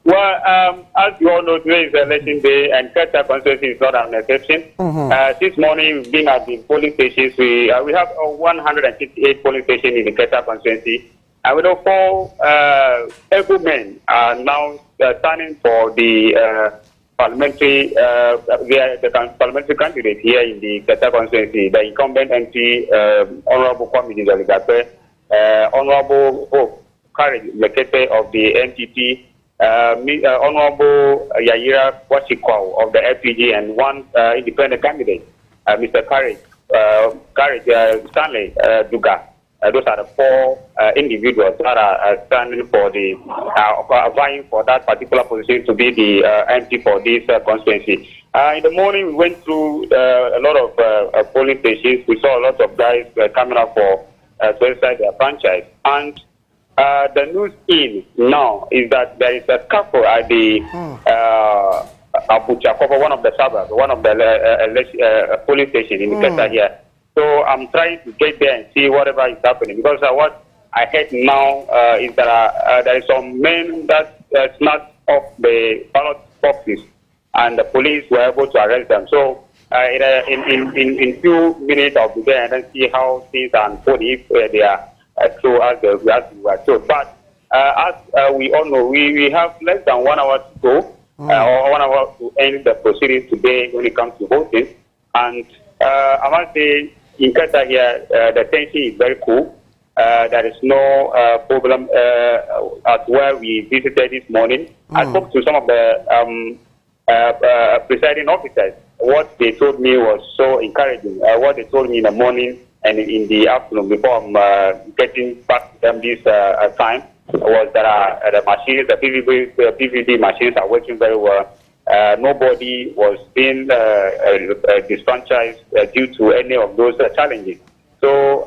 [SPEAKER 17] Well, as you all know, today is election day, and Keta constituency is not an exception. This morning, we've been at the polling stations. We have 158 polling stations in the Keta constituency. And we know 4 able men are now standing for the parliamentary parliamentary candidate here in the Keta constituency. The incumbent MP, Honorable Kwame Zaligape, Honorable Hope Courage Lekete of the NPP, Honorable Yayira Washikwa of the FPG, and one independent candidate, Mr. Courage Stanley Duga. Those are the 4 individuals that are standing for the vying for that particular position to be the MP for this constituency. In the morning, we went through a lot of polling stations. We saw a lot of guys coming up for to exercise their franchise. And the news in now is that there is a couple at the Abuja, one of the suburbs, one of the police stations in Keta here. So I'm trying to get there and see whatever is happening, because what I heard now is that there is some men that snatched off the ballot boxes, and the police were able to arrest them. So in few minutes I'll be there and then see how things are unfolding, if they are true as we were told. But as we all know, we have less than 1 hour to go, or 1 hour to end the proceedings today when it comes to voting. And I must say, in Keta here, the tension is very cool. There is no problem at where we visited this morning. I spoke to some of the presiding officers. What they told me was so encouraging. What they told me in the morning and in the afternoon before I'm getting back to them this time was that the machines, the PVD machines are working very well. Nobody was being disfranchised due to any of those challenges. So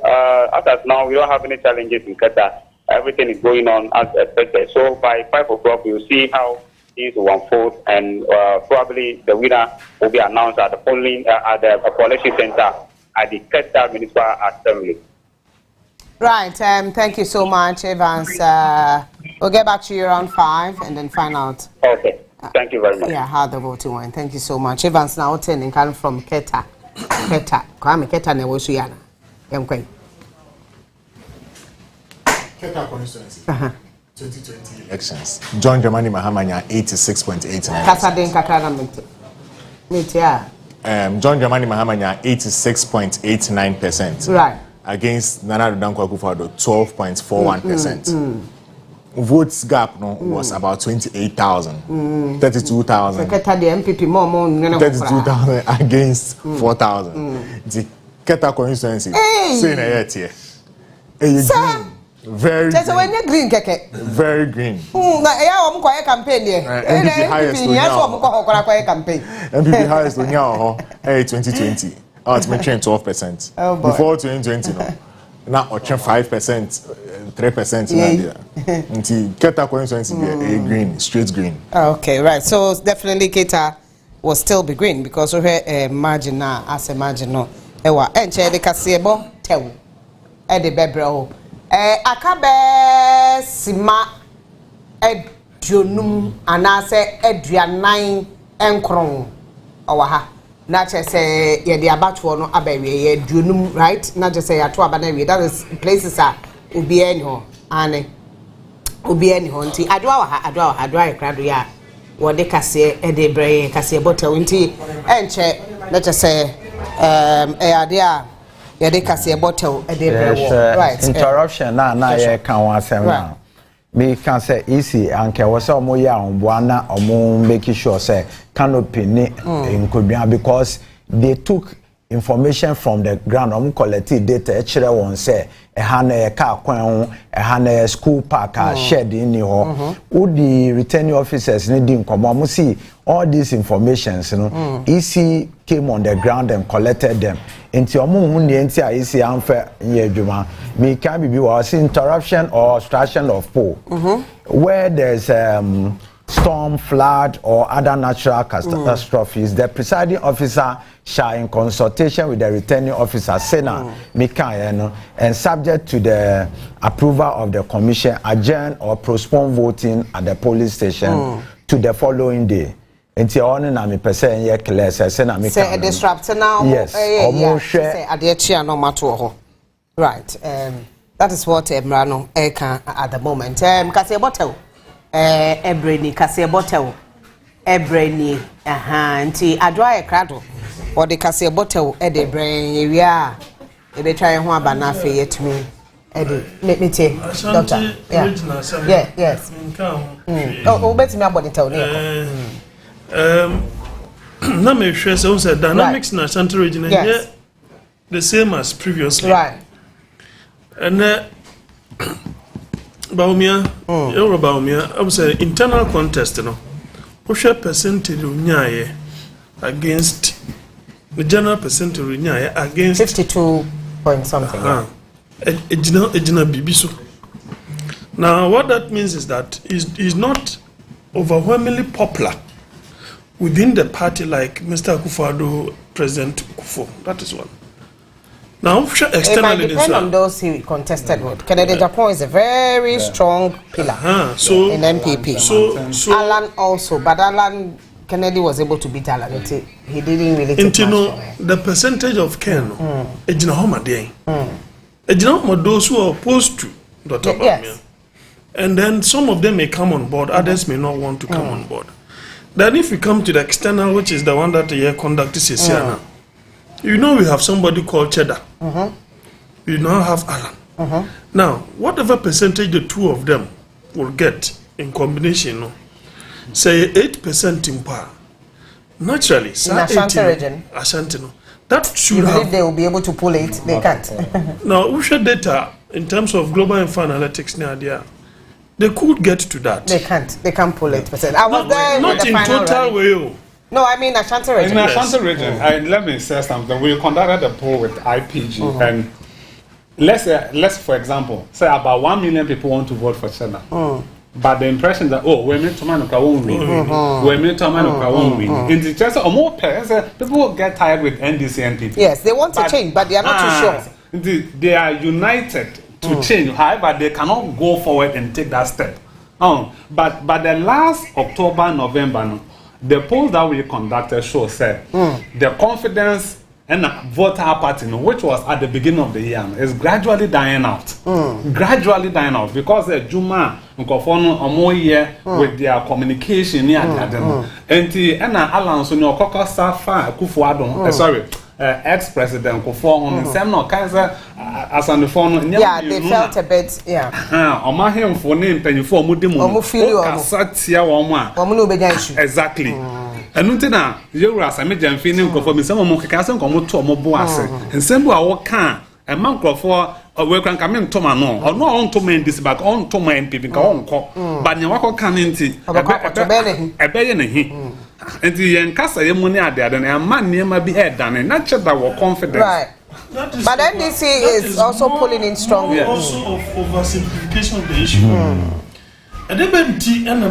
[SPEAKER 17] as of now, we don't have any challenges in Keta. Everything is going on as expected. So by 5 o'clock, we'll see how things will unfold, and probably the winner will be announced at the polling at the collection center at the Keta Municipal Assembly.
[SPEAKER 14] Right. Thank you so much, Evans. We'll get back to you around 5 and then find out.
[SPEAKER 17] Okay. Thank you very much.
[SPEAKER 14] Yeah, how the voting went. Thank you so much. Evans now turning come from Keta. Kwame Keta ne wosu yana. Keta
[SPEAKER 19] constituency. 2020 elections. John Dramani Mahama 86.89%.
[SPEAKER 14] Kasadin kakana metia.
[SPEAKER 19] John Dramani Mahama 86.89%.
[SPEAKER 14] Right.
[SPEAKER 19] Against Nana Dankwa Akufo-Addo 12.41%. Votes gap was about 28,000, 32,000. 32,000 against 4,000. The Keta constituency saying very green. Very green. MPP highest on 2020. Ultimate 12%. Before 2020, now 5%, 3% until Keta constituency green, straight green.
[SPEAKER 14] Okay, right. So definitely Keta will still be green because we have margin now as a margin no. Ewa enche de kasebo tew. E de bebreo. Akabe sima edunum anase eduanan enkron owa ha. Na say ye de abatoɔ no abawie ye dunum, right? Na just say ya to abana that is places are obi eni ho ane obi eni ho nti adwa krado ya wo de kase e de breye kase bottle nti enche na just say ade a ye de kase bottle e de breye right.
[SPEAKER 6] Interruption na ye kan wan asem na me can say easy anke wo say omo ya onboa na omo make sure say canopy ni nkobia because they took information from the ground collected data actually won say ehana car kwan ehana school park shed in ho the returning officers need in come see all these informations EC came on the ground and collected them into enti EC amfa yedwuma me can be was interruption or obstruction of poll where there's storm, flood, or other natural catastrophes, the presiding officer shall, in consultation with the returning officer, and subject to the approval of the commission, adjourn or postpone voting at the polling station to the following day. Until on na me person ye clear say na me
[SPEAKER 14] say disrupt now.
[SPEAKER 6] Yes.
[SPEAKER 14] Say adietia no matter. Right. That is what Emrano can at the moment. Kase bottle. Ebreni kase bottle. Ebreni nti adwa e krado. Or the kase bottle e de brain area. E be try ho aba na afi yetumi. Let me tell doctor. Yeah. Yes. Oh, betimi abodi tell
[SPEAKER 4] na me hwe say say dynamics na Ashanti region here the same as previously.
[SPEAKER 14] Right.
[SPEAKER 4] And Baumia, Baumia, I would say internal contest, you know, push percentage unyaye against the general percentage unyaye against
[SPEAKER 14] 52 point something.
[SPEAKER 4] Ejina bibiso. Now, what that means is that is not overwhelmingly popular within the party like Mr. Akufo-Addo, President Akufo. That is one. Now, externally,
[SPEAKER 14] it might depend on those he contested with. Kennedy Japon is a very strong pillar in MPP. So Alan also, but Alan Kennedy was able to beat Alan. He didn't really take much.
[SPEAKER 4] The percentage of Ken, those who are opposed to Dr. Bamia. And then some of them may come on board, others may not want to come on board. Then if we come to the external, which is the one that the year conducted is here now, you know we have somebody called Cheddar. We now have Alan. Now, whatever percentage the two of them will get in combination, say 8% in power. Naturally,
[SPEAKER 14] in Ashanti region,
[SPEAKER 4] Ashanti, that should
[SPEAKER 14] you believe they will be able to pull it? They can't.
[SPEAKER 4] Now, we share data in terms of global info analytics now. They could get to that.
[SPEAKER 14] They can't. They can't pull 8%. I was there.
[SPEAKER 4] Not in total way.
[SPEAKER 14] No, I mean Ashanti region.
[SPEAKER 5] In Ashanti region, let me say something. We conducted a poll with IPG, and let's for example, say about 1 million people want to vote for China. But the impression that women to man won't win, women to man won't win. In the chance of more people get tired with NDC and people.
[SPEAKER 14] Yes, they want to change, but they are not too sure.
[SPEAKER 5] They are united to change. However, they cannot go forward and take that step. But the last October, November, the poll that we conducted said the confidence and voter apathy, which was at the beginning of the year, is gradually dying out. Gradually dying out because the Juma with their communication near and Alan Sonio Coca Safa Akufo-Addo, sorry. Ex-president Akufo-Addo, as phone.
[SPEAKER 14] Yeah, they felt a bit. Yeah.
[SPEAKER 5] For name penny for exactly. And Nuntina, you are some medium feeling for some of Casson come to Moboas and send our can a monk for a work and come in Tomano or no on to main this back on to main people on call, but you walk can into a billion. And the Encasa money out there, and a man near might be head done, and not just that were confident.
[SPEAKER 14] Right. But NDC is also pulling in strongly.
[SPEAKER 4] Also of oversimplification of the issue. And then and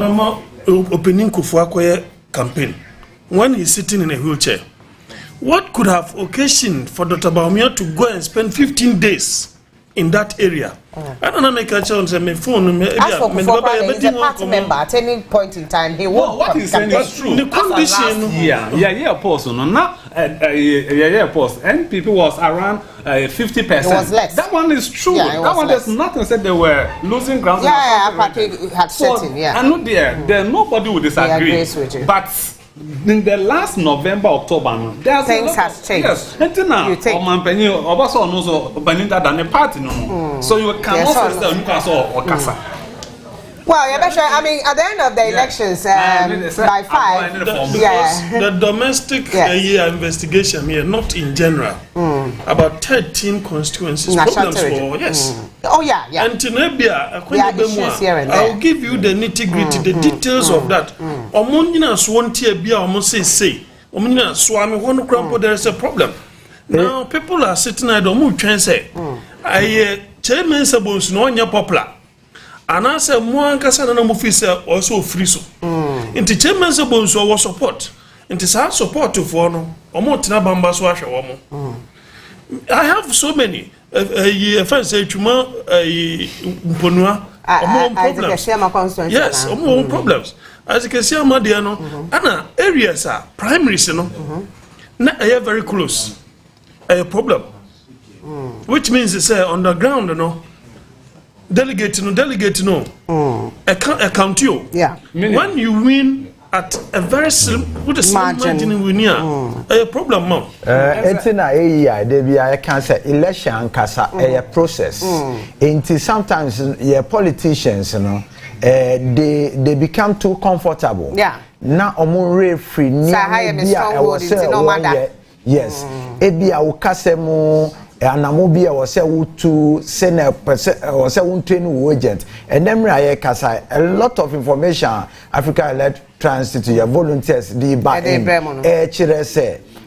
[SPEAKER 4] opening Kufuor campaign when he's sitting in a wheelchair. What could have occasioned for Dr. Baumia to go and spend 15 days in that area? I don't know, make a chance and my phone.
[SPEAKER 14] As for Kufuor, he's a party member at any point in time. He won't.
[SPEAKER 5] What is saying is true.
[SPEAKER 14] The condition.
[SPEAKER 5] And people was around 50%.
[SPEAKER 14] It was less.
[SPEAKER 5] That one is true. That one there's nothing said they were losing ground.
[SPEAKER 14] Party had certain.
[SPEAKER 5] And not there nobody would disagree. But in the last November, October,
[SPEAKER 14] things has changed.
[SPEAKER 5] Yes, and now, also knows than a party. So you cannot say you can or Casa.
[SPEAKER 14] Well, I mean, at the end of the elections, by 5,
[SPEAKER 4] the domestic investigation here, not in general, about 13 constituencies, problems for, yes.
[SPEAKER 14] Oh, yeah.
[SPEAKER 4] And Tinebia, I'll give you the nitty-gritty, the details of that. Omunina Swantia Bia almost say, Omunina Swami, one crumple, there is a problem. Now, people are sitting at the mood and say, I chairman Sabos, no, you're popular. And I said, Moankasa and Mufisa also free so. Into chairman Sabos or support. Into our support to follow, or more Tinabamba Swasha. I have so many. Offences to Onua problems. Yes, more problems. As you can see, Madiano, Anna areas are primaries, not very close. A problem, which means it's on the ground, delegate, account you.
[SPEAKER 14] Yeah.
[SPEAKER 4] When you win at a very simple margin, we near a problem.
[SPEAKER 6] It's in I can say election kasa a process. Sometimes politicians, they become too comfortable.
[SPEAKER 14] Yeah.
[SPEAKER 6] Now omure free yes. Ebi a ukasemu anamobi a wose wutu sene or se wuntenu agent. And then I kasa a lot of information Africa Electoral Institute volunteers the back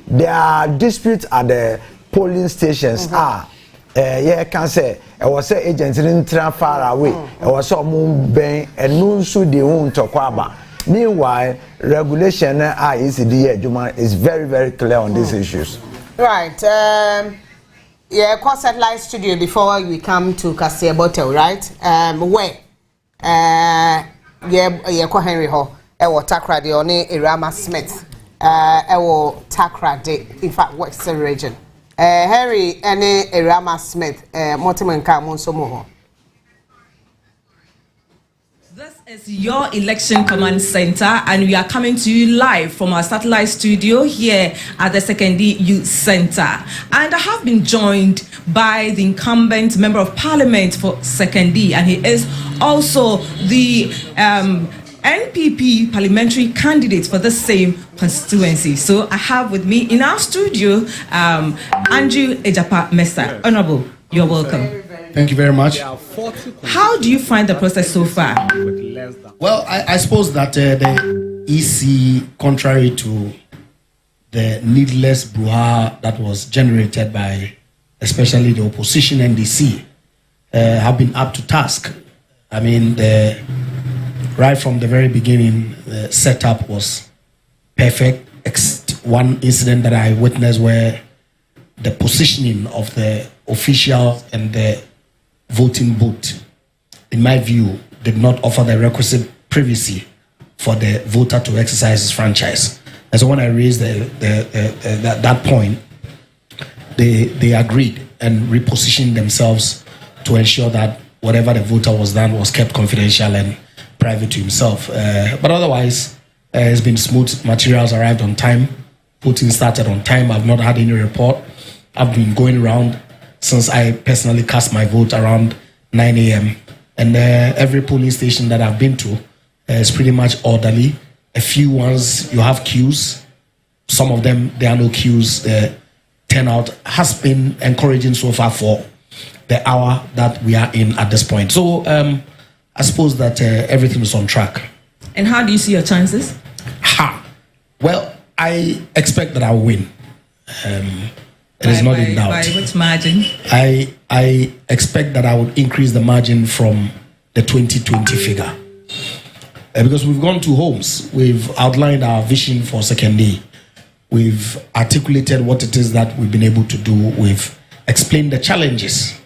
[SPEAKER 6] there are disputes at the polling stations can say I was say agents didn't travel far away. I was so ben and no so they won't talk about. Meanwhile, regulation ECD is very, very clear on these issues.
[SPEAKER 14] Right. Satellite studio before we come to Cassia Bottle, right? Where? Henry Hall. Takrade One Irama Smith. Takrade. In fact, what's the region? Henry any Irama Smith. Mortimer Monsomo.
[SPEAKER 18] This is your election command center, and we are coming to you live from our satellite studio here at the Secondary Youth Center. And I have been joined by the incumbent member of parliament for Secondary, and he is also the NPP parliamentary candidate for the same constituency. So I have with me in our studio Andrew Ejapa Mesa. Honorable, you're welcome.
[SPEAKER 20] Thank you very much.
[SPEAKER 18] How do you find the process so far?
[SPEAKER 20] Well, I suppose that the EC, contrary to the needless brouhaha that was generated by especially the opposition NDC, have been up to task. I mean, right from the very beginning, the setup was perfect. One incident that I witnessed where the positioning of the officials and the voting booth, in my view, did not offer the requisite privacy for the voter to exercise his franchise. And so when I raised that point, they agreed and repositioned themselves to ensure that whatever the voter was done was kept confidential and private to himself. But otherwise, it's been smooth. Materials arrived on time. Voting started on time. I've not had any report. I've been going around since I personally cast my vote around 9 a.m. And every polling station that I've been to is pretty much orderly. A few ones, you have queues. Some of them, there are no queues. The turnout has been encouraging so far for the hour that we are in at this point. So I suppose that everything is on track.
[SPEAKER 18] And how do you see your chances?
[SPEAKER 20] Well, I expect that I will win. It is not in doubt.
[SPEAKER 18] By which margin?
[SPEAKER 20] I expect that I would increase the margin from the 2020 figure. Because we've gone to homes. We've outlined our vision for Secondary. We've articulated what it is that we've been able to do. We've explained the challenges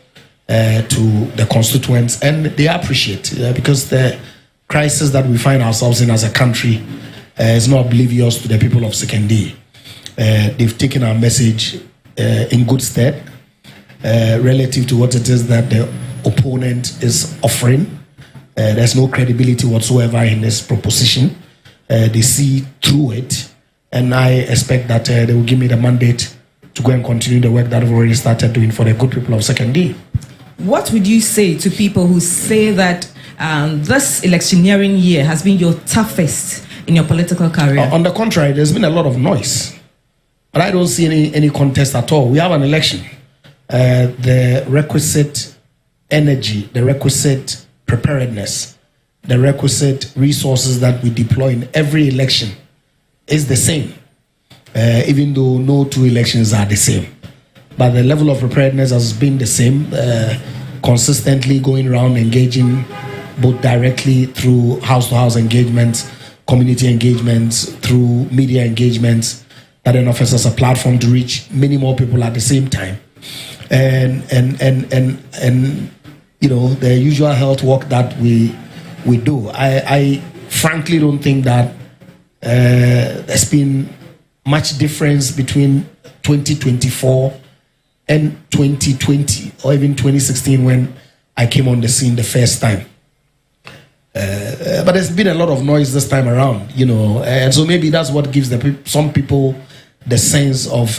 [SPEAKER 20] to the constituents, and they appreciate because the crisis that we find ourselves in as a country is not oblivious to the people of Secondary. They've taken our message in good stead relative to what it is that the opponent is offering. There's no credibility whatsoever in this proposition. They see through it, and I expect that they will give me the mandate to go and continue the work that I've already started doing for the good people of Secondary.
[SPEAKER 18] What would you say to people who say that this electioneering year has been your toughest in your political career?
[SPEAKER 20] On the contrary, there's been a lot of noise. But I don't see any contest at all. We have an election. The requisite energy, the requisite preparedness, the requisite resources that we deploy in every election is the same, even though no two elections are the same. But the level of preparedness has been the same, consistently going around engaging both directly through house-to-house engagements, community engagements, through media engagements, that then offers us a platform to reach many more people at the same time. And you know, the usual health work that we do. I frankly don't think that there's been much difference between 2024 and 2020 or even 2016 when I came on the scene the first time. But there's been a lot of noise this time around, you know, and so maybe that's what gives some people the sense of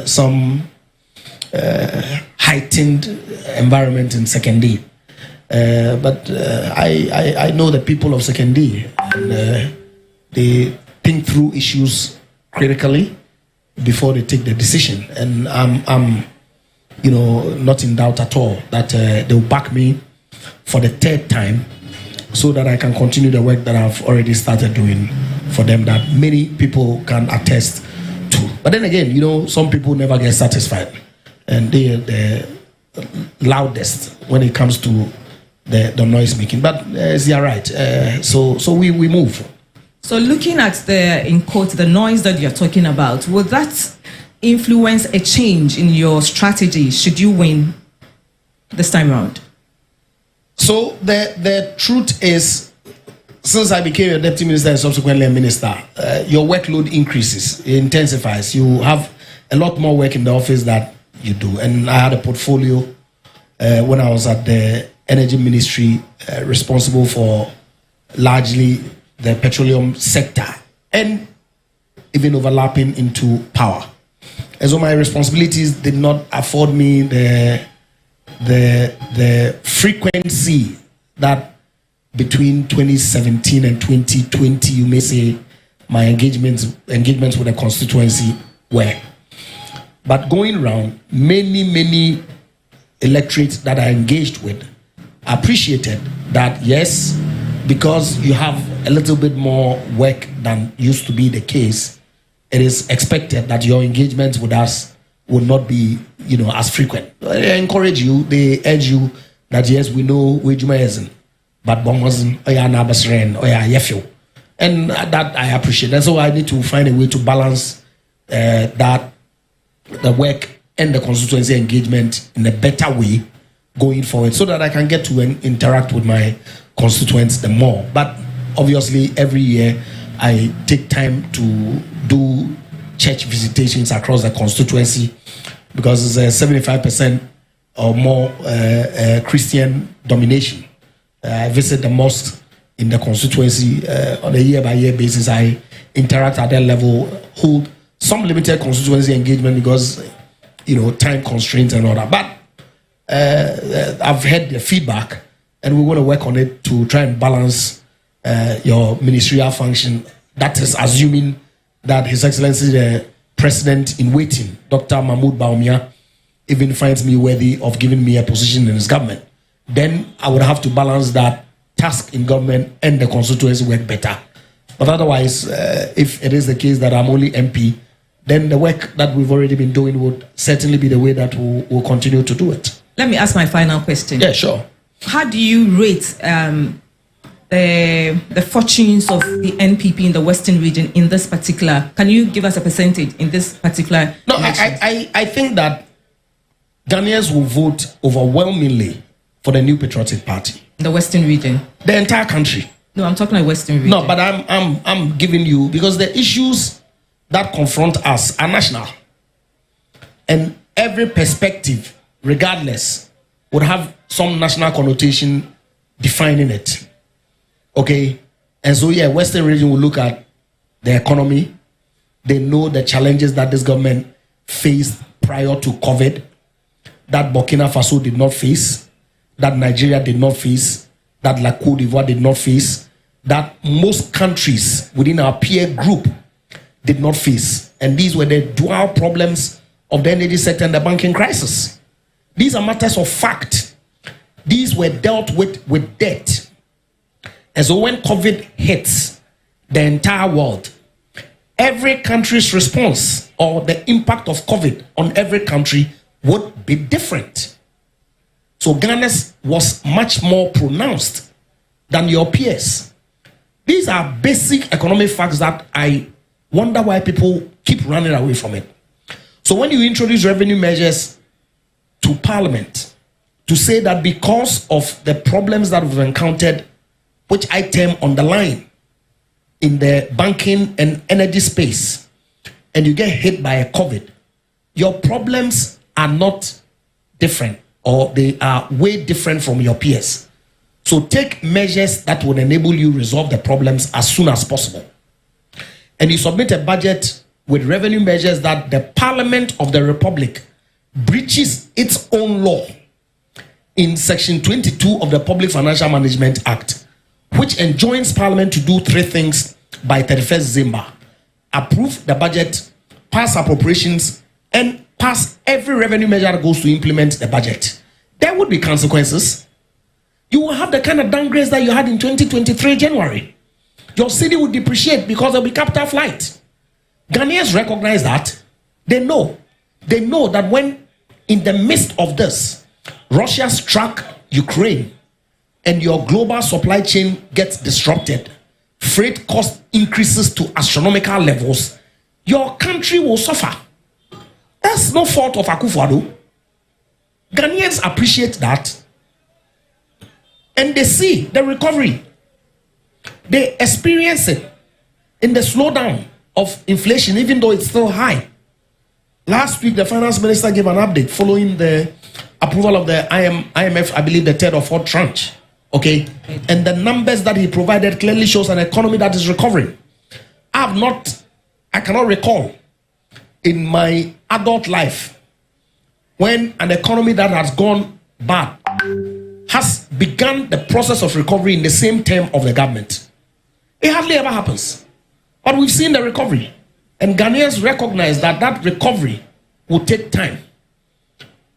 [SPEAKER 20] some heightened environment in Sekondi. But I know the people of Sekondi, and they think through issues critically before they take the decision. And I'm you know, not in doubt at all that they'll back me for the third time so that I can continue the work that I've already started doing for them, that many people can attest to. But then again, you know, some people never get satisfied, and they're the loudest when it comes to the noise making. But you're right. So we move.
[SPEAKER 18] So looking at in quote, the noise that you're talking about, would that influence a change in your strategy should you win this time around?
[SPEAKER 20] So the truth is, since I became a deputy minister and subsequently a minister, your workload increases, it intensifies. You have a lot more work in the office that you do. And I had a portfolio when I was at the Energy Ministry, responsible for largely the petroleum sector and even overlapping into power. And so my responsibilities did not afford me the frequency that between 2017 and 2020, you may say, my engagements with the constituency were. But going around, many electorates that I engaged with appreciated that, yes, because you have a little bit more work than used to be the case, it is expected that your engagements with us will not be, you know, as frequent. They encourage you, they urge you that, yes, we know where Juma isn't, but Bomazin, Oya Nabasren, Oya Yefio. And that I appreciate. And so I need to find a way to balance that, the work and the constituency engagement in a better way going forward, so that I can get to interact with my constituents the more. But obviously, every year I take time to do church visitations across the constituency, because it's a 75% or more Christian domination. I visit the mosques in the constituency on a year-by-year basis. I interact at that level, hold some limited constituency engagement because, you know, time constraints and all that. But I've heard the feedback, and we want to work on it to try and balance your ministerial function. That is assuming that His Excellency the President in waiting, Dr. Mahmoud Bawumia, even finds me worthy of giving me a position in his government. Then I would have to balance that task in government and the constituency work better. But otherwise, if it is the case that I'm only MP, then the work that we've already been doing would certainly be the way that we'll continue to do it.
[SPEAKER 18] Let me ask my final question.
[SPEAKER 20] Yeah, sure.
[SPEAKER 18] How do you rate the fortunes of the NPP in the Western region in this particular? Can you give us a percentage in this particular?
[SPEAKER 20] No, I think that Ghanaians will vote overwhelmingly for the New Patriotic Party.
[SPEAKER 18] The Western region?
[SPEAKER 20] The entire country.
[SPEAKER 18] No, I'm talking about Western region.
[SPEAKER 20] No, but I'm giving you, because the issues that confront us are national. And every perspective, regardless, would have some national connotation defining it. Okay? And so, yeah, Western region will look at the economy. They know the challenges that this government faced prior to COVID, that Burkina Faso did not face, that Nigeria did not face, that like Cote d'Ivoire did not face, that most countries within our peer group did not face. And these were the dual problems of the energy sector and the banking crisis. These are matters of fact. These were dealt with debt. And so when COVID hits the entire world, every country's response or the impact of COVID on every country would be different. So Ghana's was much more pronounced than your peers. These are basic economic facts that I wonder why people keep running away from it. So when you introduce revenue measures to Parliament to say that because of the problems that we've encountered, which I term underlying in the banking and energy space, and you get hit by a COVID, your problems are not different, or they are way different from your peers. So take measures that would enable you resolve the problems as soon as possible. And you submit a budget with revenue measures that the Parliament of the Republic breaches its own law in Section 22 of the Public Financial Management Act, which enjoins Parliament to do three things by 31st December: approve the budget, pass appropriations, and pass every revenue measure that goes to implement the budget. There would be consequences. You will have the kind of downgrades that you had in 2023 January. Your city would depreciate because there will be capital flight. Ghanaians recognize that. They know that when in the midst of this, Russia struck Ukraine and your global supply chain gets disrupted, freight cost increases to astronomical levels, your country will suffer. That's no fault of Akufo-Addo. Ghanaians appreciate that, and they see the recovery. They experience it in the slowdown of inflation, even though it's still high. Last week, the finance minister gave an update following the approval of the IMF, I believe the third or fourth tranche. Okay, and the numbers that he provided clearly shows an economy that is recovering. I cannot recall in my adult life when an economy that has gone bad has begun the process of recovery in the same term of the government. It hardly ever happens. But we've seen the recovery. And Ghanaians recognize that that recovery will take time.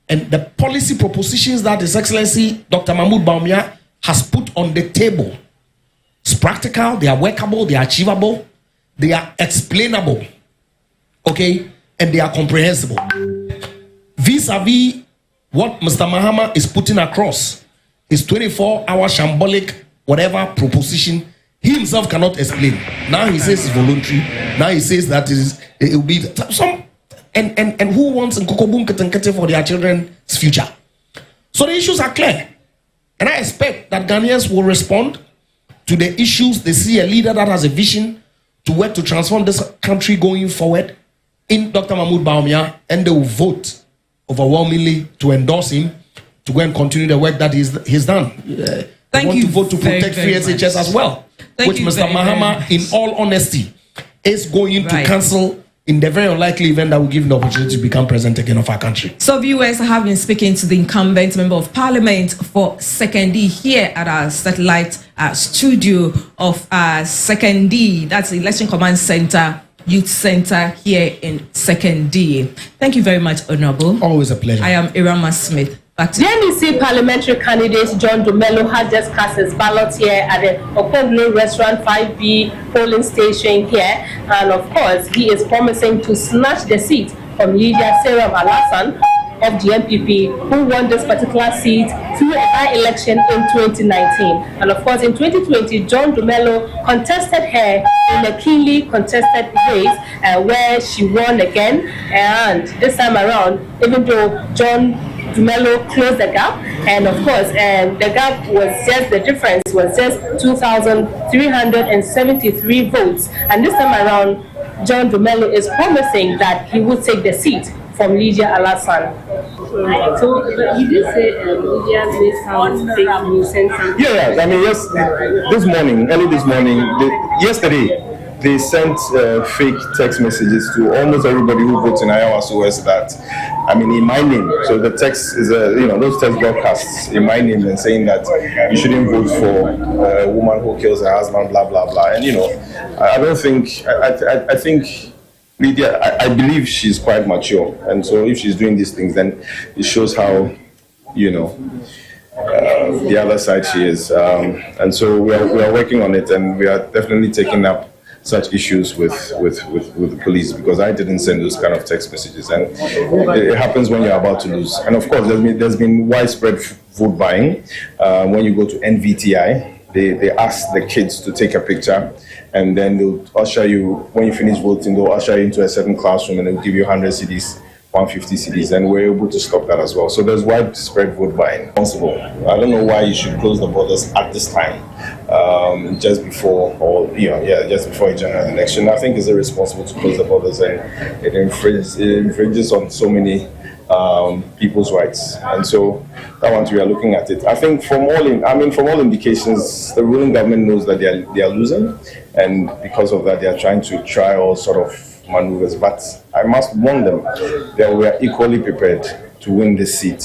[SPEAKER 20] And the policy propositions that His Excellency Dr. Mahmoud Bawumia has put on the table, it's practical, they are workable, they are achievable, they are explainable, okay, and they are comprehensible. Vis-a-vis what Mr. Mahama is putting across, his 24-hour shambolic whatever proposition, he himself cannot explain. Now he says it's voluntary. Now he says that it will be some and who wants Nkokobun Ketenkete for their children's future? So the issues are clear. And I expect that Ghanaians will respond to the issues. They see a leader that has a vision to work to transform this country going forward in Dr. Mahmoud Bawumia, and they will vote overwhelmingly to endorse him to go and continue the work that he's done. They want to vote to protect free SHS as well, which Mr. Mahama, in all honesty, is going to cancel in the very unlikely event that will give him the opportunity to become president again of our country.
[SPEAKER 18] So viewers, I have been speaking to the incumbent member of parliament for Second D here at our satellite studio of Second D. That's the Election Command Center, Youth Center here in Second D. Thank you very much, Honorable.
[SPEAKER 20] Always a pleasure.
[SPEAKER 18] I am Irama Smith.
[SPEAKER 21] The NDC parliamentary candidate John Dumelo has just cast his ballot here at the Okonglo Restaurant 5B polling station here, and of course he is promising to snatch the seat from Lydia Sarah Alasan of the MPP, who won this particular seat through a by-election in 2019. And of course in 2020, John Dumelo contested her in a keenly contested race where she won again, and this time around, even though John Dumelo closed the gap, and of course the gap was just, the difference was just 2,373 votes, and this time around John Dumelo is promising that he will take the seat from Lydia Alasan.
[SPEAKER 22] So you did say Lydia made some fake news and something.
[SPEAKER 23] Yes, I mean, yes, early this morning, yesterday,
[SPEAKER 1] they sent fake text messages to almost everybody who votes in Iowa West that, I mean, in my name. So the text is, those text broadcasts in my name and saying that you shouldn't vote for a woman who kills her husband, blah, blah, blah. And, I don't think, I think Lydia, I believe she's quite mature. And so if she's doing these things, then it shows how, the other side she is. And so we are working on it, and we are definitely taking up such issues with the police, because I didn't send those kind of text messages, and it happens when you're about to lose. And of course, there's been widespread vote buying. When you go to NVTI, they ask the kids to take a picture, and then they'll usher you, when you finish voting, they'll usher you into a certain classroom, and they'll give you 100 CDs, 150 CDs, and we're able to stop that as well. So there's widespread vote buying. Possible. I don't know why you should close the borders at this time, just before a general election. I think it's irresponsible to close the borders, and it infringes on so many people's rights. And so that one, we are looking at it. I think from all indications, the ruling government knows that they are losing, and because of that, they are trying to try all sort of maneuvers. But I must warn them that we are equally prepared to win this seat.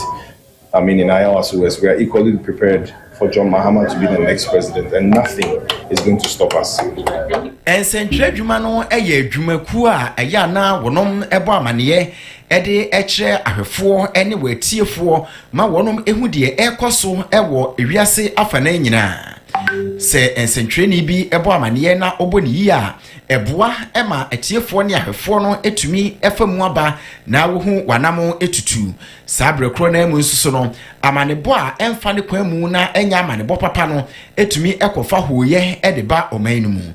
[SPEAKER 1] In Iowa West, we are equally prepared for John Mahama to be the next president, and nothing is going to stop us.
[SPEAKER 8] And Central Jumano, Jumakua, Ayana, Wonom, Ebo Manie, Ede Eche, Ahefo, anywhere tier 4, Ma Wonum Ehudi, Ekoso, Ewo, Iriase, Afanena. Se ensentreni bi ebo amane na oboni ya eboa ema etiefo ne ahefo no etumi efamu aba na wo hu wanamo etutu sabre kro na emu nsuso no amanebo a emfa ne kwan mu na enya amanebo papa no etumi ekofa hoye edeba oman mu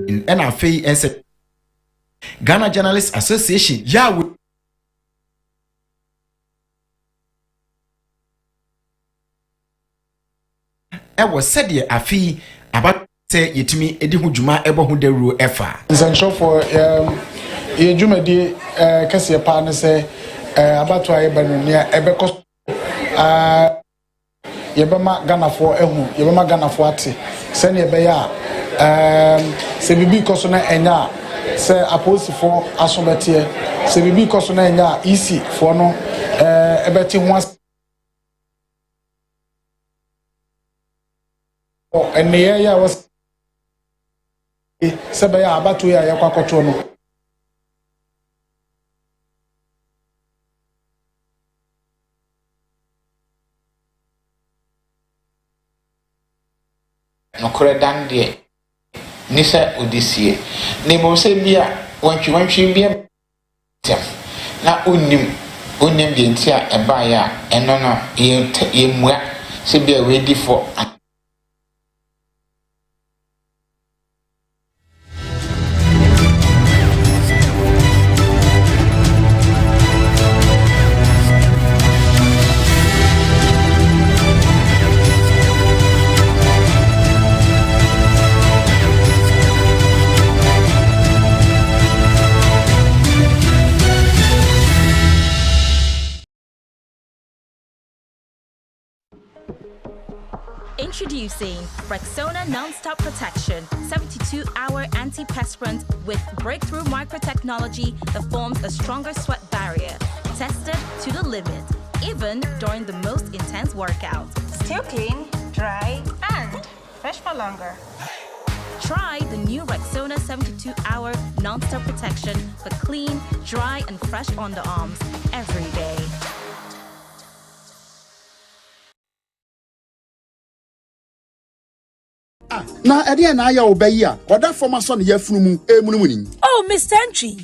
[SPEAKER 8] in NFA ense Ghana Journalists Association ya was said ye afi about say yetimi edi hudwuma ebo hu dawuro efa
[SPEAKER 23] nsancho for ye dwumadi kase pa ne say abato aye banonia ebekọ yebema ganafo ehu yebema ganafo ate se ne ebe ya se bibi koso na enya se aposifo asobete se bibi koso na enya isi fo no ebeti ho and the area was Sabaya Abatuya Yakwakotono.
[SPEAKER 24] No Koredandia Nisa Odysseus. Nemo Sabia, when you be a now unim the entire a buyer and no, ye mwak, Sabia ready for.
[SPEAKER 25] Introducing Rexona Non-Stop Protection 72-hour anti-perspirant with breakthrough microtechnology that forms a stronger sweat barrier. Tested to the limit, even during the most intense workout.
[SPEAKER 26] Still clean, dry, and fresh for longer.
[SPEAKER 25] Try the new Rexona 72-hour non-stop protection for clean, dry, and fresh underarms every day.
[SPEAKER 27] Na ede na ya obayi a oda former son ye funu mu
[SPEAKER 28] Oh Mr. Entry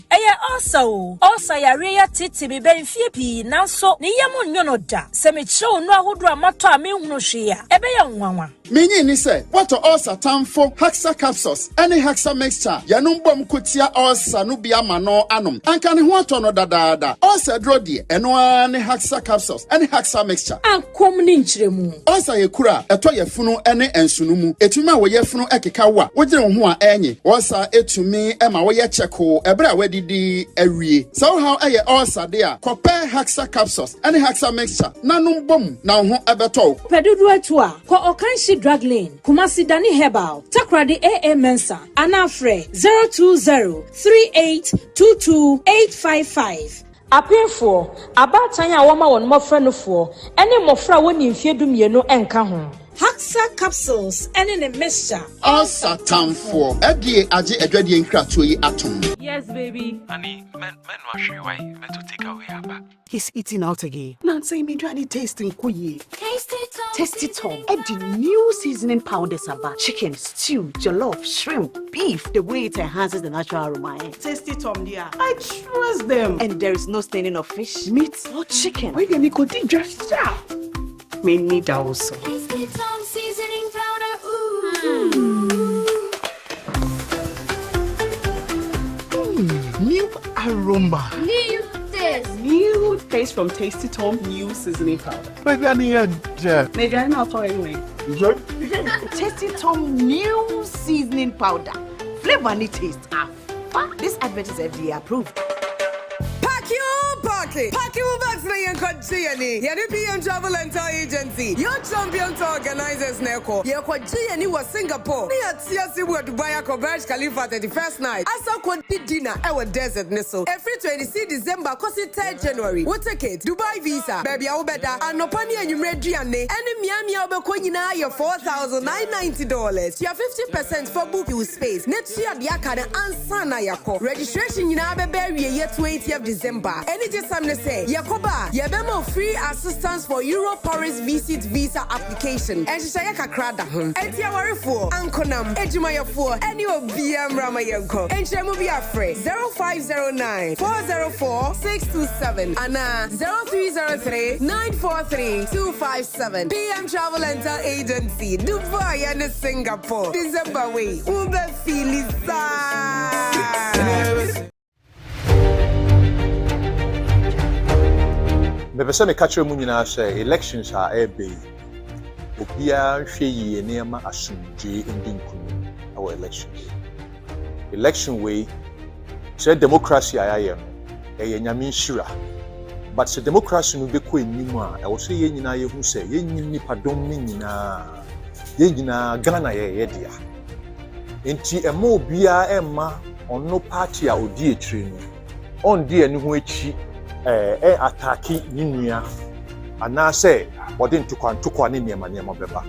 [SPEAKER 28] also yare ya titi be ben fie pi nanso ne yam nwono da se me chew no ahodo amato a me hunu hwe a ebe ya nwanwa
[SPEAKER 27] menyi ni se what ulcer tamfo hexa capsules any hexa mixture yanum bom kotia ulcer no bia ma no anom anka ne ho ato no dadaada ulcer dro de eno ani hexa capsules any hexa mixture
[SPEAKER 28] ankom ni nchiremu
[SPEAKER 27] ulcer ye kura eto ye funu ene ensunu mu etuma na wo yefunu ekeka wa wo gire ho a enye osa etumi ema wo ye cheko ebre a wadidi awie so how eye osa de a kope haxa capsules any haxa mixture nanum bom na ho ebeto
[SPEAKER 28] pedudu atu a ko Okanshi drug lane Kumasi Dani Herbal Takrade AA Mensa Anafre 02038228555 apefo abatan a woma won mofra no fo ene mofra woni mfiedu mienu enka ho Haxa capsules and a mixture.
[SPEAKER 27] Osa tamfo edie age edwadie nkratoyi yi atom.
[SPEAKER 28] Yes baby.
[SPEAKER 2] Honey, men wash you away. Men to take away our
[SPEAKER 3] He's eating out again. Nancy, me trying tasting kuyi. Tasty Tom. Add the new seasoning powders about chicken, stew, jollof, shrimp, beef. The way it enhances the natural aroma. Tasty Tom, dear. I trust them. And there is no staining of fish, meat, or chicken. Why can you go just sharp? Me need also.
[SPEAKER 7] Tasty Tom seasoning powder.
[SPEAKER 3] New aroma.
[SPEAKER 7] New taste.
[SPEAKER 3] New taste from Tasty Tom new seasoning powder. Maybe I need a maybe I'm not anyway. Tasty Tom new seasoning powder. Flavor and taste. This advert is FDA approved.
[SPEAKER 9] Pack you back to your country. PM Travel and Tour Agency. Your champion to organizers Neko. Your country was Singapore. Near TSC word Dubai Burj Khalifa 31st night. Asa Kwadi dinner our desert nisso. Every 26 December, cause 3rd January. What ticket? Dubai visa. Baby I better. And no pani and you ready and Miami Albecoina your $4,990. You have 50% for booking space. Next year the Akana and Sana Yako. Registration in Abeberry year 20th December. Anything I'm to say, Yakoba, Yabemo free assistance for Euro Paris visit visa application. And Shayaka Krada, and Tiawari for Ankonam, Ejumaya for any of BM Ramayanko. And Shemubi Afre 0509 404 627 and 0303 943 257. PM Travel and Tour Agency, Dubai and Singapore. December way, Ube Filisa.
[SPEAKER 10] Bebese me catch mu nyina say elections are ebe obia hwe yi enema asumdwe ndinkunu our election way say democracy ayaye no eye nyame nhira but say democracy no be ko enim a e wo say ye nyina ye hu say ye nyim nipa dom ni nyina ye nyina Ghana ye dia enti ema obia ema ono party a odi etire no on die ni ho echi ataki ninua ana say wode ntukwa ne niema beba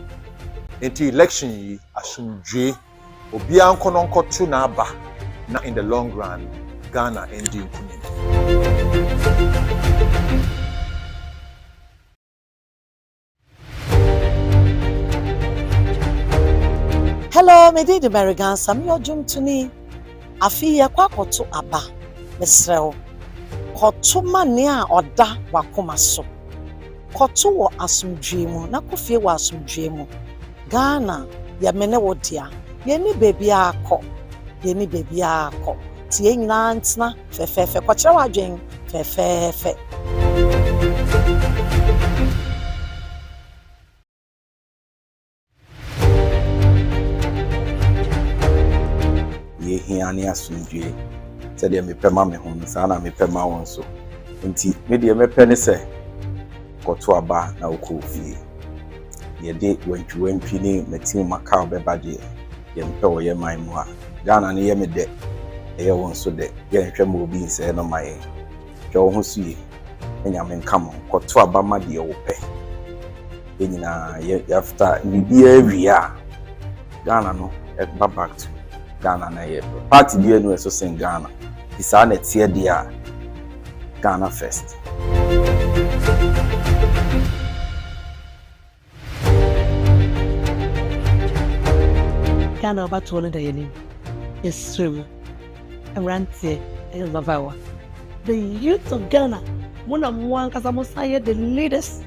[SPEAKER 10] enti election yi asumdwe obia nkononkoto na aba na in the long run Ghana endi nkuni.
[SPEAKER 11] Hello, me di American Sam yo jum tuni afi ya kwakoto aba mesrew koto mane a oda wakoma so koto wo asumdwe mu na kofie wo asumdwe mu Ghana ya mene wo dia ye ni baby akọ tie nyina ntna fefefe kwakira wadwen fefefe
[SPEAKER 12] ye hiani asumdwe se de mepema me ho sa na mepema won so nti me de mepene se koto aba na okofie ye de wantwi ni metim maka beba de ye mpe wo ye man mu a Ghana ne ye me de ye won so de ye hwe mo obi nse no maye hwe wo ho suye enyame nkam koto aba ma de wo pe ye nyina ye after bibia awia Ghana no e back to Ghana na ye party die no so sing Ghana isa na tie dia Ghana first.
[SPEAKER 13] Ghana Abatoɔ no da yɛnim yɛsrɛm awranteɛ ɛyɛ lavawa the youth of Ghana mona mo ankasa mo sayɛ the leaders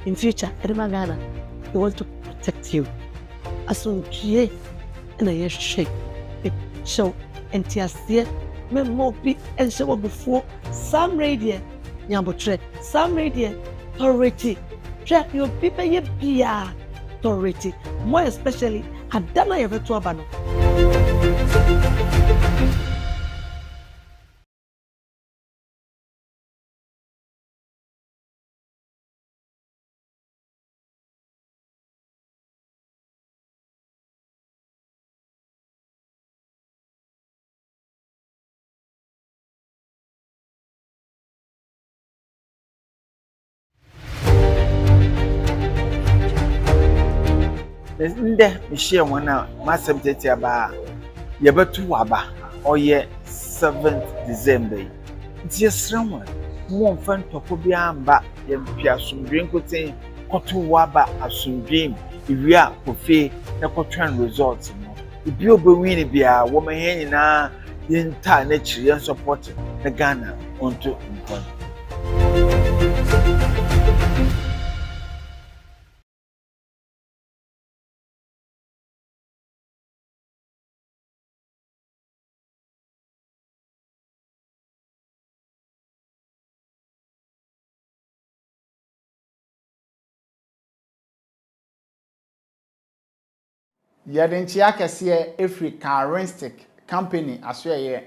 [SPEAKER 13] in future ɛdema Ghana we want to protect you asomdwie ɛna yɛhwehwɛ ɛhyɛw ntiaseɛ memmo bi ɛnhyɛ wɔ bufuo sam radio nyambotrɛ sam radio authority hwɛ yɛ obi bɛyɛ bia authority more especially adana yebeto aba no
[SPEAKER 4] Nde mishia wana masem tete aba yebetu waba oye 7th December. Nti yesranwa mo mfa ntoko bia amba yempia asumdwe nkoten koto waba asumdwe iwia kofe na kotran results no. Ibi obewini bia wo mahen nyina yenta na chiri support na Ghana onto nkon.
[SPEAKER 5] Yɛdenchi akɛseɛ Africa Renstic Company asoɛyɛ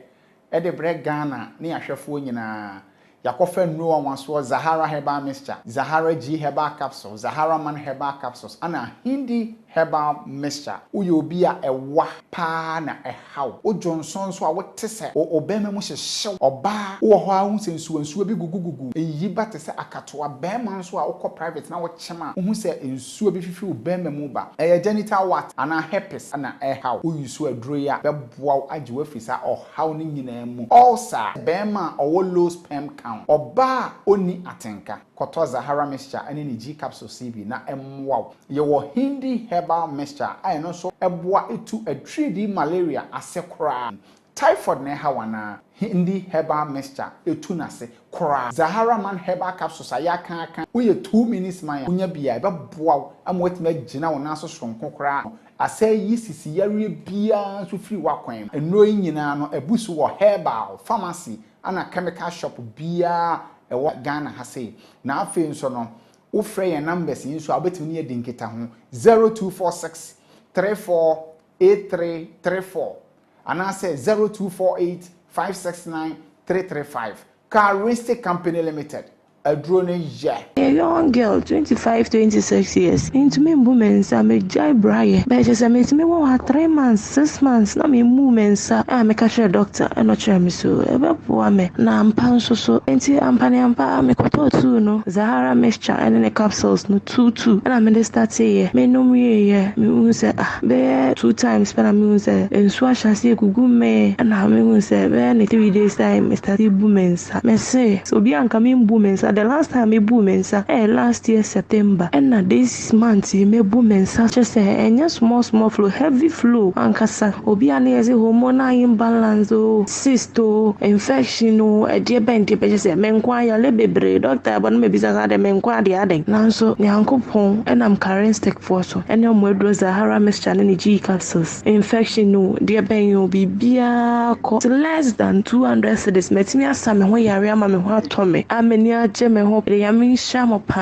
[SPEAKER 5] ɛde brɛ Ghana ne ahwɛfoɔ nyinaa yakɔfa nnuro wanso Zahara Herbal Mixture, Zahara G Herbal Capsules, Zahara Man Herbal Capsules, ana Hindi Herbal Mixture. Uye obi a ɛwa paa na ɛhaw. O Johnson so a wote sɛ obɛma mu hyehyew ɔbaa wo hɔ a hu sɛ nsuo bi gugugugu. Eyi ba te sɛ akatoa bɛma nso a wokɔ private na wokyema hu sɛ nsuo bi fifi obɛma mu ba. Ɛyɛ genital wart ana herpes ana ɛhaw. O yusu aduro ya bɛboa agye wafiri sa ɔhaw ne nyinaa mu. Also bɛma ɔwɔ low sperm count. Oba oni atenka koto Zahara Mixture ane ni G capsule CB na emwa yewo Hindi Herbal Mixture aye no so eboa etu atwidi malaria asekora typhoid na hawana Hindi Herbal Mixture etu nase kora Zahara Man Herbal Capsules ayaka aka uye 2 minutes man unya bia eboa amwetime gina wona so sonko kora ase yi sisi yare bia so free wakwan eno nyina no ebusu wo herbal pharmacy ana chemical shop bia ewo Ghana ha sei na afi nso no wo frɛ your numbers nso abetumi ne yɛdinketa ho 0246 348334 ana say 0248 569 335 Caristic Company Limited adrone yeah.
[SPEAKER 13] A young girl, 25, 26 years. Into me movements, I'm a jai braille. But just I met me 3 months, 6 months. No me movements. I'm a cashier doctor. I'm not sure me so. Ebe poa me. Na ampan so. Enti ampani ampa me koto too no. Zahara Mixture and the capsules no 2. And I'm in the start say me no me ye. Me say be 2 times. But I'm say ensua shasi gugu me. And I'm say be 3 days time. Me start movements. Me say so be anka me movements. The last time me boommensa last year September and now this month me boommensa just say small flow heavy flow ankasa obi ani eze hormonal imbalance o cyst o infection o e bend be just say me nkwa ya le bebre doctor abon me bisa ga de me nkwa de aden nanso nyankopon and am carrying stick for so and no more Zahara Mixture and G capsules infection no de ben yo bibia ko less than 200 cedis metimi asame ho yare ama me ho atome amenia me hope ya min shamo